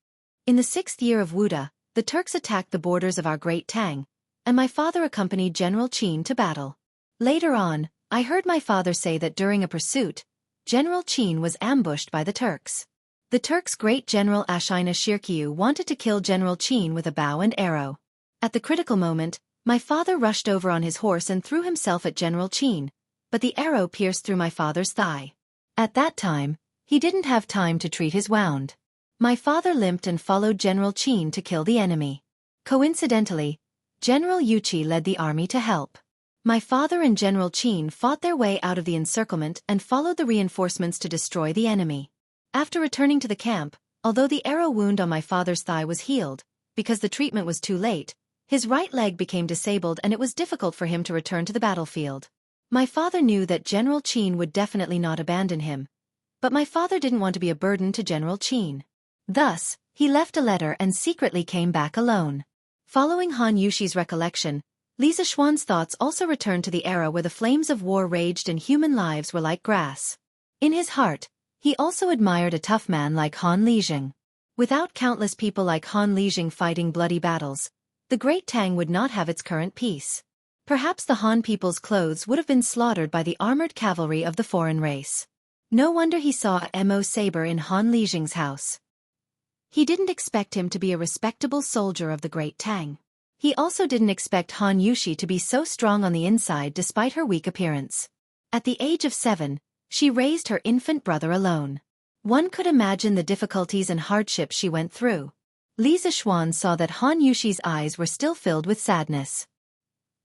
In the 6th year of Wuda, the Turks attacked the borders of our Great Tang, and my father accompanied General Qin to battle. Later on, I heard my father say that during a pursuit, General Qin was ambushed by the Turks. The Turks' great general Ashina Shirkiu wanted to kill General Qin with a bow and arrow. At the critical moment, my father rushed over on his horse and threw himself at General Qin, but the arrow pierced through my father's thigh. At that time, he didn't have time to treat his wound. My father limped and followed General Qin to kill the enemy. Coincidentally, General Yuqi led the army to help. My father and General Qin fought their way out of the encirclement and followed the reinforcements to destroy the enemy. After returning to the camp, although the arrow wound on my father's thigh was healed, because the treatment was too late, his right leg became disabled and it was difficult for him to return to the battlefield. My father knew that General Qin would definitely not abandon him, but my father didn't want to be a burden to General Qin. Thus, he left a letter and secretly came back alone. Following Han Yushi's recollection, Li Zixuan's thoughts also returned to the era where the flames of war raged and human lives were like grass. In his heart, he also admired a tough man like Han Lijing. Without countless people like Han Lijing fighting bloody battles, the Great Tang would not have its current peace. Perhaps the Han people's clothes would have been slaughtered by the armored cavalry of the foreign race. No wonder he saw a Mo saber in Han Lijing's house. He didn't expect him to be a respectable soldier of the Great Tang. He also didn't expect Han Yushi to be so strong on the inside despite her weak appearance. At the age of 7, she raised her infant brother alone. One could imagine the difficulties and hardships she went through. Li Zixuan saw that Han Yushi's eyes were still filled with sadness.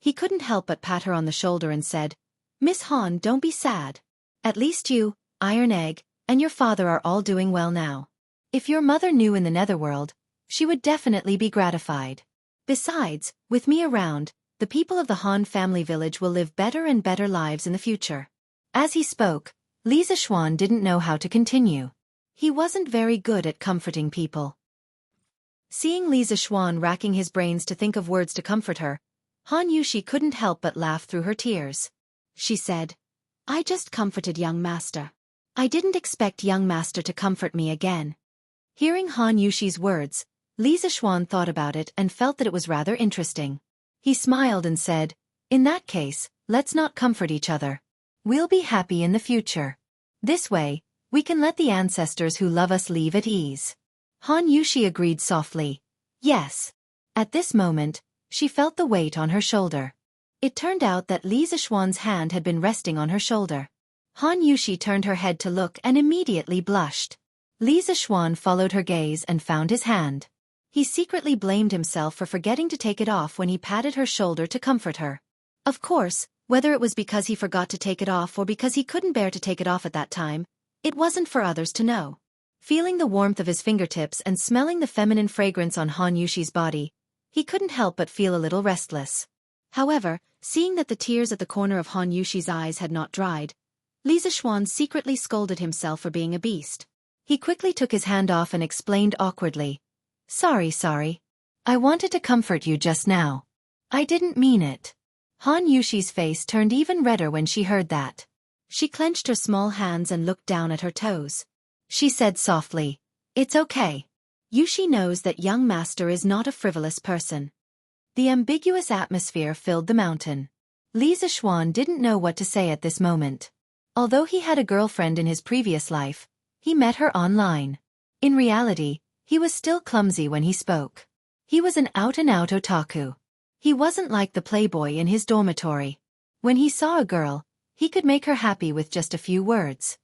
He couldn't help but pat her on the shoulder and said, Miss Han, don't be sad. At least you, Iron Egg, and your father are all doing well now. If your mother knew in the netherworld, she would definitely be gratified. Besides, with me around, the people of the Han family village will live better and better lives in the future. As he spoke, Li Zixuan didn't know how to continue. He wasn't very good at comforting people. Seeing Li Zixuan racking his brains to think of words to comfort her, Han Yushi couldn't help but laugh through her tears. She said, I just comforted young master. I didn't expect young master to comfort me again. Hearing Han Yushi's words, Li Zixuan thought about it and felt that it was rather interesting. He smiled and said, In that case, let's not comfort each other. We'll be happy in the future. This way, we can let the ancestors who love us leave at ease. Han Yushi agreed softly. Yes. At this moment, she felt the weight on her shoulder. It turned out that Li Zixuan's hand had been resting on her shoulder. Han Yushi turned her head to look and immediately blushed. Li Zixuan followed her gaze and found his hand. He secretly blamed himself for forgetting to take it off when he patted her shoulder to comfort her. Of course, whether it was because he forgot to take it off or because he couldn't bear to take it off at that time, it wasn't for others to know. Feeling the warmth of his fingertips and smelling the feminine fragrance on Han Yushi's body, He couldn't help but feel a little restless. However, seeing that the tears at the corner of Han Yushi's eyes had not dried, Li Zixuan secretly scolded himself for being a beast. He quickly took his hand off and explained awkwardly, Sorry. I wanted to comfort you just now. I didn't mean it." Han Yushi's face turned even redder when she heard that. She clenched her small hands and looked down at her toes. She said softly, "It's okay. Yushi knows that young master is not a frivolous person." The ambiguous atmosphere filled the mountain. Li Zixuan didn't know what to say at this moment. Although he had a girlfriend in his previous life, he met her online. In reality, he was still clumsy when he spoke. He was an out-and-out otaku. He wasn't like the playboy in his dormitory. When he saw a girl, he could make her happy with just a few words.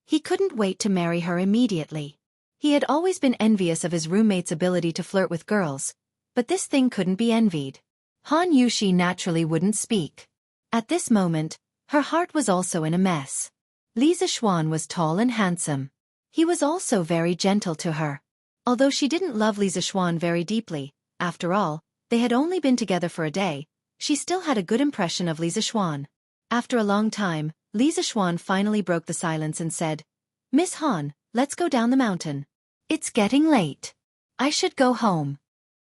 He couldn't wait to marry her immediately. He had always been envious of his roommate's ability to flirt with girls, but this thing couldn't be envied. Han Yushi naturally wouldn't speak. At this moment, her heart was also in a mess. Li Zixuan was tall and handsome. He was also very gentle to her. Although she didn't love Li Zixuan very deeply, after all, they had only been together for a day, she still had a good impression of Li Zixuan. After a long time, Li Zixuan finally broke the silence and said, "Miss Han, let's go down the mountain. It's getting late. I should go home."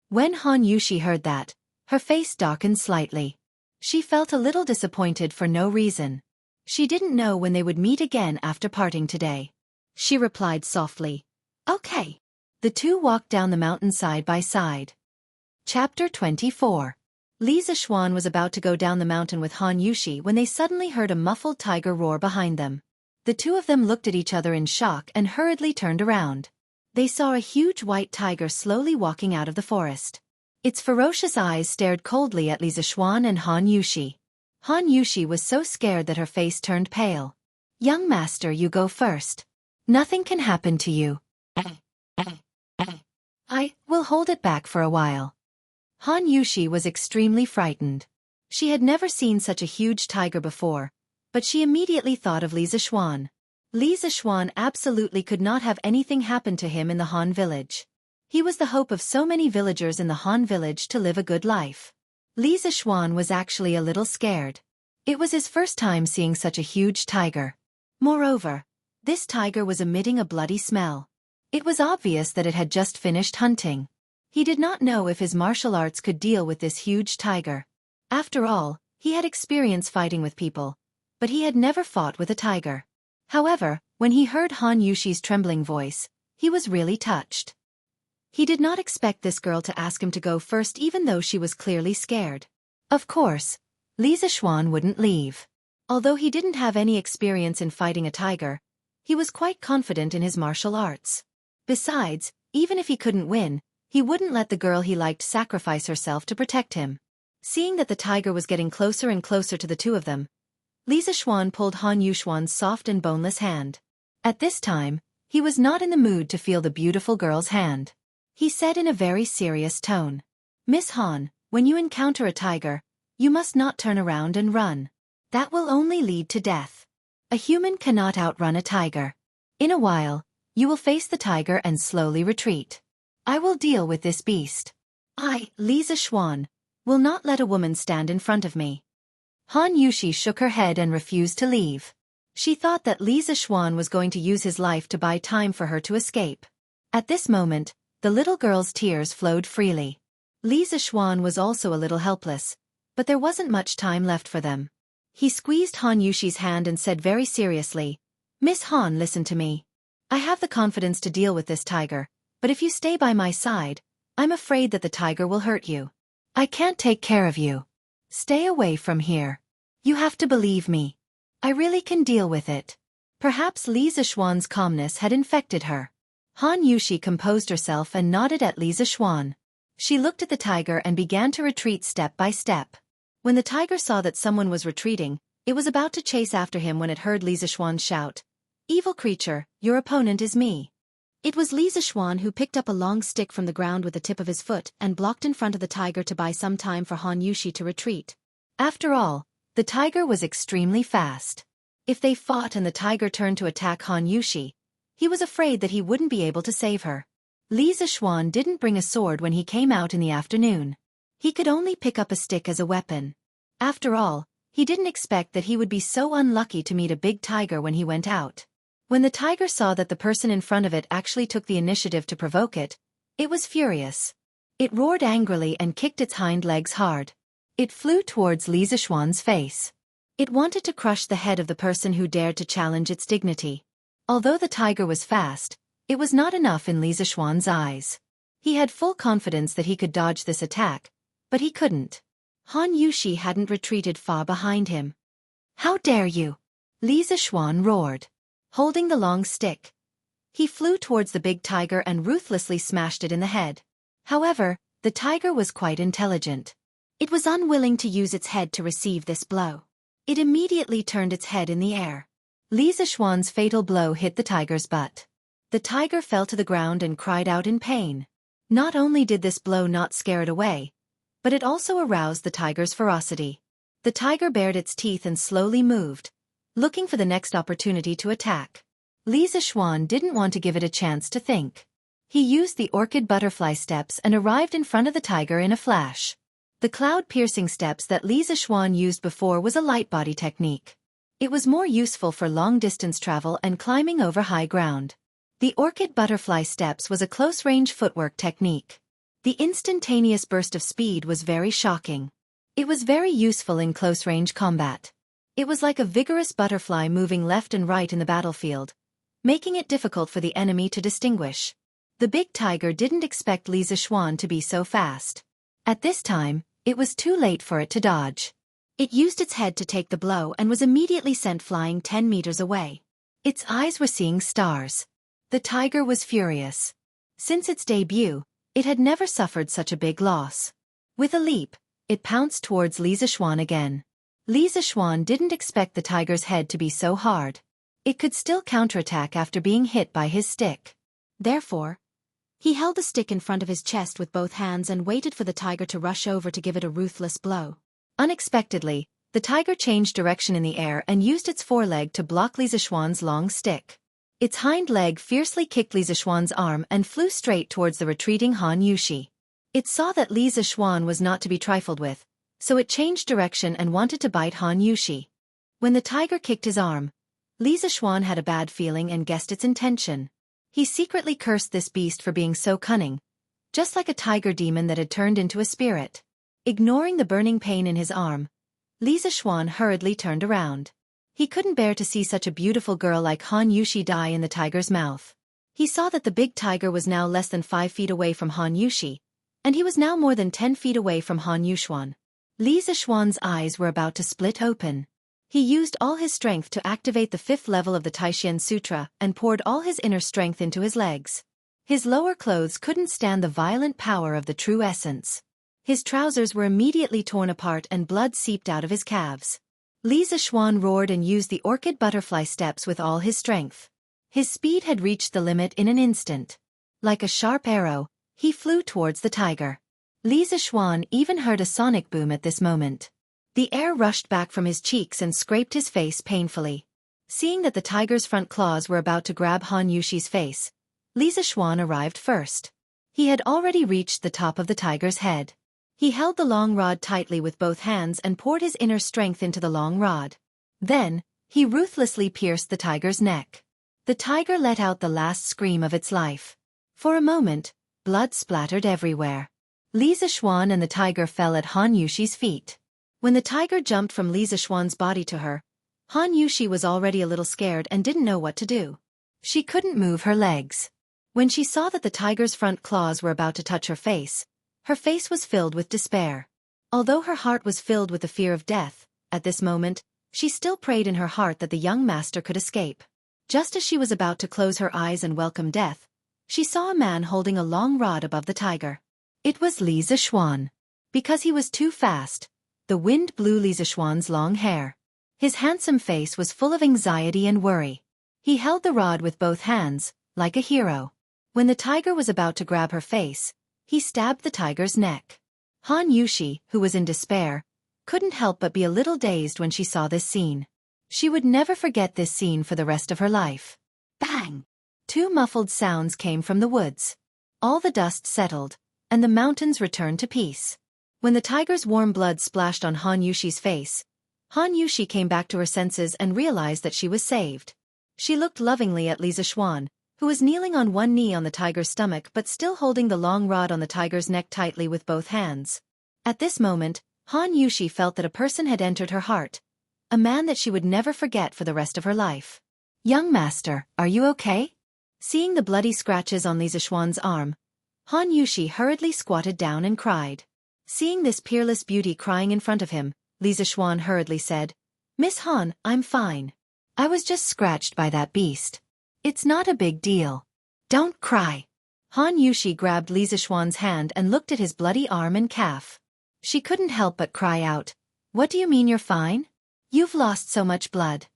When Han Yushi heard that, her face darkened slightly. She felt a little disappointed for no reason. She didn't know when they would meet again after parting today. She replied softly, "Okay." The two walked down the mountain side by side. Chapter 24. Li Zixuan was about to go down the mountain with Han Yushi when they suddenly heard a muffled tiger roar behind them. The two of them looked at each other in shock and hurriedly turned around. They saw a huge white tiger slowly walking out of the forest. Its ferocious eyes stared coldly at Li Zixuan and Han Yushi. Han Yushi was so scared that her face turned pale. "Young master, you go first. Nothing can happen to you. I will hold it back for a while." Han Yushi was extremely frightened. She had never seen such a huge tiger before, but she immediately thought of Li Zixuan. Li Zixuan absolutely could not have anything happen to him in the Han village. He was the hope of so many villagers in the Han village to live a good life. Li Zixuan was actually a little scared. It was his first time seeing such a huge tiger. Moreover, this tiger was emitting a bloody smell. It was obvious that it had just finished hunting. He did not know if his martial arts could deal with this huge tiger. After all, he had experience fighting with people, but he had never fought with a tiger. However, when he heard Han Yushi's trembling voice, he was really touched. He did not expect this girl to ask him to go first even though she was clearly scared. Of course, Li Zixuan wouldn't leave. Although he didn't have any experience in fighting a tiger, he was quite confident in his martial arts. Besides, even if he couldn't win, he wouldn't let the girl he liked sacrifice herself to protect him. Seeing that the tiger was getting closer and closer to the two of them, Li Zixuan pulled Han Yushuan's soft and boneless hand. At this time, he was not in the mood to feel the beautiful girl's hand. He said in a very serious tone, "Miss Han, when you encounter a tiger, you must not turn around and run. That will only lead to death. A human cannot outrun a tiger. In a while, you will face the tiger and slowly retreat. I will deal with this beast. I, Li Zixuan, will not let a woman stand in front of me." Han Yushi shook her head and refused to leave. She thought that Li Zixuan was going to use his life to buy time for her to escape. At this moment, the little girl's tears flowed freely. Li Zixuan was also a little helpless, but there wasn't much time left for them. He squeezed Han Yushi's hand and said very seriously, "Miss Han, listen to me. I have the confidence to deal with this tiger, but if you stay by my side, I'm afraid that the tiger will hurt you. I can't take care of you. Stay away from here. You have to believe me. I really can deal with it." Perhaps Li Zixuan's calmness had infected her. Han Yushi composed herself and nodded at Li Zixuan. She looked at the tiger and began to retreat step by step. When the tiger saw that someone was retreating, it was about to chase after him when it heard Li Zixuan shout, "Evil creature, your opponent is me." It was Li Zixuan who picked up a long stick from the ground with the tip of his foot and blocked in front of the tiger to buy some time for Han Yushi to retreat. After all, the tiger was extremely fast. If they fought and the tiger turned to attack Han Yushi, he was afraid that he wouldn't be able to save her. Li Zixuan didn't bring a sword when he came out in the afternoon. He could only pick up a stick as a weapon. After all, he didn't expect that he would be so unlucky to meet a big tiger when he went out. When the tiger saw that the person in front of it actually took the initiative to provoke it, it was furious. It roared angrily and kicked its hind legs hard. It flew towards Li Zixuan's face. It wanted to crush the head of the person who dared to challenge its dignity. Although the tiger was fast, it was not enough in Li Zixuan's eyes. He had full confidence that he could dodge this attack, but he couldn't. Han Yushi hadn't retreated far behind him. "How dare you!" Li Zixuan roared. Holding the long stick, he flew towards the big tiger and ruthlessly smashed it in the head. However, the tiger was quite intelligent. It was unwilling to use its head to receive this blow. It immediately turned its head in the air. Li Zixuan's fatal blow hit the tiger's butt. The tiger fell to the ground and cried out in pain. Not only did this blow not scare it away, but it also aroused the tiger's ferocity. The tiger bared its teeth and slowly moved, looking for the next opportunity to attack. Li Zixuan didn't want to give it a chance to think. He used the orchid butterfly steps and arrived in front of the tiger in a flash. The cloud-piercing steps that Li Zixuan used before was a light body technique. It was more useful for long-distance travel and climbing over high ground. The orchid butterfly steps was a close-range footwork technique. The instantaneous burst of speed was very shocking. It was very useful in close-range combat. It was like a vigorous butterfly moving left and right in the battlefield, making it difficult for the enemy to distinguish. The big tiger didn't expect Li Zixuan to be so fast. At this time, it was too late for it to dodge. It used its head to take the blow and was immediately sent flying 10 meters away. Its eyes were seeing stars. The tiger was furious. Since its debut, it had never suffered such a big loss. With a leap, it pounced towards Li Zixuan again. Li Zixuan didn't expect the tiger's head to be so hard. It could still counterattack after being hit by his stick. Therefore, he held the stick in front of his chest with both hands and waited for the tiger to rush over to give it a ruthless blow. Unexpectedly, the tiger changed direction in the air and used its foreleg to block Li Zixuan's long stick. Its hind leg fiercely kicked Li Zixuan's arm and flew straight towards the retreating Han Yushi. It saw that Li Zixuan was not to be trifled with, so it changed direction and wanted to bite Han Yushi. When the tiger kicked his arm, Li Zixuan had a bad feeling and guessed its intention. He secretly cursed this beast for being so cunning, just like a tiger demon that had turned into a spirit. Ignoring the burning pain in his arm, Li Zixuan hurriedly turned around. He couldn't bear to see such a beautiful girl like Han Yushi die in the tiger's mouth. He saw that the big tiger was now less than 5 feet away from Han Yushi, and he was now more than 10 feet away from Han Yuxuan. Li Zixuan's eyes were about to split open. He used all his strength to activate the 5th level of the Taishan Sutra and poured all his inner strength into his legs. His lower clothes couldn't stand the violent power of the true essence. His trousers were immediately torn apart and blood seeped out of his calves. Li Zixuan roared and used the orchid butterfly steps with all his strength. His speed had reached the limit in an instant. Like a sharp arrow, he flew towards the tiger. Li Zixuan even heard a sonic boom at this moment. The air rushed back from his cheeks and scraped his face painfully. Seeing that the tiger's front claws were about to grab Han Yushi's face, Li Zixuan arrived first. He had already reached the top of the tiger's head. He held the long rod tightly with both hands and poured his inner strength into the long rod. Then, he ruthlessly pierced the tiger's neck. The tiger let out the last scream of its life. For a moment, blood splattered everywhere. Li Zixuan and the tiger fell at Han Yushi's feet. When the tiger jumped from Li Zixuan's body to her, Han Yushi was already a little scared and didn't know what to do. She couldn't move her legs. When she saw that the tiger's front claws were about to touch her face was filled with despair. Although her heart was filled with the fear of death, at this moment, she still prayed in her heart that the young master could escape. Just as she was about to close her eyes and welcome death, she saw a man holding a long rod above the tiger. It was Li Zixuan. Because he was too fast, the wind blew Li Zixuan's long hair. His handsome face was full of anxiety and worry. He held the rod with both hands, like a hero. When the tiger was about to grab her face, he stabbed the tiger's neck. Han Yushi, who was in despair, couldn't help but be a little dazed when she saw this scene. She would never forget this scene for the rest of her life. Bang! 2 muffled sounds came from the woods. All the dust settled, and the mountains returned to peace. When the tiger's warm blood splashed on Han Yushi's face, Han Yushi came back to her senses and realized that she was saved. She looked lovingly at Li Zixuan, who was kneeling on one knee on the tiger's stomach but still holding the long rod on the tiger's neck tightly with both hands. At this moment, Han Yushi felt that a person had entered her heart, a man that she would never forget for the rest of her life. "Young master, are you okay?" Seeing the bloody scratches on Li Zixuan's arm, Han Yushi hurriedly squatted down and cried. Seeing this peerless beauty crying in front of him, Li Zixuan hurriedly said, "Miss Han, I'm fine. I was just scratched by that beast. It's not a big deal. Don't cry." Han Yushi grabbed Li Zixuan's hand and looked at his bloody arm and calf. She couldn't help but cry out, "What do you mean you're fine? You've lost so much blood.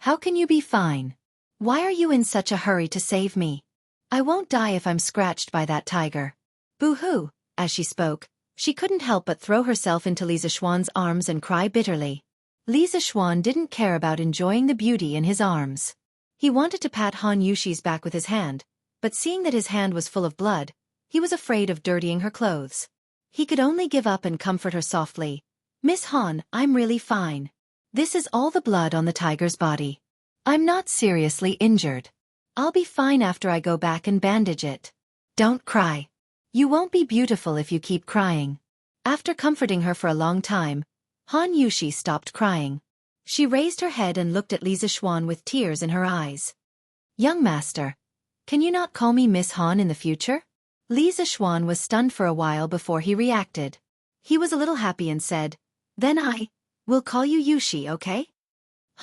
How can you be fine? Why are you in such a hurry to save me? I won't die if I'm scratched by that tiger." Boo-hoo. As she spoke, she couldn't help but throw herself into Li Zixuan's arms and cry bitterly. Li Zixuan didn't care about enjoying the beauty in his arms. He wanted to pat Han Yushi's back with his hand, but seeing that his hand was full of blood, he was afraid of dirtying her clothes. He could only give up and comfort her softly. "Miss Han, I'm really fine. This is all the blood on the tiger's body. I'm not seriously injured. I'll be fine after I go back and bandage it. Don't cry. You won't be beautiful if you keep crying." After comforting her for a long time, Han Yushi stopped crying. She raised her head and looked at Li Zixuan with tears in her eyes. "Young master, can you not call me Miss Han in the future?" Li Zixuan was stunned for a while before he reacted. He was a little happy and said, "Then I will call you Yushi, okay?"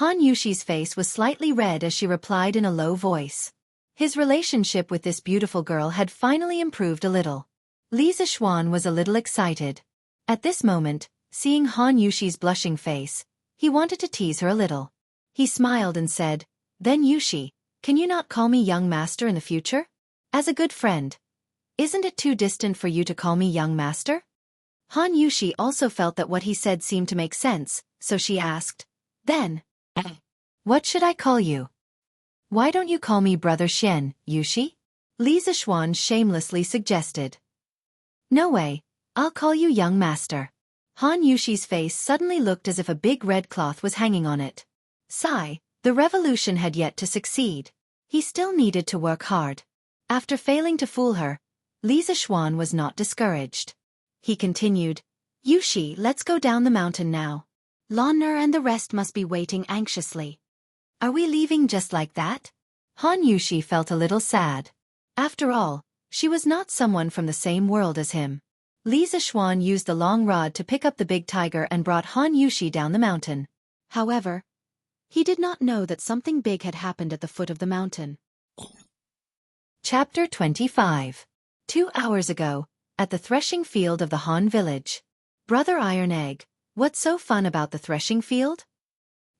Han Yushi's face was slightly red as she replied in a low voice. His relationship with this beautiful girl had finally improved a little. Li Zixuan was a little excited. At this moment, seeing Han Yushi's blushing face, he wanted to tease her a little. He smiled and said, "Then Yushi, can you not call me young master in the future? As a good friend. Isn't it too distant for you to call me young master?" Han Yushi also felt that what he said seemed to make sense, so she asked, "Then, what should I call you? Why don't you call me Brother Xian, Yushi?" Li Zixuan shamelessly suggested. "No way, I'll call you young master." Han Yushi's face suddenly looked as if a big red cloth was hanging on it. Sigh, the revolution had yet to succeed. He still needed to work hard. After failing to fool her, Li Zixuan was not discouraged. He continued, "Yushi, let's go down the mountain now. Lanner and the rest must be waiting anxiously. Are we leaving just like that?" Han Yushi felt a little sad. After all, she was not someone from the same world as him. Li Zixuan used the long rod to pick up the big tiger and brought Han Yushi down the mountain. However, he did not know that something big had happened at the foot of the mountain. Chapter 25. 2 hours ago, at the threshing field of the Han village. "Brother Iron Egg, what's so fun about the threshing field?"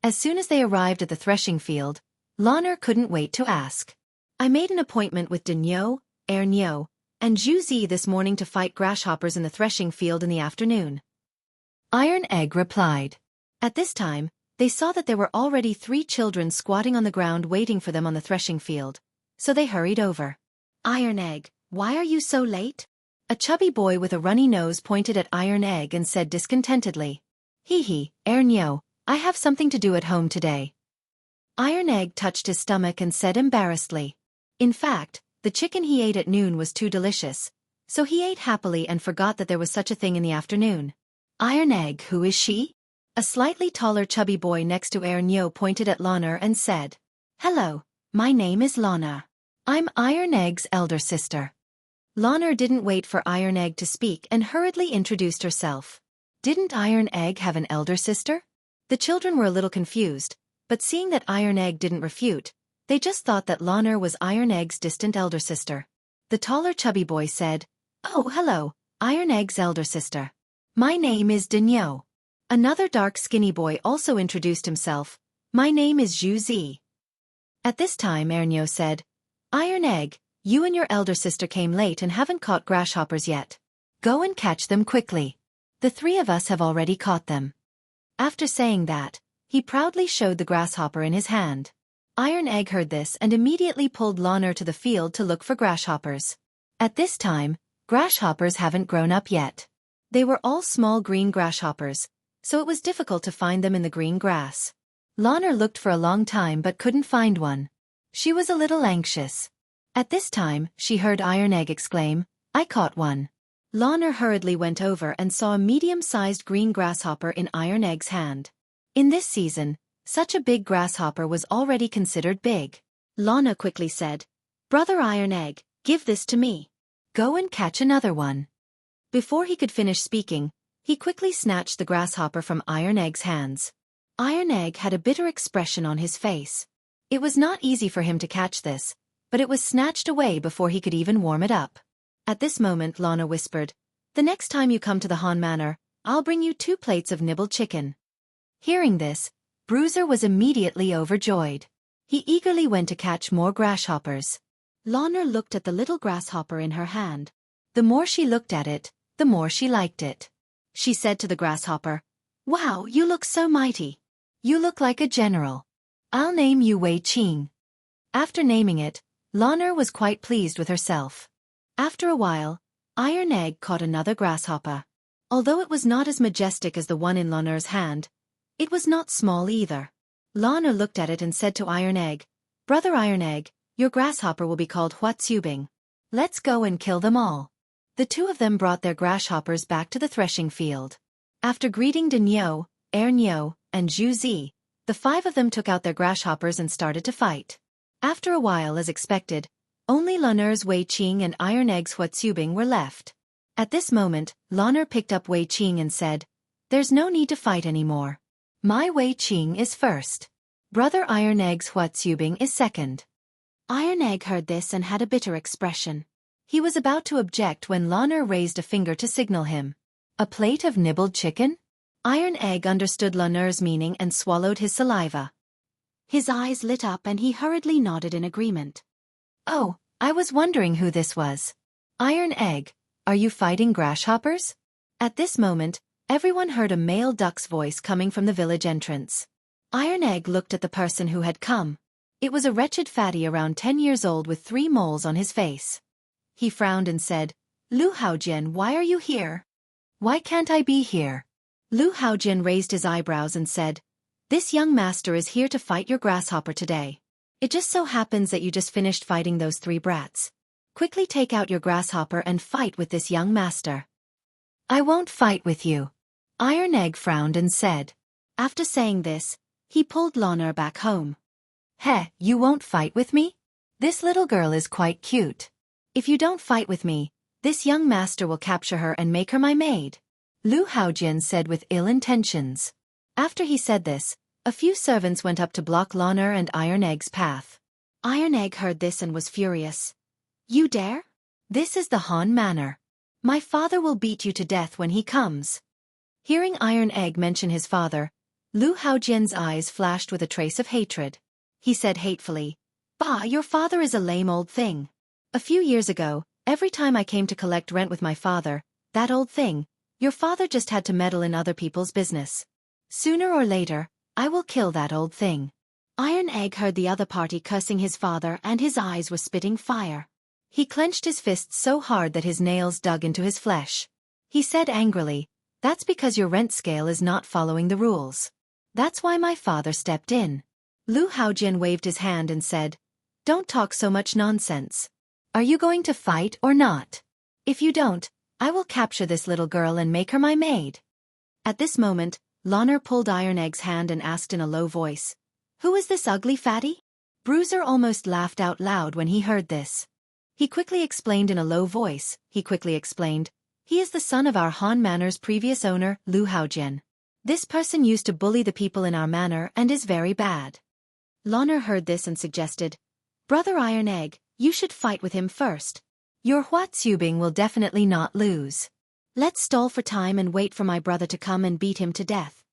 As soon as they arrived at the threshing field, Lanner couldn't wait to ask. "I made an appointment with Dinyo, Ernyo, and Zhu Zi this morning to fight grasshoppers in the threshing field in the afternoon." Iron Egg replied. At this time, they saw that there were already 3 children squatting on the ground waiting for them on the threshing field, so they hurried over. "Iron Egg, why are you so late?" A chubby boy with a runny nose pointed at Iron Egg and said discontentedly. "Hee, Ernyo, I have something to do at home today." Iron Egg touched his stomach and said embarrassedly. In fact, the chicken he ate at noon was too delicious, so he ate happily and forgot that there was such a thing in the afternoon. "Iron Egg, who is she?" A slightly taller chubby boy next to Ernyo pointed at Lanner and said, "Hello, my name is Lanner. I'm Iron Egg's elder sister." Lanner didn't wait for Iron Egg to speak and hurriedly introduced herself. Didn't Iron Egg have an elder sister? The children were a little confused, but seeing that Iron Egg didn't refute, they just thought that Lanner was Iron Egg's distant elder sister. The taller chubby boy said, "Oh, hello, Iron Egg's elder sister. My name is Dinyo." Another dark skinny boy also introduced himself. "My name is Zhu Zi." At this time Ernyo said, "Iron Egg, you and your elder sister came late and haven't caught grasshoppers yet. Go and catch them quickly. The 3 of us have already caught them." After saying that, he proudly showed the grasshopper in his hand. Iron Egg heard this and immediately pulled Lanner to the field to look for grasshoppers. At this time, grasshoppers haven't grown up yet. They were all small green grasshoppers, so it was difficult to find them in the green grass. Lana looked for a long time but couldn't find one. She was a little anxious. At this time, she heard Iron Egg exclaim, "I caught one." Lana hurriedly went over and saw a medium-sized green grasshopper in Iron Egg's hand. In this season, such a big grasshopper was already considered big. Lana quickly said, "Brother Iron Egg, give this to me. Go and catch another one." Before he could finish speaking, he quickly snatched the grasshopper from Iron Egg's hands. Iron Egg had a bitter expression on his face. It was not easy for him to catch this, but it was snatched away before he could even warm it up. At this moment Lana whispered, "The next time you come to the Han Manor, I'll bring you 2 plates of nibbled chicken." Hearing this, Bruiser was immediately overjoyed. He eagerly went to catch more grasshoppers. Lana looked at the little grasshopper in her hand. The more she looked at it, the more she liked it. She said to the grasshopper, "Wow, you look so mighty. You look like a general. I'll name you Wei Qing." After naming it, Lana was quite pleased with herself. After a while, Iron Egg caught another grasshopper. Although it was not as majestic as the one in Lana's hand, it was not small either. Lana looked at it and said to Iron Egg, "Brother Iron Egg, your grasshopper will be called Huatsubing. Let's go and kill them all." The 2 of them brought their grasshoppers back to the threshing field. After greeting De Nyo, Er Nyo, and Zhu Zi, the 5 of them took out their grasshoppers and started to fight. After a while, as expected, only Lanur's Wei Qing and Iron Egg's Huatsubing were left. At this moment, Lanur picked up Wei Qing and said, "There's no need to fight anymore. My Wei Qing is first. Brother Iron Egg's Huatsubing is second." Iron Egg heard this and had a bitter expression. He was about to object when Lanur raised a finger to signal him. "A plate of nibbled chicken?" Iron Egg understood Lanur's meaning and swallowed his saliva. His eyes lit up and he hurriedly nodded in agreement. "Oh, I was wondering who this was. Iron Egg, are you fighting grasshoppers?" At this moment, everyone heard a male duck's voice coming from the village entrance. Iron Egg looked at the person who had come. It was a wretched fatty around 10 years old with 3 moles on his face. He frowned and said, "Lu Haojian, why are you here?" "Why can't I be here?" Lu Haojian raised his eyebrows and said, "This young master is here to fight your grasshopper today. It just so happens that you just finished fighting those 3 brats. Quickly take out your grasshopper and fight with this young master." "I won't fight with you." Iron Egg frowned and said. After saying this, he pulled Lana back home. "Heh, you won't fight with me? This little girl is quite cute. If you don't fight with me, this young master will capture her and make her my maid," Lu Haojian said with ill intentions. After he said this, a few servants went up to block Lana and Iron Egg's path. Iron Egg heard this and was furious. "You dare? This is the Han Manor. My father will beat you to death when he comes." Hearing Iron Egg mention his father, Lu Haojian's eyes flashed with a trace of hatred. He said hatefully, "Bah, your father is a lame old thing. A few years ago, every time I came to collect rent with my father, that old thing, your father just had to meddle in other people's business. Sooner or later, I will kill that old thing." Iron Egg heard the other party cursing his father and his eyes were spitting fire. He clenched his fists so hard that his nails dug into his flesh. He said angrily, "That's because your rent scale is not following the rules. That's why my father stepped in." Lu Haojian waved his hand and said, "Don't talk so much nonsense. Are you going to fight or not? If you don't, I will capture this little girl and make her my maid." At this moment, Lana pulled Iron Egg's hand and asked in a low voice, "Who is this ugly fatty?" Bruiser almost laughed out loud when he heard this. He quickly explained in a low voice, "He is the son of our Han Manor's previous owner, Lu Haojian. This person used to bully the people in our manor and is very bad." Lana heard this and suggested, "Brother Iron Egg, you should fight with him first. Your Huatsubing will definitely not lose. Let's stall for time and wait for my brother to come and beat him to death."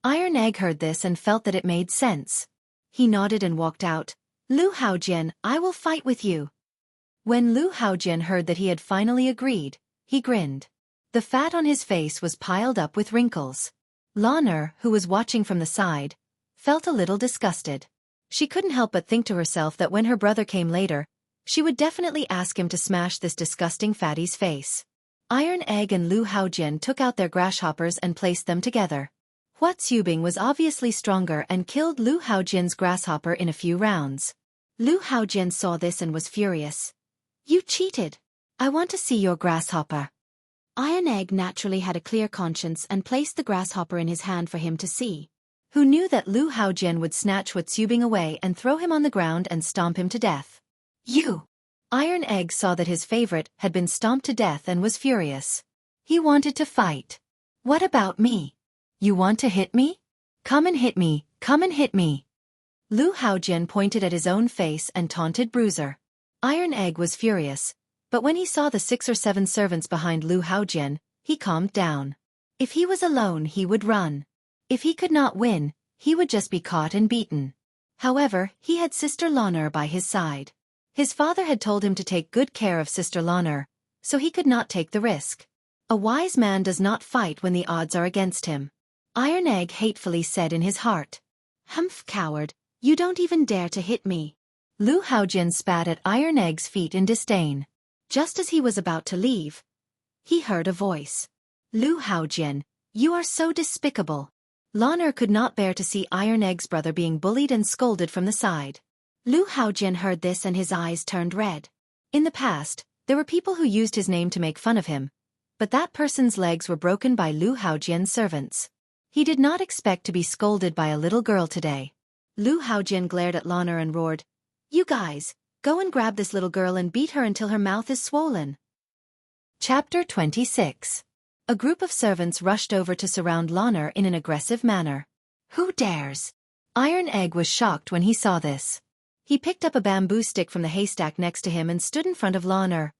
Iron Egg heard this and felt that it made sense. He nodded and walked out. "Lu Haojian, I will fight with you." When Lu Haojian heard that he had finally agreed, he grinned. The fat on his face was piled up with wrinkles. Lana, who was watching from the side, felt a little disgusted. She couldn't help but think to herself that when her brother came later, She would definitely ask him to smash this disgusting fatty's face. Iron Egg and Lu Haojian took out their grasshoppers and placed them together. Hua Zubing was obviously stronger and killed Lu Haojian's grasshopper in a few rounds. Lu Haojian saw this and was furious. You cheated! I want to see your grasshopper. Iron Egg naturally had a clear conscience and placed the grasshopper in his hand for him to see. Who knew that Lu Haojian would snatch Hua Zubing away and throw him on the ground and stomp him to death? You! Iron Egg saw that his favorite had been stomped to death and was furious. He wanted to fight. What about me? You want to hit me? Come and hit me, come and hit me. Lu Haojian pointed at his own face and taunted Bruiser. Iron Egg was furious, but when he saw the 6 or 7 servants behind Lu Haojian, he calmed down. If he was alone he would run. If he could not win, he would just be caught and beaten. However, he had Sister Lan'er by his side. His father had told him to take good care of Sister Lan'er, so he could not take the risk. A wise man does not fight when the odds are against him. Iron Egg hatefully said in his heart. Humph, coward, you don't even dare to hit me. Lu Haojian spat at Iron Egg's feet in disdain. Just as he was about to leave, he heard a voice. Lu Haojian, you are so despicable. Lan'er could not bear to see Iron Egg's brother being bullied and scolded from the side. Lu Haojian heard this and his eyes turned red. In the past, there were people who used his name to make fun of him, but that person's legs were broken by Lu Haojian's servants. He did not expect to be scolded by a little girl today. Lu Haojian glared at Lan'er and roared, You guys, go and grab this little girl and beat her until her mouth is swollen. Chapter 26. A group of servants rushed over to surround Lan'er in an aggressive manner. Who dares? Iron Egg was shocked when he saw this. He picked up a bamboo stick from the haystack next to him and stood in front of Lan'er,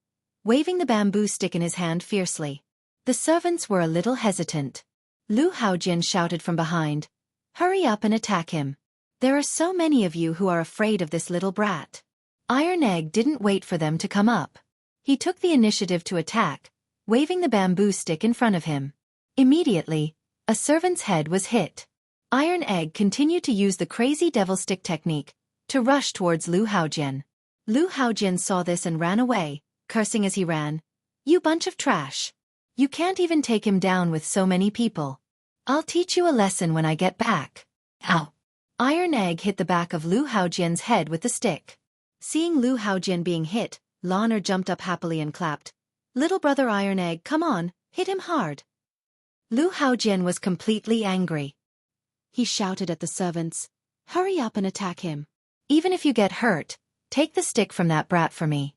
waving the bamboo stick in his hand fiercely. The servants were a little hesitant. Lu Haojian shouted from behind, Hurry up and attack him. There are so many of you who are afraid of this little brat. Iron Egg didn't wait for them to come up. He took the initiative to attack, waving the bamboo stick in front of him. Immediately, a servant's head was hit. Iron Egg continued to use the crazy devil stick technique to rush towards Lu Haojian. Lu Haojian saw this and ran away, cursing as he ran. You bunch of trash. You can't even take him down with so many people. I'll teach you a lesson when I get back. Ow! Iron Egg hit the back of Lu Haojian's head with the stick. Seeing Lu Haojian being hit, Lan'er jumped up happily and clapped. Little brother Iron Egg, come on, hit him hard. Lu Haojian was completely angry. He shouted at the servants, Hurry up and attack him. Even if you get hurt, take the stick from that brat for me.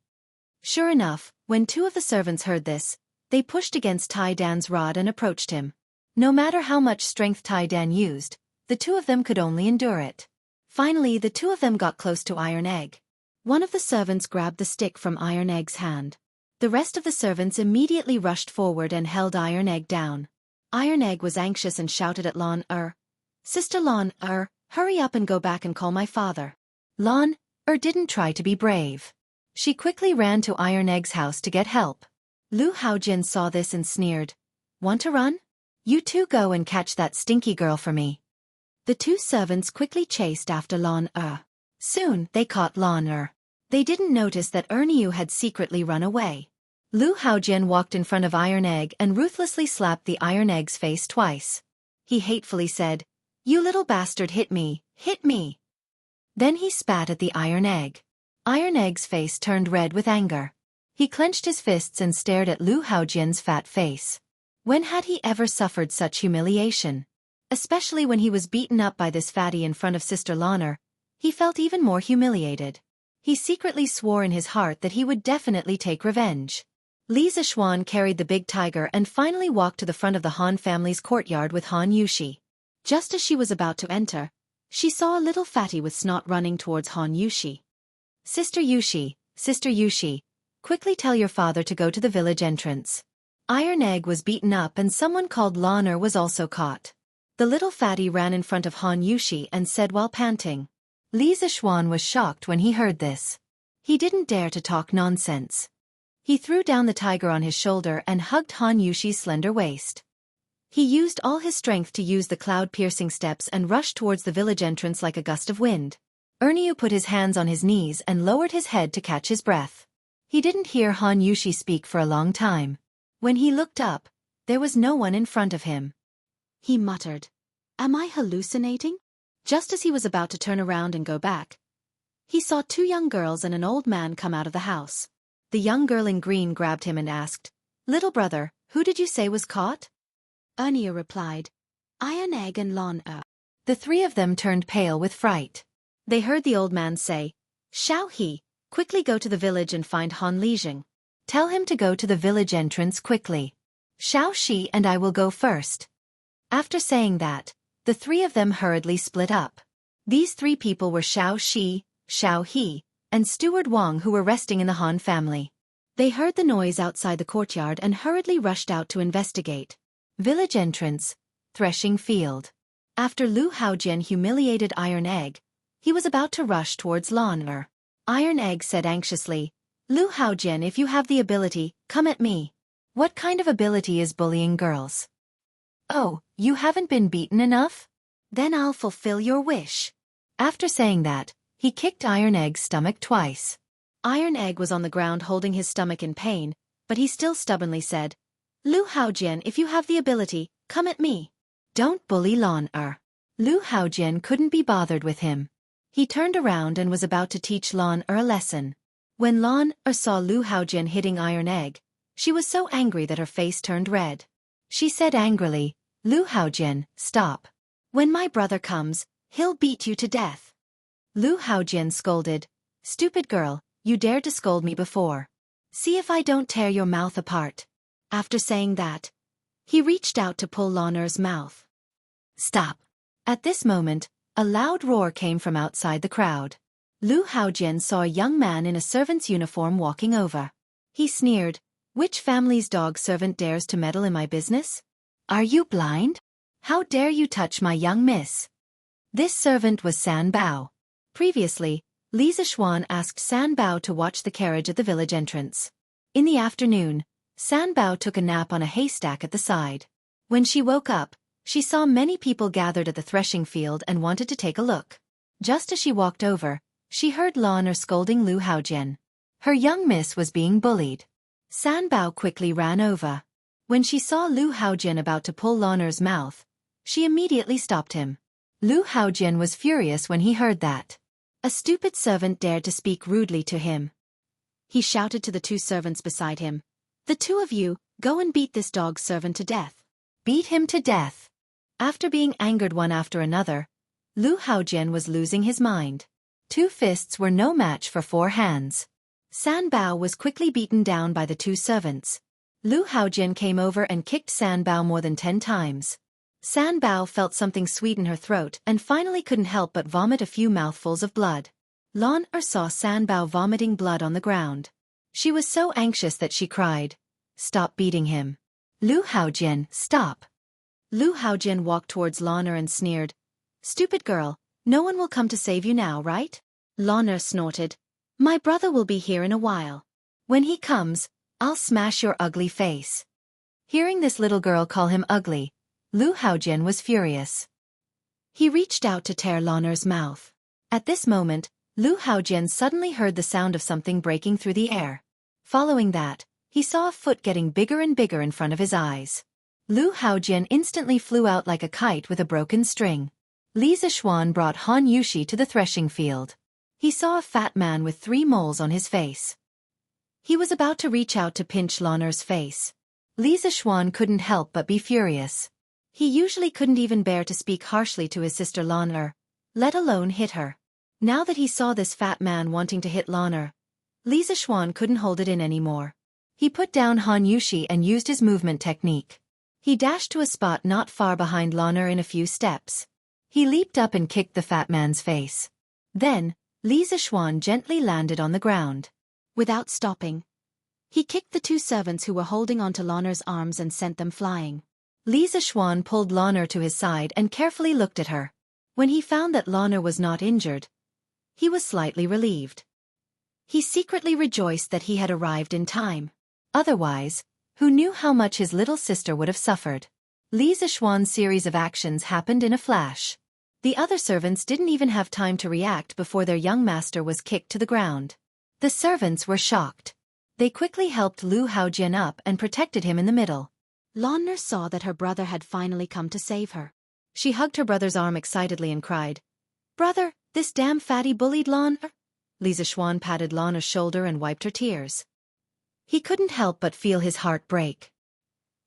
Sure enough, when 2 of the servants heard this, they pushed against Tai Dan's rod and approached him. No matter how much strength Tai Dan used, the 2 of them could only endure it. Finally, the 2 of them got close to Iron Egg. One of the servants grabbed the stick from Iron Egg's hand. The rest of the servants immediately rushed forward and held Iron Egg down. Iron Egg was anxious and shouted at Lan'er, Sister Lan'er, hurry up and go back and call my father. Lan'er didn't try to be brave. She quickly ran to Iron Egg's house to get help. Lu Haojian saw this and sneered. Want to run? You 2 go and catch that stinky girl for me. The 2 servants quickly chased after Lan'er. Soon, they caught Lan'er. They didn't notice that Erniu had secretly run away. Lu Haojian walked in front of Iron Egg and ruthlessly slapped the Iron Egg's face twice. He hatefully said, You little bastard, hit me, hit me. Then he spat at the Iron Egg. Iron Egg's face turned red with anger. He clenched his fists and stared at Lu Haojian's fat face. When had he ever suffered such humiliation? Especially when he was beaten up by this fatty in front of Sister Lan'er, he felt even more humiliated. He secretly swore in his heart that he would definitely take revenge. Li Zishuan carried the big tiger and finally walked to the front of the Han family's courtyard with Han Yushi. Just as she was about to enter, she saw a little fatty with snot running towards Han Yushi. Sister Yushi, quickly tell your father to go to the village entrance. Iron Egg was beaten up and someone called Lan'er was also caught. The little fatty ran in front of Han Yushi and said while panting. Li Zishuan was shocked when he heard this. He didn't dare to talk nonsense. He threw down the tiger on his shoulder and hugged Han Yushi's slender waist. He used all his strength to use the cloud-piercing steps and rushed towards the village entrance like a gust of wind. Erniu put his hands on his knees and lowered his head to catch his breath. He didn't hear Han Yushi speak for a long time. When he looked up, there was no one in front of him. He muttered, "Am I hallucinating?" Just as he was about to turn around and go back, he saw two young girls and an old man come out of the house. The young girl in green grabbed him and asked, "Little brother, who did you say was caught?" Ernia replied, "Iron Egg and Lon Er." The three of them turned pale with fright. They heard the old man say, "Xiao He, quickly go to the village and find Han Lijing. Tell him to go to the village entrance quickly. Xiao Shi and I will go first." After saying that, the three of them hurriedly split up. These three people were Xiao Shi, Xiao He, and Steward Wang, who were resting in the Han family. They heard the noise outside the courtyard and hurriedly rushed out to investigate. Village entrance, threshing field. After Lu Haojian humiliated Iron Egg, he was about to rush towards Lon Er. Iron Egg said anxiously, "Lu Haojian, if you have the ability, come at me." "What kind of ability is bullying girls?" "Oh, you haven't been beaten enough? Then I'll fulfill your wish." After saying that, he kicked Iron Egg's stomach twice. Iron Egg was on the ground holding his stomach in pain, but he still stubbornly said, "Lu Haojian, if you have the ability, come at me." "Don't bully Lon Er." Lu Haojian couldn't be bothered with him. He turned around and was about to teach Lon Er a lesson. When Lon Er saw Lu Haojian hitting Iron Egg, she was so angry that her face turned red. She said angrily, "Lu Haojian, stop. When my brother comes, he'll beat you to death." Lu Haojian scolded, "Stupid girl, you dared to scold me before. See if I don't tear your mouth apart." After saying that, he reached out to pull Lon Er's mouth. "Stop." At this moment, a loud roar came from outside the crowd. Lu Haojian saw a young man in a servant's uniform walking over. He sneered, "Which family's dog servant dares to meddle in my business? Are you blind? How dare you touch my young miss?" This servant was San Bao. Previously, Li Zixuan asked San Bao to watch the carriage at the village entrance. In the afternoon, San Bao took a nap on a haystack at the side. When she woke up, she saw many people gathered at the threshing field and wanted to take a look. Just as she walked over, she heard Lon Er scolding Lu Haojian. Her young miss was being bullied. San Bao quickly ran over. When she saw Lu Haojian about to pull Lon Er's mouth, she immediately stopped him. Lu Haojian was furious when he heard that. A stupid servant dared to speak rudely to him. He shouted to the two servants beside him, "The two of you, go and beat this dog servant to death. Beat him to death." After being angered one after another, Lu Haojian was losing his mind. 2 fists were no match for 4 hands. San Bao was quickly beaten down by the 2 servants. Lu Haojian came over and kicked San Bao more than 10 times. San Bao felt something sweet in her throat and finally couldn't help but vomit a few mouthfuls of blood. Lon Er saw San Bao vomiting blood on the ground. She was so anxious that she cried, "Stop beating him. Lu Haojian, stop." Lu Haojian walked towards Lon Er and sneered, "Stupid girl, no one will come to save you now, right?" Lon Er snorted, "My brother will be here in a while. When he comes, I'll smash your ugly face." Hearing this little girl call him ugly, Lu Haojian was furious. He reached out to tear Lon Er's mouth. At this moment, Lu Haojian suddenly heard the sound of something breaking through the air. Following that, he saw a foot getting bigger and bigger in front of his eyes. Lu Haojian instantly flew out like a kite with a broken string. Li Zixuan brought Han Yushi to the threshing field. He saw a fat man with 3 moles on his face. He was about to reach out to pinch Lon Er's face. Li Zixuan couldn't help but be furious. He usually couldn't even bear to speak harshly to his sister Lon Er, let alone hit her. Now that he saw this fat man wanting to hit Lon Er, Li Zixuan couldn't hold it in anymore. He put down Han Yushi and used his movement technique. He dashed to a spot not far behind Lon Er in a few steps. He leaped up and kicked the fat man's face. Then, Li Zixuan gently landed on the ground. Without stopping, he kicked the 2 servants who were holding onto Lon Er's arms and sent them flying. Li Zixuan pulled Lon Er to his side and carefully looked at her. When he found that Lon Er was not injured, he was slightly relieved. He secretly rejoiced that he had arrived in time. Otherwise, who knew how much his little sister would have suffered? Li Zixuan's series of actions happened in a flash. The other servants didn't even have time to react before their young master was kicked to the ground. The servants were shocked. They quickly helped Lu Haojian up and protected him in the middle. Lan Er saw that her brother had finally come to save her. She hugged her brother's arm excitedly and cried, "Brother, this damn fatty bullied Lan Er." Li Zishuan patted Lan Er's shoulder and wiped her tears. He couldn't help but feel his heart break.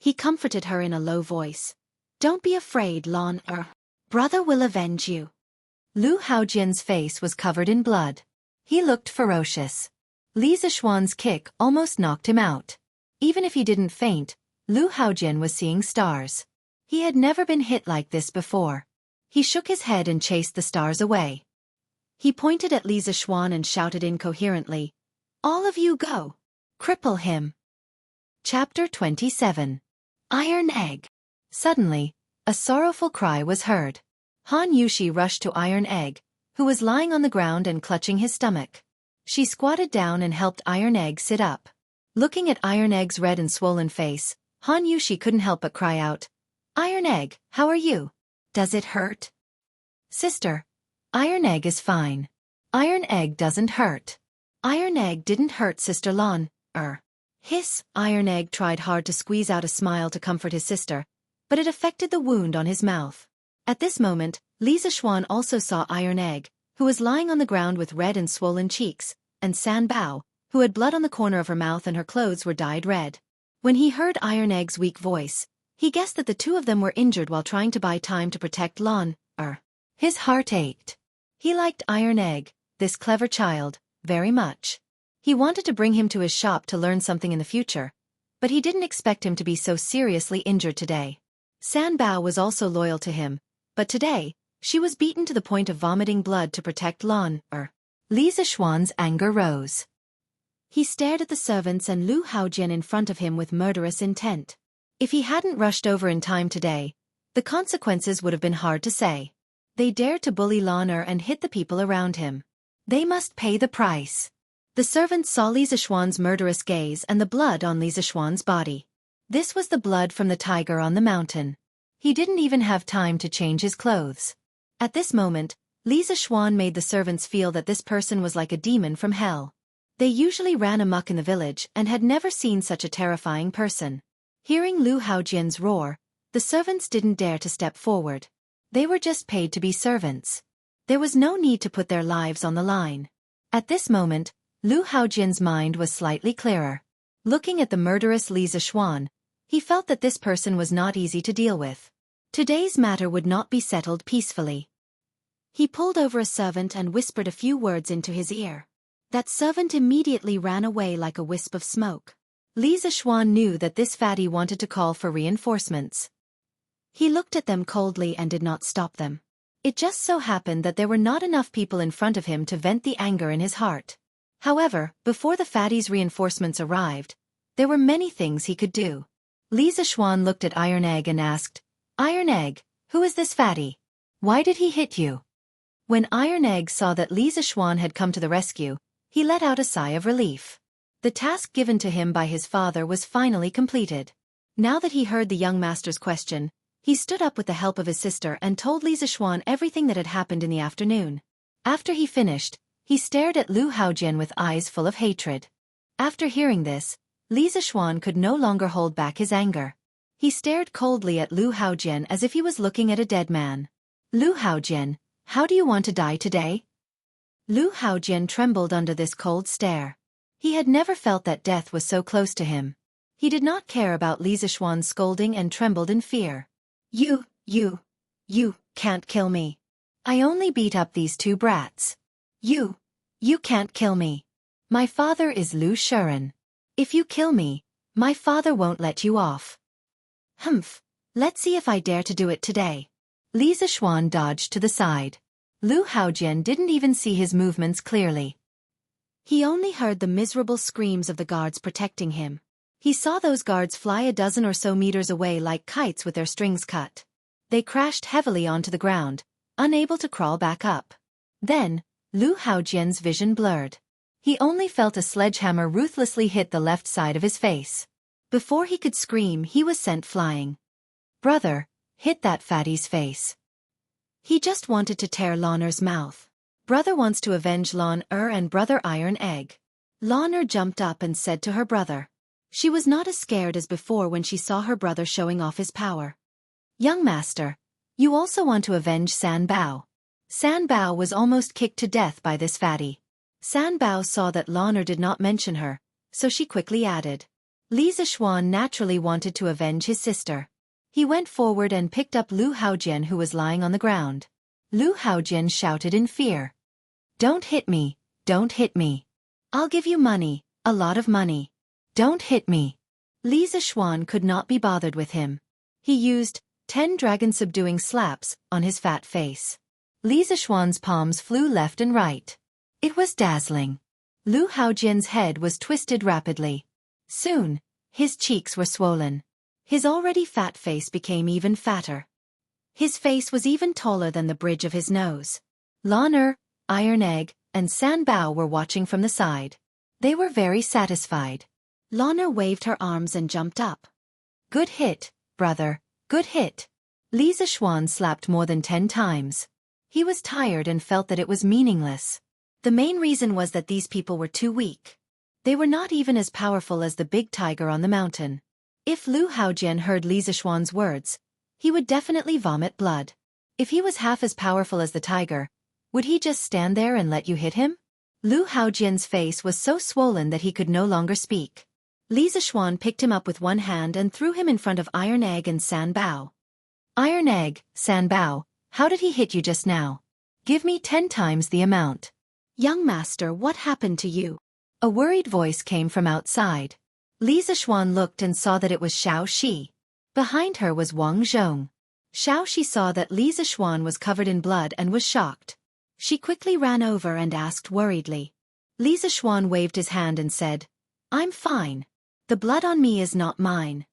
He comforted her in a low voice. "Don't be afraid, Lan Er. Brother will avenge you." Lu Haojian's face was covered in blood. He looked ferocious. Li Zishuan's kick almost knocked him out. Even if he didn't faint, Lu Haojian was seeing stars. He had never been hit like this before. He shook his head and chased the stars away. He pointed at Li Zishuan and shouted incoherently, "All of you go! Cripple him!" Chapter 27. Iron Egg. Suddenly, a sorrowful cry was heard. Han Yushi rushed to Iron Egg, who was lying on the ground and clutching his stomach. She squatted down and helped Iron Egg sit up. Looking at Iron Egg's red and swollen face, Han Yushi couldn't help but cry out, "Iron Egg, how are you? Does it hurt?" "Sister, Iron Egg is fine. Iron Egg doesn't hurt." "Iron Egg didn't hurt Sister Lan Er." Hiss. Iron Egg tried hard to squeeze out a smile to comfort his sister, but it affected the wound on his mouth. At this moment, Li Zishuan also saw Iron Egg, who was lying on the ground with red and swollen cheeks, and San Bao, who had blood on the corner of her mouth and her clothes were dyed red. When he heard Iron Egg's weak voice, he guessed that the two of them were injured while trying to buy time to protect Lan Er. His heart ached. He liked Iron Egg, this clever child, very much. He wanted to bring him to his shop to learn something in the future, but he didn't expect him to be so seriously injured today. San Bao was also loyal to him, but today, she was beaten to the point of vomiting blood to protect Lan Er. Li Zishuan's anger rose. He stared at the servants and Lu Haojian in front of him with murderous intent. If he hadn't rushed over in time today, the consequences would have been hard to say. They dared to bully Lan Er and hit the people around him. They must pay the price. The servants saw Li Zishuan's murderous gaze and the blood on Li Zishuan's body. This was the blood from the tiger on the mountain. He didn't even have time to change his clothes. At this moment, Li Zishuan made the servants feel that this person was like a demon from hell. They usually ran amok in the village and had never seen such a terrifying person. Hearing Lu Haojian's roar, the servants didn't dare to step forward. They were just paid to be servants. There was no need to put their lives on the line. At this moment, Lu Haojian's mind was slightly clearer. Looking at the murderous Li Zishuan, he felt that this person was not easy to deal with. Today's matter would not be settled peacefully. He pulled over a servant and whispered a few words into his ear. That servant immediately ran away like a wisp of smoke. Li Zishuan knew that this fatty wanted to call for reinforcements. He looked at them coldly and did not stop them. It just so happened that there were not enough people in front of him to vent the anger in his heart. However, before the fatty's reinforcements arrived, there were many things he could do. Li Zishuan looked at Iron Egg and asked, "Iron Egg, who is this fatty? Why did he hit you?" When Iron Egg saw that Li Zishuan had come to the rescue, he let out a sigh of relief. The task given to him by his father was finally completed. Now that he heard the young master's question, he stood up with the help of his sister and told Li Zishuan everything that had happened in the afternoon. After he finished, he stared at Lu Haojian with eyes full of hatred. After hearing this, Li Zishuan could no longer hold back his anger. He stared coldly at Lu Haojian as if he was looking at a dead man. "Lu Haojian, how do you want to die today?" Lu Haojian trembled under this cold stare. He had never felt that death was so close to him. He did not care about Li Zishuan's scolding and trembled in fear. You can't kill me. I only beat up these two brats. You can't kill me. My father is Lu Shuren. If you kill me, my father won't let you off." "Humph, let's see if I dare to do it today." Li Zishuan dodged to the side. Lu Haojian didn't even see his movements clearly. He only heard the miserable screams of the guards protecting him. He saw those guards fly a dozen or so meters away like kites with their strings cut. They crashed heavily onto the ground, unable to crawl back up. Then, Lu Haojian's vision blurred. He only felt a sledgehammer ruthlessly hit the left side of his face. Before he could scream, he was sent flying. "Brother, hit that fatty's face." He just wanted to tear Lan'er's mouth. Brother wants to avenge Lan'er and brother Iron Egg. Lan'er jumped up and said to her brother. She was not as scared as before when she saw her brother showing off his power. Young master, you also want to avenge San Bao. San Bao was almost kicked to death by this fatty. San Bao saw that Lan'er did not mention her, so she quickly added. Li Zishuan naturally wanted to avenge his sister. He went forward and picked up Lu Haojian who was lying on the ground. Lu Haojian shouted in fear. Don't hit me, don't hit me. I'll give you money, a lot of money. Don't hit me. Li Zishuan could not be bothered with him. He used 10 dragon-subduing slaps on his fat face. Li Zishuan's palms flew left and right. It was dazzling. Lu Haojian's head was twisted rapidly. Soon, his cheeks were swollen. His already fat face became even fatter. His face was even taller than the bridge of his nose. Lan'er, Iron Egg, and San Bao were watching from the side. They were very satisfied. Lan'er waved her arms and jumped up. Good hit, brother, good hit. Li Zishuan slapped more than 10 times. He was tired and felt that it was meaningless. The main reason was that these people were too weak. They were not even as powerful as the big tiger on the mountain. If Lu Haojian heard Li Zishuan's words, he would definitely vomit blood. If he was half as powerful as the tiger, would he just stand there and let you hit him? Lu Haojian's face was so swollen that he could no longer speak. Li Zishuan picked him up with one hand and threw him in front of Iron Egg and San Bao. Iron Egg, San Bao, how did he hit you just now? Give me 10 times the amount. Young master, what happened to you? A worried voice came from outside. Li Zishuan looked and saw that it was Xiao Shi. Behind her was Wang Zhong. Xiao Shi saw that Li Zishuan was covered in blood and was shocked. She quickly ran over and asked worriedly. Li Zishuan waved his hand and said, I'm fine. The blood on me is not mine.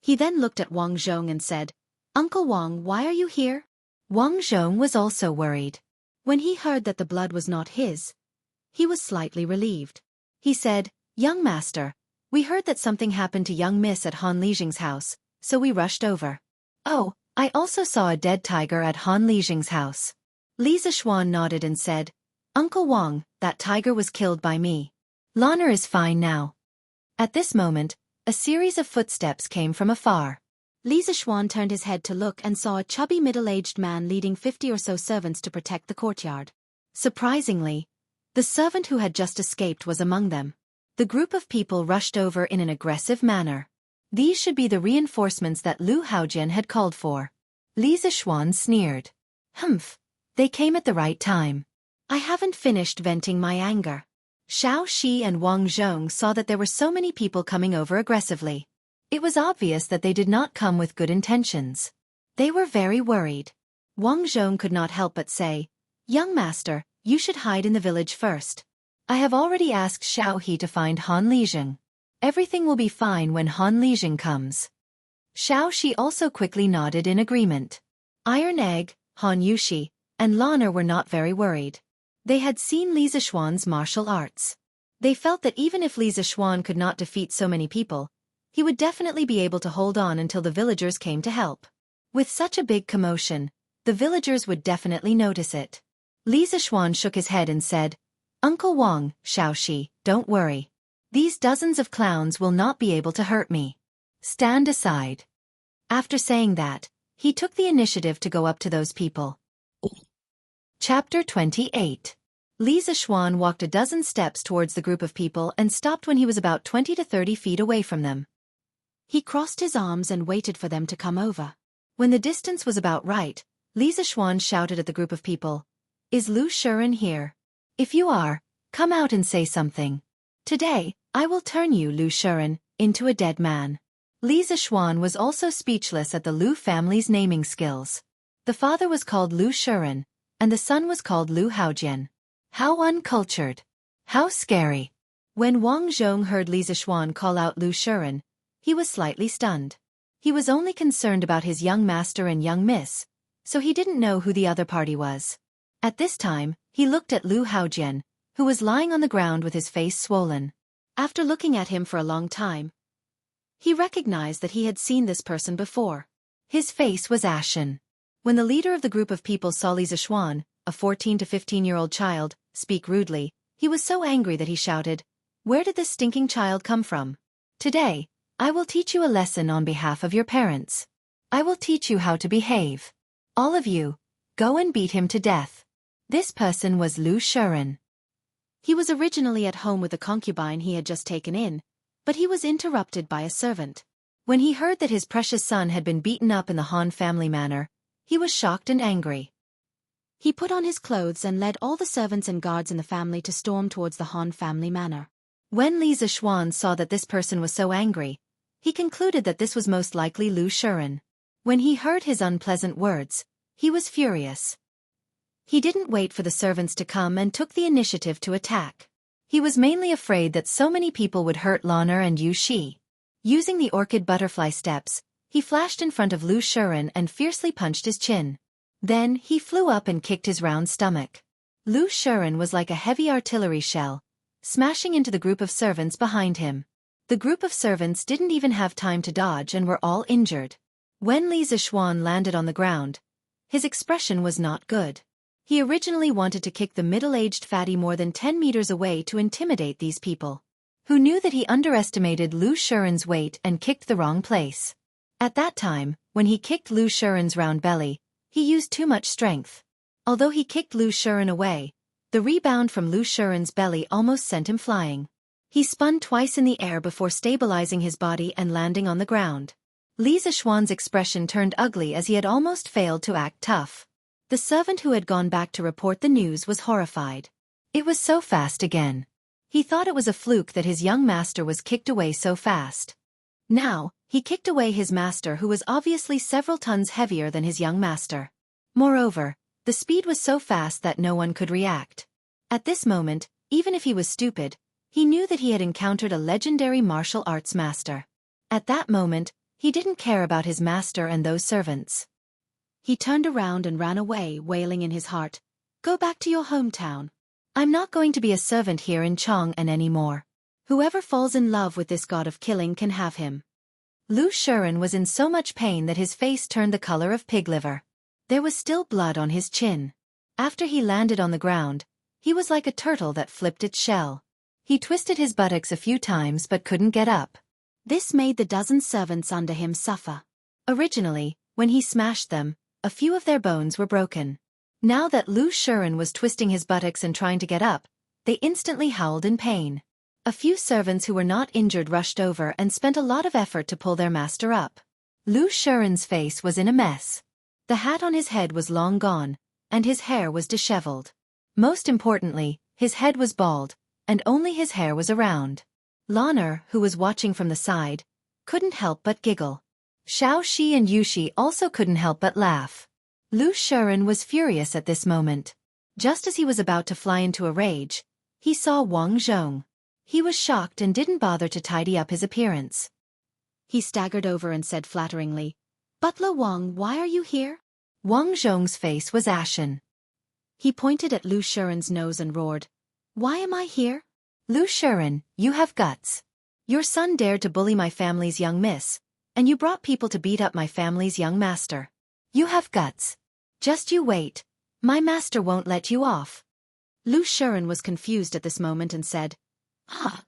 He then looked at Wang Zhong and said, Uncle Wang, why are you here? Wang Zhong was also worried. When he heard that the blood was not his, he was slightly relieved. He said, Young master, we heard that something happened to young miss at Han Lijing's house, so we rushed over. Oh, I also saw a dead tiger at Han Lijing's house. Li Zishuan nodded and said, Uncle Wang, that tiger was killed by me. Lan'er is fine now. At this moment, a series of footsteps came from afar. Li Zishuan turned his head to look and saw a chubby middle-aged man leading 50 or so servants to protect the courtyard. Surprisingly, the servant who had just escaped was among them. The group of people rushed over in an aggressive manner. These should be the reinforcements that Lu Haojian had called for. Li Zishuan sneered. Humph, they came at the right time. I haven't finished venting my anger. Xiao Shi and Wang Zhong saw that there were so many people coming over aggressively. It was obvious that they did not come with good intentions. They were very worried. Wang Zhong could not help but say, Young master, you should hide in the village first. I have already asked Xiao He to find Han Lijing. Everything will be fine when Han Lijing comes. Xiao Shi also quickly nodded in agreement. Iron Egg, Han Yushi, and Lan'er were not very worried. They had seen Li Zishuan's martial arts. They felt that even if Li Zishuan could not defeat so many people, he would definitely be able to hold on until the villagers came to help. With such a big commotion, the villagers would definitely notice it. Li Zishuan shook his head and said, Uncle Wang, Xiao Shi, don't worry. These dozens of clowns will not be able to hurt me. Stand aside. After saying that, he took the initiative to go up to those people. Chapter 28. Li Zishuan walked a dozen steps towards the group of people and stopped when he was about 20 to 30 feet away from them. He crossed his arms and waited for them to come over. When the distance was about right, Li Zishuan shouted at the group of people, Is Lu Shiren here? If you are, come out and say something. Today, I will turn you, Lu Shiren, into a dead man. Li Zishuan was also speechless at the Lu family's naming skills. The father was called Lu Shiren, and the son was called Lu Haojian. How uncultured. How scary. When Wang Zhong heard Li Zishuan call out Lu Shiren, he was slightly stunned. He was only concerned about his young master and young miss, so he didn't know who the other party was. At this time, he looked at Lu Haojian, who was lying on the ground with his face swollen. After looking at him for a long time, he recognized that he had seen this person before. His face was ashen. When the leader of the group of people saw Li Zishuan, a 14 to 15-year-old child, speak rudely, he was so angry that he shouted, "Where did this stinking child come from? Today, I will teach you a lesson on behalf of your parents. I will teach you how to behave. All of you, go and beat him to death." This person was Lu Shiren. He was originally at home with the concubine he had just taken in, but he was interrupted by a servant. When he heard that his precious son had been beaten up in the Han family manor, he was shocked and angry. He put on his clothes and led all the servants and guards in the family to storm towards the Han family manor. When Li Zishuan saw that this person was so angry, he concluded that this was most likely Lu Shiren. When he heard his unpleasant words, he was furious. He didn't wait for the servants to come and took the initiative to attack. He was mainly afraid that so many people would hurt Lan'er and Yu Shi. Using the orchid butterfly steps, he flashed in front of Lu Shiren and fiercely punched his chin. Then he flew up and kicked his round stomach. Lu Shiren was like a heavy artillery shell, smashing into the group of servants behind him. The group of servants didn't even have time to dodge and were all injured. When Li Zishuan landed on the ground, his expression was not good. He originally wanted to kick the middle-aged fatty more than 10 meters away to intimidate these people, who knew that he underestimated Lu Shiren's weight and kicked the wrong place. At that time, when he kicked Lu Shiren's round belly, he used too much strength. Although he kicked Lu Shiren away, the rebound from Lu Shiren's belly almost sent him flying. He spun twice in the air before stabilizing his body and landing on the ground. Li Zishuan's expression turned ugly as he had almost failed to act tough. The servant who had gone back to report the news was horrified. It was so fast again. He thought it was a fluke that his young master was kicked away so fast. Now, he kicked away his master who was obviously several tons heavier than his young master. Moreover, the speed was so fast that no one could react. At this moment, even if he was stupid, he knew that he had encountered a legendary martial arts master. At that moment, he didn't care about his master and those servants. He turned around and ran away, wailing in his heart, "Go back to your hometown. I'm not going to be a servant here in Chang'an anymore. Whoever falls in love with this god of killing can have him." Lu Shiren was in so much pain that his face turned the color of pig liver. There was still blood on his chin. After he landed on the ground, he was like a turtle that flipped its shell. He twisted his buttocks a few times but couldn't get up. This made the dozen servants under him suffer. Originally, when he smashed them, a few of their bones were broken. Now that Lu Shiren was twisting his buttocks and trying to get up, they instantly howled in pain. A few servants who were not injured rushed over and spent a lot of effort to pull their master up. Lu Shiren's face was in a mess. The hat on his head was long gone, and his hair was disheveled. Most importantly, his head was bald, and only his hair was around. Lan'er, who was watching from the side, couldn't help but giggle. Xiao Shi and Yu Shi also couldn't help but laugh. Lu Shiren was furious at this moment. Just as he was about to fly into a rage, he saw Wang Zhong. He was shocked and didn't bother to tidy up his appearance. He staggered over and said flatteringly, "Butler Wang, why are you here?" Wang Zhong's face was ashen. He pointed at Lu Shiren's nose and roared, "Why am I here? Lu Shiren, you have guts. Your son dared to bully my family's young miss, and you brought people to beat up my family's young master. You have guts. Just you wait. My master won't let you off." Lu Shiren was confused at this moment and said,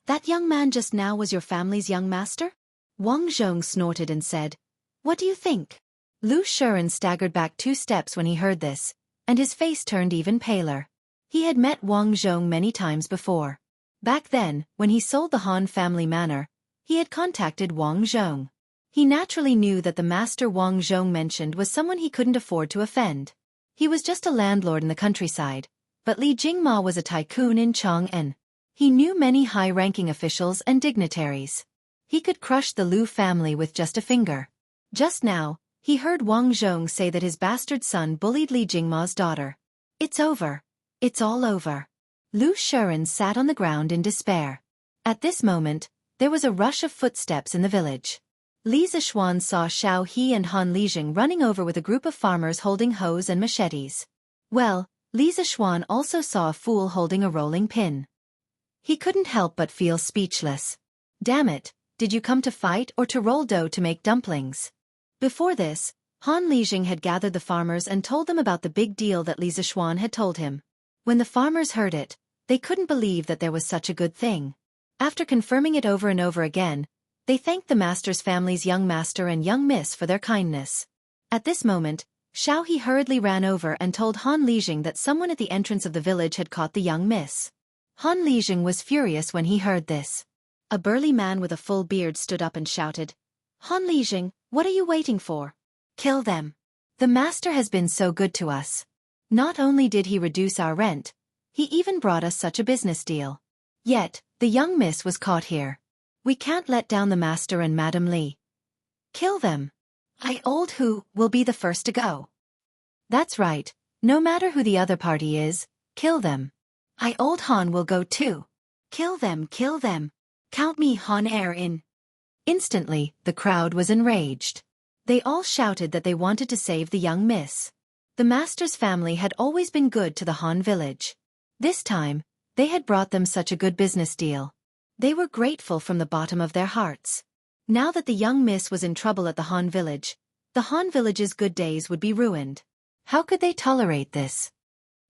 That young man just now was your family's young master?" Wang Zhong snorted and said, "What do you think?" Lu Shiren staggered back 2 steps when he heard this, and his face turned even paler. He had met Wang Zhong many times before. Back then, when he sold the Han family manor, he had contacted Wang Zhong. He naturally knew that the master Wang Zhong mentioned was someone he couldn't afford to offend. He was just a landlord in the countryside, but Li Jingma was a tycoon in Chang'an. He knew many high-ranking officials and dignitaries. He could crush the Lu family with just a finger. Just now, he heard Wang Zhong say that his bastard son bullied Li Jingma's daughter. It's over. It's all over. Lu Shiren sat on the ground in despair. At this moment, there was a rush of footsteps in the village. Li Zishuan saw Xiao He and Han Lijing running over with a group of farmers holding hoes and machetes. Well, Li Zishuan also saw a fool holding a rolling pin. He couldn't help but feel speechless. Damn it, did you come to fight or to roll dough to make dumplings? Before this, Han Lijing had gathered the farmers and told them about the big deal that Li Zishuan had told him. When the farmers heard it, they couldn't believe that there was such a good thing. After confirming it over and over again, they thanked the master's family's young master and young miss for their kindness. At this moment, Xiao He hurriedly ran over and told Han Lijing that someone at the entrance of the village had caught the young miss. Han Lijing was furious when he heard this. A burly man with a full beard stood up and shouted, "Han Lijing, what are you waiting for? Kill them. The master has been so good to us. Not only did he reduce our rent, he even brought us such a business deal. Yet, the young miss was caught here. We can't let down the master and Madam Li. Kill them. I old Hu will be the first to go." "That's right, no matter who the other party is, kill them. I old Han will go too. Kill them, kill them. Count me Han heir in." Instantly, the crowd was enraged. They all shouted that they wanted to save the young miss. The master's family had always been good to the Han village. This time, they had brought them such a good business deal. They were grateful from the bottom of their hearts. Now that the young miss was in trouble at the Han village, the Han village's good days would be ruined. How could they tolerate this?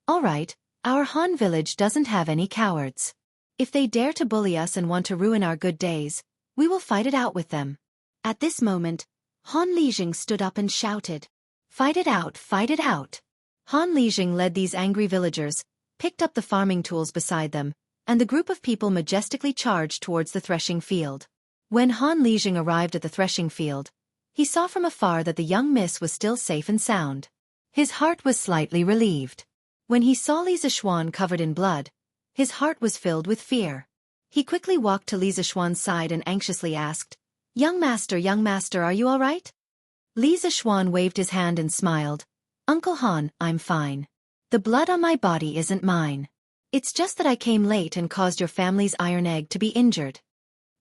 All right, our Han village doesn't have any cowards. If they dare to bully us and want to ruin our good days, we will fight it out with them. At this moment, Han Lijing stood up and shouted, "Fight it out, fight it out." Han Lijing led these angry villagers, picked up the farming tools beside them, and the group of people majestically charged towards the threshing field. When Han Lijing arrived at the threshing field, he saw from afar that the young miss was still safe and sound. His heart was slightly relieved. When he saw Li Zishuan covered in blood, his heart was filled with fear. He quickly walked to Li Zishuan's side and anxiously asked, young master, are you all right?" Li Zishuan waved his hand and smiled, "Uncle Han, I'm fine. The blood on my body isn't mine. It's just that I came late and caused your family's iron egg to be injured."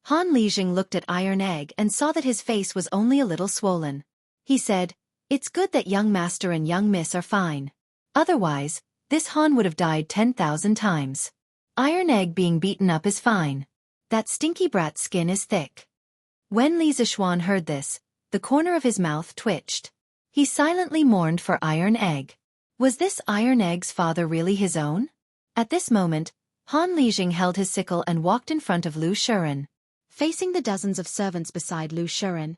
Han Lijing looked at Iron Egg and saw that his face was only a little swollen. He said, "It's good that young master and young miss are fine. Otherwise, this Han would have died 10,000 times. Iron Egg being beaten up is fine. That stinky brat's skin is thick." When Li Zishuan heard this, the corner of his mouth twitched. He silently mourned for Iron Egg. Was this Iron Egg's father really his own? At this moment, Han Lijing held his sickle and walked in front of Lu Shiren. Facing the dozens of servants beside Lu Shiren,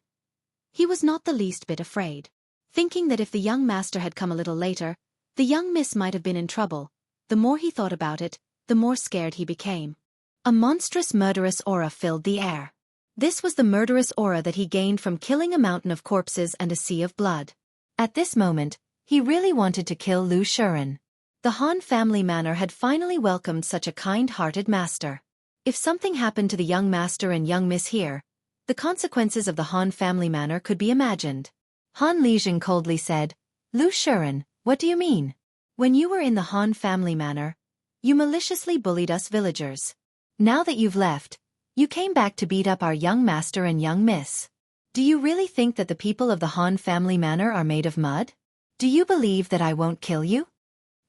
he was not the least bit afraid. Thinking that if the young master had come a little later, the young miss might have been in trouble, the more he thought about it, the more scared he became. A monstrous murderous aura filled the air. This was the murderous aura that he gained from killing a mountain of corpses and a sea of blood. At this moment, he really wanted to kill Lu Shiren. The Han family manor had finally welcomed such a kind-hearted master. If something happened to the young master and young miss here, the consequences of the Han family manor could be imagined. Han Lijing coldly said, "Lu Shiren, what do you mean? When you were in the Han family manor, you maliciously bullied us villagers. Now that you've left, you came back to beat up our young master and young miss. Do you really think that the people of the Han family manor are made of mud? Do you believe that I won't kill you?"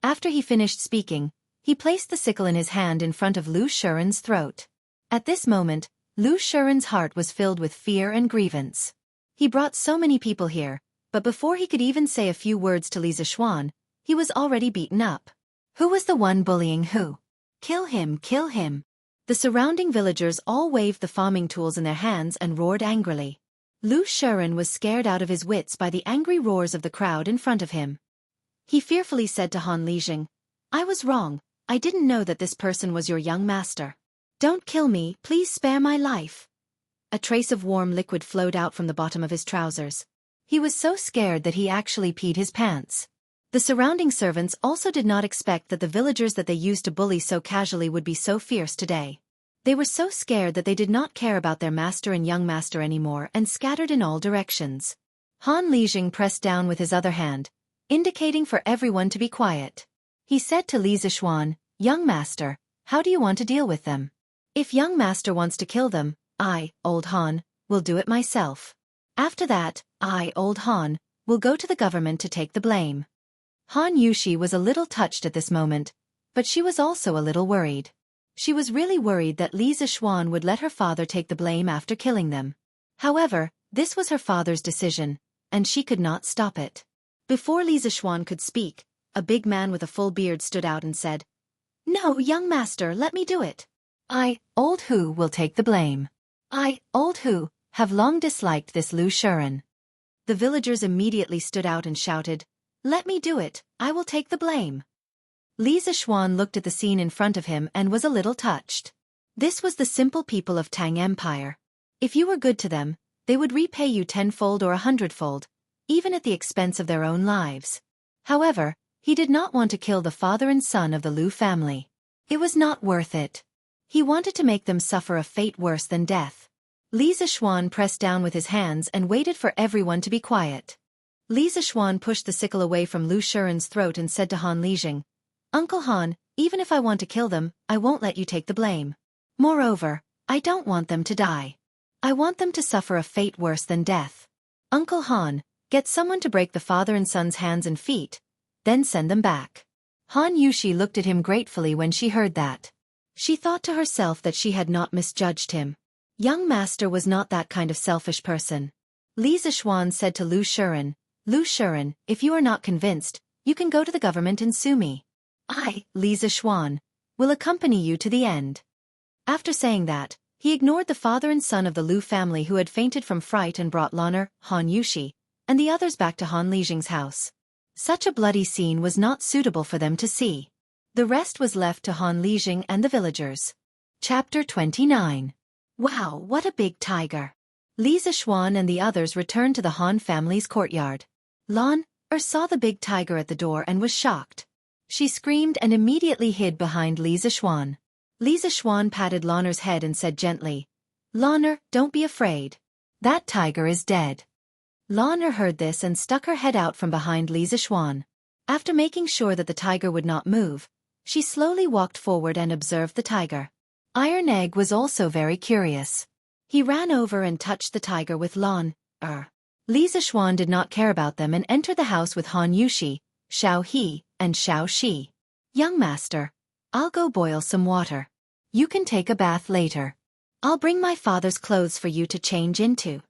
After he finished speaking, he placed the sickle in his hand in front of Lu Shiren's throat. At this moment, Lu Shiren's heart was filled with fear and grievance. He brought so many people here, but before he could even say a few words to Li Zishuan, he was already beaten up. Who was the one bullying who? Kill him, kill him. The surrounding villagers all waved the farming tools in their hands and roared angrily. Lu Shiren was scared out of his wits by the angry roars of the crowd in front of him. He fearfully said to Han Lijing, "I was wrong. I didn't know that this person was your young master. Don't kill me, please spare my life." A trace of warm liquid flowed out from the bottom of his trousers. He was so scared that he actually peed his pants. The surrounding servants also did not expect that the villagers that they used to bully so casually would be so fierce today. They were so scared that they did not care about their master and young master anymore and scattered in all directions. Han Lijing pressed down with his other hand, indicating for everyone to be quiet. He said to Li Zishuan, "Young master, how do you want to deal with them? If young master wants to kill them, I, old Han, will do it myself. After that, I, old Han, will go to the government to take the blame." Han Yushi was a little touched at this moment, but she was also a little worried. She was really worried that Li Zishuan would let her father take the blame after killing them. However, this was her father's decision, and she could not stop it. Before Li Zixuan could speak, a big man with a full beard stood out and said, "No, young master, let me do it. I, old Hu, will take the blame. I, old Hu, have long disliked this Lu Shuren." The villagers immediately stood out and shouted, "Let me do it, I will take the blame." Li Zixuan looked at the scene in front of him and was a little touched. This was the simple people of Tang Empire. If you were good to them, they would repay you tenfold or 100-fold, even at the expense of their own lives. However, he did not want to kill the father and son of the Lu family. It was not worth it. He wanted to make them suffer a fate worse than death. Li Zixuan pressed down with his hands and waited for everyone to be quiet. Li Zixuan pushed the sickle away from Lu Shuren's throat and said to Han Lijing, "Uncle Han, even if I want to kill them, I won't let you take the blame. Moreover, I don't want them to die. I want them to suffer a fate worse than death. Uncle Han, get someone to break the father and son's hands and feet, then send them back." Han Yushi looked at him gratefully when she heard that. She thought to herself that she had not misjudged him. Young master was not that kind of selfish person. Li Zixuan said to Lu Shuren, "Lu Shuren, if you are not convinced, you can go to the government and sue me. I, Li Zixuan, will accompany you to the end." After saying that, he ignored the father and son of the Lu family who had fainted from fright and brought Lan'er, Han Yushi, and the others back to Han Lijing's house. Such a bloody scene was not suitable for them to see. The rest was left to Han Lijing and the villagers. Chapter 29. Wow, what a big tiger! Li Zixuan and the others returned to the Han family's courtyard. Lan'er saw the big tiger at the door and was shocked. She screamed and immediately hid behind Li Zixuan. Li Zixuan patted Lan'er's head and said gently, "Lan'er, don't be afraid. That tiger is dead." Lan'er heard this and stuck her head out from behind Li Zixuan. After making sure that the tiger would not move, she slowly walked forward and observed the tiger. Iron Egg was also very curious. He ran over and touched the tiger with Lan'er. Li Zixuan did not care about them and entered the house with Han Yushi, Xiao He, and Xiao Shi. "Young master, I'll go boil some water. You can take a bath later. I'll bring my father's clothes for you to change into,"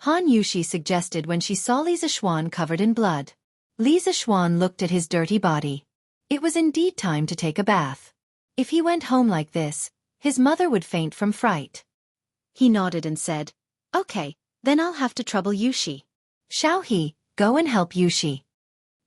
Han Yushi suggested when she saw Li Zixuan covered in blood. Li Zixuan looked at his dirty body. It was indeed time to take a bath. If he went home like this, his mother would faint from fright. He nodded and said, "Okay, then I'll have to trouble Yushi. Xiao He, go and help Yushi."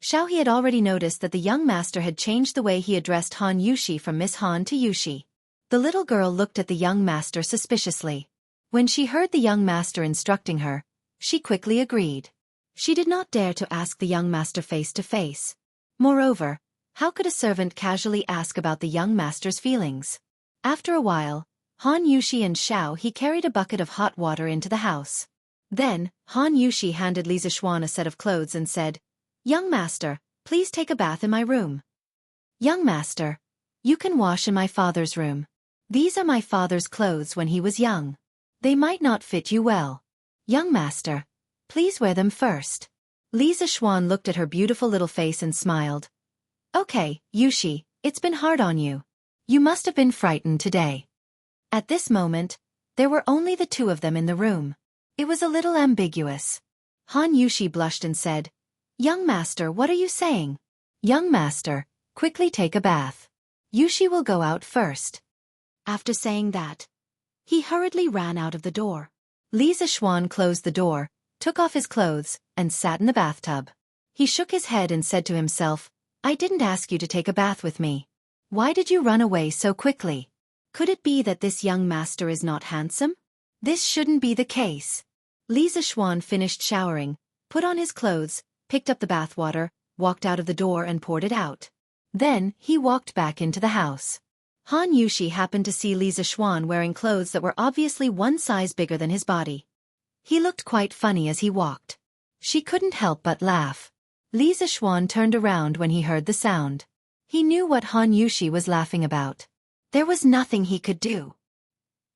Xiao He had already noticed that the young master had changed the way he addressed Han Yushi from Miss Han to Yushi. The little girl looked at the young master suspiciously. When she heard the young master instructing her, she quickly agreed. She did not dare to ask the young master face to face. Moreover, how could a servant casually ask about the young master's feelings? After a while, Han Yushi and Xiao He carried a bucket of hot water into the house. Then, Han Yushi handed Li Zixuan a set of clothes and said, "Young master, please take a bath in my room." "Young master, you can wash in my father's room. These are my father's clothes when he was young. They might not fit you well. Young master, please wear them first." Li Zixuan looked at her beautiful little face and smiled. "Okay, Yushi, it's been hard on you. You must have been frightened today." At this moment, there were only the two of them in the room. It was a little ambiguous. Han Yushi blushed and said, "Young master, what are you saying?" "Young master, quickly take a bath. Yushi will go out first." After saying that, he hurriedly ran out of the door. Li Zixuan closed the door, took off his clothes, and sat in the bathtub. He shook his head and said to himself, "I didn't ask you to take a bath with me. Why did you run away so quickly? Could it be that this young master is not handsome? This shouldn't be the case." Li Zixuan finished showering, put on his clothes, picked up the bathwater, walked out of the door and poured it out. Then, he walked back into the house. Han Yushi happened to see Li Zixuan wearing clothes that were obviously one size bigger than his body. He looked quite funny as he walked. She couldn't help but laugh. Li Zixuan turned around when he heard the sound. He knew what Han Yushi was laughing about. There was nothing he could do.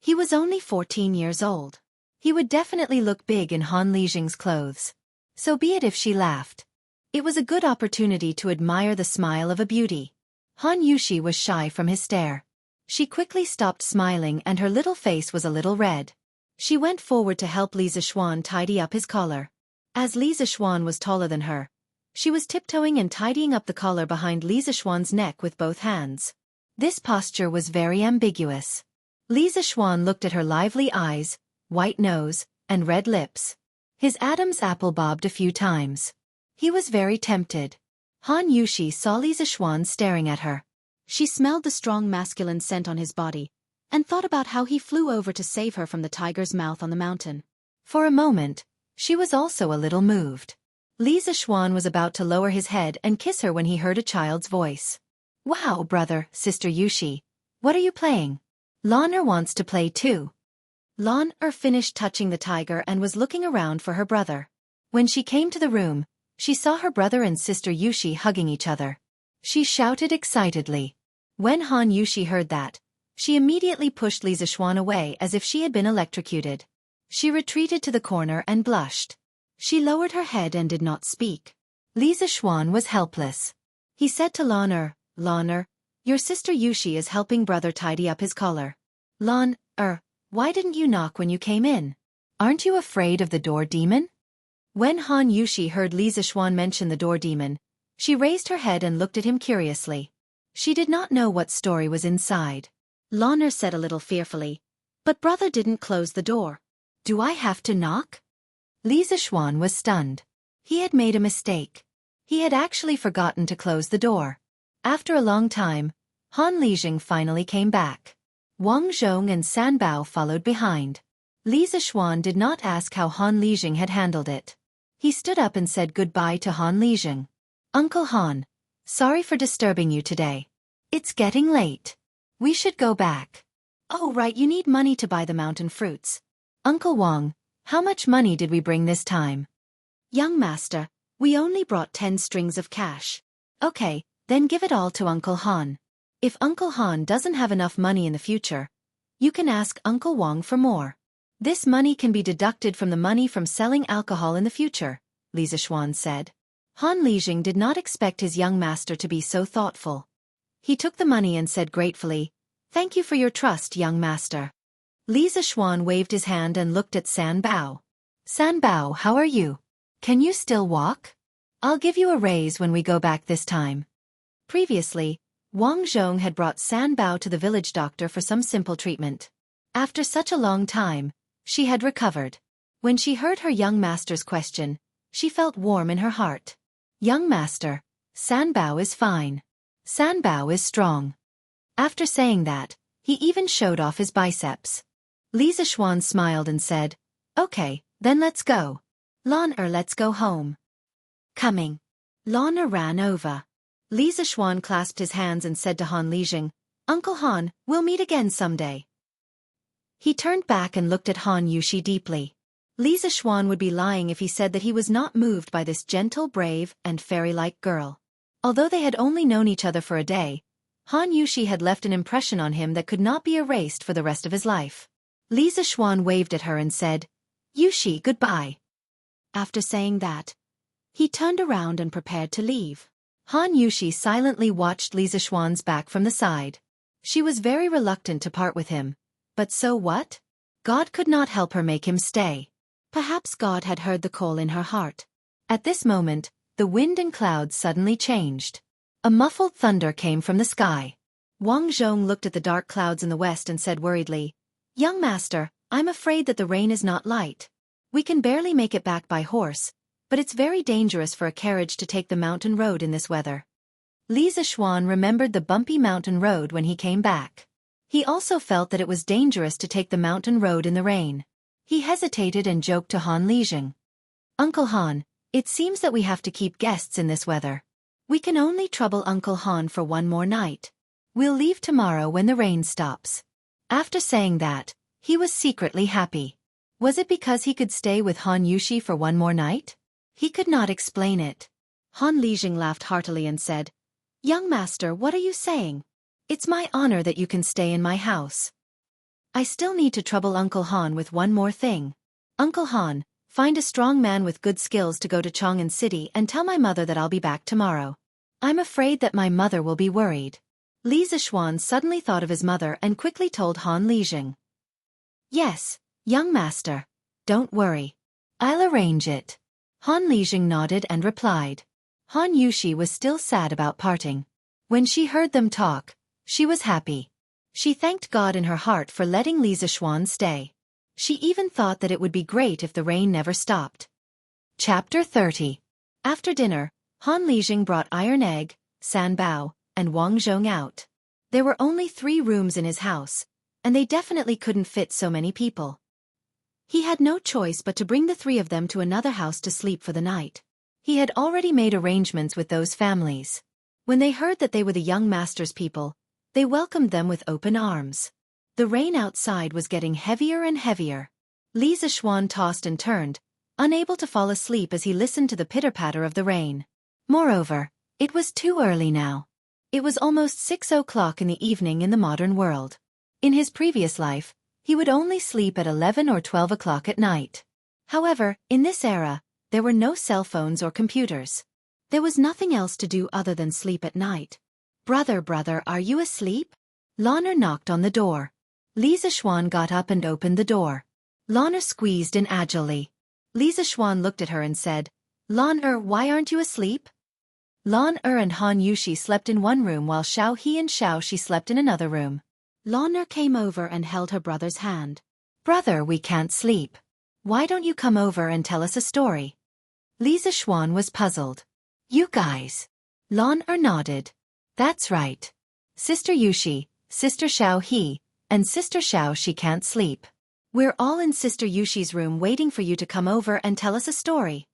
He was only 14 years old. He would definitely look big in Han Lijing's clothes. So be it if she laughed. It was a good opportunity to admire the smile of a beauty. Han Yushi was shy from his stare. She quickly stopped smiling and her little face was a little red. She went forward to help Li Zixuan tidy up his collar. As Li Zixuan was taller than her, she was tiptoeing and tidying up the collar behind Li Zixuan's neck with both hands. This posture was very ambiguous. Li Zixuan looked at her lively eyes, white nose, and red lips. His Adam's apple bobbed a few times. He was very tempted. Han Yushi saw Li Zixuan staring at her. She smelled the strong masculine scent on his body, and thought about how he flew over to save her from the tiger's mouth on the mountain. For a moment, she was also a little moved. Li Zixuan was about to lower his head and kiss her when he heard a child's voice. Wow, brother, sister Yushi. What are you playing? Lan wants to play too. Lan finished touching the tiger and was looking around for her brother. When she came to the room, she saw her brother and sister Yushi hugging each other. She shouted excitedly. When Han Yushi heard that, she immediately pushed Li Zixuan away as if she had been electrocuted. She retreated to the corner and blushed. She lowered her head and did not speak. Li Zixuan was helpless. He said to Lan, your sister Yushi is helping brother tidy up his collar. Lan, why didn't you knock when you came in? Aren't you afraid of the door demon? When Han Yushi heard Li Zixuan mention the door demon, she raised her head and looked at him curiously. She did not know what story was inside. Lan said a little fearfully, but brother didn't close the door. Do I have to knock? Li Zixuan was stunned. He had made a mistake. He had actually forgotten to close the door. After a long time, Han Lijing finally came back. Wang Zhong and San Bao followed behind. Li Zixuan did not ask how Han Lijing had handled it. He stood up and said goodbye to Han Lijing. Uncle Han, sorry for disturbing you today. It's getting late. We should go back. Oh right, you need money to buy the mountain fruits. Uncle Wang, how much money did we bring this time? Young master, we only brought 10 strings of cash. Okay, then give it all to Uncle Han. If Uncle Han doesn't have enough money in the future, you can ask Uncle Wang for more. This money can be deducted from the money from selling alcohol in the future, Li Zixuan said. Han Lijing did not expect his young master to be so thoughtful. He took the money and said gratefully, Thank you for your trust, young master. Li Zixuan waved his hand and looked at San Bao. San Bao, how are you? Can you still walk? I'll give you a raise when we go back this time. Previously, Wang Zhong had brought San Bao to the village doctor for some simple treatment. After such a long time, she had recovered. When she heard her young master's question, she felt warm in her heart. Young master, San Bao is fine. San Bao is strong. After saying that, he even showed off his biceps. Li Zixuan smiled and said, Okay, then let's go. Lan let's go home. Coming. Lan ran over. Li Zixuan clasped his hands and said to Han Lijing, Uncle Han, we'll meet again someday. He turned back and looked at Han Yushi deeply. Li Zixuan would be lying if he said that he was not moved by this gentle, brave, and fairy-like girl. Although they had only known each other for a day, Han Yushi had left an impression on him that could not be erased for the rest of his life. Li Zixuan waved at her and said, Yushi, goodbye. After saying that, he turned around and prepared to leave. Han Yushi silently watched Li Zixuan's back from the side. She was very reluctant to part with him. But so what? God could not help her make him stay. Perhaps God had heard the call in her heart. At this moment, the wind and clouds suddenly changed. A muffled thunder came from the sky. Wang Zhong looked at the dark clouds in the west and said worriedly, Young master, I'm afraid that the rain is not light. We can barely make it back by horse, but it's very dangerous for a carriage to take the mountain road in this weather. Li Zixuan remembered the bumpy mountain road when he came back. He also felt that it was dangerous to take the mountain road in the rain. He hesitated and joked to Han Lijing. Uncle Han, it seems that we have to keep guests in this weather. We can only trouble Uncle Han for one more night. We'll leave tomorrow when the rain stops. After saying that, he was secretly happy. Was it because he could stay with Han Yushi for one more night? He could not explain it. Han Lijing laughed heartily and said, Young master, what are you saying? It's my honor that you can stay in my house. I still need to trouble Uncle Han with one more thing. Uncle Han, find a strong man with good skills to go to Chang'an City and tell my mother that I'll be back tomorrow. I'm afraid that my mother will be worried. Li Zixuan suddenly thought of his mother and quickly told Han Lijing. Yes, young master. Don't worry. I'll arrange it. Han Lijing nodded and replied. Han Yushi was still sad about parting. When she heard them talk, she was happy. She thanked God in her heart for letting Li Zixuan stay. She even thought that it would be great if the rain never stopped. Chapter 30. After dinner, Han Lijing brought Iron Egg, San Bao, and Wang Zhong out. There were only 3 rooms in his house, and they definitely couldn't fit so many people. He had no choice but to bring the 3 of them to another house to sleep for the night. He had already made arrangements with those families. When they heard that they were the young master's people, they welcomed them with open arms. The rain outside was getting heavier and heavier. Li Zixuan tossed and turned, unable to fall asleep as he listened to the pitter-patter of the rain. Moreover, it was too early now. It was almost 6 o'clock in the evening in the modern world. In his previous life, he would only sleep at 11 or 12 o'clock at night. However, in this era, there were no cell phones or computers. There was nothing else to do other than sleep at night. Brother, are you asleep? Lan'er knocked on the door. Li Zixuan got up and opened the door. Lan'er squeezed in agilely. Li Zixuan looked at her and said, Lan'er, why aren't you asleep? Lan'er and Han Yushi slept in one room while Xiao He and Xiao Shi slept in another room. Lan'er came over and held her brother's hand. Brother, we can't sleep. Why don't you come over and tell us a story? Li Zixuan was puzzled. You guys. Lan'er nodded. That's right. Sister Yushi, Sister Xiao He, and Sister Xiao Shi can't sleep. We're all in Sister Yushi's room waiting for you to come over and tell us a story.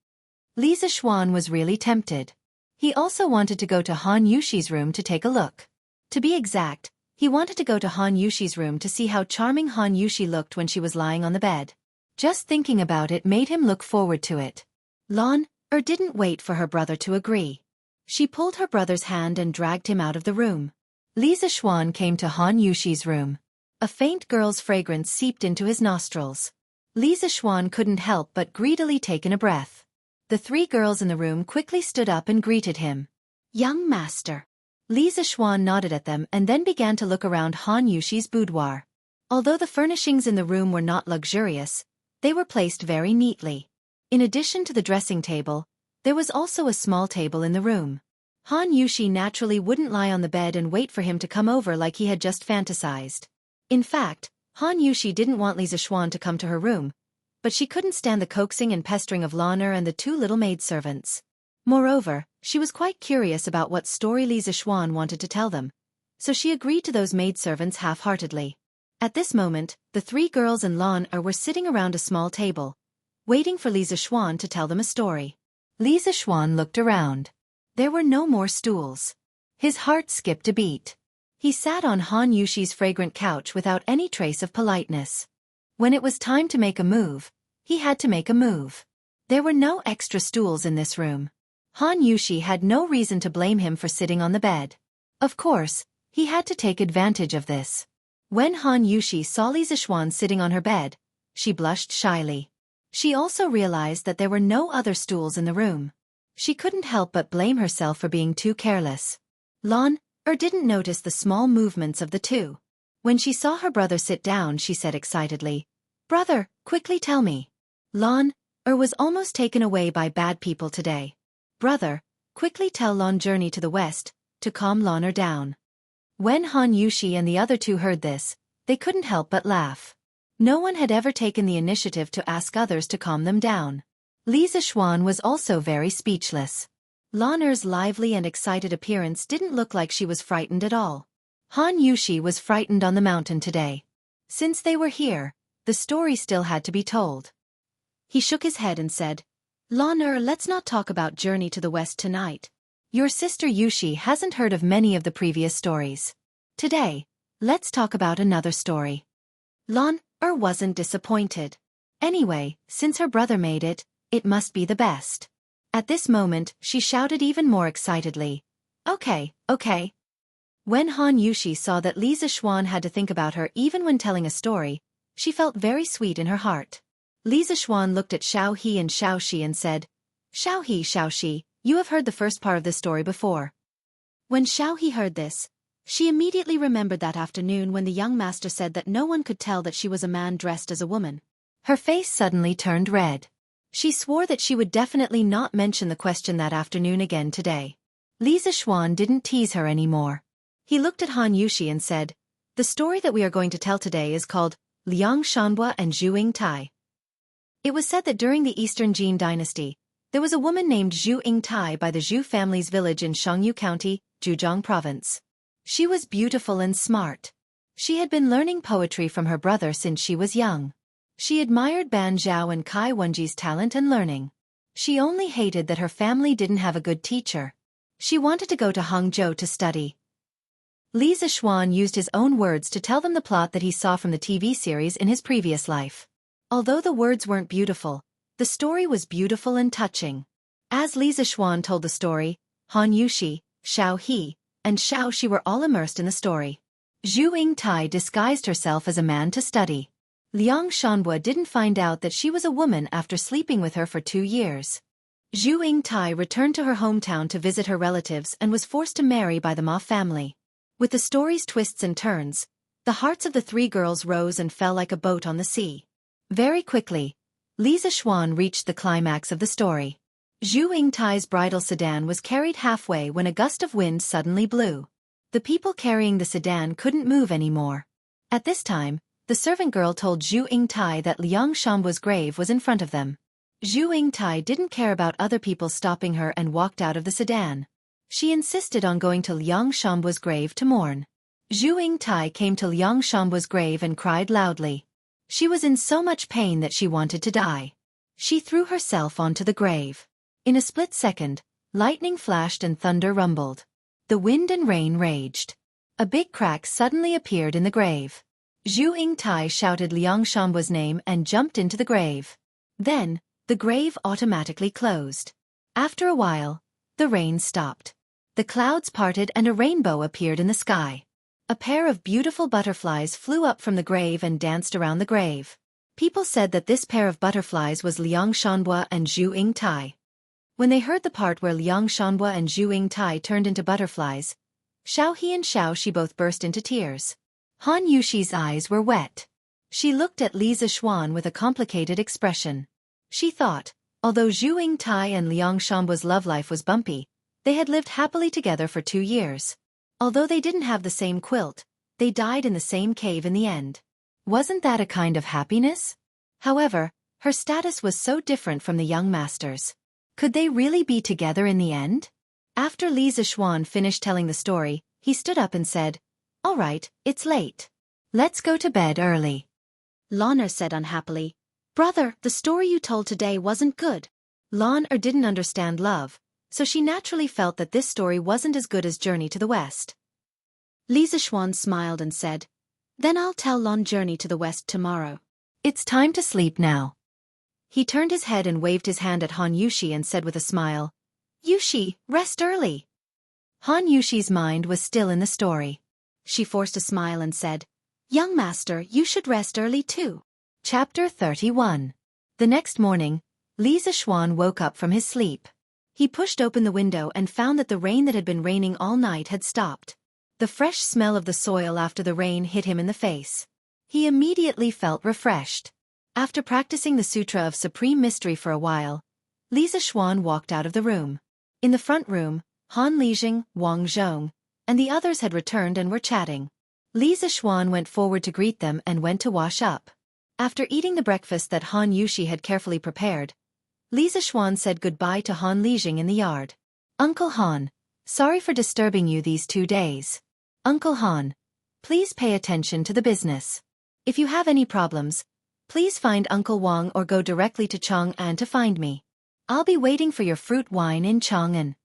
Li Zixuan was really tempted. He also wanted to go to Han Yushi's room to take a look. To be exact, he wanted to go to Han Yushi's room to see how charming Han Yushi looked when she was lying on the bed. Just thinking about it made him look forward to it. Lan'er didn't wait for her brother to agree. She pulled her brother's hand and dragged him out of the room. Li Zixuan came to Han Yushi's room. A faint girl's fragrance seeped into his nostrils. Li Zixuan couldn't help but greedily take in a breath. The 3 girls in the room quickly stood up and greeted him. Young master. Li Zixuan nodded at them and then began to look around Han Yushi's boudoir. Although the furnishings in the room were not luxurious, they were placed very neatly. In addition to the dressing table, there was also a small table in the room. Han Yushi naturally wouldn't lie on the bed and wait for him to come over like he had just fantasized. In fact, Han Yushi didn't want Li Zixuan to come to her room, but she couldn't stand the coaxing and pestering of Lan'er and the 2 little maidservants. Moreover, she was quite curious about what story Li Zixuan wanted to tell them, so she agreed to those maidservants half-heartedly. At this moment, the 3 girls and Lan'er were sitting around a small table, waiting for Li Zixuan to tell them a story. Li Zixuan looked around. There were no more stools. His heart skipped a beat. He sat on Han Yushi's fragrant couch without any trace of politeness. When it was time to make a move, he had to make a move. There were no extra stools in this room. Han Yushi had no reason to blame him for sitting on the bed. Of course, he had to take advantage of this. When Han Yushi saw Li Zixuan sitting on her bed, she blushed shyly. She also realized that there were no other stools in the room. She couldn't help but blame herself for being too careless. Lan'er didn't notice the small movements of the 2. When she saw her brother sit down, she said excitedly, Brother, quickly tell me. Lan'er was almost taken away by bad people today. Brother, quickly tell Lan journey to the west, to calm Lan'er down. When Han Yushi and the other 2 heard this, they couldn't help but laugh. No one had ever taken the initiative to ask others to calm them down. Li Zixuan was also very speechless. Lan'er's lively and excited appearance didn't look like she was frightened at all. Han Yushi was frightened on the mountain today. Since they were here, the story still had to be told. He shook his head and said, Lan'er, let's not talk about Journey to the West tonight. Your sister Yushi hasn't heard of many of the previous stories. Today, let's talk about another story. Lan'er wasn't disappointed. Anyway, since her brother made it, it must be the best. At this moment, she shouted even more excitedly, Okay. When Han Yushi saw that Li Zixuan had to think about her even when telling a story, she felt very sweet in her heart. Li Zixuan looked at Xiao He and Xiao Shi and said, Xiao He, Xiao Shi, you have heard the first part of this story before. When Xiao He heard this, she immediately remembered that afternoon when the young master said that no one could tell that she was a man dressed as a woman. Her face suddenly turned red. She swore that she would definitely not mention the question that afternoon again today. Li Zixuan didn't tease her anymore. He looked at Han Yushi and said, "The story that we are going to tell today is called Liang Shanhua and Zhu Yingtai." It was said that during the Eastern Jin dynasty, there was a woman named Zhu Yingtai by the Zhu family's village in Shangyu County, Zhejiang Province. She was beautiful and smart. She had been learning poetry from her brother since she was young. She admired Ban Zhao and Kai Wenji's talent and learning. She only hated that her family didn't have a good teacher. She wanted to go to Hangzhou to study. Li Zixuan used his own words to tell them the plot that he saw from the TV series in his previous life. Although the words weren't beautiful, the story was beautiful and touching. As Li Zixuan told the story, Han Yushi, Xiao He, and Xiao Shi were all immersed in the story. Zhu Yingtai disguised herself as a man to study. Liang Shanhua didn't find out that she was a woman after sleeping with her for 2 years. Zhu Yingtai returned to her hometown to visit her relatives and was forced to marry by the Ma family. With the story's twists and turns, the hearts of the 3 girls rose and fell like a boat on the sea. Very quickly, Li Zixuan reached the climax of the story. Zhu Yingtai's bridal sedan was carried halfway when a gust of wind suddenly blew. The people carrying the sedan couldn't move anymore. At this time, the servant girl told Zhu Yingtai that Liang Shanhua's grave was in front of them. Zhu Yingtai didn't care about other people stopping her and walked out of the sedan. She insisted on going to Liang Shanhua's grave to mourn. Zhu Yingtai came to Liang Shanhua's grave and cried loudly. She was in so much pain that she wanted to die. She threw herself onto the grave. In a split second, lightning flashed and thunder rumbled. The wind and rain raged. A big crack suddenly appeared in the grave. Zhu Yingtai shouted Liang Shanhua's name and jumped into the grave. Then, the grave automatically closed. After a while, the rain stopped. The clouds parted and a rainbow appeared in the sky. A pair of beautiful butterflies flew up from the grave and danced around the grave. People said that this pair of butterflies was Liang Shanhua and Zhu Yingtai. When they heard the part where Liang Shanhua and Zhu Yingtai turned into butterflies, Xiao He and Xiao Shi both burst into tears. Han Yushi's eyes were wet. She looked at Li Zixuan with a complicated expression. She thought, although Zhu Yingtai and Liang Shanhua's love life was bumpy, they had lived happily together for 2 years. Although they didn't have the same quilt, they died in the same cave in the end. Wasn't that a kind of happiness? However, her status was so different from the young masters. Could they really be together in the end? After Li Zixuan finished telling the story, he stood up and said, "All right, it's late. Let's go to bed early." Lan said unhappily, "Brother, the story you told today wasn't good." Lan didn't understand love, so she naturally felt that this story wasn't as good as Journey to the West. Li Zixuan smiled and said, "Then I'll tell Lan Journey to the West tomorrow. It's time to sleep now." He turned his head and waved his hand at Han Yushi and said with a smile, "Yushi, rest early." Han Yushi's mind was still in the story. She forced a smile and said, "Young master, you should rest early too." Chapter 31. The next morning, Li Zixuan woke up from his sleep. He pushed open the window and found that the rain that had been raining all night had stopped. The fresh smell of the soil after the rain hit him in the face. He immediately felt refreshed. After practicing the Sutra of Supreme Mystery for a while, Li Zixuan walked out of the room. In the front room, Han Lijing, Wang Zhong, and the others had returned and were chatting. Li Zixuan went forward to greet them and went to wash up. After eating the breakfast that Han Yushi had carefully prepared, Li Zixuan said goodbye to Han Lijing in the yard. "Uncle Han, sorry for disturbing you these 2 days. Uncle Han, please pay attention to the business. If you have any problems, please find Uncle Wang or go directly to Chang'an to find me. I'll be waiting for your fruit wine in Chang'an."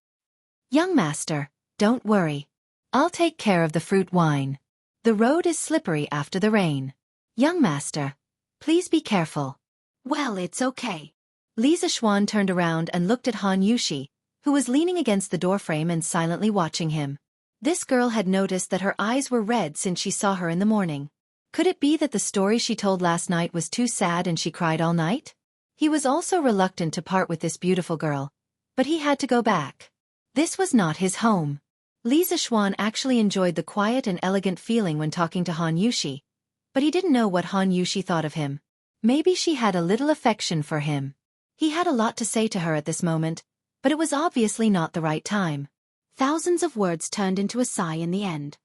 "Young master, don't worry. I'll take care of the fruit wine. The road is slippery after the rain. Young master, please be careful." "Well, it's okay." Li Zixuan turned around and looked at Han Yushi, who was leaning against the doorframe and silently watching him. This girl had noticed that her eyes were red since she saw her in the morning. Could it be that the story she told last night was too sad and she cried all night? He was also reluctant to part with this beautiful girl, but he had to go back. This was not his home. Li Zixuan actually enjoyed the quiet and elegant feeling when talking to Han Yushi, but he didn't know what Han Yushi thought of him. Maybe she had a little affection for him. He had a lot to say to her at this moment, but it was obviously not the right time. Thousands of words turned into a sigh in the end.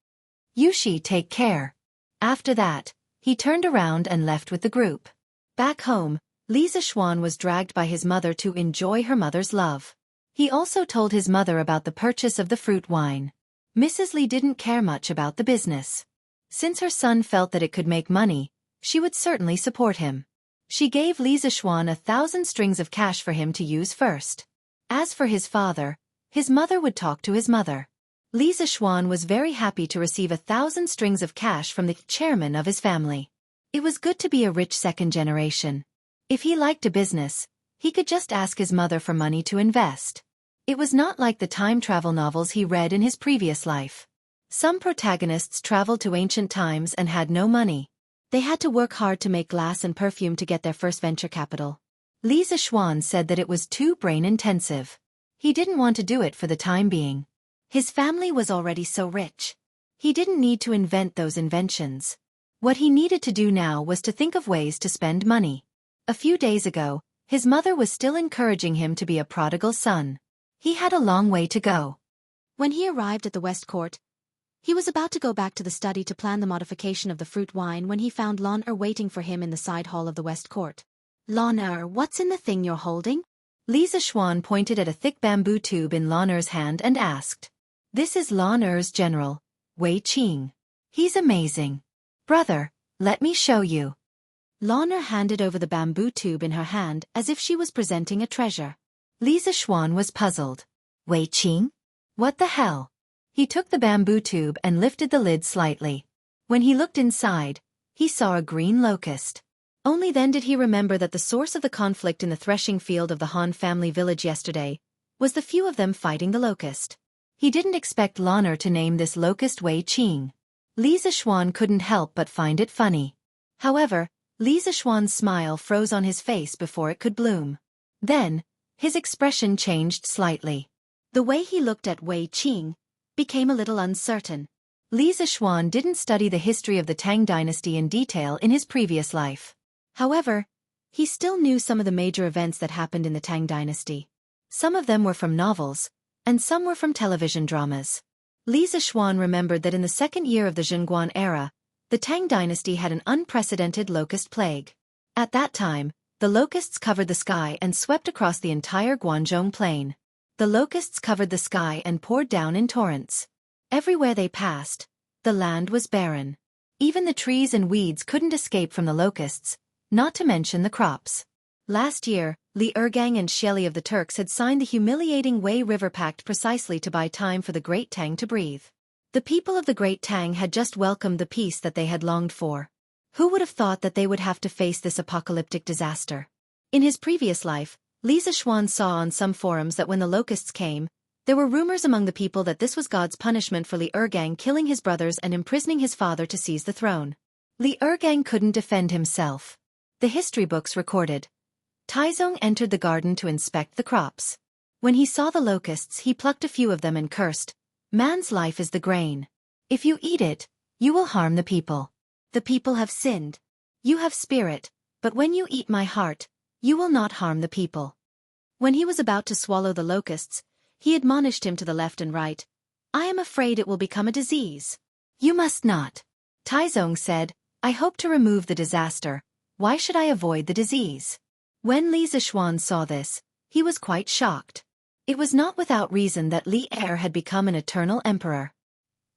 Yushi, take care. After that, he turned around and left with the group. Back home, Li Zixuan was dragged by his mother to enjoy her mother's love. He also told his mother about the purchase of the fruit wine. Mrs. Li didn't care much about the business. Since her son felt that it could make money, she would certainly support him. She gave Li Zixuan 1,000 strings of cash for him to use first. As for his father, his mother would talk to his mother. Li Zixuan was very happy to receive 1,000 strings of cash from the chairman of his family. It was good to be a rich second generation. If he liked a business, he could just ask his mother for money to invest. It was not like the time travel novels he read in his previous life. Some protagonists traveled to ancient times and had no money. They had to work hard to make glass and perfume to get their first venture capital. Li Zixuan said that it was too brain-intensive. He didn't want to do it for the time being. His family was already so rich. He didn't need to invent those inventions. What he needed to do now was to think of ways to spend money. A few days ago, his mother was still encouraging him to be a prodigal son. He had a long way to go. When he arrived at the West Court, he was about to go back to the study to plan the modification of the fruit wine when he found Lan waiting for him in the side hall of the West Court. Lan, what's in the thing you're holding? Li Zixuan pointed at a thick bamboo tube in Lan hand and asked. This is Lan general, Wei Qing. He's amazing. Brother, let me show you. Lan handed over the bamboo tube in her hand as if she was presenting a treasure. Li Zixuan was puzzled. Wei Qing? What the hell? He took the bamboo tube and lifted the lid slightly. When he looked inside, he saw a green locust. Only then did he remember that the source of the conflict in the threshing field of the Han family village yesterday was the few of them fighting the locust. He didn't expect Lan to name this locust Wei Qing. Li Zixuan couldn't help but find it funny. However, Li Zixuan's smile froze on his face before it could bloom. Then, his expression changed slightly. The way he looked at Wei Qing became a little uncertain. Li Zixuan didn't study the history of the Tang dynasty in detail in his previous life. However, he still knew some of the major events that happened in the Tang dynasty. Some of them were from novels, and some were from television dramas. Li Zixuan remembered that in the second year of the Zhenguan era, the Tang dynasty had an unprecedented locust plague. At that time, the locusts covered the sky and swept across the entire Guanzhong plain. The locusts covered the sky and poured down in torrents. Everywhere they passed, the land was barren. Even the trees and weeds couldn't escape from the locusts, not to mention the crops. Last year, Li Ergang and Xieli of the Turks had signed the humiliating Wei River Pact precisely to buy time for the Great Tang to breathe. The people of the Great Tang had just welcomed the peace that they had longed for. Who would have thought that they would have to face this apocalyptic disaster? In his previous life, Li Zixuan saw on some forums that when the locusts came, there were rumors among the people that this was God's punishment for Li Ergang killing his brothers and imprisoning his father to seize the throne. Li Ergang couldn't defend himself. The history books recorded. Taizong entered the garden to inspect the crops. When he saw the locusts, he plucked a few of them and cursed, "Man's life is the grain. If you eat it, you will harm the people. The people have sinned. You have spirit, but when you eat my heart, you will not harm the people." When he was about to swallow the locusts, he admonished him to the left and right. "I am afraid it will become a disease." "You must not." Taizong said, "I hope to remove the disaster. Why should I avoid the disease?" When Li Zixuan saw this, he was quite shocked. It was not without reason that Li Er had become an eternal emperor.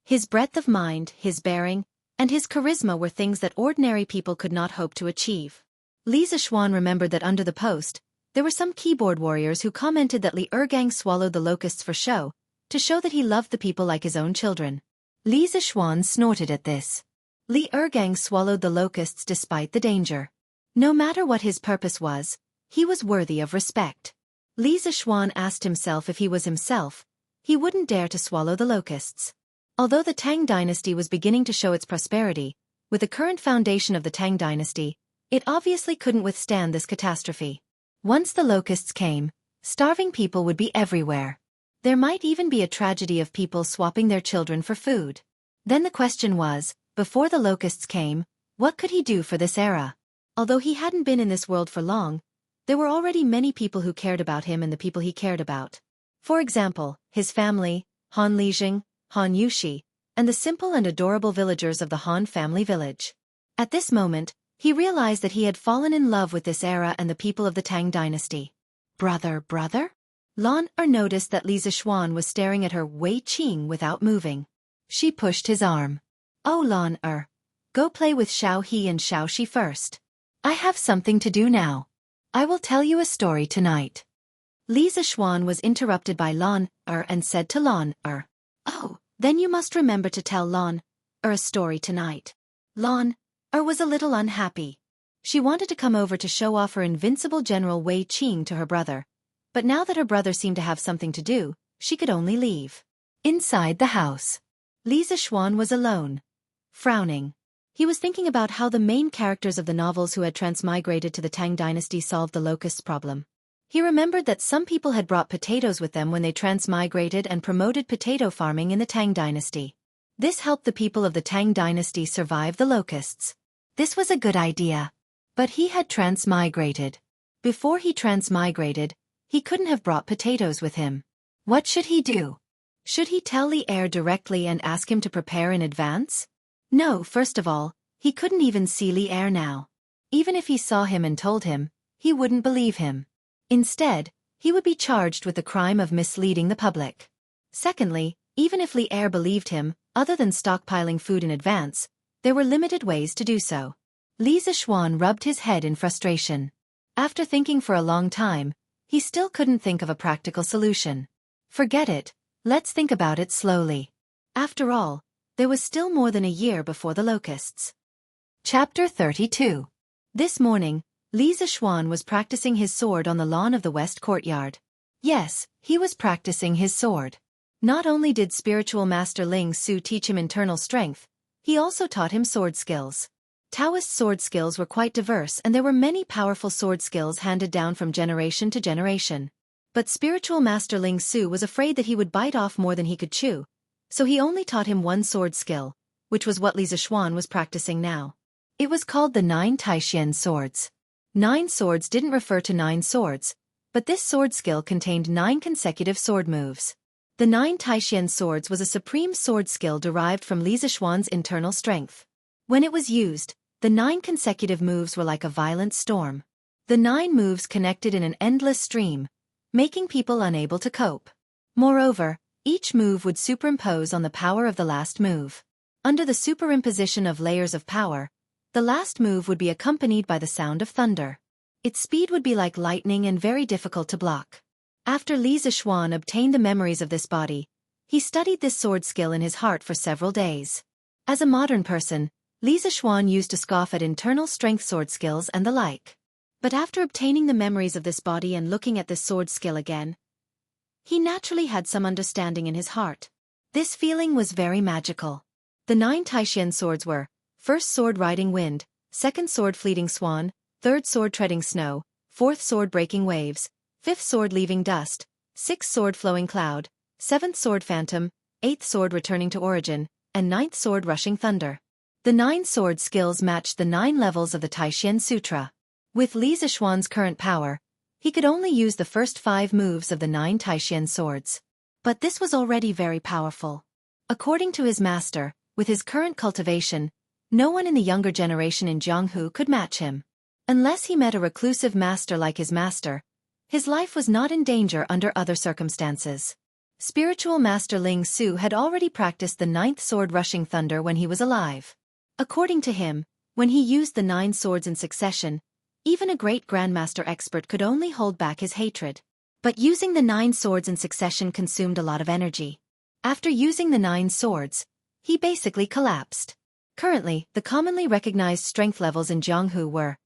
His breadth of mind, his bearing, and his charisma were things that ordinary people could not hope to achieve. Li Zixuan remembered that under the post, there were some keyboard warriors who commented that Li Ergang swallowed the locusts for show, to show that he loved the people like his own children. Li Zixuan snorted at this. Li Ergang swallowed the locusts despite the danger. No matter what his purpose was, he was worthy of respect. Li Zixuan asked himself if he was himself, he wouldn't dare to swallow the locusts. Although the Tang dynasty was beginning to show its prosperity, with the current foundation of the Tang dynasty, it obviously couldn't withstand this catastrophe. Once the locusts came, starving people would be everywhere. There might even be a tragedy of people swapping their children for food. Then the question was, before the locusts came, what could he do for this era? Although he hadn't been in this world for long, There were already many people who cared about him and the people he cared about. For example, his family, Han Lijing, Han Yushi, and the simple and adorable villagers of the Han family village. At this moment, he realized that he had fallen in love with this era and the people of the Tang dynasty. Brother? Lan Er noticed that Li Zixuan was staring at her Wei Qing without moving. She pushed his arm. Oh Lan Er, go play with Xiao He and Xiao Shi first. I have something to do now. I will tell you a story tonight. Li Zixuan was interrupted by Lan Er and said to Lan Er, oh, then you must remember to tell Lan Er a story tonight. Lan Er was a little unhappy. She wanted to come over to show off her invincible General Wei Qing to her brother, but now that her brother seemed to have something to do, she could only leave. Inside the house, Li Zixuan was alone, frowning. He was thinking about how the main characters of the novels who had transmigrated to the Tang dynasty solved the locusts problem. He remembered that some people had brought potatoes with them when they transmigrated and promoted potato farming in the Tang dynasty. This helped the people of the Tang dynasty survive the locusts. This was a good idea. But he had transmigrated. Before he transmigrated, he couldn't have brought potatoes with him. What should he do? Should he tell Li Er directly and ask him to prepare in advance? No, first of all, he couldn't even see Li Er now. Even if he saw him and told him, he wouldn't believe him. Instead, he would be charged with the crime of misleading the public. Secondly, even if Li Er believed him, other than stockpiling food in advance, there were limited ways to do so. Li Zixuan rubbed his head in frustration. After thinking for a long time, he still couldn't think of a practical solution. Forget it, let's think about it slowly. After all, there was still more than a year before the locusts. Chapter 32. This morning, Li Zixuan was practicing his sword on the lawn of the West Courtyard. Yes, he was practicing his sword. Not only did spiritual master Ling Su teach him internal strength, he also taught him sword skills. Taoist sword skills were quite diverse and there were many powerful sword skills handed down from generation to generation. But spiritual master Ling Su was afraid that he would bite off more than he could chew, so he only taught him one sword skill, which was what Li Zixuan was practicing now. It was called the 9 Taishan swords. 9 swords didn't refer to 9 swords, but this sword skill contained 9 consecutive sword moves. The 9 Taishan swords was a supreme sword skill derived from Li Zixuan's internal strength. When it was used, the 9 consecutive moves were like a violent storm. The 9 moves connected in an endless stream, making people unable to cope. Moreover, each move would superimpose on the power of the last move. Under the superimposition of layers of power, the last move would be accompanied by the sound of thunder. Its speed would be like lightning and very difficult to block. After Li Zixuan obtained the memories of this body, he studied this sword skill in his heart for several days. As a modern person, Li Zixuan used to scoff at internal strength sword skills and the like. But after obtaining the memories of this body and looking at this sword skill again, he naturally had some understanding in his heart. This feeling was very magical. The 9 Taishan swords were: first sword riding wind, second sword fleeting swan, third sword treading snow, fourth sword breaking waves, fifth sword leaving dust, sixth sword flowing cloud, seventh sword phantom, eighth sword returning to origin, and ninth sword rushing thunder. The 9 sword skills matched the 9 levels of the Taishan Sutra. With Li Zixuan's current power, he could only use the first 5 moves of the 9 Taishan swords. But this was already very powerful. According to his master, with his current cultivation, no one in the younger generation in Jianghu could match him. Unless he met a reclusive master like his master, his life was not in danger under other circumstances. Spiritual master Ling Su had already practiced the 9th sword rushing thunder when he was alive. According to him, when he used the 9 swords in succession, even a great grandmaster expert could only hold back his hatred. But using the 9 swords in succession consumed a lot of energy. After using the 9 swords, he basically collapsed. Currently, the commonly recognized strength levels in Jianghu were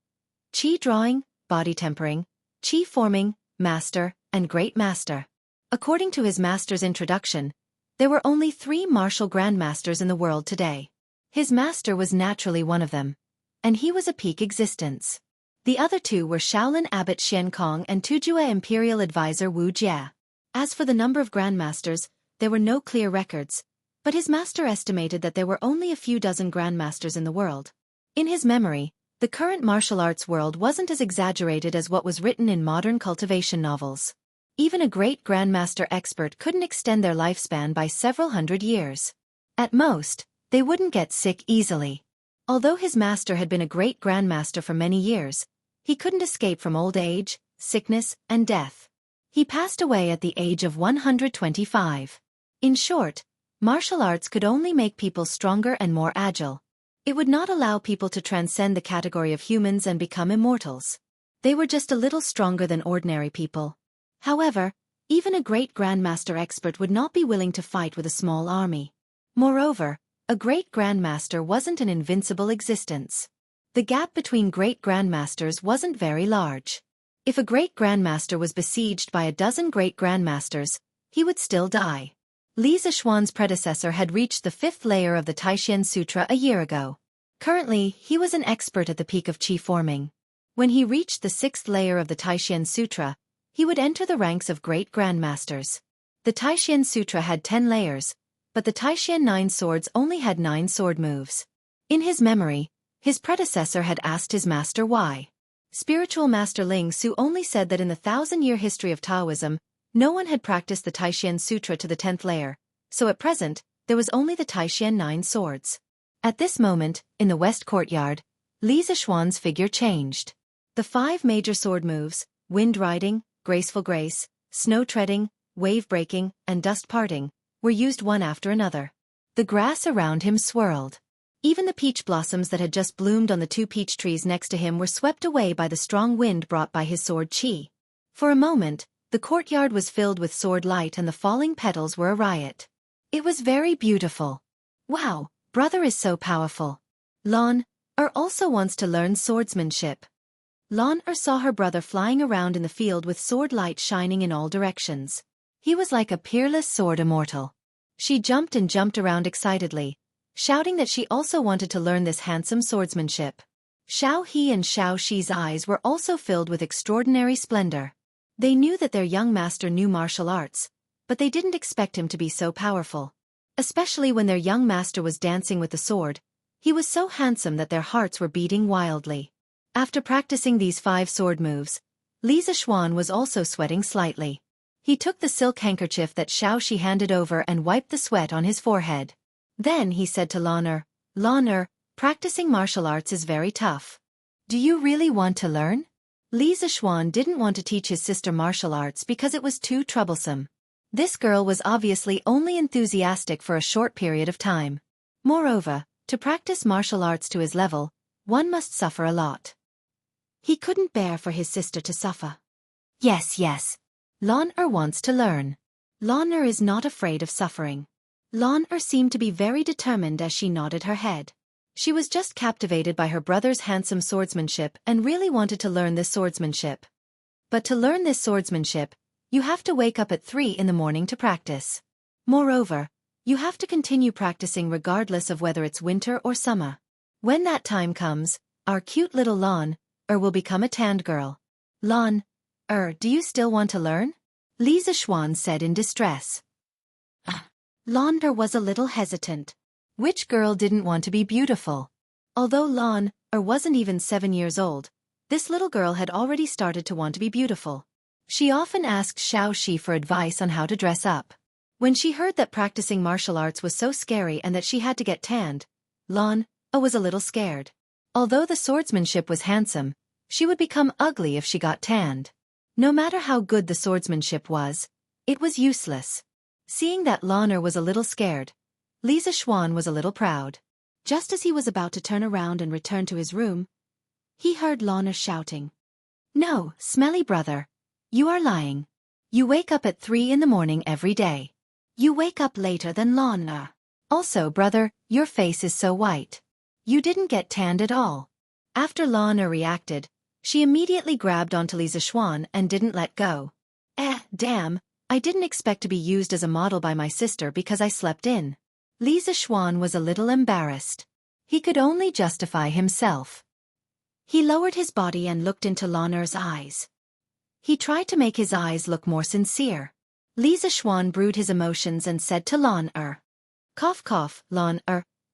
Qi drawing, body tempering, Qi forming, master, and great master. According to his master's introduction, there were only 3 martial grandmasters in the world today. His master was naturally one of them, and he was a peak existence. The other 2 were Shaolin Abbot Xian Kong and Tujue Imperial Advisor Wu Jia. As for the number of grandmasters, there were no clear records, but his master estimated that there were only a few dozen grandmasters in the world. In his memory, The current martial arts world wasn't as exaggerated as what was written in modern cultivation novels. Even a great grandmaster expert couldn't extend their lifespan by several hundred years. At most, they wouldn't get sick easily. Although his master had been a great grandmaster for many years, he couldn't escape from old age, sickness, and death. He passed away at the age of 125. In short, martial arts could only make people stronger and more agile. It would not allow people to transcend the category of humans and become immortals. They were just a little stronger than ordinary people. However, even a great grandmaster expert would not be willing to fight with a small army. Moreover, a great grandmaster wasn't an invincible existence. The gap between great grandmasters wasn't very large. If a great grandmaster was besieged by a dozen great grandmasters, he would still die. Li Zishuan's predecessor had reached the 5th layer of the Taishan Sutra a year ago. Currently, he was an expert at the peak of qi forming. When he reached the 6th layer of the Taishan Sutra, he would enter the ranks of great grandmasters. The Taishan Sutra had 10 layers, but the Taishan 9 swords only had 9 sword moves. In his memory, his predecessor had asked his master why. Spiritual Master Ling Su only said that in the 1,000-year history of Taoism, no one had practiced the Taishan Sutra to the 10th layer, so at present, there was only the Taishan 9 swords. At this moment, in the west courtyard, Li Zishuan's figure changed. The 5 major sword moves, wind riding, graceful grace, snow treading, wave breaking, and dust parting, were used one after another. The grass around him swirled. Even the peach blossoms that had just bloomed on the 2 peach trees next to him were swept away by the strong wind brought by his sword qi. For a moment, the courtyard was filled with sword light and the falling petals were a riot. It was very beautiful. Wow, brother is so powerful. Lan also wants to learn swordsmanship. Lan saw her brother flying around in the field with sword light shining in all directions. He was like a peerless sword immortal. She jumped and jumped around excitedly, shouting that she also wanted to learn this handsome swordsmanship. Xiao He and Xiao Shi's eyes were also filled with extraordinary splendor. They knew that their young master knew martial arts, but they didn't expect him to be so powerful. Especially when their young master was dancing with the sword, he was so handsome that their hearts were beating wildly. After practicing these 5 sword moves, Li Zishuan was also sweating slightly. He took the silk handkerchief that Xiao Shi handed over and wiped the sweat on his forehead. Then he said to Lan, practicing martial arts is very tough. Do you really want to learn? Li Zishuan didn't want to teach his sister martial arts because it was too troublesome. This girl was obviously only enthusiastic for a short period of time. Moreover, to practice martial arts to his level, one must suffer a lot. He couldn't bear for his sister to suffer. Yes. Lan wants to learn. Lan is not afraid of suffering. Lan seemed to be very determined as she nodded her head. She was just captivated by her brother's handsome swordsmanship and really wanted to learn this swordsmanship. But to learn this swordsmanship, you have to wake up at 3 in the morning to practice. Moreover, you have to continue practicing regardless of whether it's winter or summer. When that time comes, our cute little Lan will become a tanned girl. Lan, do you still want to learn? Li Zishuan said in distress. Lan was a little hesitant. Which girl didn't want to be beautiful? Although Lan wasn't even 7 years old, this little girl had already started to want to be beautiful. She often asked Xiao Shi for advice on how to dress up. When she heard that practicing martial arts was so scary and that she had to get tanned, Lan was a little scared. Although the swordsmanship was handsome, she would become ugly if she got tanned. No matter how good the swordsmanship was, it was useless. Seeing that Lan was a little scared, Li Zishuan was a little proud. Just as he was about to turn around and return to his room, he heard Lan shouting. No, smelly brother. You are lying. You wake up at 3 in the morning every day. You wake up later than Lan. Also, brother, your face is so white. You didn't get tanned at all. After Lan reacted, she immediately grabbed onto Li Zishuan and didn't let go. Damn, I didn't expect to be used as a model by my sister because I slept in. Li Zishuan was a little embarrassed. He could only justify himself. He lowered his body and looked into Lan's eyes. He tried to make his eyes look more sincere. Li Zishuan brewed his emotions and said to Lan, Cough, Lan,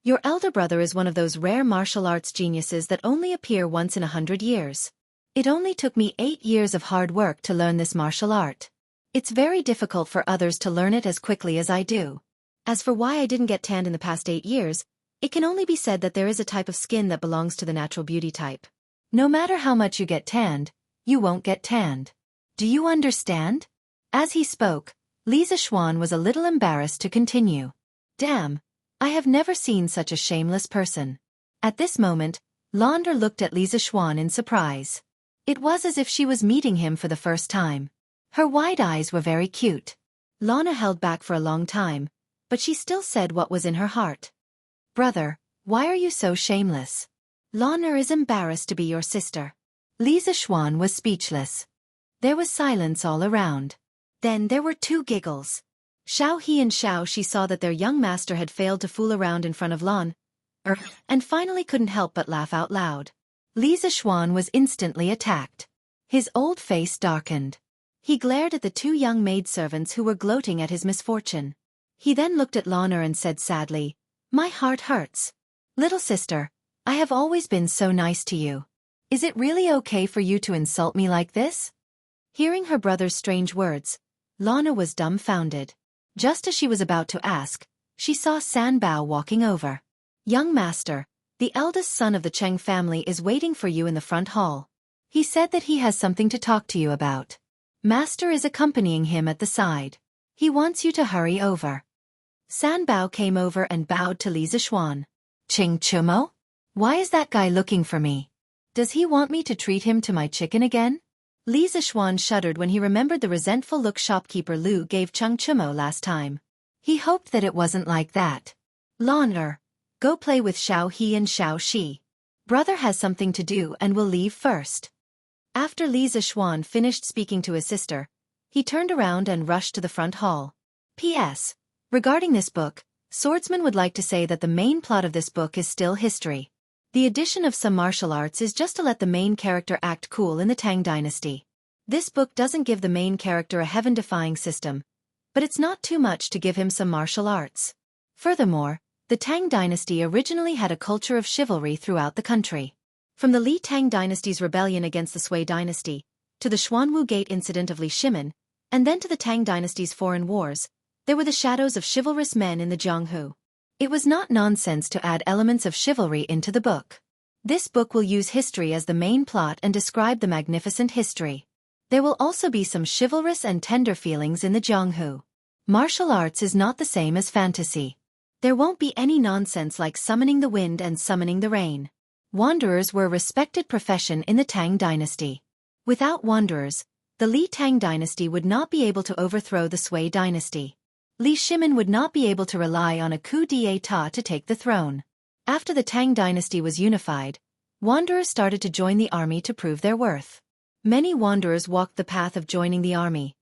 Your elder brother is one of those rare martial arts geniuses that only appear once in 100 years. It only took me 8 years of hard work to learn this martial art. It's very difficult for others to learn it as quickly as I do. As for why I didn't get tanned in the past 8 years, it can only be said that there is a type of skin that belongs to the natural beauty type. No matter how much you get tanned, you won't get tanned. Do you understand? As he spoke, Li Zishuan was a little embarrassed to continue. Damn, I have never seen such a shameless person. At this moment, Launder looked at Li Zishuan in surprise. It was as if she was meeting him for the first time. Her wide eyes were very cute. Lana held back for a long time, but she still said what was in her heart. Brother, why are you so shameless? Lana is embarrassed to be your sister. Li Zishuan was speechless. There was silence all around. Then there were 2 giggles. Xiao He and Xiao Shi saw that their young master had failed to fool around in front of Lan, and finally couldn't help but laugh out loud. Li Zishuan was instantly attacked. His old face darkened. He glared at the 2 young maidservants who were gloating at his misfortune. He then looked at Lana and said sadly, "My heart hurts. Little sister, I have always been so nice to you. Is it really okay for you to insult me like this?" Hearing her brother's strange words, Lana was dumbfounded. Just as she was about to ask, she saw San Bao walking over. "Young master, the eldest son of the Cheng family is waiting for you in the front hall. He said that he has something to talk to you about. Master is accompanying him at the side. He wants you to hurry over." San Bao came over and bowed to Li Zishuan. "Ching Chumo? Why is that guy looking for me? Does he want me to treat him to my chicken again?" Li Zishuan shuddered when he remembered the resentful look shopkeeper Lu gave Cheng Chumo last time. He hoped that it wasn't like that. "Launder, go play with Xiao He and Xiao Shi. Brother has something to do and will leave first." After Li Zishuan finished speaking to his sister, he turned around and rushed to the front hall. P.S. Regarding this book, Swordsman would like to say that the main plot of this book is still history. The addition of some martial arts is just to let the main character act cool in the Tang dynasty. This book doesn't give the main character a heaven-defying system, but it's not too much to give him some martial arts. Furthermore, the Tang dynasty originally had a culture of chivalry throughout the country. From the Li Tang dynasty's rebellion against the Sui dynasty, to the Xuanwu Gate incident of Li Shimin, and then to the Tang dynasty's foreign wars, there were the shadows of chivalrous men in the Jianghu. It was not nonsense to add elements of chivalry into the book. This book will use history as the main plot and describe the magnificent history. There will also be some chivalrous and tender feelings in the Jianghu. Martial arts is not the same as fantasy. There won't be any nonsense like summoning the wind and summoning the rain. Wanderers were a respected profession in the Tang dynasty. Without wanderers, the Li Tang dynasty would not be able to overthrow the Sui dynasty. Li Shimin would not be able to rely on a coup d'état to take the throne. After the Tang dynasty was unified, wanderers started to join the army to prove their worth. Many wanderers walked the path of joining the army,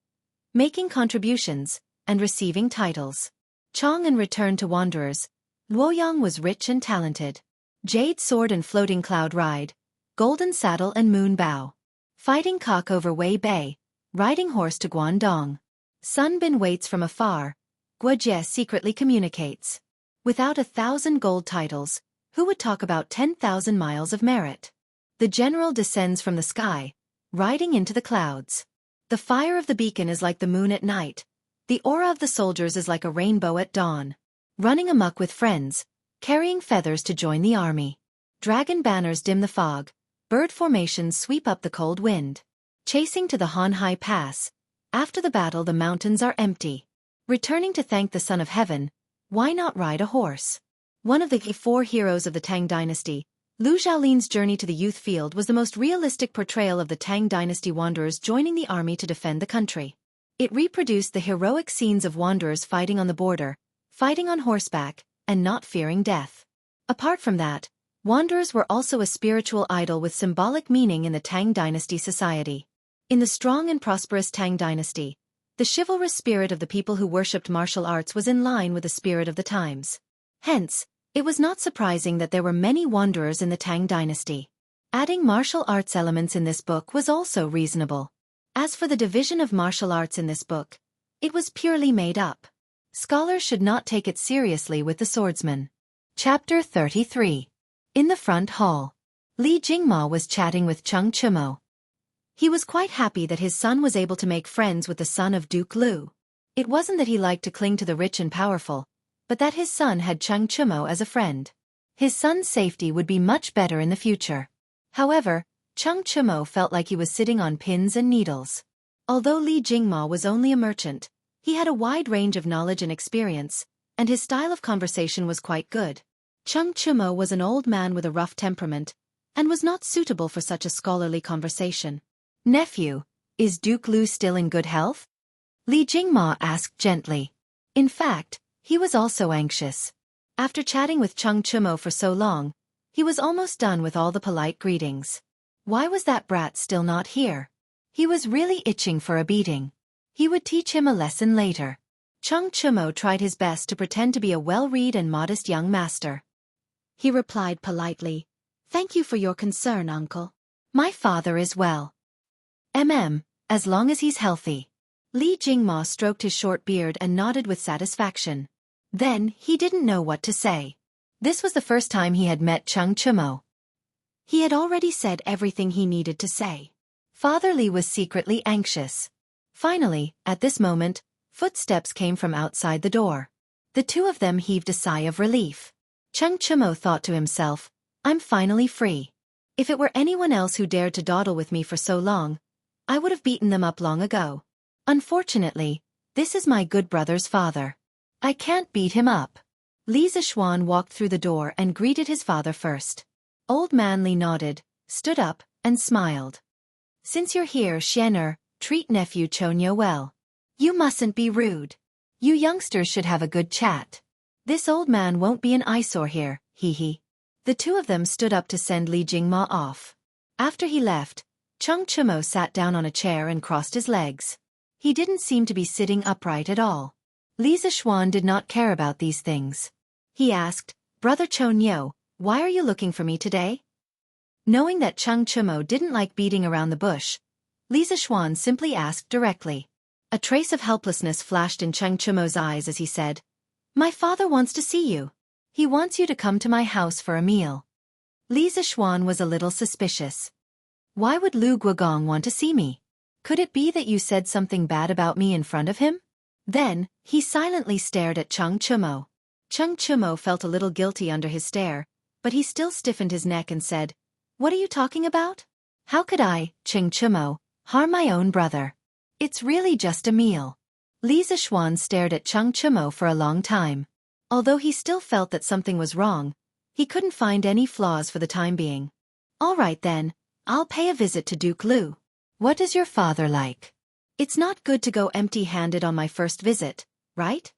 making contributions, and receiving titles. Chang'an returned to wanderers. Luoyang was rich and talented. Jade sword and floating cloud ride, golden saddle and moon bow. Fighting cock over Wei Bei, riding horse to Guangdong. Sun Bin waits from afar. Guojie secretly communicates. Without 1,000 gold titles, who would talk about 10,000 miles of merit? The general descends from the sky, riding into the clouds. The fire of the beacon is like the moon at night. The aura of the soldiers is like a rainbow at dawn. Running amok with friends, carrying feathers to join the army. Dragon banners dim the fog. Bird formations sweep up the cold wind. Chasing to the Hanhai Pass. After the battle the mountains are empty. Returning to thank the Son of Heaven, why not ride a horse? One of the 4 heroes of the Tang dynasty, Lu Xiaolin's journey to the youth field was the most realistic portrayal of the Tang dynasty wanderers joining the army to defend the country. It reproduced the heroic scenes of wanderers fighting on the border, fighting on horseback, and not fearing death. Apart from that, wanderers were also a spiritual idol with symbolic meaning in the Tang dynasty society. In the strong and prosperous Tang dynasty, the chivalrous spirit of the people who worshipped martial arts was in line with the spirit of the times. Hence, it was not surprising that there were many wanderers in the Tang dynasty. Adding martial arts elements in this book was also reasonable. As for the division of martial arts in this book, it was purely made up. Scholars should not take it seriously with the swordsman. Chapter 33. In the front hall. Li Jingma was chatting with Cheng Chimo. He was quite happy that his son was able to make friends with the son of Duke Lu. It wasn't that he liked to cling to the rich and powerful, but that his son had Cheng Chimo as a friend. His son's safety would be much better in the future. However, Cheng Chimo felt like he was sitting on pins and needles. Although Li Jingma was only a merchant, he had a wide range of knowledge and experience, and his style of conversation was quite good. Cheng Chimo was an old man with a rough temperament, and was not suitable for such a scholarly conversation. "Nephew, is Duke Lu still in good health?" Li Jingma asked gently. In fact, he was also anxious. After chatting with Cheng Chimo for so long, he was almost done with all the polite greetings. Why was that brat still not here? He was really itching for a beating. He would teach him a lesson later. Cheng Chimo tried his best to pretend to be a well-read and modest young master. He replied politely, "Thank you for your concern, uncle. My father is well. As long as he's healthy." Li Jingma stroked his short beard and nodded with satisfaction. Then, he didn't know what to say. This was the first time he had met Cheng Chimo. He had already said everything he needed to say. Father Li was secretly anxious. Finally, at this moment, footsteps came from outside the door. The two of them heaved a sigh of relief. Cheng Chimo thought to himself, "I'm finally free. If it were anyone else who dared to dawdle with me for so long, I would have beaten them up long ago. Unfortunately, this is my good brother's father. I can't beat him up." Li Xiaofan walked through the door and greeted his father first. Old man Li nodded, stood up, and smiled. "Since you're here, Xianer, treat nephew Chonyo well. You mustn't be rude. You youngsters should have a good chat. This old man won't be an eyesore here, hee. The two of them stood up to send Li Jingma off. After he left, Cheng Chimo sat down on a chair and crossed his legs. He didn't seem to be sitting upright at all. Li Xiaofan did not care about these things. He asked, "Brother Chonyo, why are you looking for me today?" Knowing that Cheng Chimo didn't like beating around the bush, Li Xiaofan simply asked directly. A trace of helplessness flashed in Cheng Chimo's eyes as he said, "My father wants to see you. He wants you to come to my house for a meal." Li Xiaofan was a little suspicious. "Why would Lu Guogong want to see me? Could it be that you said something bad about me in front of him?" Then, he silently stared at Cheng Chimo. Cheng Chimo felt a little guilty under his stare, but he still stiffened his neck and said, "What are you talking about? How could I, Cheng Chimo, harm my own brother? It's really just a meal." Li Xiaofan stared at Cheng Chimo for a long time. Although he still felt that something was wrong, he couldn't find any flaws for the time being. "All right then, I'll pay a visit to Duke Lu. What does your father like? It's not good to go empty-handed on my first visit, right?"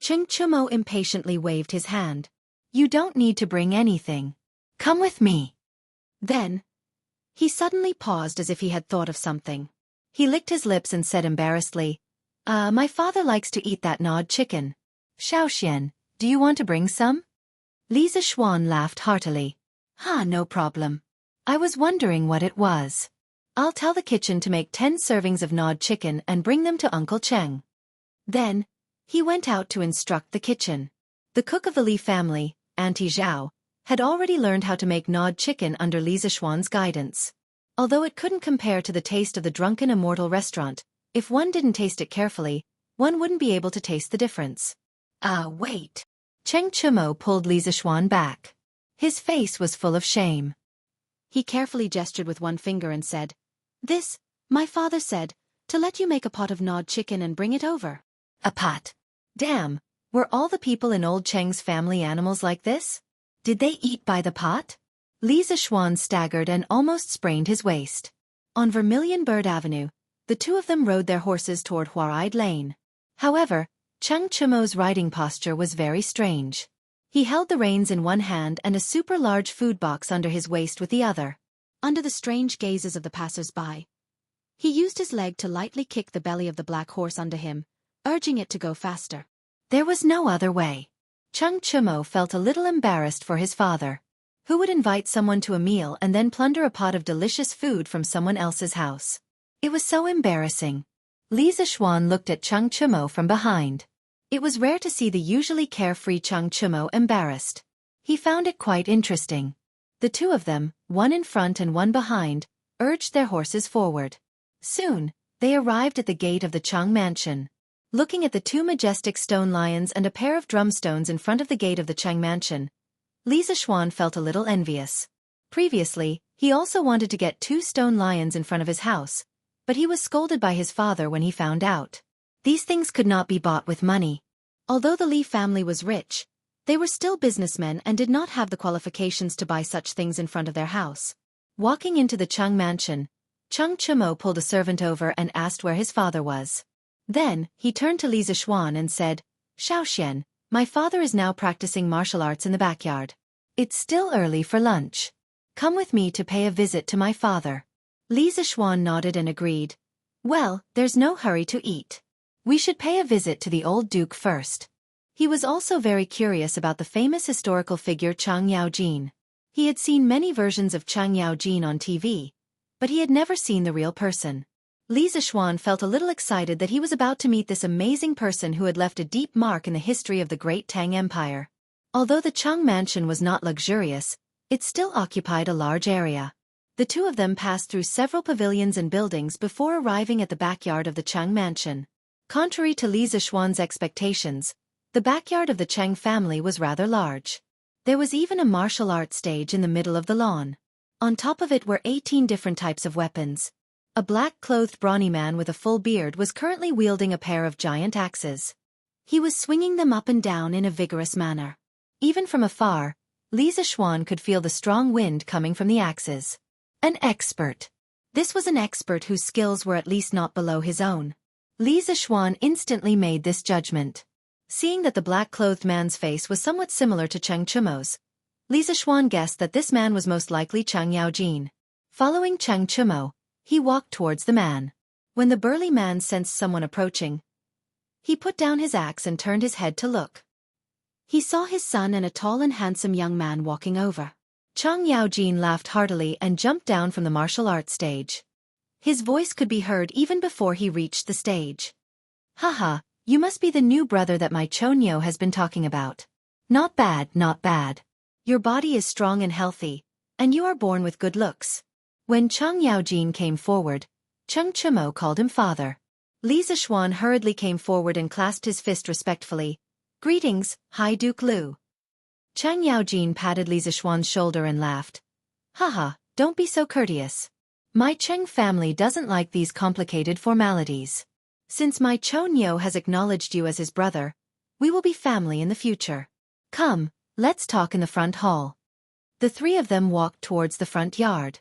Cheng Chimo impatiently waved his hand. "You don't need to bring anything. Come with me." Then, he suddenly paused as if he had thought of something. He licked his lips and said embarrassedly, My father likes to eat that gnawed chicken. Xiaoxian, do you want to bring some?" Li Xiaofan laughed heartily. No problem. I was wondering what it was. I'll tell the kitchen to make 10 servings of gnawed chicken and bring them to Uncle Cheng." Then, he went out to instruct the kitchen. The cook of the Li family, Auntie Zhao, had already learned how to make gnawed chicken under Li Xiaofan's guidance. Although it couldn't compare to the taste of the drunken immortal restaurant, if one didn't taste it carefully, one wouldn't be able to taste the difference. Wait. Cheng Chimo pulled Li Xiaofan back. His face was full of shame. He carefully gestured with one finger and said, "This, my father said, to let you make a pot of gnawed chicken and bring it over." A pot. Damn, were all the people in old Cheng's family animals like this? Did they eat by the pot? Li Xiaofan staggered and almost sprained his waist. On Vermilion Bird Avenue, the two of them rode their horses toward Huaride Lane. However, Cheng Chimo's riding posture was very strange. He held the reins in one hand and a super-large food box under his waist with the other. Under the strange gazes of the passers-by, he used his leg to lightly kick the belly of the black horse under him, urging it to go faster. There was no other way. Cheng Chimo felt a little embarrassed for his father. Who would invite someone to a meal and then plunder a pot of delicious food from someone else's house? It was so embarrassing. Li Xiaofan looked at Cheng Chimo from behind. It was rare to see the usually carefree Cheng Chimo embarrassed. He found it quite interesting. The two of them, one in front and one behind, urged their horses forward. Soon, they arrived at the gate of the Chang mansion. Looking at the two majestic stone lions and a pair of drumstones in front of the gate of the Chang mansion, Li Zishuan felt a little envious. Previously, he also wanted to get 2 stone lions in front of his house, but he was scolded by his father when he found out. These things could not be bought with money. Although the Li family was rich, they were still businessmen and did not have the qualifications to buy such things in front of their house. Walking into the Chang mansion, Cheng Chumo pulled a servant over and asked where his father was. Then, he turned to Li Zishuan and said, "Xiaoxian, my father is now practicing martial arts in the backyard. It's still early for lunch. Come with me to pay a visit to my father." Li Zishuan nodded and agreed. "Well, there's no hurry to eat. We should pay a visit to the old duke first." He was also very curious about the famous historical figure Chang Yaojin. He had seen many versions of Chang Yaojin on TV, but he had never seen the real person. Li Zishuan felt a little excited that he was about to meet this amazing person who had left a deep mark in the history of the great Tang Empire. Although the Chang mansion was not luxurious, it still occupied a large area. The two of them passed through several pavilions and buildings before arriving at the backyard of the Chang mansion. Contrary to Li Zishuan's expectations, the backyard of the Cheng family was rather large. There was even a martial arts stage in the middle of the lawn. On top of it were 18 different types of weapons. A black-clothed brawny man with a full beard was currently wielding a pair of giant axes. He was swinging them up and down in a vigorous manner. Even from afar, Li Zishuan could feel the strong wind coming from the axes. An expert. This was an expert whose skills were at least not below his own. Li Zishuan instantly made this judgment. Seeing that the black-clothed man's face was somewhat similar to Cheng Chumo's, Li Zishuan guessed that this man was most likely Chang Yaojin. Following Cheng Chumo, he walked towards the man. When the burly man sensed someone approaching, he put down his axe and turned his head to look. He saw his son and a tall and handsome young man walking over. Chang Yaojin laughed heartily and jumped down from the martial arts stage. His voice could be heard even before he reached the stage. "Haha, you must be the new brother that my Chonyo has been talking about. Not bad, not bad. Your body is strong and healthy, and you are born with good looks." When Chang Yaojin came forward, Cheng Chumo called him father. Li Zishuan hurriedly came forward and clasped his fist respectfully. "Greetings, High Duke Liu." Chang Yaojin patted Li Zishuan's shoulder and laughed. "Haha, don't be so courteous. My Cheng family doesn't like these complicated formalities. Since my Chonyo has acknowledged you as his brother, we will be family in the future. Come, let's talk in the front hall." The three of them walked towards the front yard.